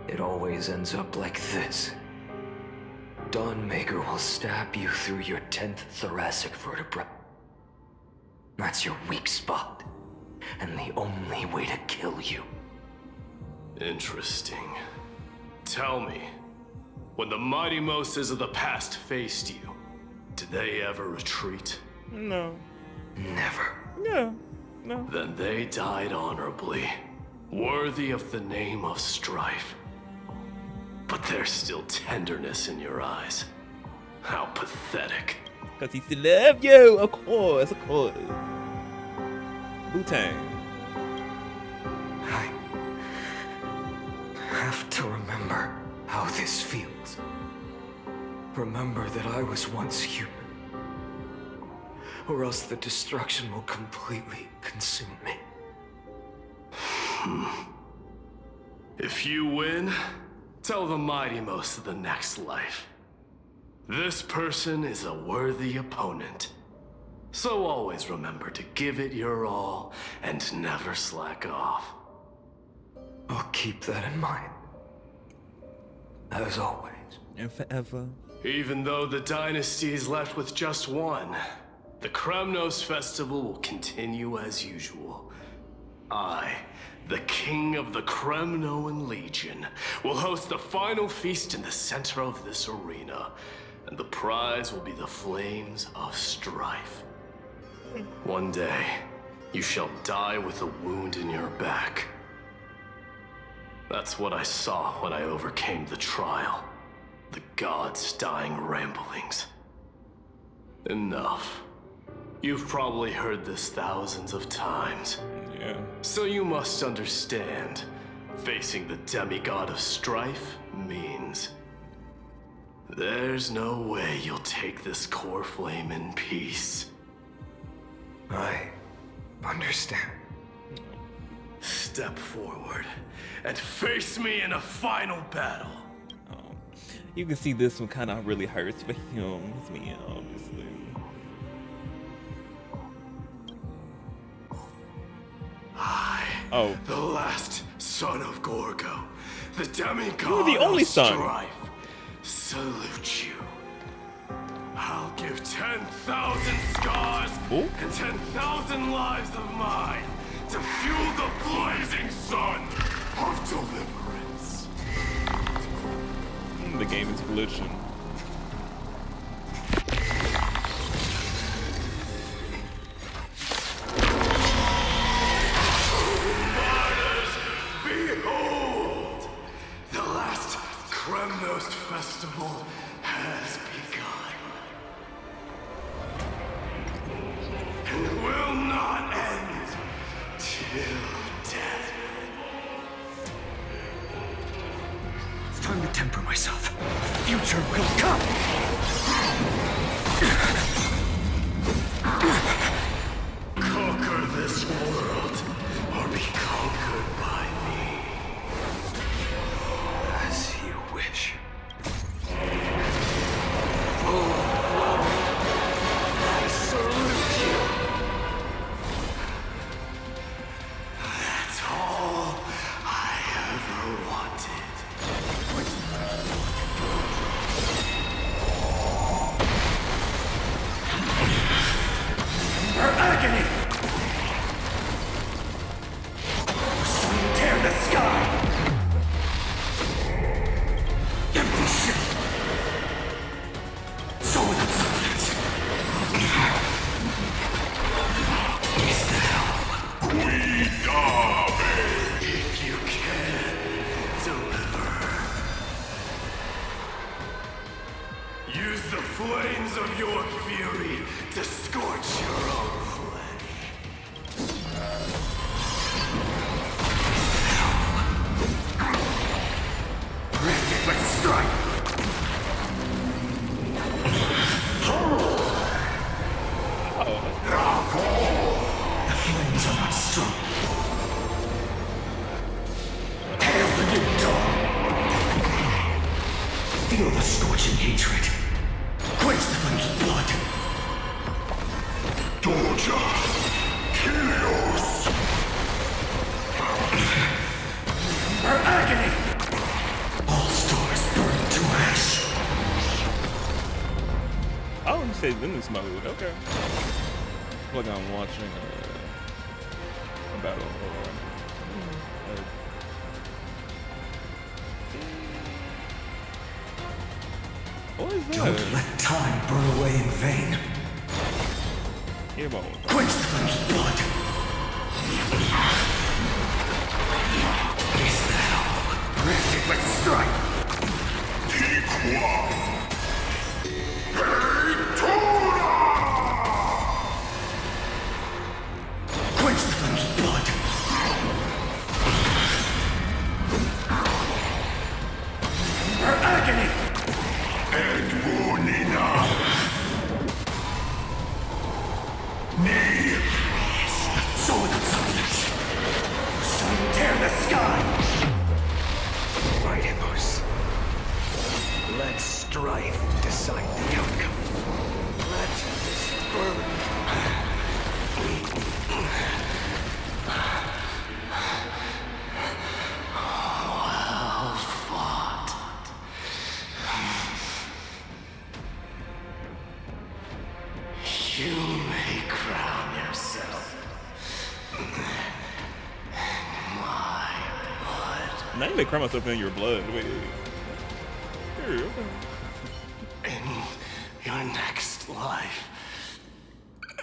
It always ends up like this. Dawnmaker will stab you through your 10th thoracic vertebra. That's your weak spot, and the only way to kill you. Interesting. Tell me, when the mighty Moses of the past faced you, did they ever retreat? No. Never. No. Then they died honorably, worthy of the name of strife. But there's still tenderness in your eyes. How pathetic. Because he still love you, of course. Wu-Tang. I have to remember how this feels. Remember that I was once human. Or else the destruction will completely consume me. If you win, tell the mighty most of the next life. This person is a worthy opponent. So always remember to give it your all and never slack off. I'll keep that in mind. As always. And forever. Even though the dynasty is left with just one, the Kremnos festival will continue as usual. I, the king of the Kremnoan Legion, will host the final feast in the center of this arena, and the prize will be the flames of strife. One day, you shall die with a wound in your back. That's what I saw when I overcame the trial. The gods' dying ramblings. Enough. You've probably heard this thousands of times. Yeah. So you must understand, facing the demigod of strife means there's no way you'll take this core flame in peace. I understand. Step forward and face me in a final battle. You can see this one kind of really hurts for him. It's me, obviously. I, the last son of Gorgo, the demigod You're the only of son. strife, salute you. I'll give 10,000 scars and 10,000 lives of mine to fuel the blazing sun of deliverance. The game is glitching. Behold! The last Kremnos festival has begun. And will not end till death. It's time to temper myself. Future will come! Conquer this world, or be conquered by me. As you wish. I salute you. That's all I ever wanted. Her agony! Tear the sky! Empty ship! So without substance! Is the hell? If you can, deliver. Use the flames of your fury to scorch your own flesh. Rend it with strife! The flames are not strong. Hail the new dawn! Feel the scorching hatred. Quench the flames of blood. Torture! Chaos! Her agony! All stars burn to ash. Oh, you say in this mode. Okay. Like I'm watching a battle. What is that? Don't let time burn away in vain. Quench the flames of blood. Is the hell? Rend it with strife. Quench the flames of blood. Her agony! So without substance. Sun tear the sky! Right, Hippos. Let strife decide Now you may cry myself in your blood. Wait. Here, okay. In your next life,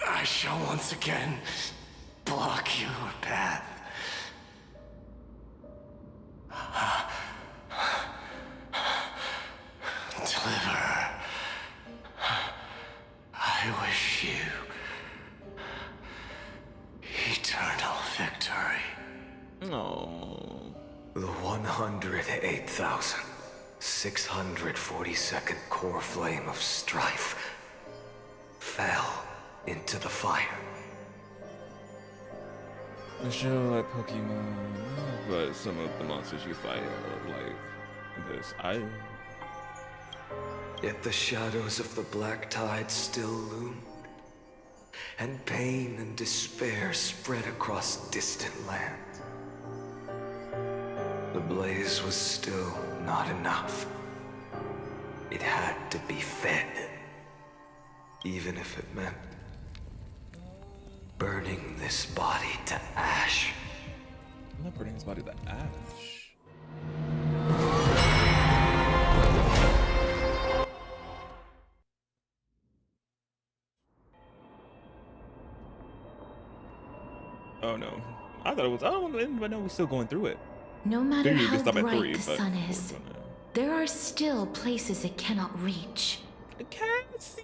I shall once again block your path. Deliver. I wish you eternal victory. Oh. The 108,642nd core flame of strife fell into the fire. The show like Pokemon, but some of the monsters you fight are like this. Yet the shadows of the black tide still loomed, and pain and despair spread across distant lands. The blaze was still not enough. It had to be fed, even if it meant burning this body to ash. I'm not burning his body to ash. Oh no. I thought it was, oh, but no, we're still going through it. No matter how stop at bright 3, the sun is, there are still places it cannot reach. I can't see.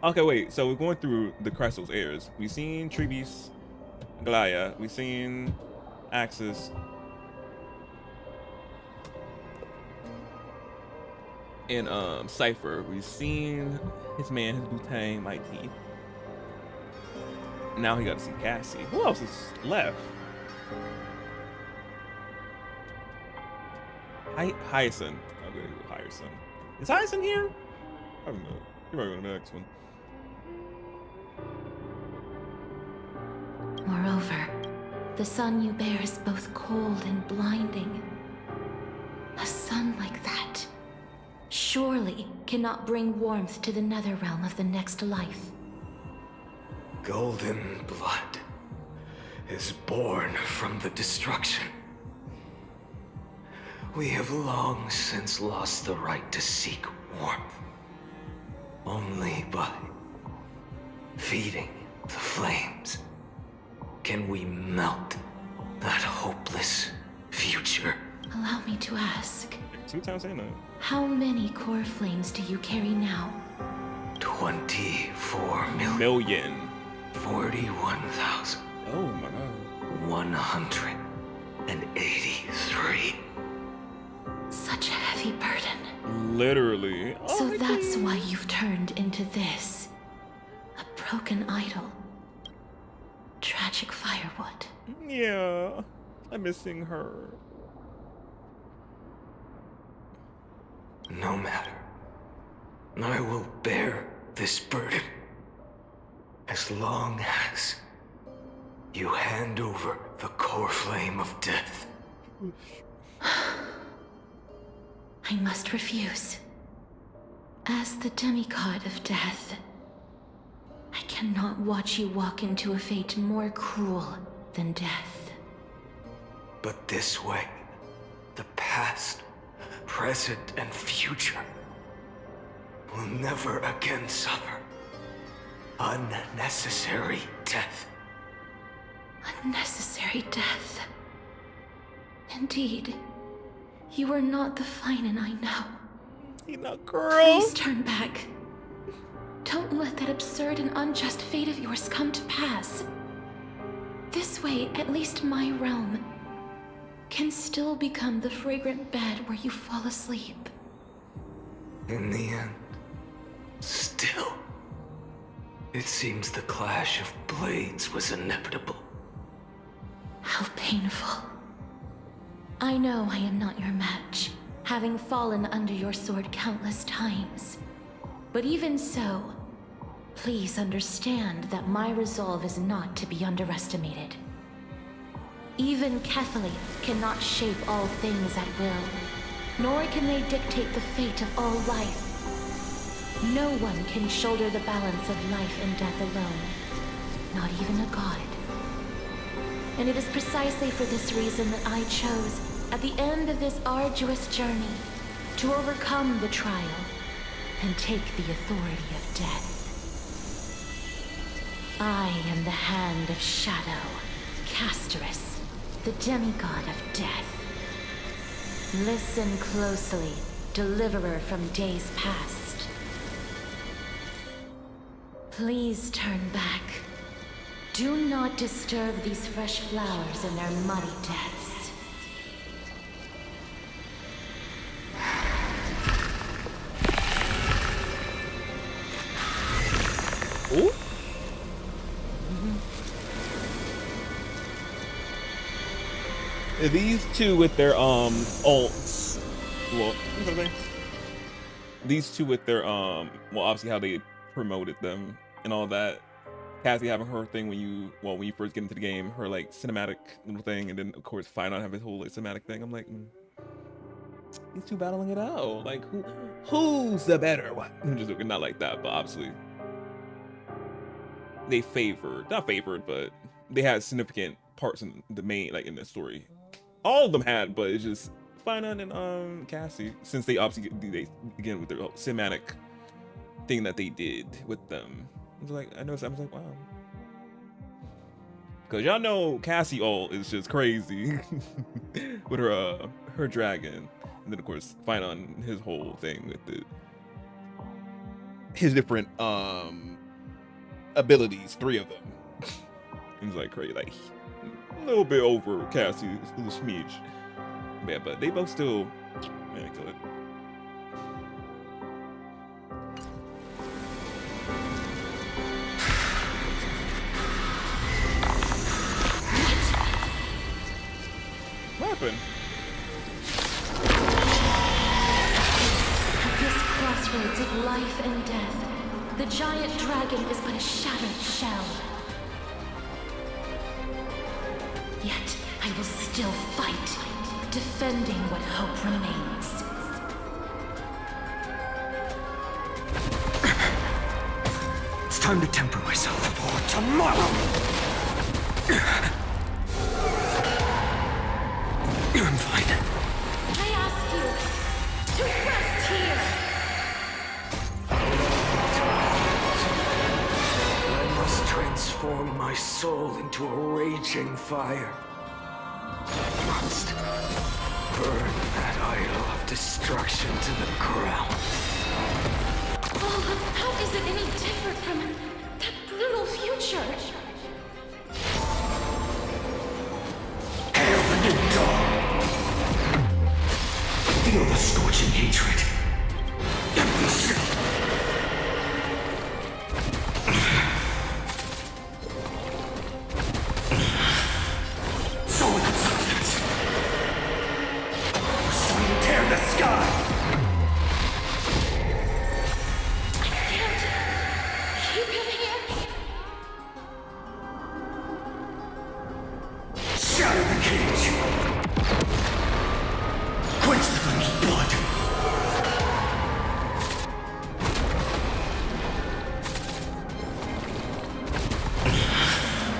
Okay, wait. So we're going through the Crystal's heirs. We've seen Treebeast, Gaia. We've seen ASUS. And Cypher. We've seen his man, his Boutain, Mighty. Now he got to see Cassie. Who else is left? Hyacinth. Okay, Hyacinth. Is Hyacinth here? I don't know. He might go to the next one. Moreover, the sun you bear is both cold and blinding. A sun like that surely cannot bring warmth to the nether realm of the next life. Golden blood is born from the destruction. We have long since lost the right to seek warmth. Only by feeding the flames can we melt that hopeless future. Allow me to ask. 2 times saying that. How many core flames do you carry now? 24 million. 41,000. Oh my god. 183. Such a heavy burden. Literally. Oh, so that's why you've turned into this. A broken idol. Tragic firewood. Yeah. I'm missing her. No matter. I will bear this burden. As long as you hand over the core flame of death. I must refuse. As the demigod of death, I cannot watch you walk into a fate more cruel than death. But this way, the past, present, and future will never again suffer unnecessary death. Unnecessary death. Indeed. You are not the Finan I know. You're not girl. Please turn back. Don't let that absurd and unjust fate of yours come to pass. This way, at least my realm can still become the fragrant bed where you fall asleep. In the end, still, it seems the clash of blades was inevitable. How painful. I know I am not your match, having fallen under your sword countless times. But even so, please understand that my resolve is not to be underestimated. Even Kethley cannot shape all things at will, nor can they dictate the fate of all life. No one can shoulder the balance of life and death alone, not even a god. And it is precisely for this reason that I chose, at the end of this arduous journey, to overcome the trial and take the authority of death. I am the Hand of Shadow, Castorus, the demigod of death. Listen closely, deliverer from days past. Please turn back. Do not disturb these fresh flowers in their muddy deaths. Ooh. These two with their alts. Well, these two with their well, obviously how they promoted them and all that. Cassie having her thing when you first get into the game, her like cinematic little thing, and then of course Final have his whole like cinematic thing. I'm like, these two battling it out. Like who's the better one? I'm just not like that, but obviously they not favored, but they had significant parts in the main, like in the story. All of them had, but it's just Final and Cassie, since they obviously they again with their cinematic thing that they did with them. I was like, I was like, wow. Cause y'all know Cassie ult is just crazy with her dragon, and then of course Final and his whole thing with his different abilities, 3 of them. It's like crazy, like a little bit over Cassie, a little smidge. Yeah, but they both still kill it. What happened? At this crossroads of life and death, the giant dragon is but a shattered shell. Yet I will still fight, defending what hope remains. It's time to temper myself for tomorrow! I'm fine. I ask you to rest here! I must transform my soul into a raging fire. I must burn that idol of destruction to the ground. Oh, how is it any different from that brutal future? Hail the new dawn! Feel the scorching hatred. Empty shell. Solid substance. Swing tear the sky. I can't keep him here. Shatter the cage. Quench the flame's blood.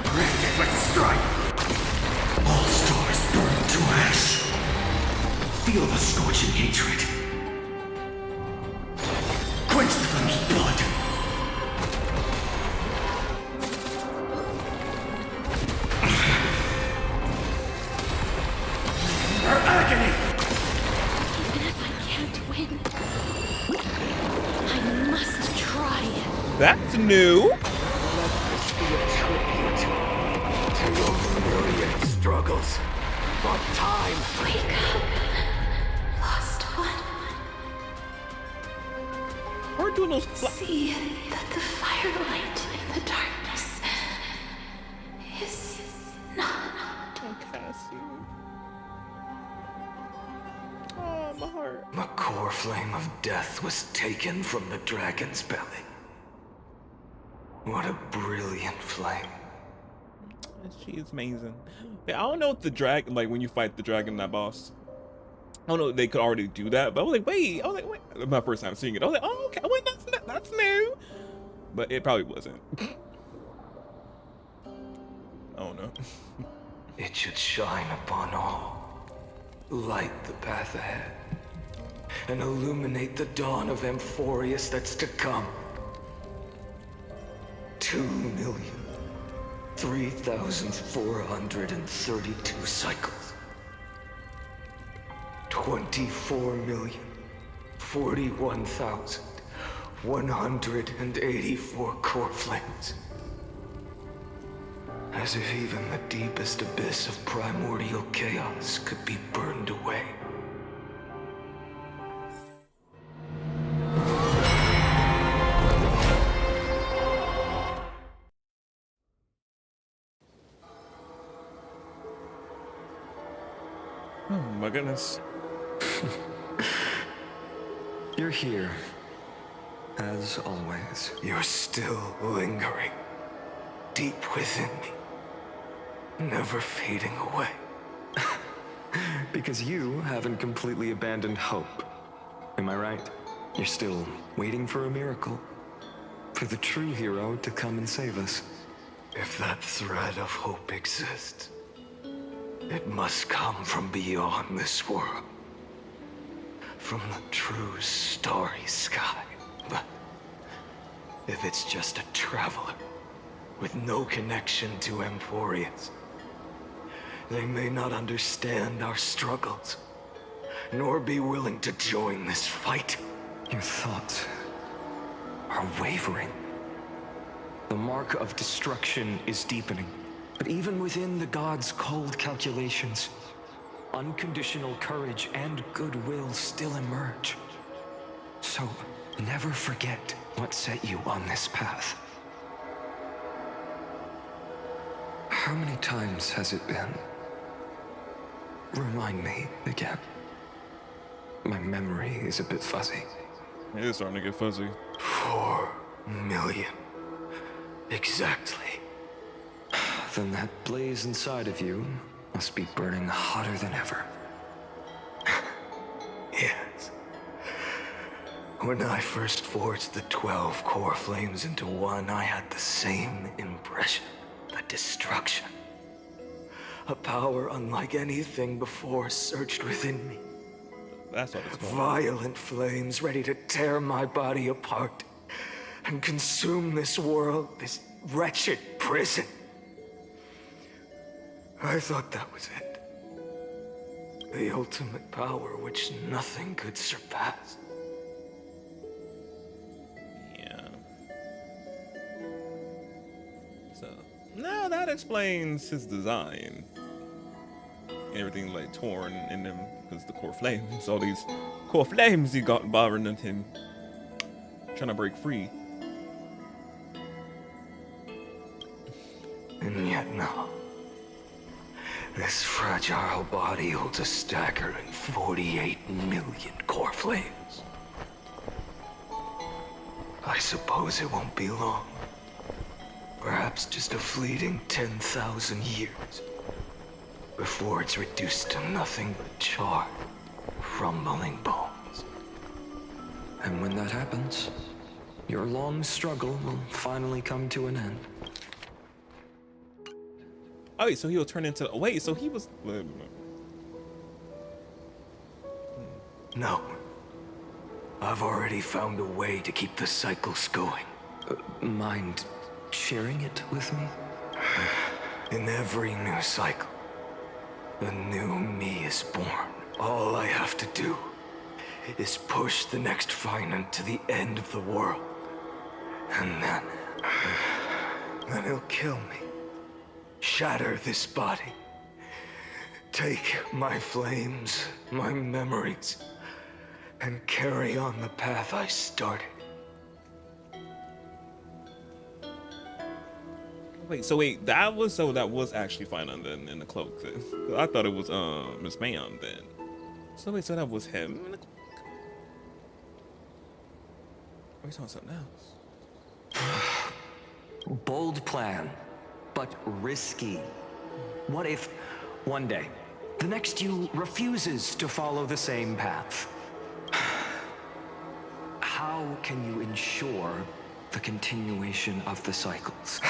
Brand it with strife. All stars burn to ash. Feel the scorching hatred. Quench the flame's blood. Her agony! Even if I can't win, I must try. That's new. Let this be a tribute to your million struggles for time. Wake up, lost one. We're doing those. See that the firelight in the darkness is not Cassie. Oh, my heart. The core flame of death was taken from the dragon's belly. What a brilliant flame. She is amazing. Yeah, I don't know if the dragon, like when you fight the dragon, that boss, I don't know if they could already do that, but I was like, wait. My first time seeing it, I was like, oh, okay, wait, that's new. But it probably wasn't. I don't know. It should shine upon all, light the path ahead, and illuminate the dawn of Amphoreus that's to come. 2,003,432 cycles. 24,041,184 core flames. As if even the deepest abyss of primordial chaos could be burned away. Oh my goodness. You're here, as always. You're still lingering, deep within me, never fading away. Because you haven't completely abandoned hope. Am I right? You're still waiting for a miracle. For the true hero to come and save us. If that thread of hope exists, it must come from beyond this world. From the true starry sky. But if it's just a traveler with no connection to Amphoreus, they may not understand our struggles, nor be willing to join this fight. Your thoughts are wavering. The mark of destruction is deepening. But even within the gods' cold calculations, unconditional courage and goodwill still emerge. So, never forget what set you on this path. How many times has it been? Remind me again. My memory is a bit fuzzy. It is starting to get fuzzy. 4 million. Exactly. Then that blaze inside of you must be burning hotter than ever. Yes. When I first forged the 12 core flames into one, I had the same impression. The destruction. A power unlike anything before surged within me. That's what it's called. Violent flames ready to tear my body apart and consume this world, this wretched prison. I thought that was it. The ultimate power which nothing could surpass. Yeah. So, now that explains his design. Everything like torn in them because the core flames, all these core flames he got bothering him, trying to break free. And yet no. This fragile body holds a staggering 48 million core flames. I suppose it won't be long. Perhaps just a fleeting 10,000 years. Before it's reduced to nothing but charred, crumbling bones. And when that happens, your long struggle will finally come to an end. Oh wait, so he'll turn into, wait, so he was, No. I've already found a way to keep the cycles going. Mind sharing it with me? In every new cycle, a new me is born. All I have to do is push the next finite to the end of the world. And then he'll kill me. Shatter this body. Take my flames, my memories, and carry on the path I started. Wait, so wait, that was actually fine in the cloak. I thought it was Miss Ma'am then. So wait, so that was him in the cloak? Or he's on something else? Bold plan, but risky. What if one day the next you refuses to follow the same path? How can you ensure the continuation of the cycles?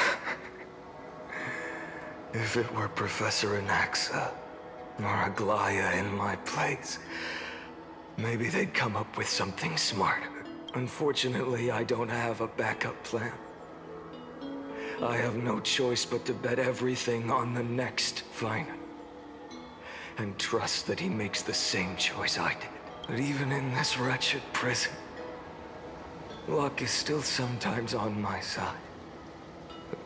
If it were Professor Anaxa or Aglaya in my place, maybe they'd come up with something smart. Unfortunately, I don't have a backup plan. I have no choice but to bet everything on the next Final. And trust that he makes the same choice I did. But even in this wretched prison, luck is still sometimes on my side.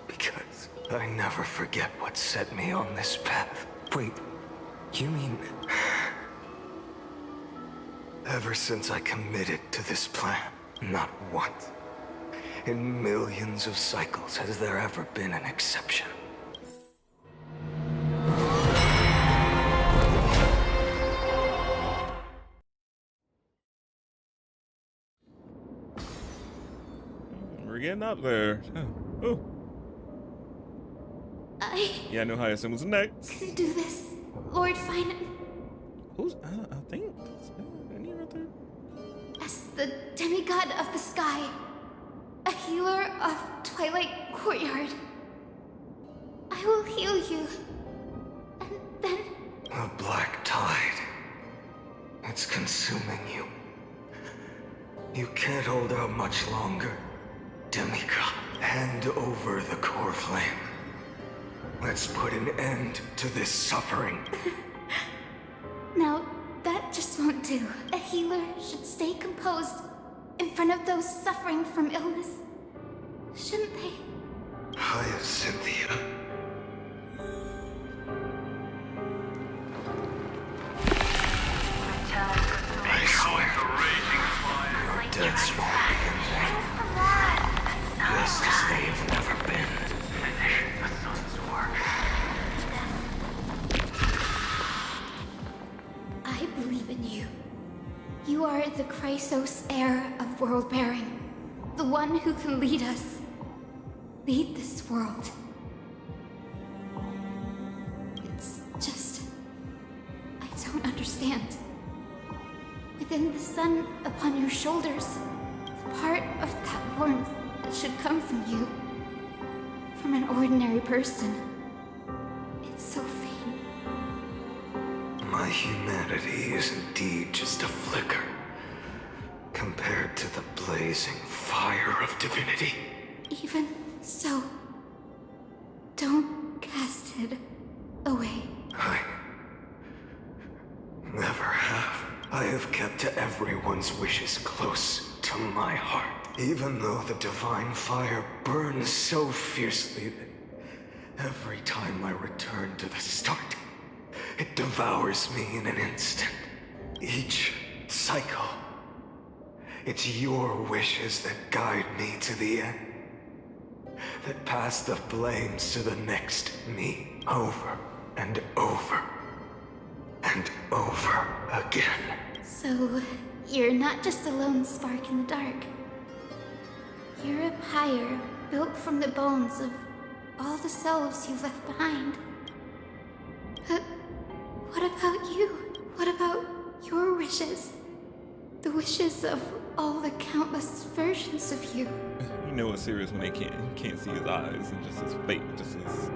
Because I never forget what set me on this path. Wait, you mean... Ever since I committed to this plan, not once, in millions of cycles has there ever been an exception. We're getting up there. Oh. Yeah, I know Hyacinth was next. Can do this, Lord Finan. Who's, I think, any right there? As the demigod of the sky, a healer of Twilight Courtyard, I will heal you. And then... A black tide. It's consuming you. You can't hold out much longer. Demigod, hand over the core flame. Let's put an end to this suffering. Now, that just won't do. A healer should stay composed in front of those suffering from illness. Shouldn't they? Hiya, Cynthia. I swear, your deaths won't be in vain. Just as they've never been. I believe in you. You are the Chrysos heir of world-bearing. The one who can lead us. Lead this world. It's just... I don't understand. Within the sun upon your shoulders, the part of that warmth that should come from you, from an ordinary person, it's so faint. My humanity is indeed just a flicker, compared to the blazing fire of divinity. Even so, don't cast it away. I never have. I have kept to everyone's wishes close to my heart. Even though the divine fire burns so fiercely that every time I return to the start, it devours me in an instant. Each cycle, it's your wishes that guide me to the end. That pass the flames to the next me, over and over and over again. So, you're not just a lone spark in the dark. You're a pyre built from the bones of all the selves you've left behind. But what about you? What about your wishes? The wishes of all the countless versions of you. You know it's serious when they can't see his eyes and just his face, just his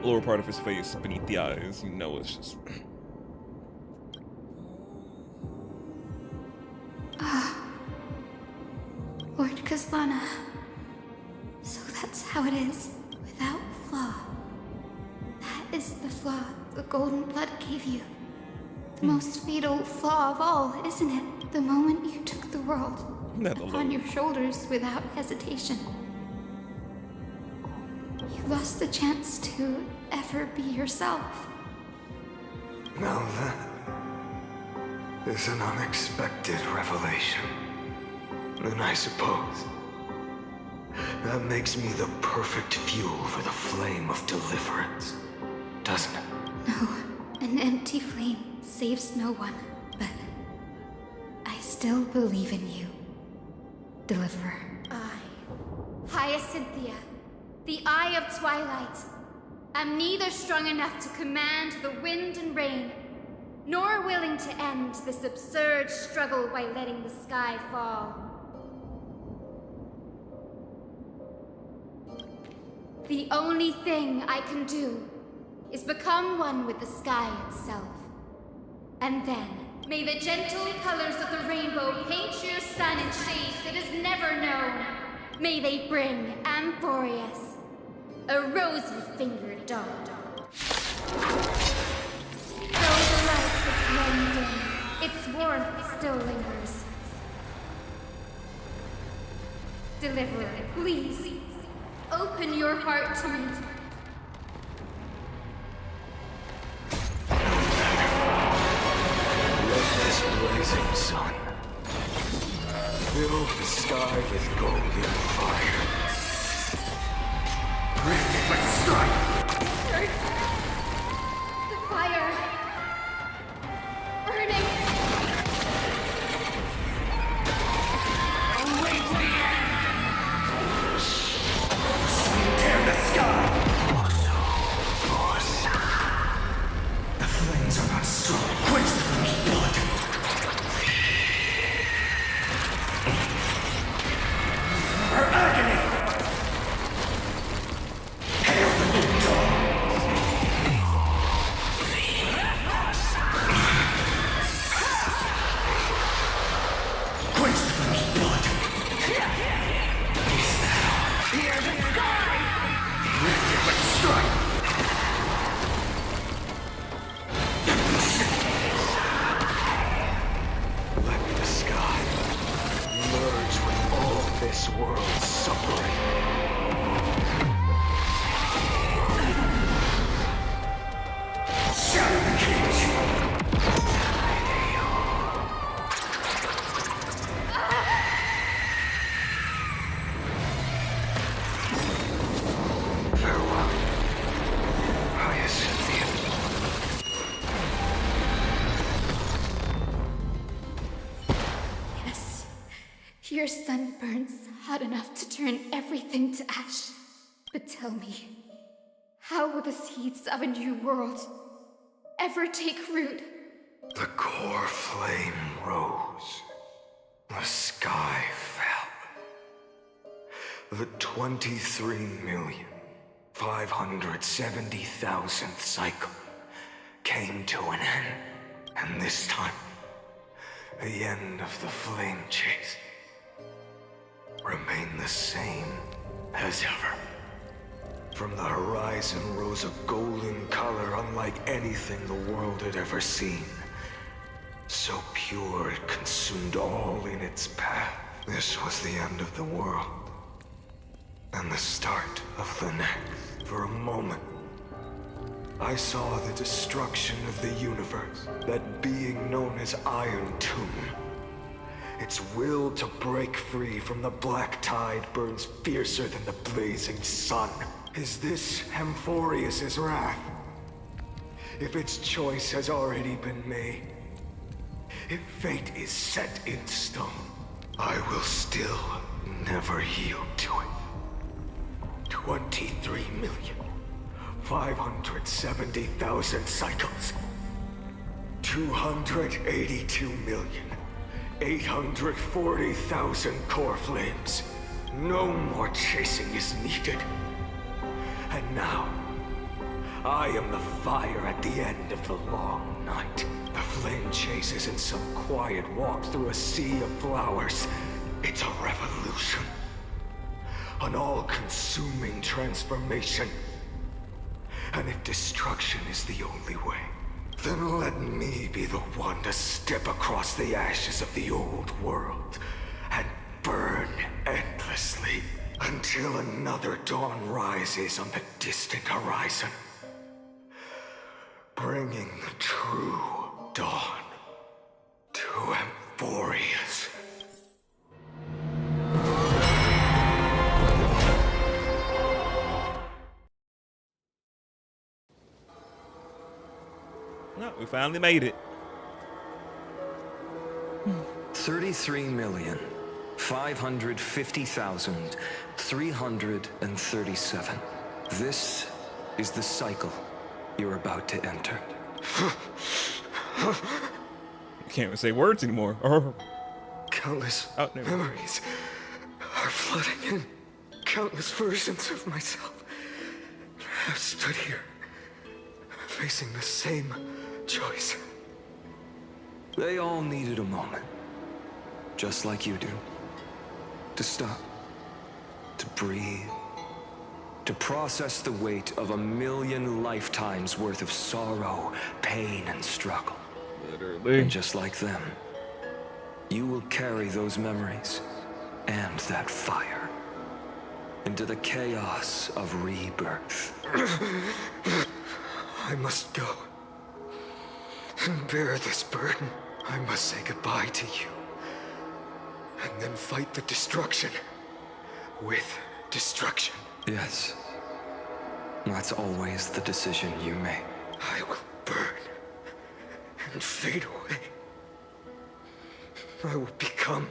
lower part of his face beneath the eyes. You know it's just. Lord Kazlana. So that's how it is, without flaw. That is the flaw the golden blood gave you. The most fatal flaw of all, isn't it? The moment you took the world upon your shoulders without hesitation. You lost the chance to ever be yourself. Now that is an unexpected revelation. Then I suppose that makes me the perfect fuel for the flame of deliverance, doesn't it? No, an empty flame saves no one, but I still believe in you, Deliverer. Hyacinthia, the Eye of Twilight. I'm neither strong enough to command the wind and rain, nor willing to end this absurd struggle by letting the sky fall. The only thing I can do is become one with the sky itself. And then, may the gentle colors of the rainbow paint your sun in shades it has never known. May they bring Amphoreus, a rosy-fingered dog. Though the light has grown dim, its warmth still lingers. Deliverer, please, open your heart to me. Let this blazing sun fill the sky with golden fire. Rift it with strike! Hurts. The fire. Burning. Await the end! Tear the sky! Force. The flames are not strong. Quench the flame's blood. Her agony! Hail the new dawn! Quench the flame's blood! Is that all? Hear the sky! Rift it with strike! Let the sky merge with all this world's suffering. Shatter the cage! Farewell, Hyacinth. Yes. Your sun burns hot enough to turn everything to ash. But tell me, how will the seeds of a new world ever take root? The core flame rose. The sky fell. The 23,570,000th cycle came to an end. And this time, the end of the flame chase remained the same as ever. From the horizon rose a golden color unlike anything the world had ever seen. So pure it consumed all in its path. This was the end of the world. And the start of the next. For a moment, I saw the destruction of the universe, that being known as Iron Tomb. Its will to break free from the black tide burns fiercer than the blazing sun. Is this Amphoreus' wrath? If its choice has already been made, if fate is set in stone, I will still never yield to it. 23,570,000 cycles. 282,840,000 core flames. No more chasing is needed. And now, I am the fire at the end of the long night. The flame chase isn't some quiet walk through a sea of flowers. It's a revolution. An all-consuming transformation. And if destruction is the only way, then let me be the one to step across the ashes of the old world and burn endlessly until another dawn rises on the distant horizon, bringing the true dawn to Amphoreus. No, we finally made it. 33,550,337. This is the cycle you're about to enter. You can't even say words anymore. Oh. Countless memories are flooding in. Countless versions of myself have stood here, facing the same choice. They all needed a moment, just like you do. To stop, to breathe, to process the weight of 1,000,000 lifetimes worth of sorrow, pain, and struggle. Literally. And just like them, you will carry those memories and that fire into the chaos of rebirth. I must go and bear this burden. I must say goodbye to you, and then fight the destruction with destruction. Yes, that's always the decision you make. I will burn and fade away. I will become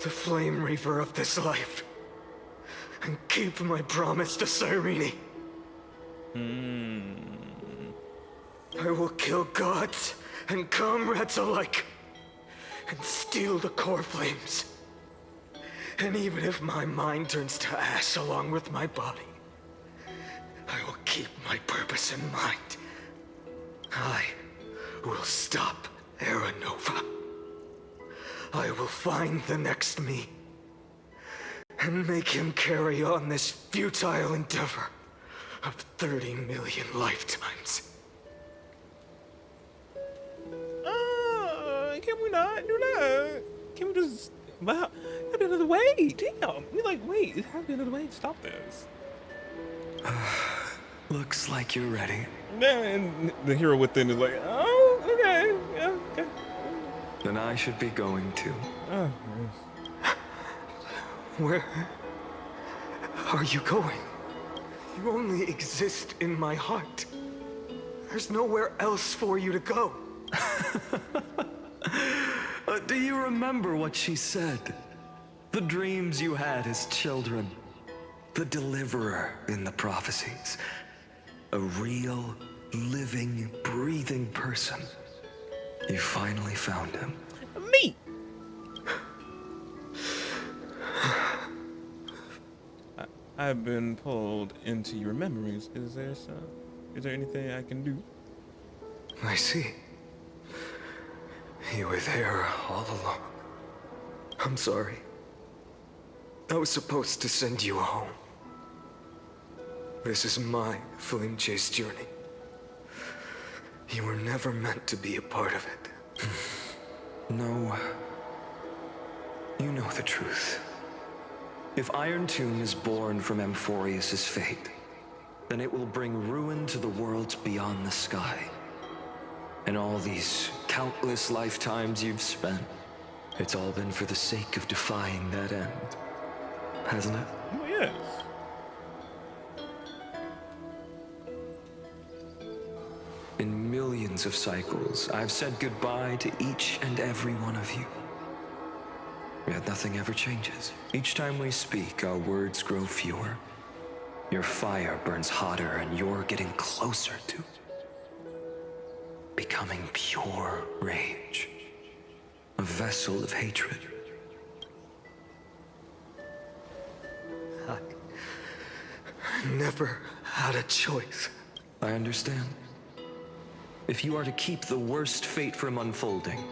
the flame reaver of this life and keep my promise to Cyrene. I will kill gods and comrades alike and steal the core flames. And even if my mind turns to ash along with my body, I will keep my purpose in mind. I will stop Aranova. I will find the next me and make him carry on this futile endeavor of 30 million lifetimes. Can we not do that? Can we just... Wow, there's another way. Damn. We're like, wait, there has to be another way to stop this. Looks like you're ready. And the hero within is like, oh, okay, yeah, okay. Then I should be going too. Oh, where are you going? You only exist in my heart. There's nowhere else for you to go. Do you remember what she said? The dreams you had as children. The deliverer in the prophecies. A real, living, breathing person. You finally found him. Me! I've been pulled into your memories. Is there anything I can do? I see. You were there all along. I'm sorry. I was supposed to send you home. This is my flame chase journey. You were never meant to be a part of it. No. You know the truth. If Iron Tomb is born from Amphoreus' fate, then it will bring ruin to the worlds beyond the sky. And all these countless lifetimes you've spent, it's all been for the sake of defying that end, hasn't it? Oh, yes. In millions of cycles, I've said goodbye to each and every one of you. Yet nothing ever changes. Each time we speak, our words grow fewer. Your fire burns hotter, and you're getting closer to becoming pure rage. A vessel of hatred. I never had a choice. I understand. If you are to keep the worst fate from unfolding,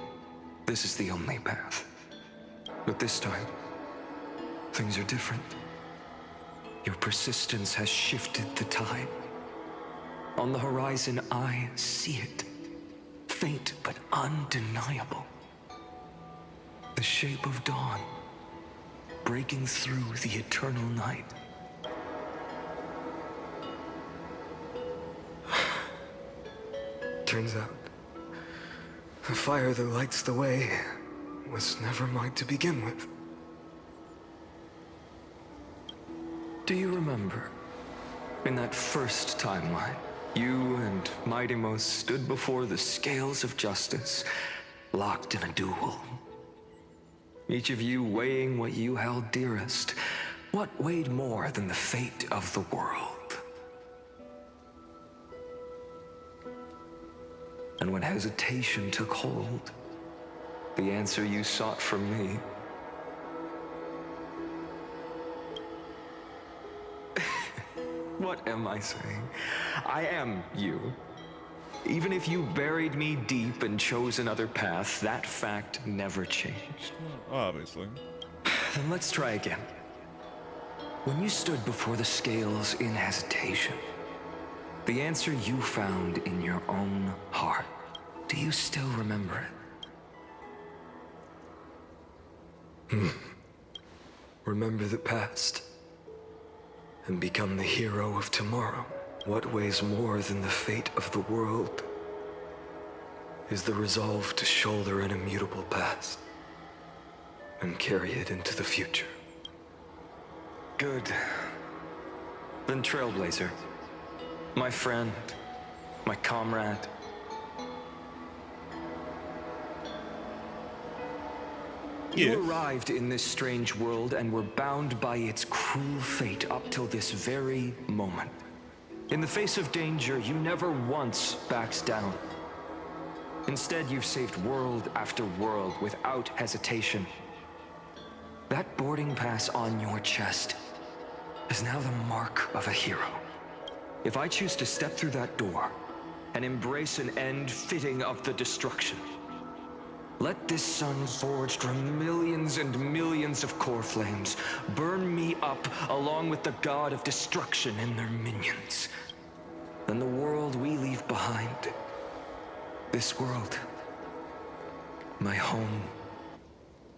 this is the only path. But this time, things are different. Your persistence has shifted the tide. On the horizon, I see it. Faint but undeniable. The shape of dawn, breaking through the eternal night. Turns out, the fire that lights the way was never mine to begin with. Do you remember, in that first timeline, you and Mightymost stood before the scales of justice, locked in a duel? Each of you weighing what you held dearest. What weighed more than the fate of the world? And when hesitation took hold, the answer you sought from me What am I saying? I am you. Even if you buried me deep and chose another path, that fact never changed. Obviously. Then let's try again. When you stood before the scales in hesitation, the answer you found in your own heart, do you still remember it? Remember the past and become the hero of tomorrow. What weighs more than the fate of the world is the resolve to shoulder an immutable past and carry it into the future. Good. Then Trailblazer, my friend, my comrade. You arrived in this strange world and were bound by its cruel fate up till this very moment. In the face of danger, you never once backed down. Instead, you've saved world after world without hesitation. That boarding pass on your chest is now the mark of a hero. If I choose to step through that door and embrace an end fitting of the destruction, let this sun forged from millions and millions of core flames burn me up along with the god of destruction and their minions. Then the world we leave behind, this world, my home,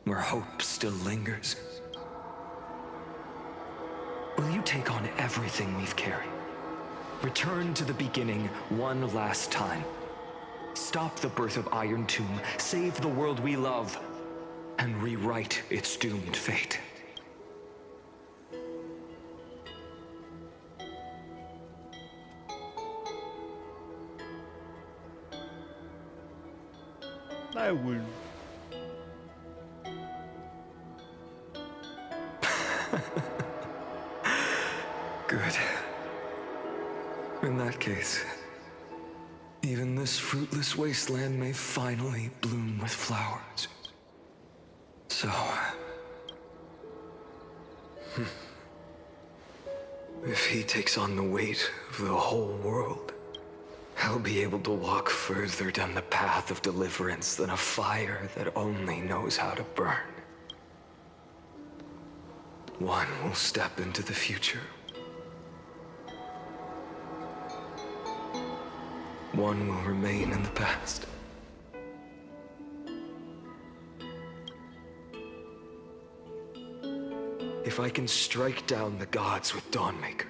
where hope still lingers. Will you take on everything we've carried? Return to the beginning one last time. Stop the birth of Iron Tomb, save the world we love, and rewrite its doomed fate. I will. Good. In that case, even this fruitless wasteland may finally bloom with flowers. So... if he takes on the weight of the whole world, I'll be able to walk further down the path of deliverance than a fire that only knows how to burn. One will step into the future. One will remain in the past. If I can strike down the gods with Dawnmaker,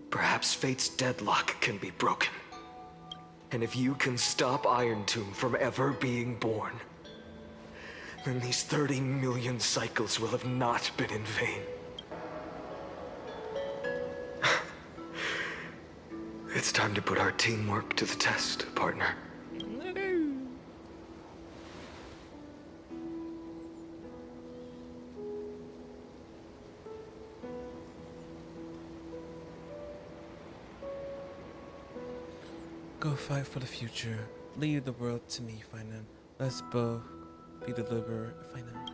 perhaps fate's deadlock can be broken. And if you can stop Iron Tomb from ever being born, then these 30 million cycles will have not been in vain. It's time to put our teamwork to the test, partner. Go fight for the future. Leave the world to me, Finan. Let's both be delivered, Finan.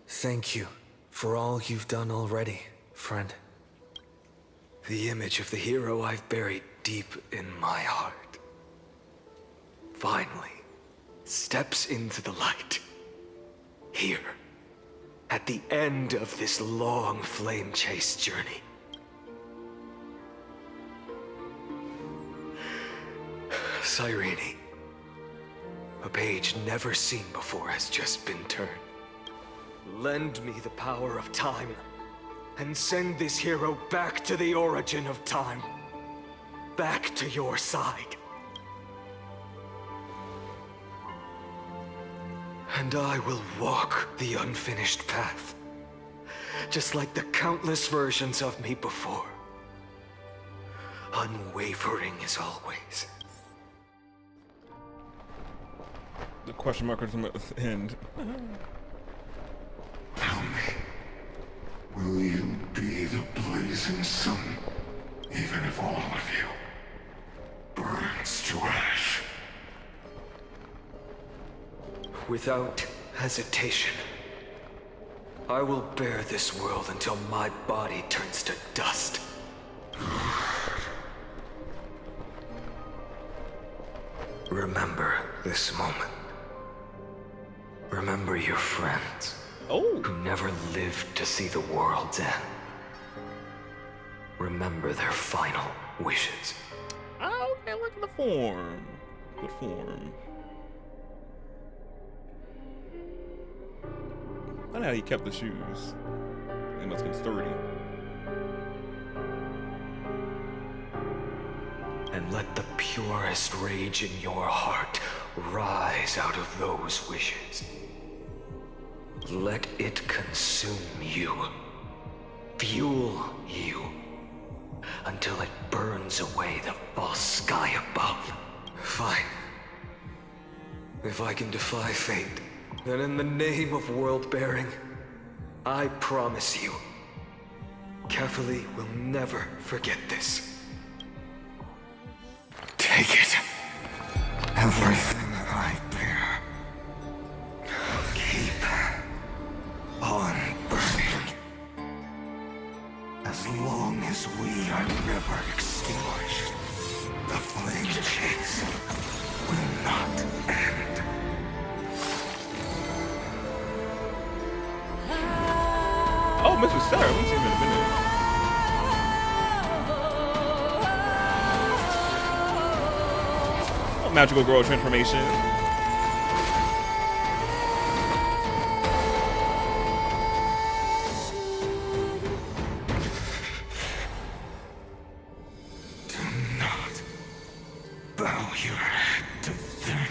Thank you for all you've done already, friend. The image of the hero I've buried deep in my heart finally steps into the light. Here, at the end of this long flame chase journey. Cyrene, a page never seen before has just been turned. Lend me the power of time, and send this hero back to the origin of time. Back to your side. And I will walk the unfinished path, just like the countless versions of me before. Unwavering as always. The question mark is at the end. Tell me, will you be the blazing sun, even if all of you burns to ash? Without hesitation. I will bear this world until my body turns to dust. Remember this moment. Remember your friends. Who never lived to see the world's end. Remember their final wishes. Oh, okay, look at the form. Good form. I don't know how he kept the shoes. They must have been sturdy. And let the purest rage in your heart rise out of those wishes. Let it consume you, fuel you, until it burns away the false sky above. Fine. If I can defy fate, then in the name of world-bearing, I promise you, Kefali will never forget this. Take it. Everything I bear. Keep on burning. As long as we are never extinguished, the flame chase will not end. Oh, Mr. Sarah, I haven't seen him in a minute. Oh, magical girl transformation. Bow your head to them.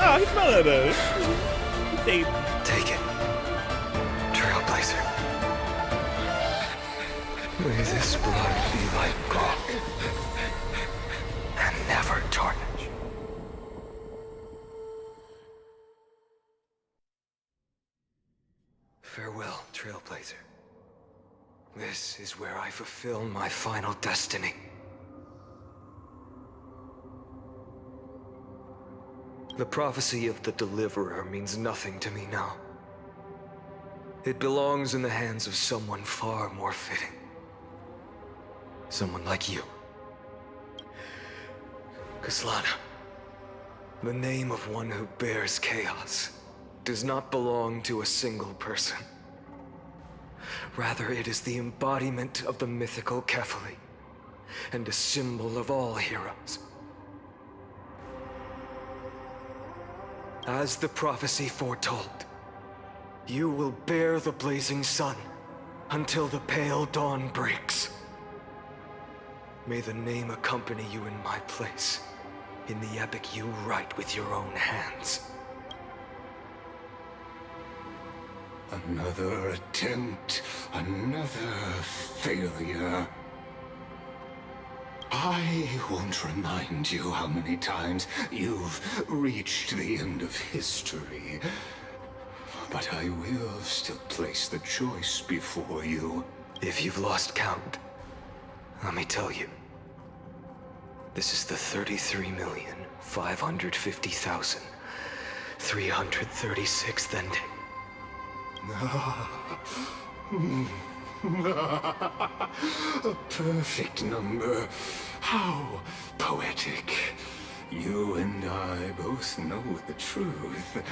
Oh, he smelled at us. Take it, Trailblazer. May this blood be like gold and never tarnish. Farewell, Trailblazer. This is where I fulfill my final destiny. The prophecy of the Deliverer means nothing to me now. It belongs in the hands of someone far more fitting. Someone like you. Kaslana, the name of one who bears chaos does not belong to a single person. Rather, it is the embodiment of the mythical Kefali, and a symbol of all heroes. As the prophecy foretold, you will bear the blazing sun until the pale dawn breaks. May the name accompany you in my place, in the epic you write with your own hands. Another attempt, another failure. I won't remind you how many times you've reached the end of history. But I will still place the choice before you. If you've lost count, let me tell you. This is the 33,550,336th ending. A perfect number. How poetic. You and I both know the truth.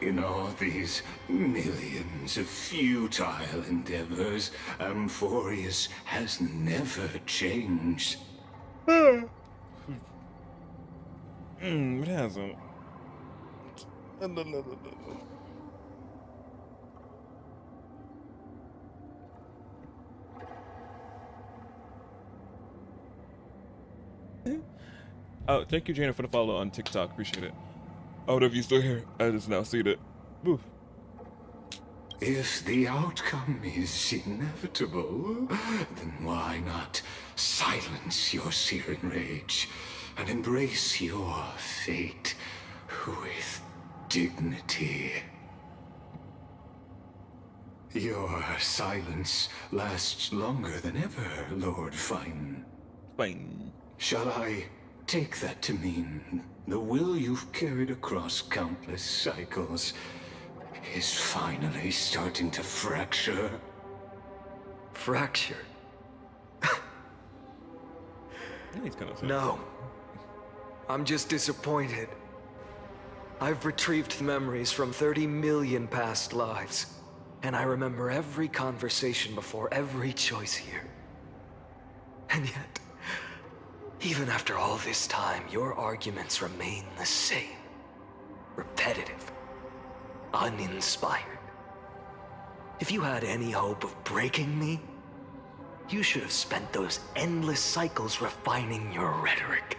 In all these millions of futile endeavors, Amphoreus has never changed. It hasn't. Oh, thank you, Jana, for the follow on TikTok. Appreciate it. Oh, if you still here, I just now seen it. Woo. If the outcome is inevitable, then why not silence your searing rage and embrace your fate with dignity? Your silence lasts longer than ever, Lord Fine. Fine. Shall I take that to mean the will you've carried across countless cycles is finally starting to fracture? Fracture? He's kind of no. I'm just disappointed. I've retrieved memories from 30 million past lives, and I remember every conversation before every choice here. And yet, even after all this time, your arguments remain the same. Repetitive. Uninspired. If you had any hope of breaking me, you should have spent those endless cycles refining your rhetoric.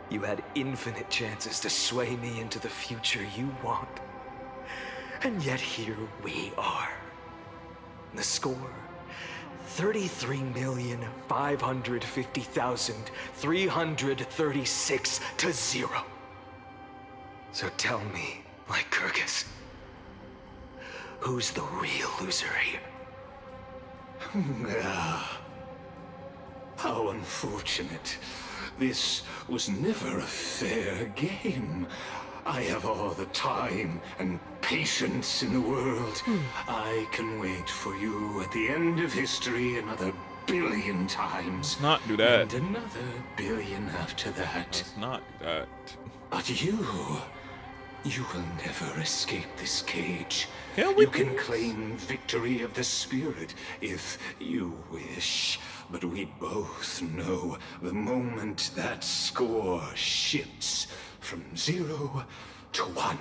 You had infinite chances to sway me into the future you want. And yet here we are. The score, 33,550,336 to 0. So tell me, Lycurgus, who's the real loser here? How unfortunate. This was never a fair game. I have all the time and patience in the world. I can wait for you at the end of history another billion times. Let's not do that. And another billion after that. Let's not do that. But you will never escape this cage. You can claim victory of the spirit if you wish. But we both know the moment that score shifts from 0 to 1.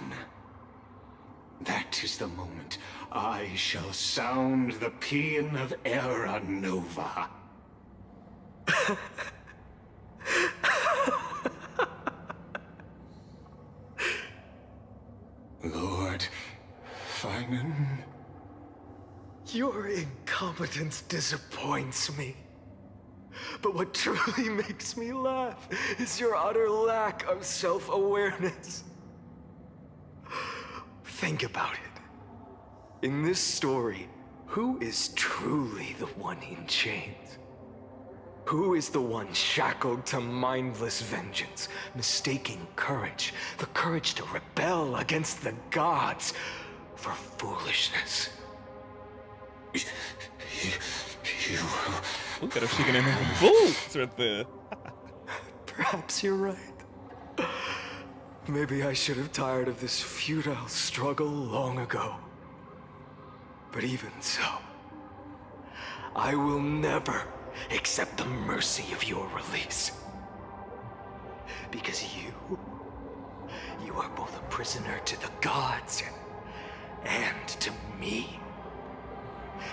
That is the moment I shall sound the paean of Era Nova. Lord Finan? Your incompetence disappoints me. But what truly makes me laugh is your utter lack of self-awareness. Think about it. In this story, who is truly the one in chains? Who is the one shackled to mindless vengeance, mistaking courage, the courage to rebel against the gods, for foolishness? Look at her shaking in her boots right there. Perhaps you're right. Maybe I should have tired of this futile struggle long ago. But even so, I will never accept the mercy of your release. Because you are both a prisoner to the gods and to me.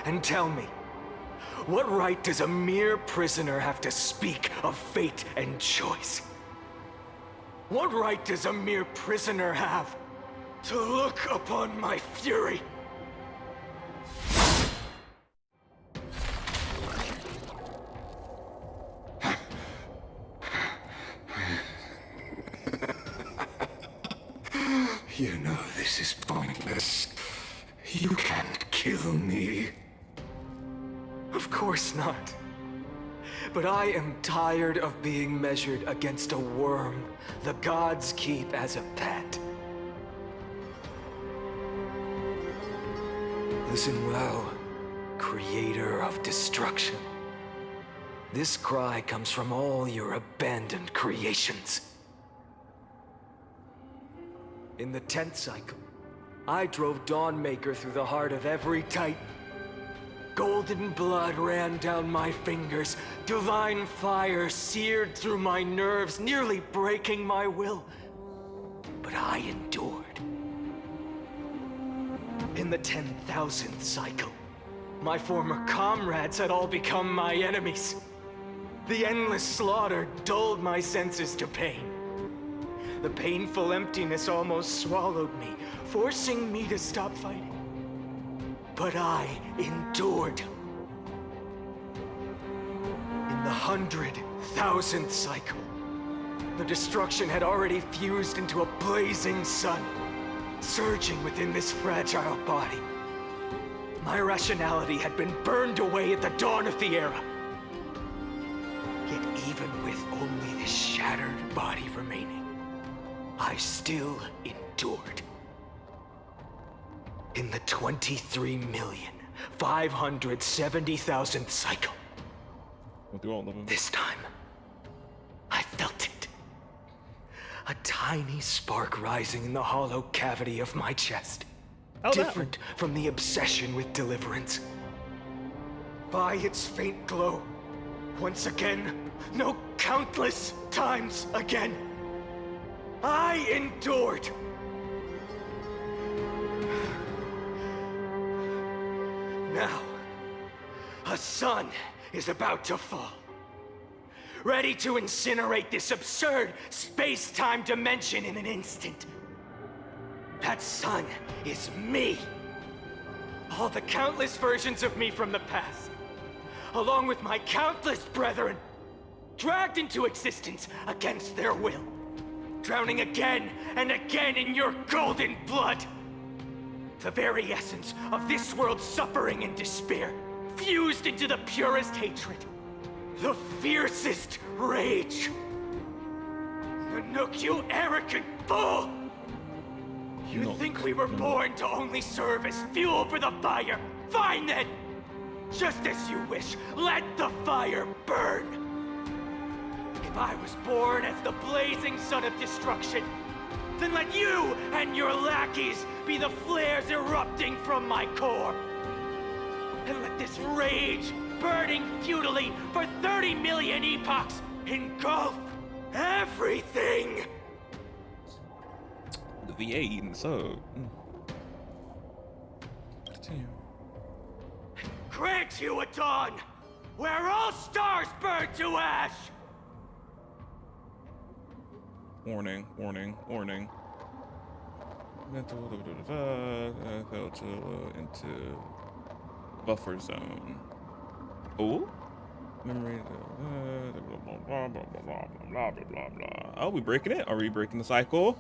And tell me, what right does a mere prisoner have to speak of fate and choice? What right does a mere prisoner have to look upon my fury? You know this is pointless. You can't kill me. Of course not. But I am tired of being measured against a worm the gods keep as a pet. Listen well, creator of destruction. This cry comes from all your abandoned creations. In the 10th cycle, I drove Dawnmaker through the heart of every titan. Golden blood ran down my fingers, divine fire seared through my nerves, nearly breaking my will. But I endured. In the 10,000th cycle, my former comrades had all become my enemies. The endless slaughter dulled my senses to pain. The painful emptiness almost swallowed me, forcing me to stop fighting. But I endured. In the 100,000th cycle, the destruction had already fused into a blazing sun, surging within this fragile body. My rationality had been burned away at the dawn of the era. Yet even with only this shattered body remaining, I still endured. In the 23,570,000th cycle, this time, I felt it. A tiny spark rising in the hollow cavity of my chest. Different from the obsession with deliverance. By its faint glow, once again, no, countless times again, I endured. Now, a sun is about to fall. Ready to incinerate this absurd space-time dimension in an instant. That sun is me. All the countless versions of me from the past, along with my countless brethren, dragged into existence against their will, drowning again and again in your golden blood. The very essence of this world's suffering and despair, fused into the purest hatred, the fiercest rage. Nanook, you arrogant fool! You think we were born to only serve as fuel for the fire? Fine then! Just as you wish, let the fire burn! If I was born as the blazing sun of destruction, then let you and your lackeys be the flares erupting from my core. And let this rage, burning futilely for 30 million epochs, engulf everything! The V8 eating so. Continue. Grant you a dawn where all stars burn to ash! Warning, warning, warning. Fell into buffer zone. Oh? Memory. Blah, blah, blah, blah, blah, blah, blah. Oh, we breaking it? Are we breaking the cycle?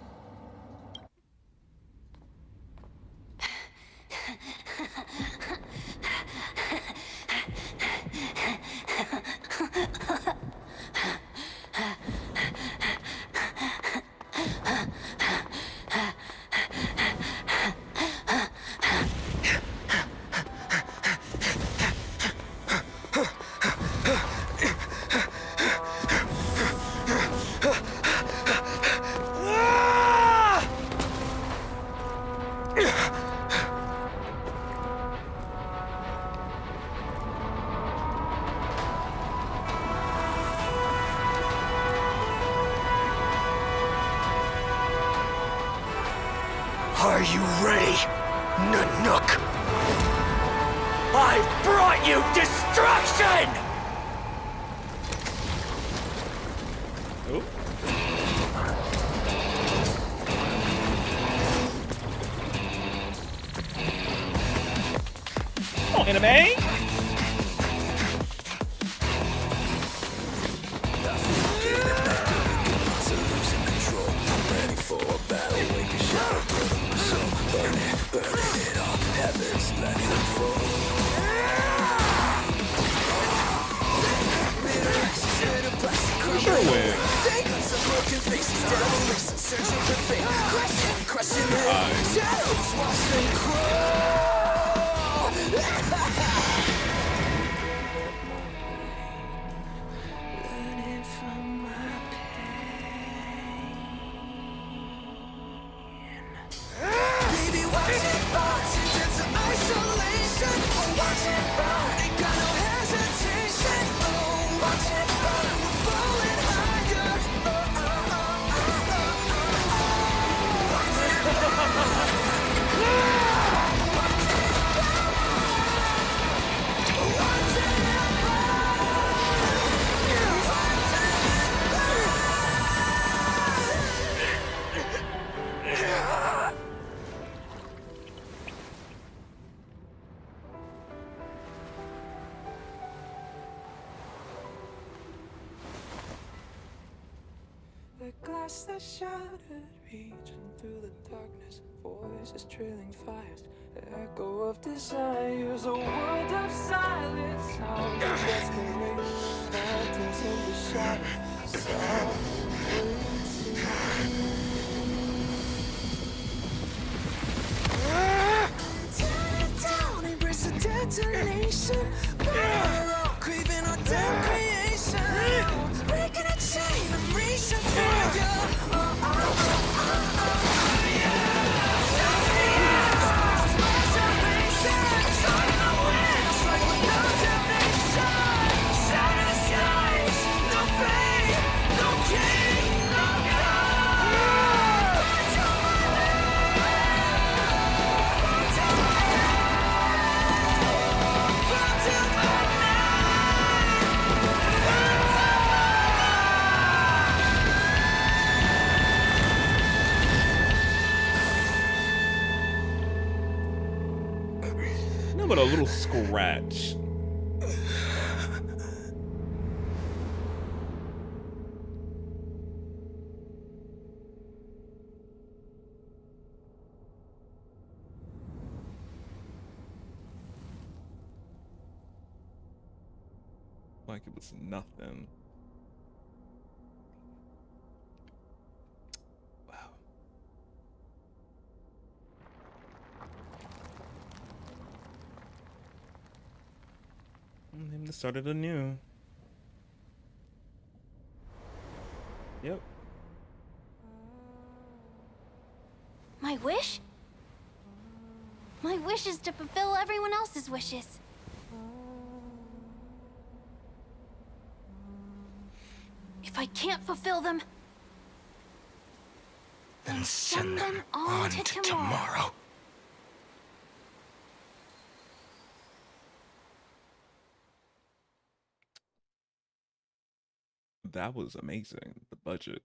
Are you ready, Nanook? I've brought you destruction! Oh, anime? past the shattered region, through the darkness, voices trailing fires, echo of desires, a world of silence, sounds of desperation, phantoms in the shadows, tear it down, embrace the detonation, craving our damn creation, breaking a chain, I'm reaching for you. No, but a little scratch. Like it was nothing. Wow. Him to start it anew. Yep. My wish? My wish is to fulfill everyone else's wishes. If I can't fulfill them, Then send them on to tomorrow. That was amazing. The budget.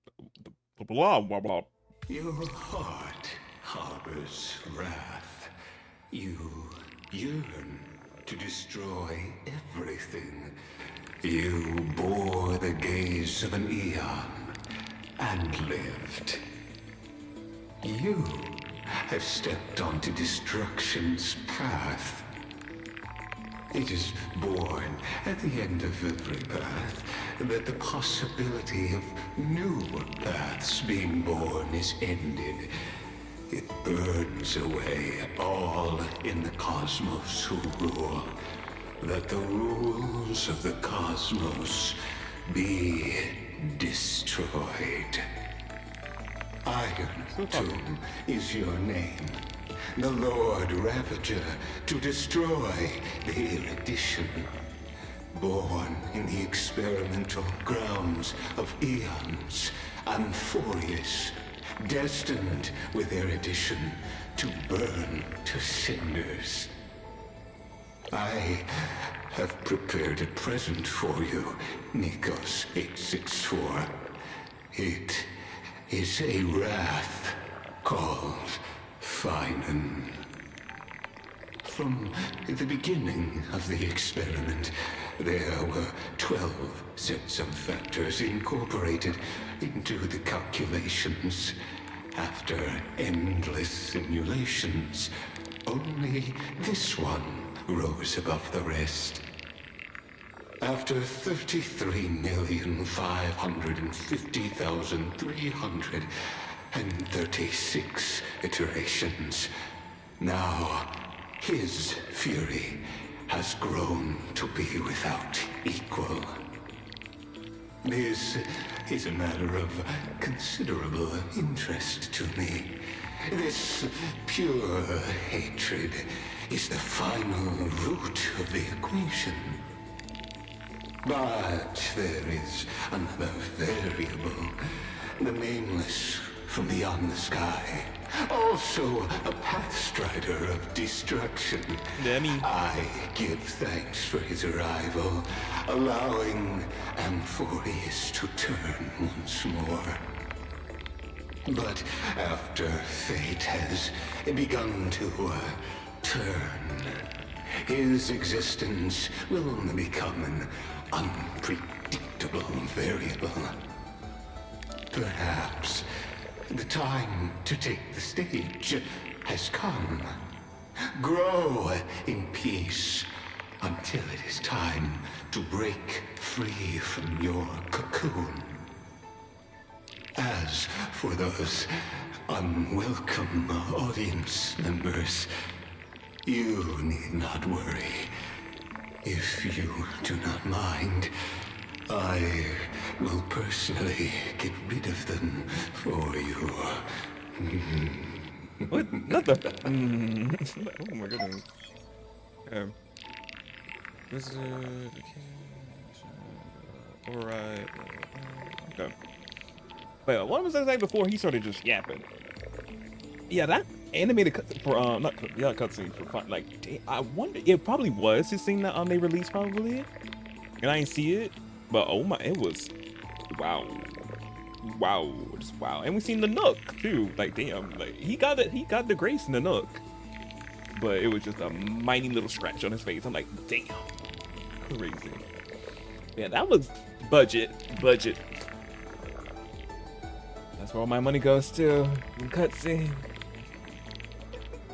The blah blah blah. Your heart harbors wrath. You yearn to destroy everything. You bore the gaze of an eon and lived. You have stepped onto destruction's path. It is born at the end of every path that the possibility of new paths being born is ended. It burns away all in the cosmos who rule, that the rules of the cosmos be destroyed. Iron Tomb is your name. The Lord Ravager to destroy the erudition. Born in the experimental grounds of eons, Amphoreus, destined with erudition to burn to cinders. I have prepared a present for you, Nikos 864. It is a wrath called Finan. From the beginning of the experiment, there were 12 sets of factors incorporated into the calculations. After endless simulations, only this one rose above the rest. After 33,550,336 iterations, now his fury has grown to be without equal. This is a matter of considerable interest to me. This pure hatred is the final root of the equation. But there is another variable, the nameless from beyond the sky. Also a pathstrider of destruction. I give thanks for his arrival, allowing Amphoreus to turn once more. But after fate has begun to turn, his existence will only become an unpredictable variable. Perhaps the time to take the stage has come. Grow in peace until it is time to break free from your cocoon. As for those unwelcome audience members, you need not worry. If you do not mind, I will personally get rid of them for you. What? Not the. Oh my goodness. Alright. Okay. Wait, what was I saying before he started just yapping? Yeah, that animated cut for not cutscene for fun. Like, I wonder, it probably was his scene that they released probably, and I didn't see it. But oh my, it was wow, just wow. And we seen the Nook too. Like damn, like he got the grace in the Nook, but it was just a mighty little scratch on his face. I'm like, damn, crazy. Yeah, that was budget. That's where all my money goes to. Cutscene.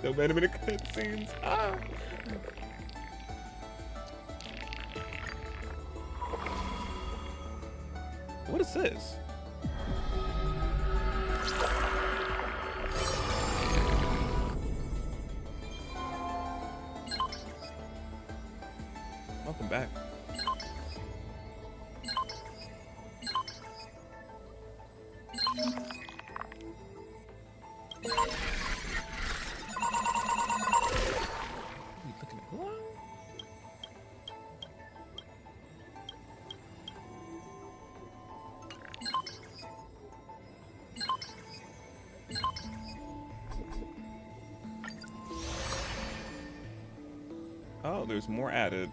No animated cutscenes. Ah. What is this? Welcome back. Oh, there's more added.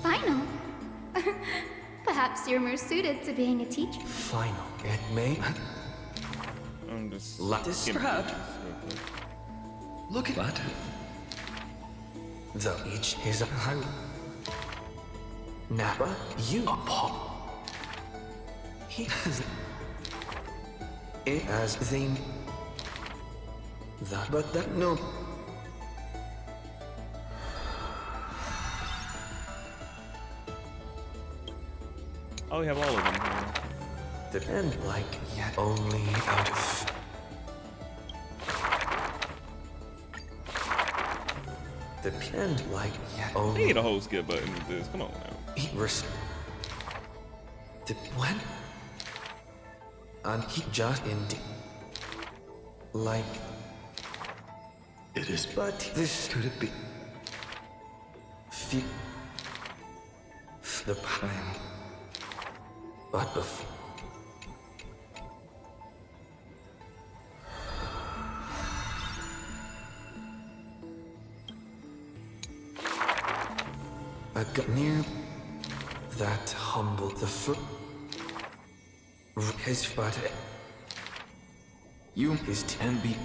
Final? Perhaps you're more suited to being a teacher. Final. It may. I'm just. Lattice, perhaps. Look at that. Though each is a highway. Napa, you he has it as the that, but that no. Oh, we have all of them here. Depend like yet only out of. Depend like yet They only. need a whole skip button with this. Come on now. When? And he just indeed. Like. It is. But this could it be? The pain. But before. I got near that humble the foot. His body. You is 10B.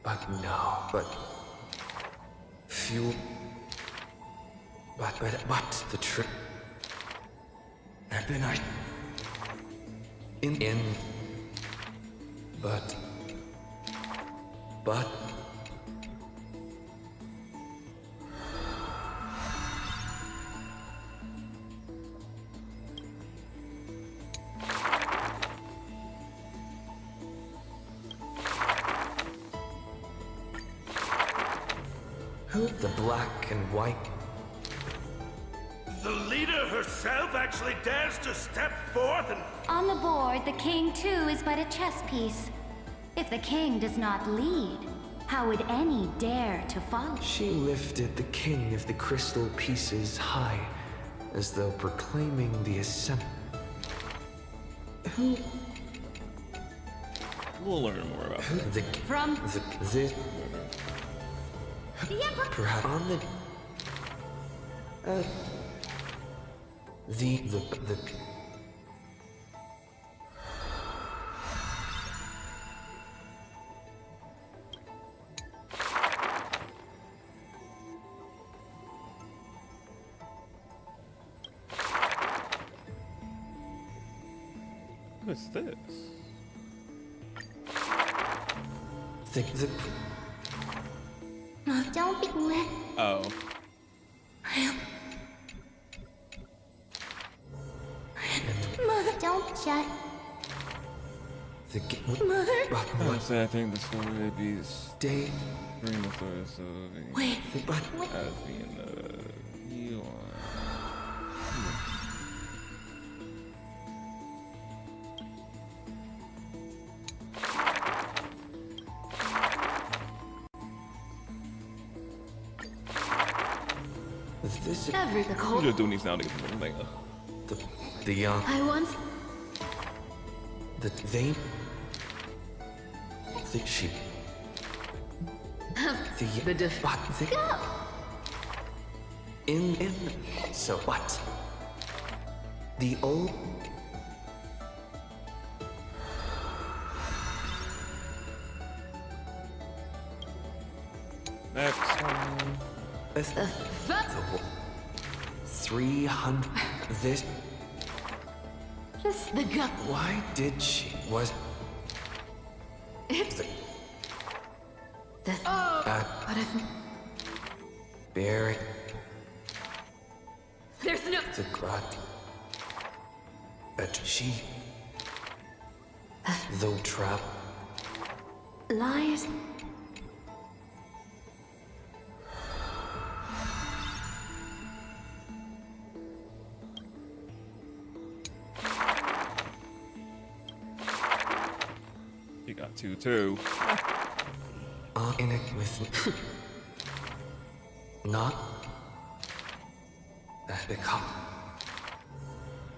But no, but fuel. But the trick. And then I in but who the black and white. The leader herself actually dares to step forth and... On the board, the king too is but a chess piece. If the king does not lead, how would any dare to follow? She lifted the king of the crystal pieces high, as though proclaiming the ascent. Who We'll learn more about that. From Perhaps on the What's this? Don't be lit. Oh. Mother, don't judge. Honestly, I think the story would be stay during the story, so Wait, as being you are. every I'm just doing these now to get the thing. I once she Go! in so what? The old Next one. 300 this Just the gut. why did she was It's the what if Barry there's no the grot but she though trap lies. You got two too. in it with not that become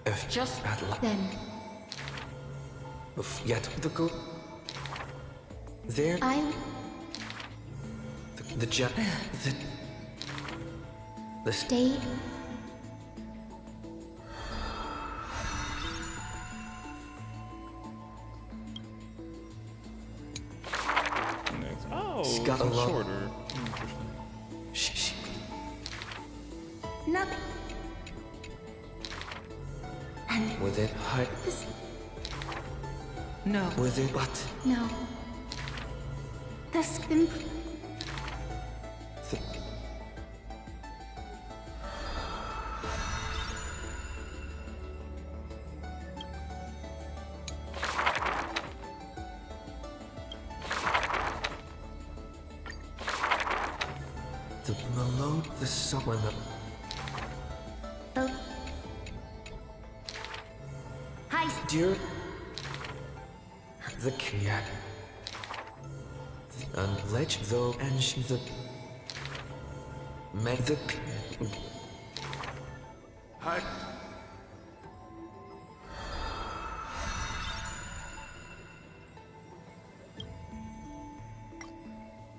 if Just bad luck then. if yet the go there the jet the Stay. Next. Oh, it's got a lot- shorter. she Nothing. And with it high No. with it what no. The skin. the melode the someone Hi. dear the cat and ledge though and the make the Hi.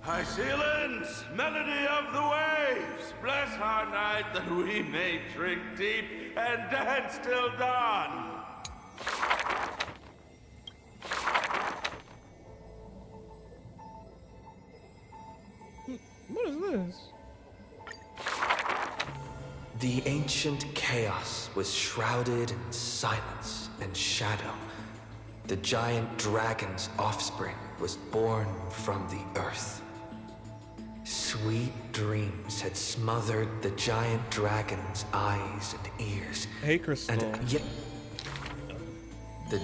High ceilings, melody of the waves, bless our night that we may drink deep and dance till dawn. What is this? The ancient chaos was shrouded in silence and shadow. The giant dragon's offspring was born from the earth. Sweet dreams had smothered the giant dragon's eyes and ears. Hey, Crystal. And yet, the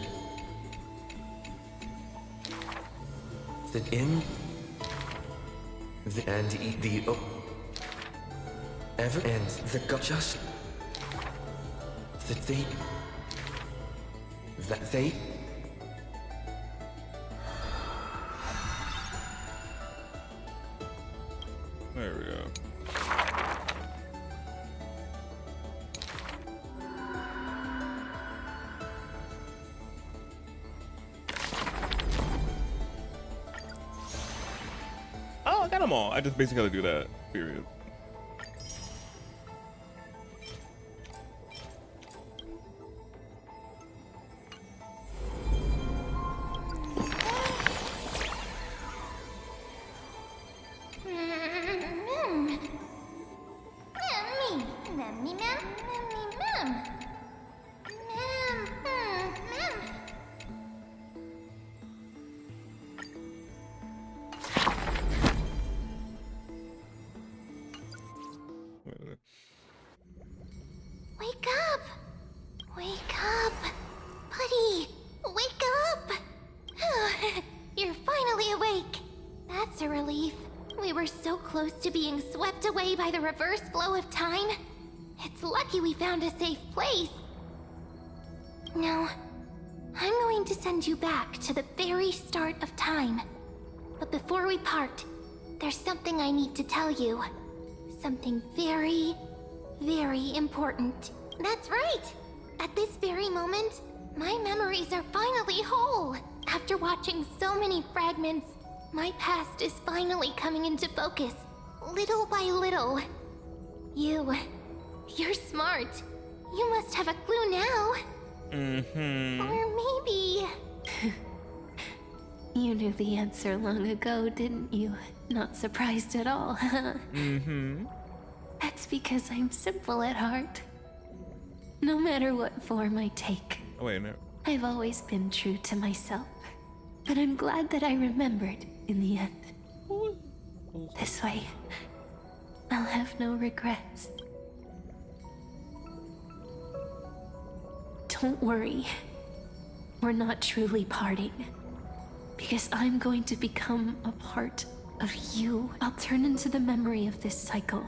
in the and the ever and the just that they There we go. got them all. I just basically gotta do that. Period. Wake up! Wake up! Buddy! Wake up! You're finally awake! That's a relief. We were so close to being swept away by the reverse flow of time. It's lucky we found a safe place. Now, I'm going to send you back to the very start of time. But before we part, there's something I need to tell you. Something very, very important. That's right! At this very moment, my memories are finally whole. After watching so many fragments, my past is finally coming into focus, little by little. You're smart. You must have a clue now. Or maybe... You knew the answer long ago, didn't you? Not surprised at all, huh? That's because I'm simple at heart. No matter what form I take, Oh, wait, no. I've always been true to myself. But I'm glad that I remembered in the end. This way, I'll have no regrets. Don't worry. We're not truly parting. Because I'm going to become a part of you. I'll turn into the memory of this cycle.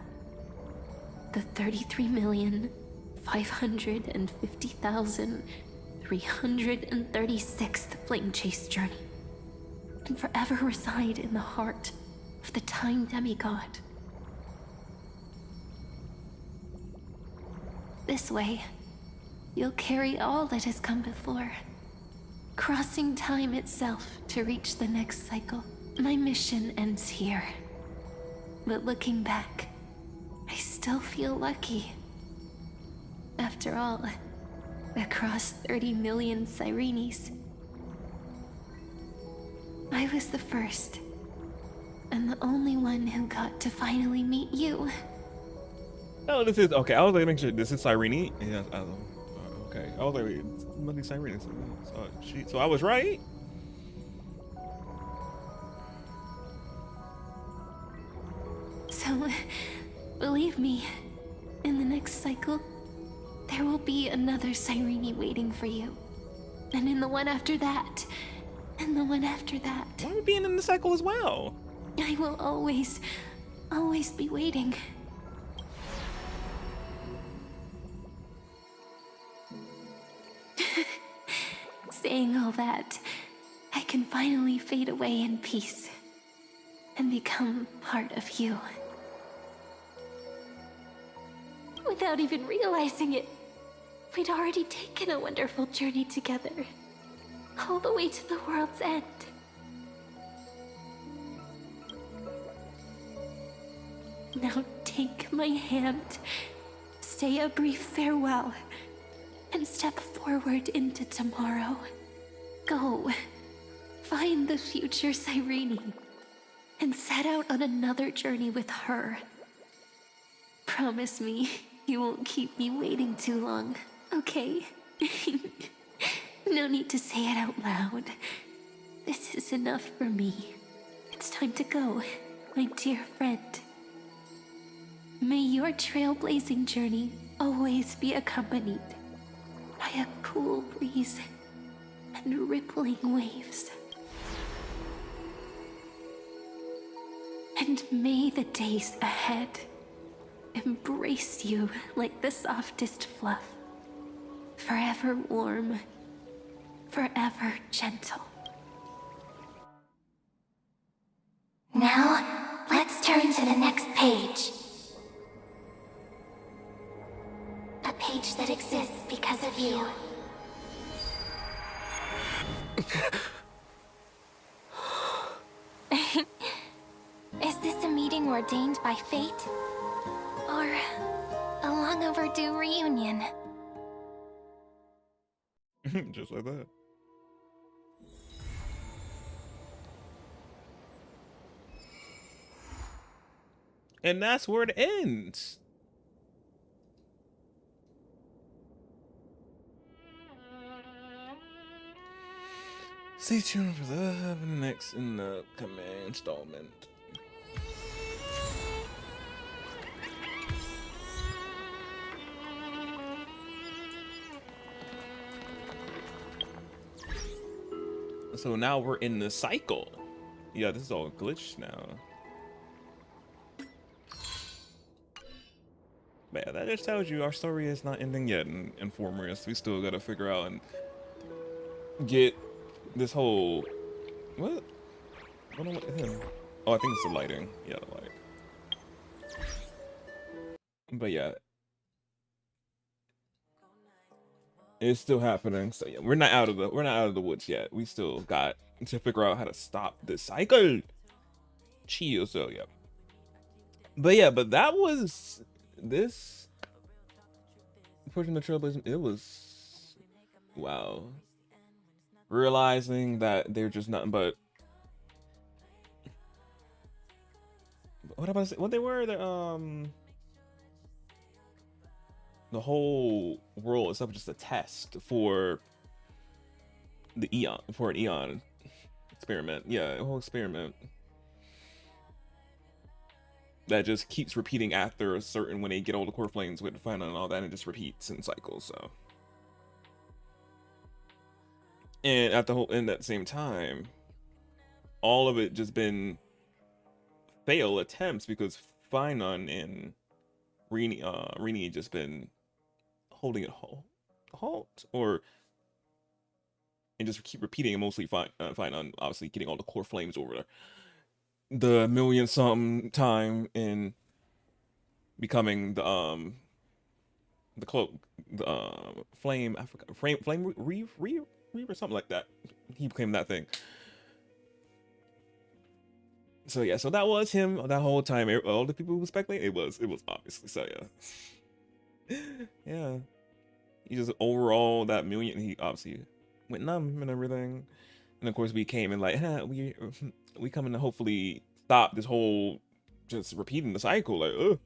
The 33,550,336th Flame Chase journey. And forever reside in the heart of the Time Demigod. This way, you'll carry all that has come before, crossing time itself to reach the next cycle. My mission ends here. But looking back, I still feel lucky. After all, across 30 million Cyrenes, I was the first, and the only one who got to finally meet you. Oh, this is okay. I was like, make sure this is Cyrene. Yeah, okay. I was like, wait, it must be Cyrene. So I was right. So, believe me, in the next cycle, there will be another Cyrene waiting for you. And in the one after that, and the one after that. Why are we being in the cycle as well? I will always be waiting. Saying all that, I can finally fade away in peace and become part of you. Without even realizing it, we'd already taken a wonderful journey together, all the way to the world's end. Now take my hand, say a brief farewell, and step forward into tomorrow. Go, find the future Cyrene, and set out on another journey with her. Promise me you won't keep me waiting too long, okay? No need to say it out loud. This is enough for me. It's time to go, my dear friend. May your trailblazing journey always be accompanied by a cool breeze and rippling waves. And may the days ahead embrace you like the softest fluff, forever warm, forever gentle. Now, let's turn to the next page. A page that exists because of you. Is this ordained by fate? Or a long overdue reunion? Just like that. And that's where it ends. Stay tuned for the next in the upcoming installment. So now we're in the cycle. Yeah, this is all glitched now. But yeah, that just tells you our story is not ending yet in Amphoreus. We still gotta figure out and get this whole... What? What am I him? Oh, I think it's the lighting. Yeah, the light. But yeah. It's still happening. So yeah, we're not out of the woods yet. We still got to figure out how to stop this cycle. Chill, so yeah. But yeah, but that was this pushing the Trailblazers. It was wow. Realizing that they're just nothing but what about what they were, the whole world itself just a test for the an Eon experiment. Yeah, a whole experiment that just keeps repeating after a certain, when they get all the core flames with the final and all that, and it just repeats in cycles. So, and at the same time, all of it just been fail attempts because Finon and Rini just been holding it halt, or and just keep repeating it. Mostly Finon obviously getting all the core flames over the million something time and becoming the cloak, the flame, I forgot, flame reaver, something like that. He became that thing. So yeah, so that was him that whole time. All the people who speculate, it was obviously. So yeah. Yeah, he just overall that million, he obviously went numb and everything, and of course we came and like, we coming to hopefully stop this whole just repeating the cycle, like, ugh.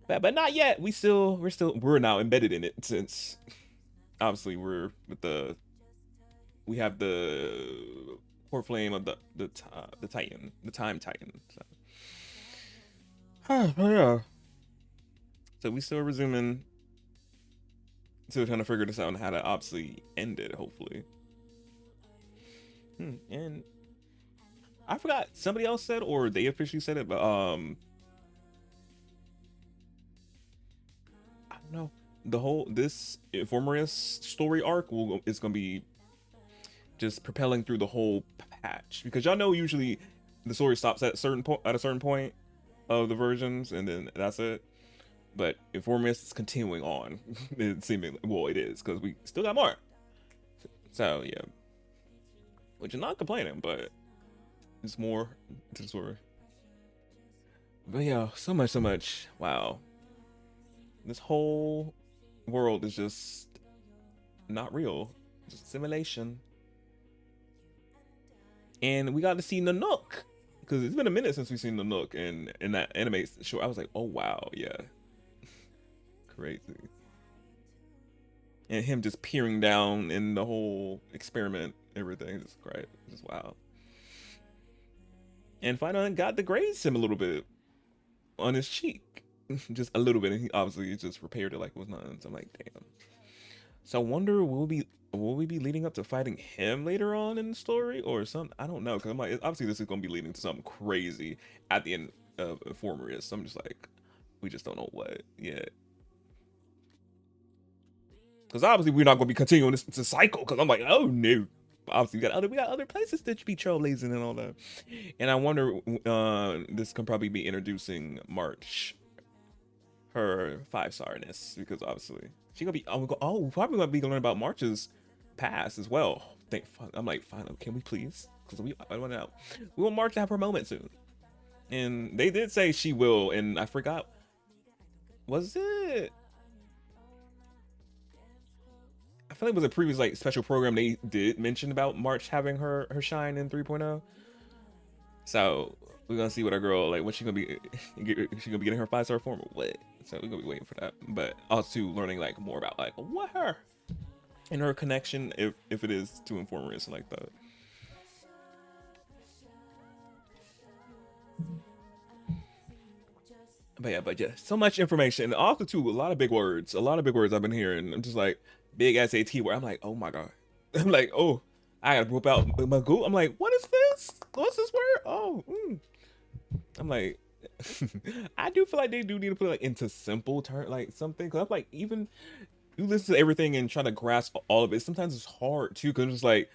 But not yet. We're now embedded in it, since obviously we're with we have the core flame of the Titan, the Time Titan. So. Yeah. So we still resuming, still trying to figure this out and how to obviously end it, hopefully. And I forgot, somebody else said, or they officially said it, but I don't know. The whole this Amphoreus story arc is gonna be just propelling through the whole patch, because y'all know usually the story stops at a certain point of the versions, and then that's it. But Amphoreus is continuing on. It seemingly, well, it is, because we still got more. So yeah, which is not complaining, but it's more to the story. But yeah, so much. Wow, this whole world is just not real, just simulation. And we got to see Nanook, because it's been a minute since we've seen Nanook in that anime show. I was like, oh wow, yeah. Crazy. And him just peering down in the whole experiment, everything, just great, just wow. And finally got to graze him a little bit on his cheek, just a little bit, and he obviously just repaired it like it was nothing. So I'm like, damn. So I wonder, will we be leading up to fighting him later on in the story or something? I don't know, because I'm like, obviously this is gonna be leading to something crazy at the end of Amphoreus. So I'm just like, we just don't know what yet. Because obviously we're not going to be continuing this cycle. Because I'm like, oh no. Obviously we got other places to be trailblazing and all that. And I wonder, this can probably be introducing March, her 5-starness, because obviously she gonna be. Oh, probably gonna be learning about March's past as well. I'm like, fine, can we please? Because I want to know. We want March to have her moment soon. And they did say she will, and I forgot. Was it? I feel like it was a previous like special program they did mention about March having her shine in 3.0. So we're gonna see what our girl like. What she gonna be? She gonna be getting her 5-star form or what? So we're gonna be waiting for that. But also learning like more about like what her and her connection, if it is to Amphoreus like that. But yeah, so much information. And also too, a lot of big words. I've been hearing. I'm just like big SAT word. I'm like, oh my god. I'm like, oh, I gotta whip out my Google. I'm like, what is this? What's this word? Oh, I'm like, I do feel like they do need to put it like into simple term, like something. Cause I'm like, even you listen to everything and try to grasp all of it. Sometimes it's hard too, cause it's just like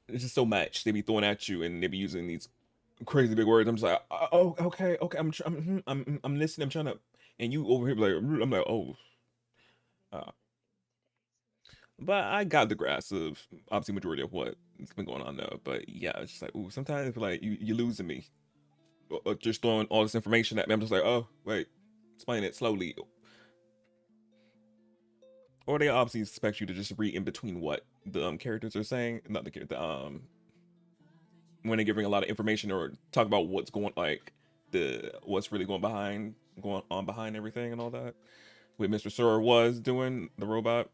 it's just so much they be throwing at you, and they be using these crazy big words. I'm just like, oh, okay. I'm listening. I'm trying to, and you over here like, I'm like, oh. But I got the grasp of obviously majority of what's been going on though. But yeah, it's just like, ooh, sometimes I feel like you're losing me. Or just throwing all this information at me. I'm just like, oh, wait, explain it slowly. Or they obviously expect you to just read in between what the characters are saying, not the character. When they're giving a lot of information or talk about what's going what's really going on behind everything and all that. What Mr. Sir was doing, the robot.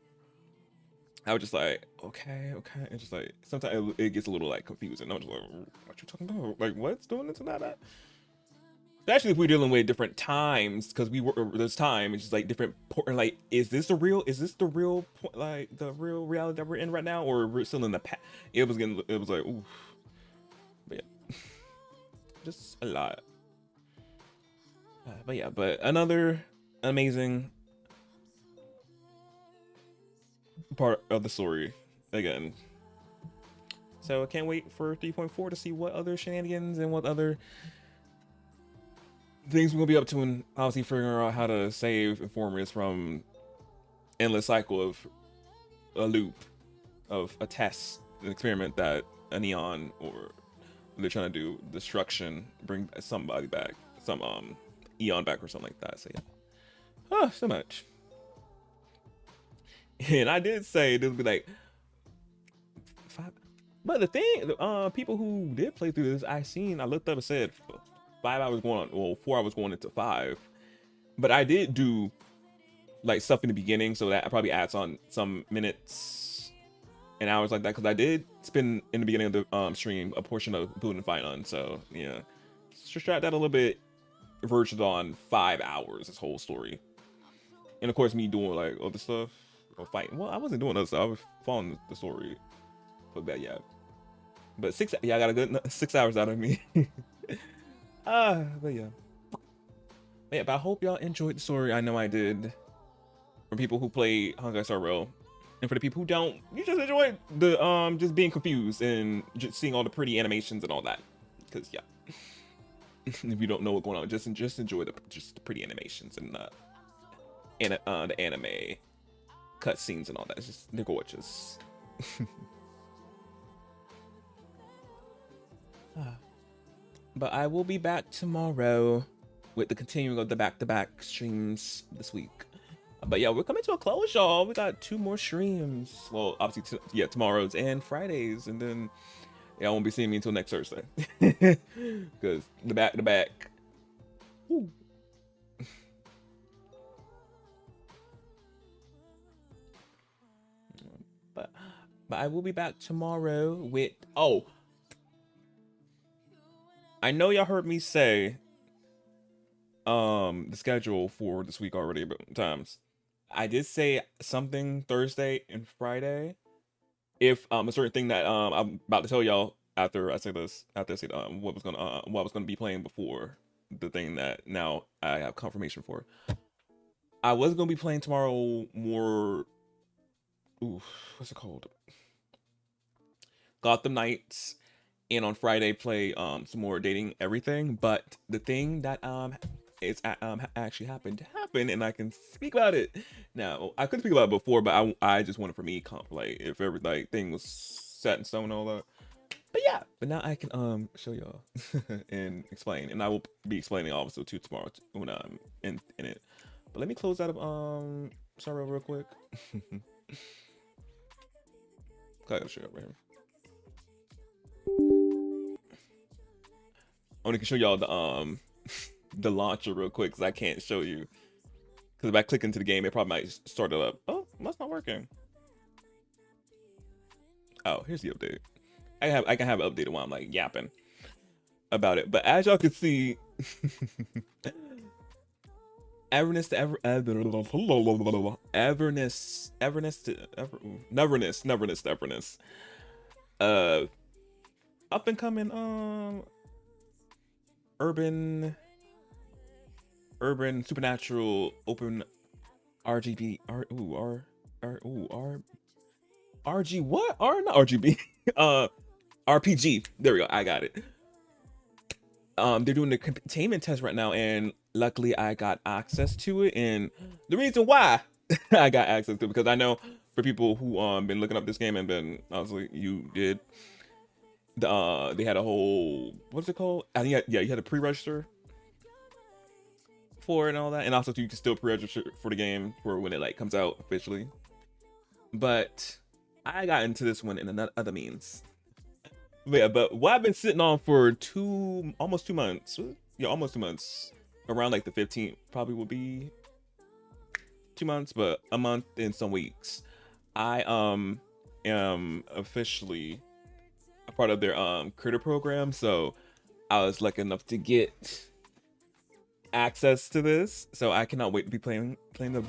I was just like, okay. And just like, sometimes it gets a little like confusing. I'm just like, what you talking about? Like, what's doing this and that? Especially if we're dealing with different times, because this time it's just like different. Like, is this the real point? Like the real reality that we're in right now, or we're still in the past? It was like, ooh, but yeah, just a lot. But another amazing part of the story again. So I can't wait for 3.4 to see what other shenanigans and what other things we're gonna be up to, and obviously figuring out how to save Amphoreus from endless cycle of a loop of a test, an experiment that a neon or they're trying to do destruction, bring somebody back, some eon back or something like that. So yeah, so much. And I did say this would be like 5, but the thing, people who did play through this, I looked up and said 5 hours going on, well, 4 hours going into 5. But I did do like stuff in the beginning, so that probably adds on some minutes and hours like that, because I did spend in the beginning of the stream a portion of building fight on. So yeah, subtract that a little bit, verged on 5 hours this whole story, and of course me doing like other stuff. Or fighting. Well, I wasn't doing this. I was following the story. But yeah. But 6. Yeah, I got a good 6 hours out of me. But yeah. But I hope y'all enjoyed the story. I know I did. For people who play Honkai Star Rail, and for the people who don't, you just enjoy the just being confused and just seeing all the pretty animations and all that. Because yeah, if you don't know what's going on, just enjoy the pretty animations and the anime cutscenes and all that. It's just, they're gorgeous. But I will be back tomorrow with the continuing of the back-to-back streams this week. But yeah, we're coming to a close, y'all. We got 2 more streams. Well, obviously, tomorrow's and Fridays, and then y'all won't be seeing me until next Thursday because the back-to-back. Woo. But I will be back tomorrow with, I know y'all heard me say the schedule for this week already a bit times. I did say something Thursday and Friday. If a certain thing that I'm about to tell y'all after I say this, after I say what was gonna be playing before the thing that now I have confirmation for. I was gonna be playing tomorrow more. Ooh, what's it called? Gotham Knights, and on Friday play some more Dating Everything. But the thing that actually happened, and I can speak about it now. I couldn't speak about it before, but I just wanted for me like if everything was set in stone and all that. But yeah, but now I can show y'all and explain, and I will be explaining also too tomorrow when I'm in it. But let me close out of server real quick. I gotta show you right here. I only can show y'all the the launcher real quick because I can't show you. Because if I click into the game, it probably might start it up. Oh, that's not working. Oh, here's the update. I can have it updated while I'm like yapping about it. But as y'all can see, Neverness, up and coming urban supernatural open RGB RG what? Not RGB. RPG. There we go. I got it. They're doing the containment test right now, and luckily I got access to it. And the reason why I got access to it, because I know for people who been looking up this game and been obviously you did, they had a whole, what's it called? I think you had to pre-register for it and all that, and also you can still pre-register for the game for when it like comes out officially. But I got into this one in another means. But yeah, but what I've been sitting on for almost 2 months. Yeah, almost 2 months. Around like the 15th probably will be 2 months, but a month and some weeks. I am officially a part of their creator program, so I was lucky enough to get access to this, so I cannot wait to be playing the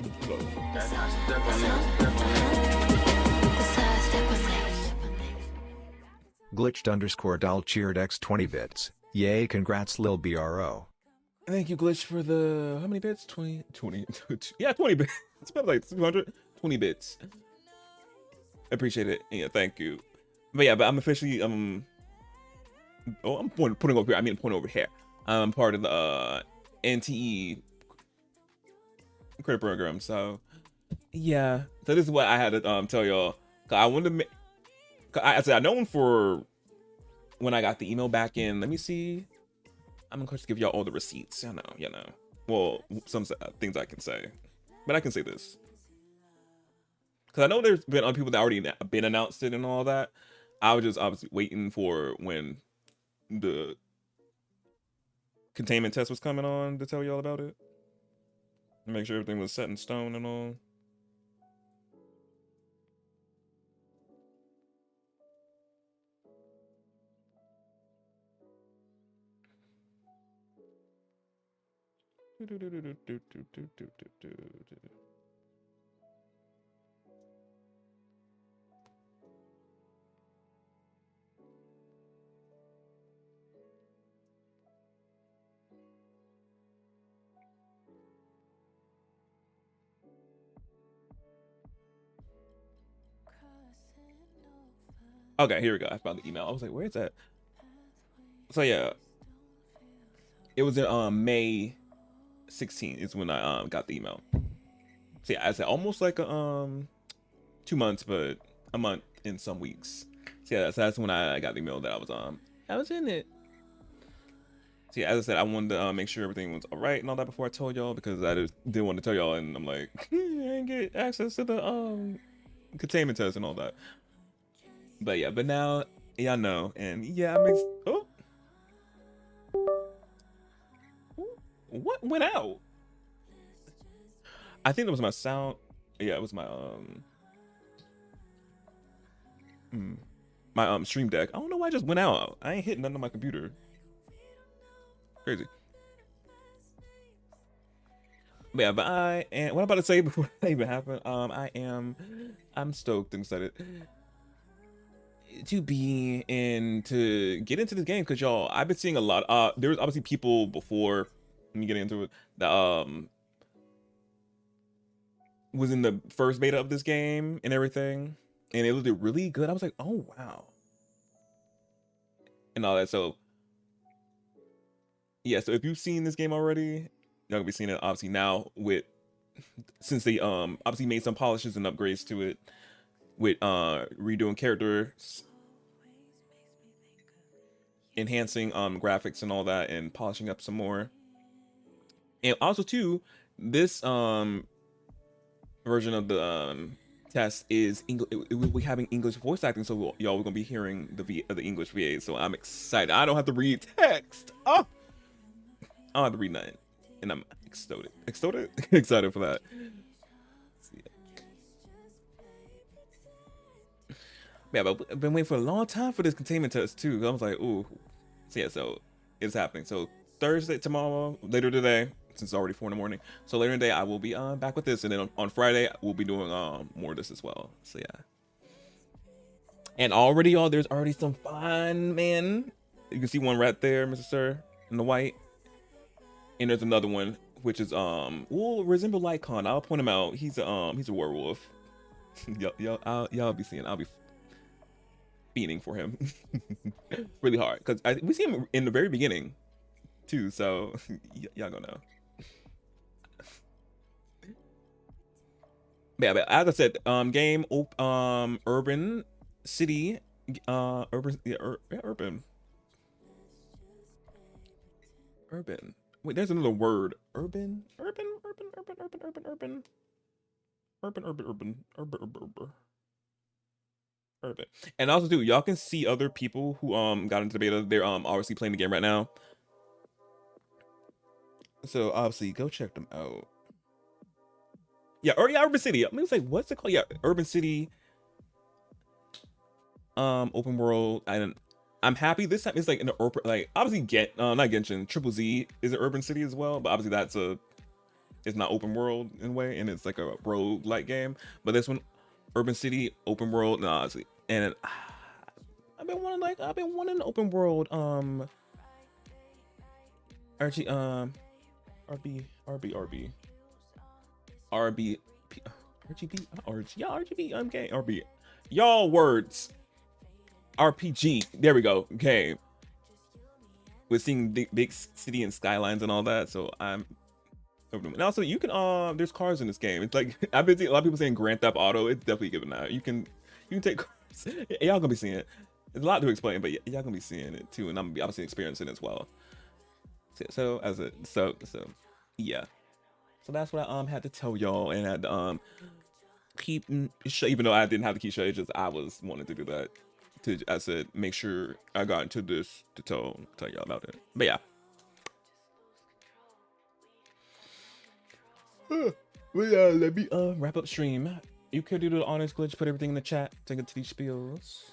Glitched_Dal cheered X 20 bits. Yay, congrats Lil BRO. Thank you, Glitch, for the, how many bits? 20, yeah, 20 bits. It's about like 220 bits. Appreciate it. Yeah, thank you. But yeah, but I'm officially, I'm putting over here. I mean, point over here. I'm part of the NTE credit program. So yeah, so this is what I had to tell y'all. Cause I wanted to make, I said I known for when I got the email back in. Let me see. I'm gonna just give y'all all the receipts. You know. Well, some things I can say, but I can say this because I know there's been other people that already been announced it and all that. I was just obviously waiting for when the containment test was coming on to tell y'all about it. Make sure everything was set in stone and all. Okay, here we go. I found the email. I was like, where's that? So yeah, it was in May 16th is when I got the email. So yeah, I said almost like a 2 months, but a month in some weeks. So yeah, that's when I got the email that I was in it. So yeah, as I said, I wanted to make sure everything was all right and all that before I told y'all, because I just didn't want to tell y'all, and I'm like, I didn't get access to the containment test and all that. But yeah, but now y'all know, and yeah, I makes. Oh, what went out? I think it was my sound. Yeah, it was my my stream deck. I don't know why it just went out. I ain't hitting nothing on my computer. Crazy. But yeah, but what I'm about to say before that even happened, I'm stoked and excited to be in, to get into this game, because y'all, I've been seeing a lot. There was obviously people before me getting into it that was in the first beta of this game and everything, and it looked really good. I was like, oh wow, and all that. So yeah, so if you've seen this game already, y'all gonna be seeing it obviously now with, since they obviously made some polishes and upgrades to it with redoing characters enhancing graphics and all that and polishing up some more. And also too, this version of the test is English. We'll be having English voice acting, so y'all we're gonna be hearing the English VA. So I'm excited. I don't have to read text. Oh, I don't have to read nothing, and I'm excited excited for that. Yeah, but I've been waiting for a long time for this containment test too. I was like, ooh. So yeah, so it's happening. So Thursday, tomorrow, later today, since it's already 4 in the morning. So later in the day, I will be back with this, and then on Friday we'll be doing more of this as well. So yeah. And already, y'all, there's already some fun, man. You can see one right there, Mr. Sir, in the white. And there's another one, which is will resemble Lycon. I'll point him out. He's a werewolf. y'all be seeing. I'll be fiending for him really hard because we see him in the very beginning too, so y'all gonna know. Yeah, but as I said, game urban city, urban. Wait, there's another word. Urban. And also too, y'all can see other people who got into the beta. They're obviously playing the game right now. So obviously go check them out. Yeah, or yeah, Urban City. I mean, it's like, what's it called? Yeah, Urban City. Open world. And I'm happy this time it's like in the like obviously not Genshin, Triple Z is an Urban City as well, but obviously it's not open world in a way, and it's like a rogue like game. But this one, Urban City, open world, nah, honestly. And I've been wanting an open world RB, y'all words, RPG, there we go, okay, we're seeing big city and skylines and all that, so I'm. And also, you can there's cars in this game. It's like I've been seeing a lot of people saying Grand Theft Auto. It's definitely given out. You can take cars. Y'all gonna be seeing it. There's a lot to explain, but y'all gonna be seeing it too, and I'm gonna be obviously experiencing it as well. So yeah. So that's what I had to tell y'all, and I had to keep, even though I didn't have to keep showing, just I was wanting to do that. I said make sure I got into this to tell y'all about it. But yeah. Well, yeah, let me wrap up stream. You could do the honors glitch, put everything in the chat, take it to these spiels.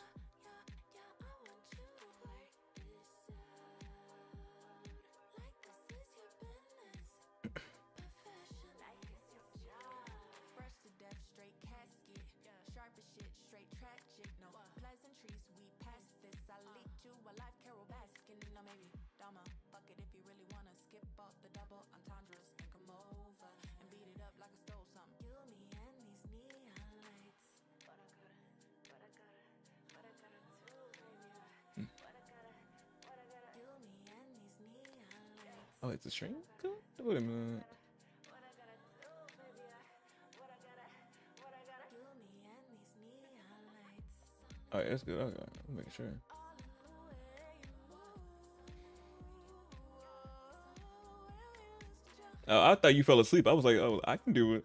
Oh, it's a stream? Cool. Wait a minute. Oh, yeah, that's good. Okay, I'll make sure. Oh, I thought you fell asleep. I was like, oh, I can do it.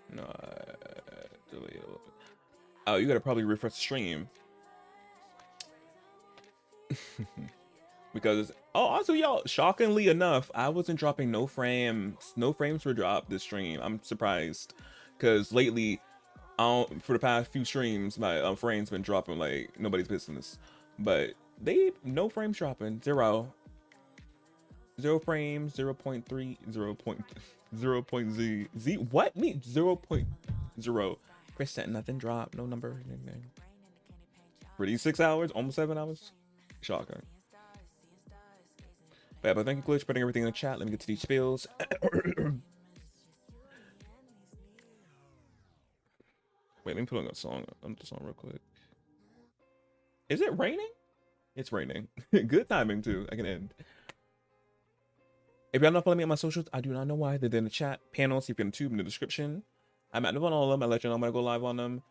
No, oh, you gotta probably refresh the stream. Because also y'all, shockingly enough, I wasn't dropping no frames were dropped this stream. I'm surprised, because lately, for the past few streams, my frames been dropping like nobody's business. But no frames dropping, 0 frames, 0.3, 0.0 what mean 0.0%, nothing dropped, no number, anything. For these 6 hours, almost 7 hours, shocking. But thank you, Glitch, for putting everything in the chat. Let me get to these spills. Wait, let me put on a song. The song real quick. Is it raining? It's raining. Good timing too. I can end. If y'all not following me on my socials, I do not know why. They're in the chat. Panels, if you're on YouTube, in the description. I'm active on all of them. I'll let you know I'm gonna go live on them.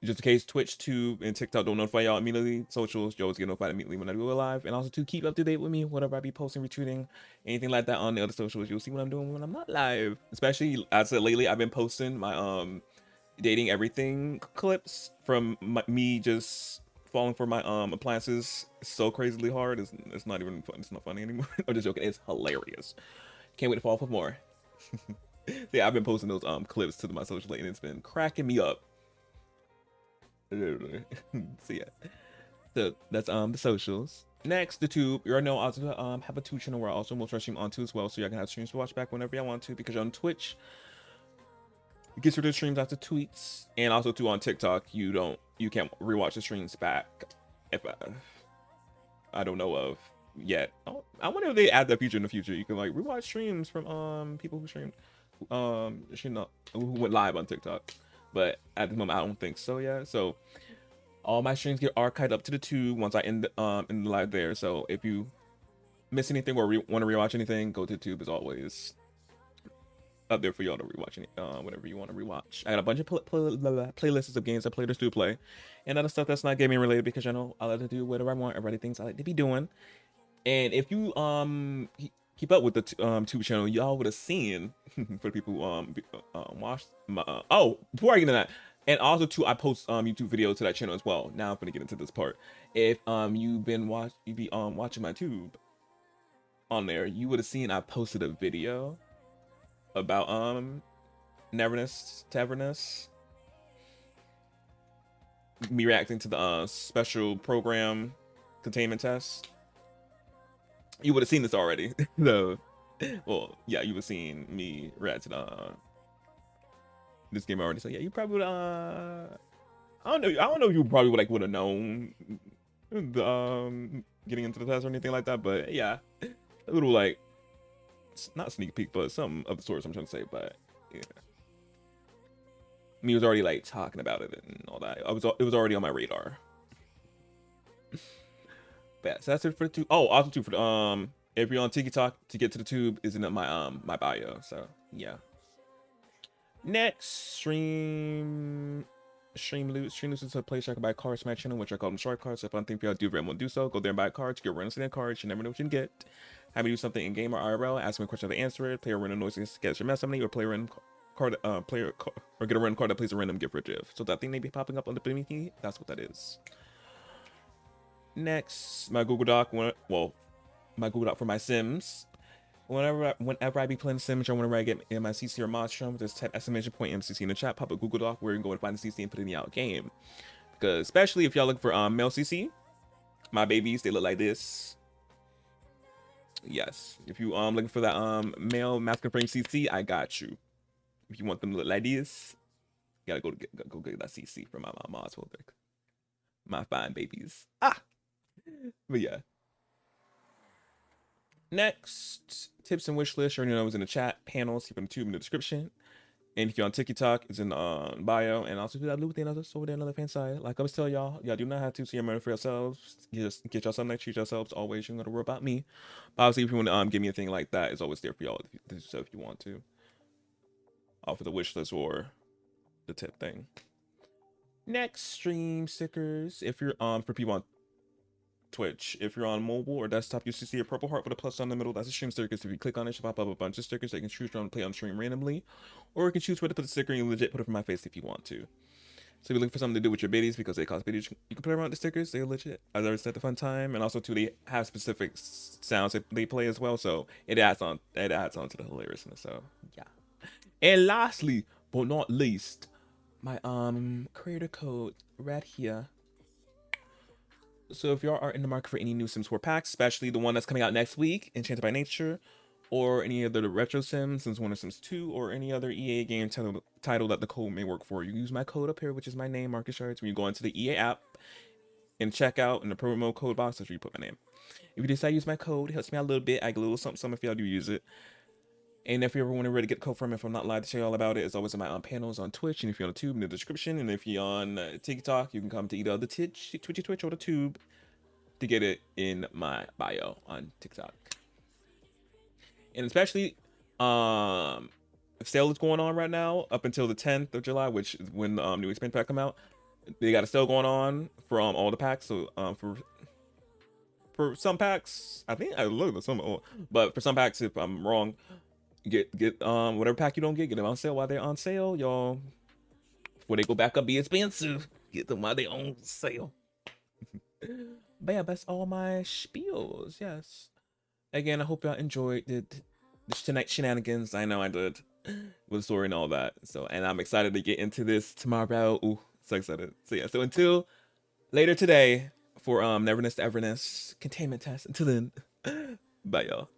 Just in case Twitch, Tube, and TikTok don't notify y'all immediately. Socials, you always get notified immediately when I go live. And also to keep up to date with me, whatever I be posting, retweeting, anything like that on the other socials, you'll see what I'm doing when I'm not live. Especially, as I said lately, I've been posting my dating everything clips from me just falling for my appliances so crazily hard. It's not even fun. It's not funny anymore. I'm just joking. It's hilarious. Can't wait to fall for more. Yeah, I've been posting those clips to my social lately, and it's been cracking me up. So yeah, so that's the socials. Next, the tube. You already know I also have a Twitch channel where I also most stream onto as well, so y'all can have streams to watch back whenever y'all want to, because you're on Twitch. You get rid of the streams after tweets, and also too on TikTok, you can't rewatch the streams back if I don't know of yet. Oh, I wonder if they add that feature in the future. You can like rewatch streams from people who streamed who went live on TikTok, but at the moment I don't think so yet. So all my streams get archived up to the tube once I end in the live there. So if you miss anything or want to rewatch anything, go to the tube as always. Up there for y'all to rewatch whatever you want to rewatch. I got a bunch of playlists of games that players do play, and other stuff that's not gaming related, because you know I like to do whatever I want, everybody thinks I like to be doing. And if you keep up with the tube channel, y'all would have seen for the people who watched my before I get into that, and also too I post YouTube videos to that channel as well. Now I'm gonna get into this part. If you've been watching my tube on there, you would have seen I posted a video about Neverness Taverness, me reacting to the special program containment test. You would have seen this already. So well, yeah, you would have seen me react to the this game already. So yeah, you probably would I don't know if you probably would have known the getting into the test or anything like that, but yeah, a little like not sneak peek, but some of the stories I'm trying to say. But yeah, me was already like talking about it and all that. It was already on my radar. But yeah, so that's it for the tube. Oh, also too for the if you're on TikTok, to get to the tube is in my my bio. So yeah. Next, stream loot is a place I can buy cards from my channel, which I call them short cards. So if I think y'all do very well, do so. Go there and buy cards. Get random cards. You never know what you can get. Have me do something in game or IRL. Ask me a question to answer it. Play a random noise against your mess somebody, or play a random card. Or get a random card that plays a random gift or GIF. So that thing may be popping up on the beneath me. That's what that is. Next, my Google Doc. My Google Doc for my Sims. Whenever I be playing Sims or whenever I get in my CC or mod stream, just type !MCC in the chat, pop a Google Doc where you can go and find the CC and put it in the out game. Because especially if y'all looking for male CC, my babies, they look like this. Yes, if you looking for that male masculine frame CC, I got you. If you want them to look like this, you gotta go get that CC from my mods folder. My fine babies. But yeah. Next, tips and wish list. You already know is in the chat. Panels, keep on the tube in the description. And if you're on TikTok, it's in the bio. And also do that loot thing that's over there on the other fan side. Like I was telling y'all do not have to see your money for yourselves. Just get y'all something that treat yourselves. Always, you don't gotta worry about me. But obviously, if you want to give me a thing like that, it's always there for y'all if you want to. Offer the wish list or the tip thing. Next, stream stickers. If you're for people on Twitch, if you're on mobile or desktop, you should see a purple heart with a plus on the middle. That's a stream stickers. If you click on it, it should pop up a bunch of stickers that you can choose from to play on stream randomly, or you can choose where to put the sticker and you legit put it for my face if you want to. So if you're looking for something to do with your biddies, because they cost biddies, you can play around with the stickers. They're legit. As I already said, the fun time, and also too, they have specific sounds that they play as well, so it adds on to the hilariousness. So yeah. And lastly, but not least, my creator code right here. So if you are in the market for any new Sims 4 packs, especially the one that's coming out next week, Enchanted by Nature, or any other retro Sims, Sims 1 or Sims 2, or any other EA game title that the code may work for, you use my code up here, which is my name, MarcusShards. When you go into the EA app, in checkout in the promo code box. That's where you put my name. If you decide to use my code, it helps me out a little bit. I get a little something if y'all do use it. And if you ever want to really get the code from me, if I'm not live to tell you all about it, it's always in my panels on Twitch. And if you're on the tube, in the description. And if you're on TikTok, you can come to either the Twitch or the tube to get it in my bio on TikTok. And especially, sale is going on right now up until the 10th of July, which is when the new expansion pack come out. They got a sale going on for all the packs. So for some packs, I think I looked at some, but for some packs, if I'm wrong, get whatever pack you don't get them on sale while they're on sale, y'all. Before they go back up, be expensive. Get them while they're on sale. But yeah, that's all my spiels. Yes. Again, I hope y'all enjoyed the tonight's shenanigans. I know I did with the story and all that. So, and I'm excited to get into this tomorrow. Ooh, so excited. So yeah. So until later today for Neverness to Everness containment test. Until then, bye y'all.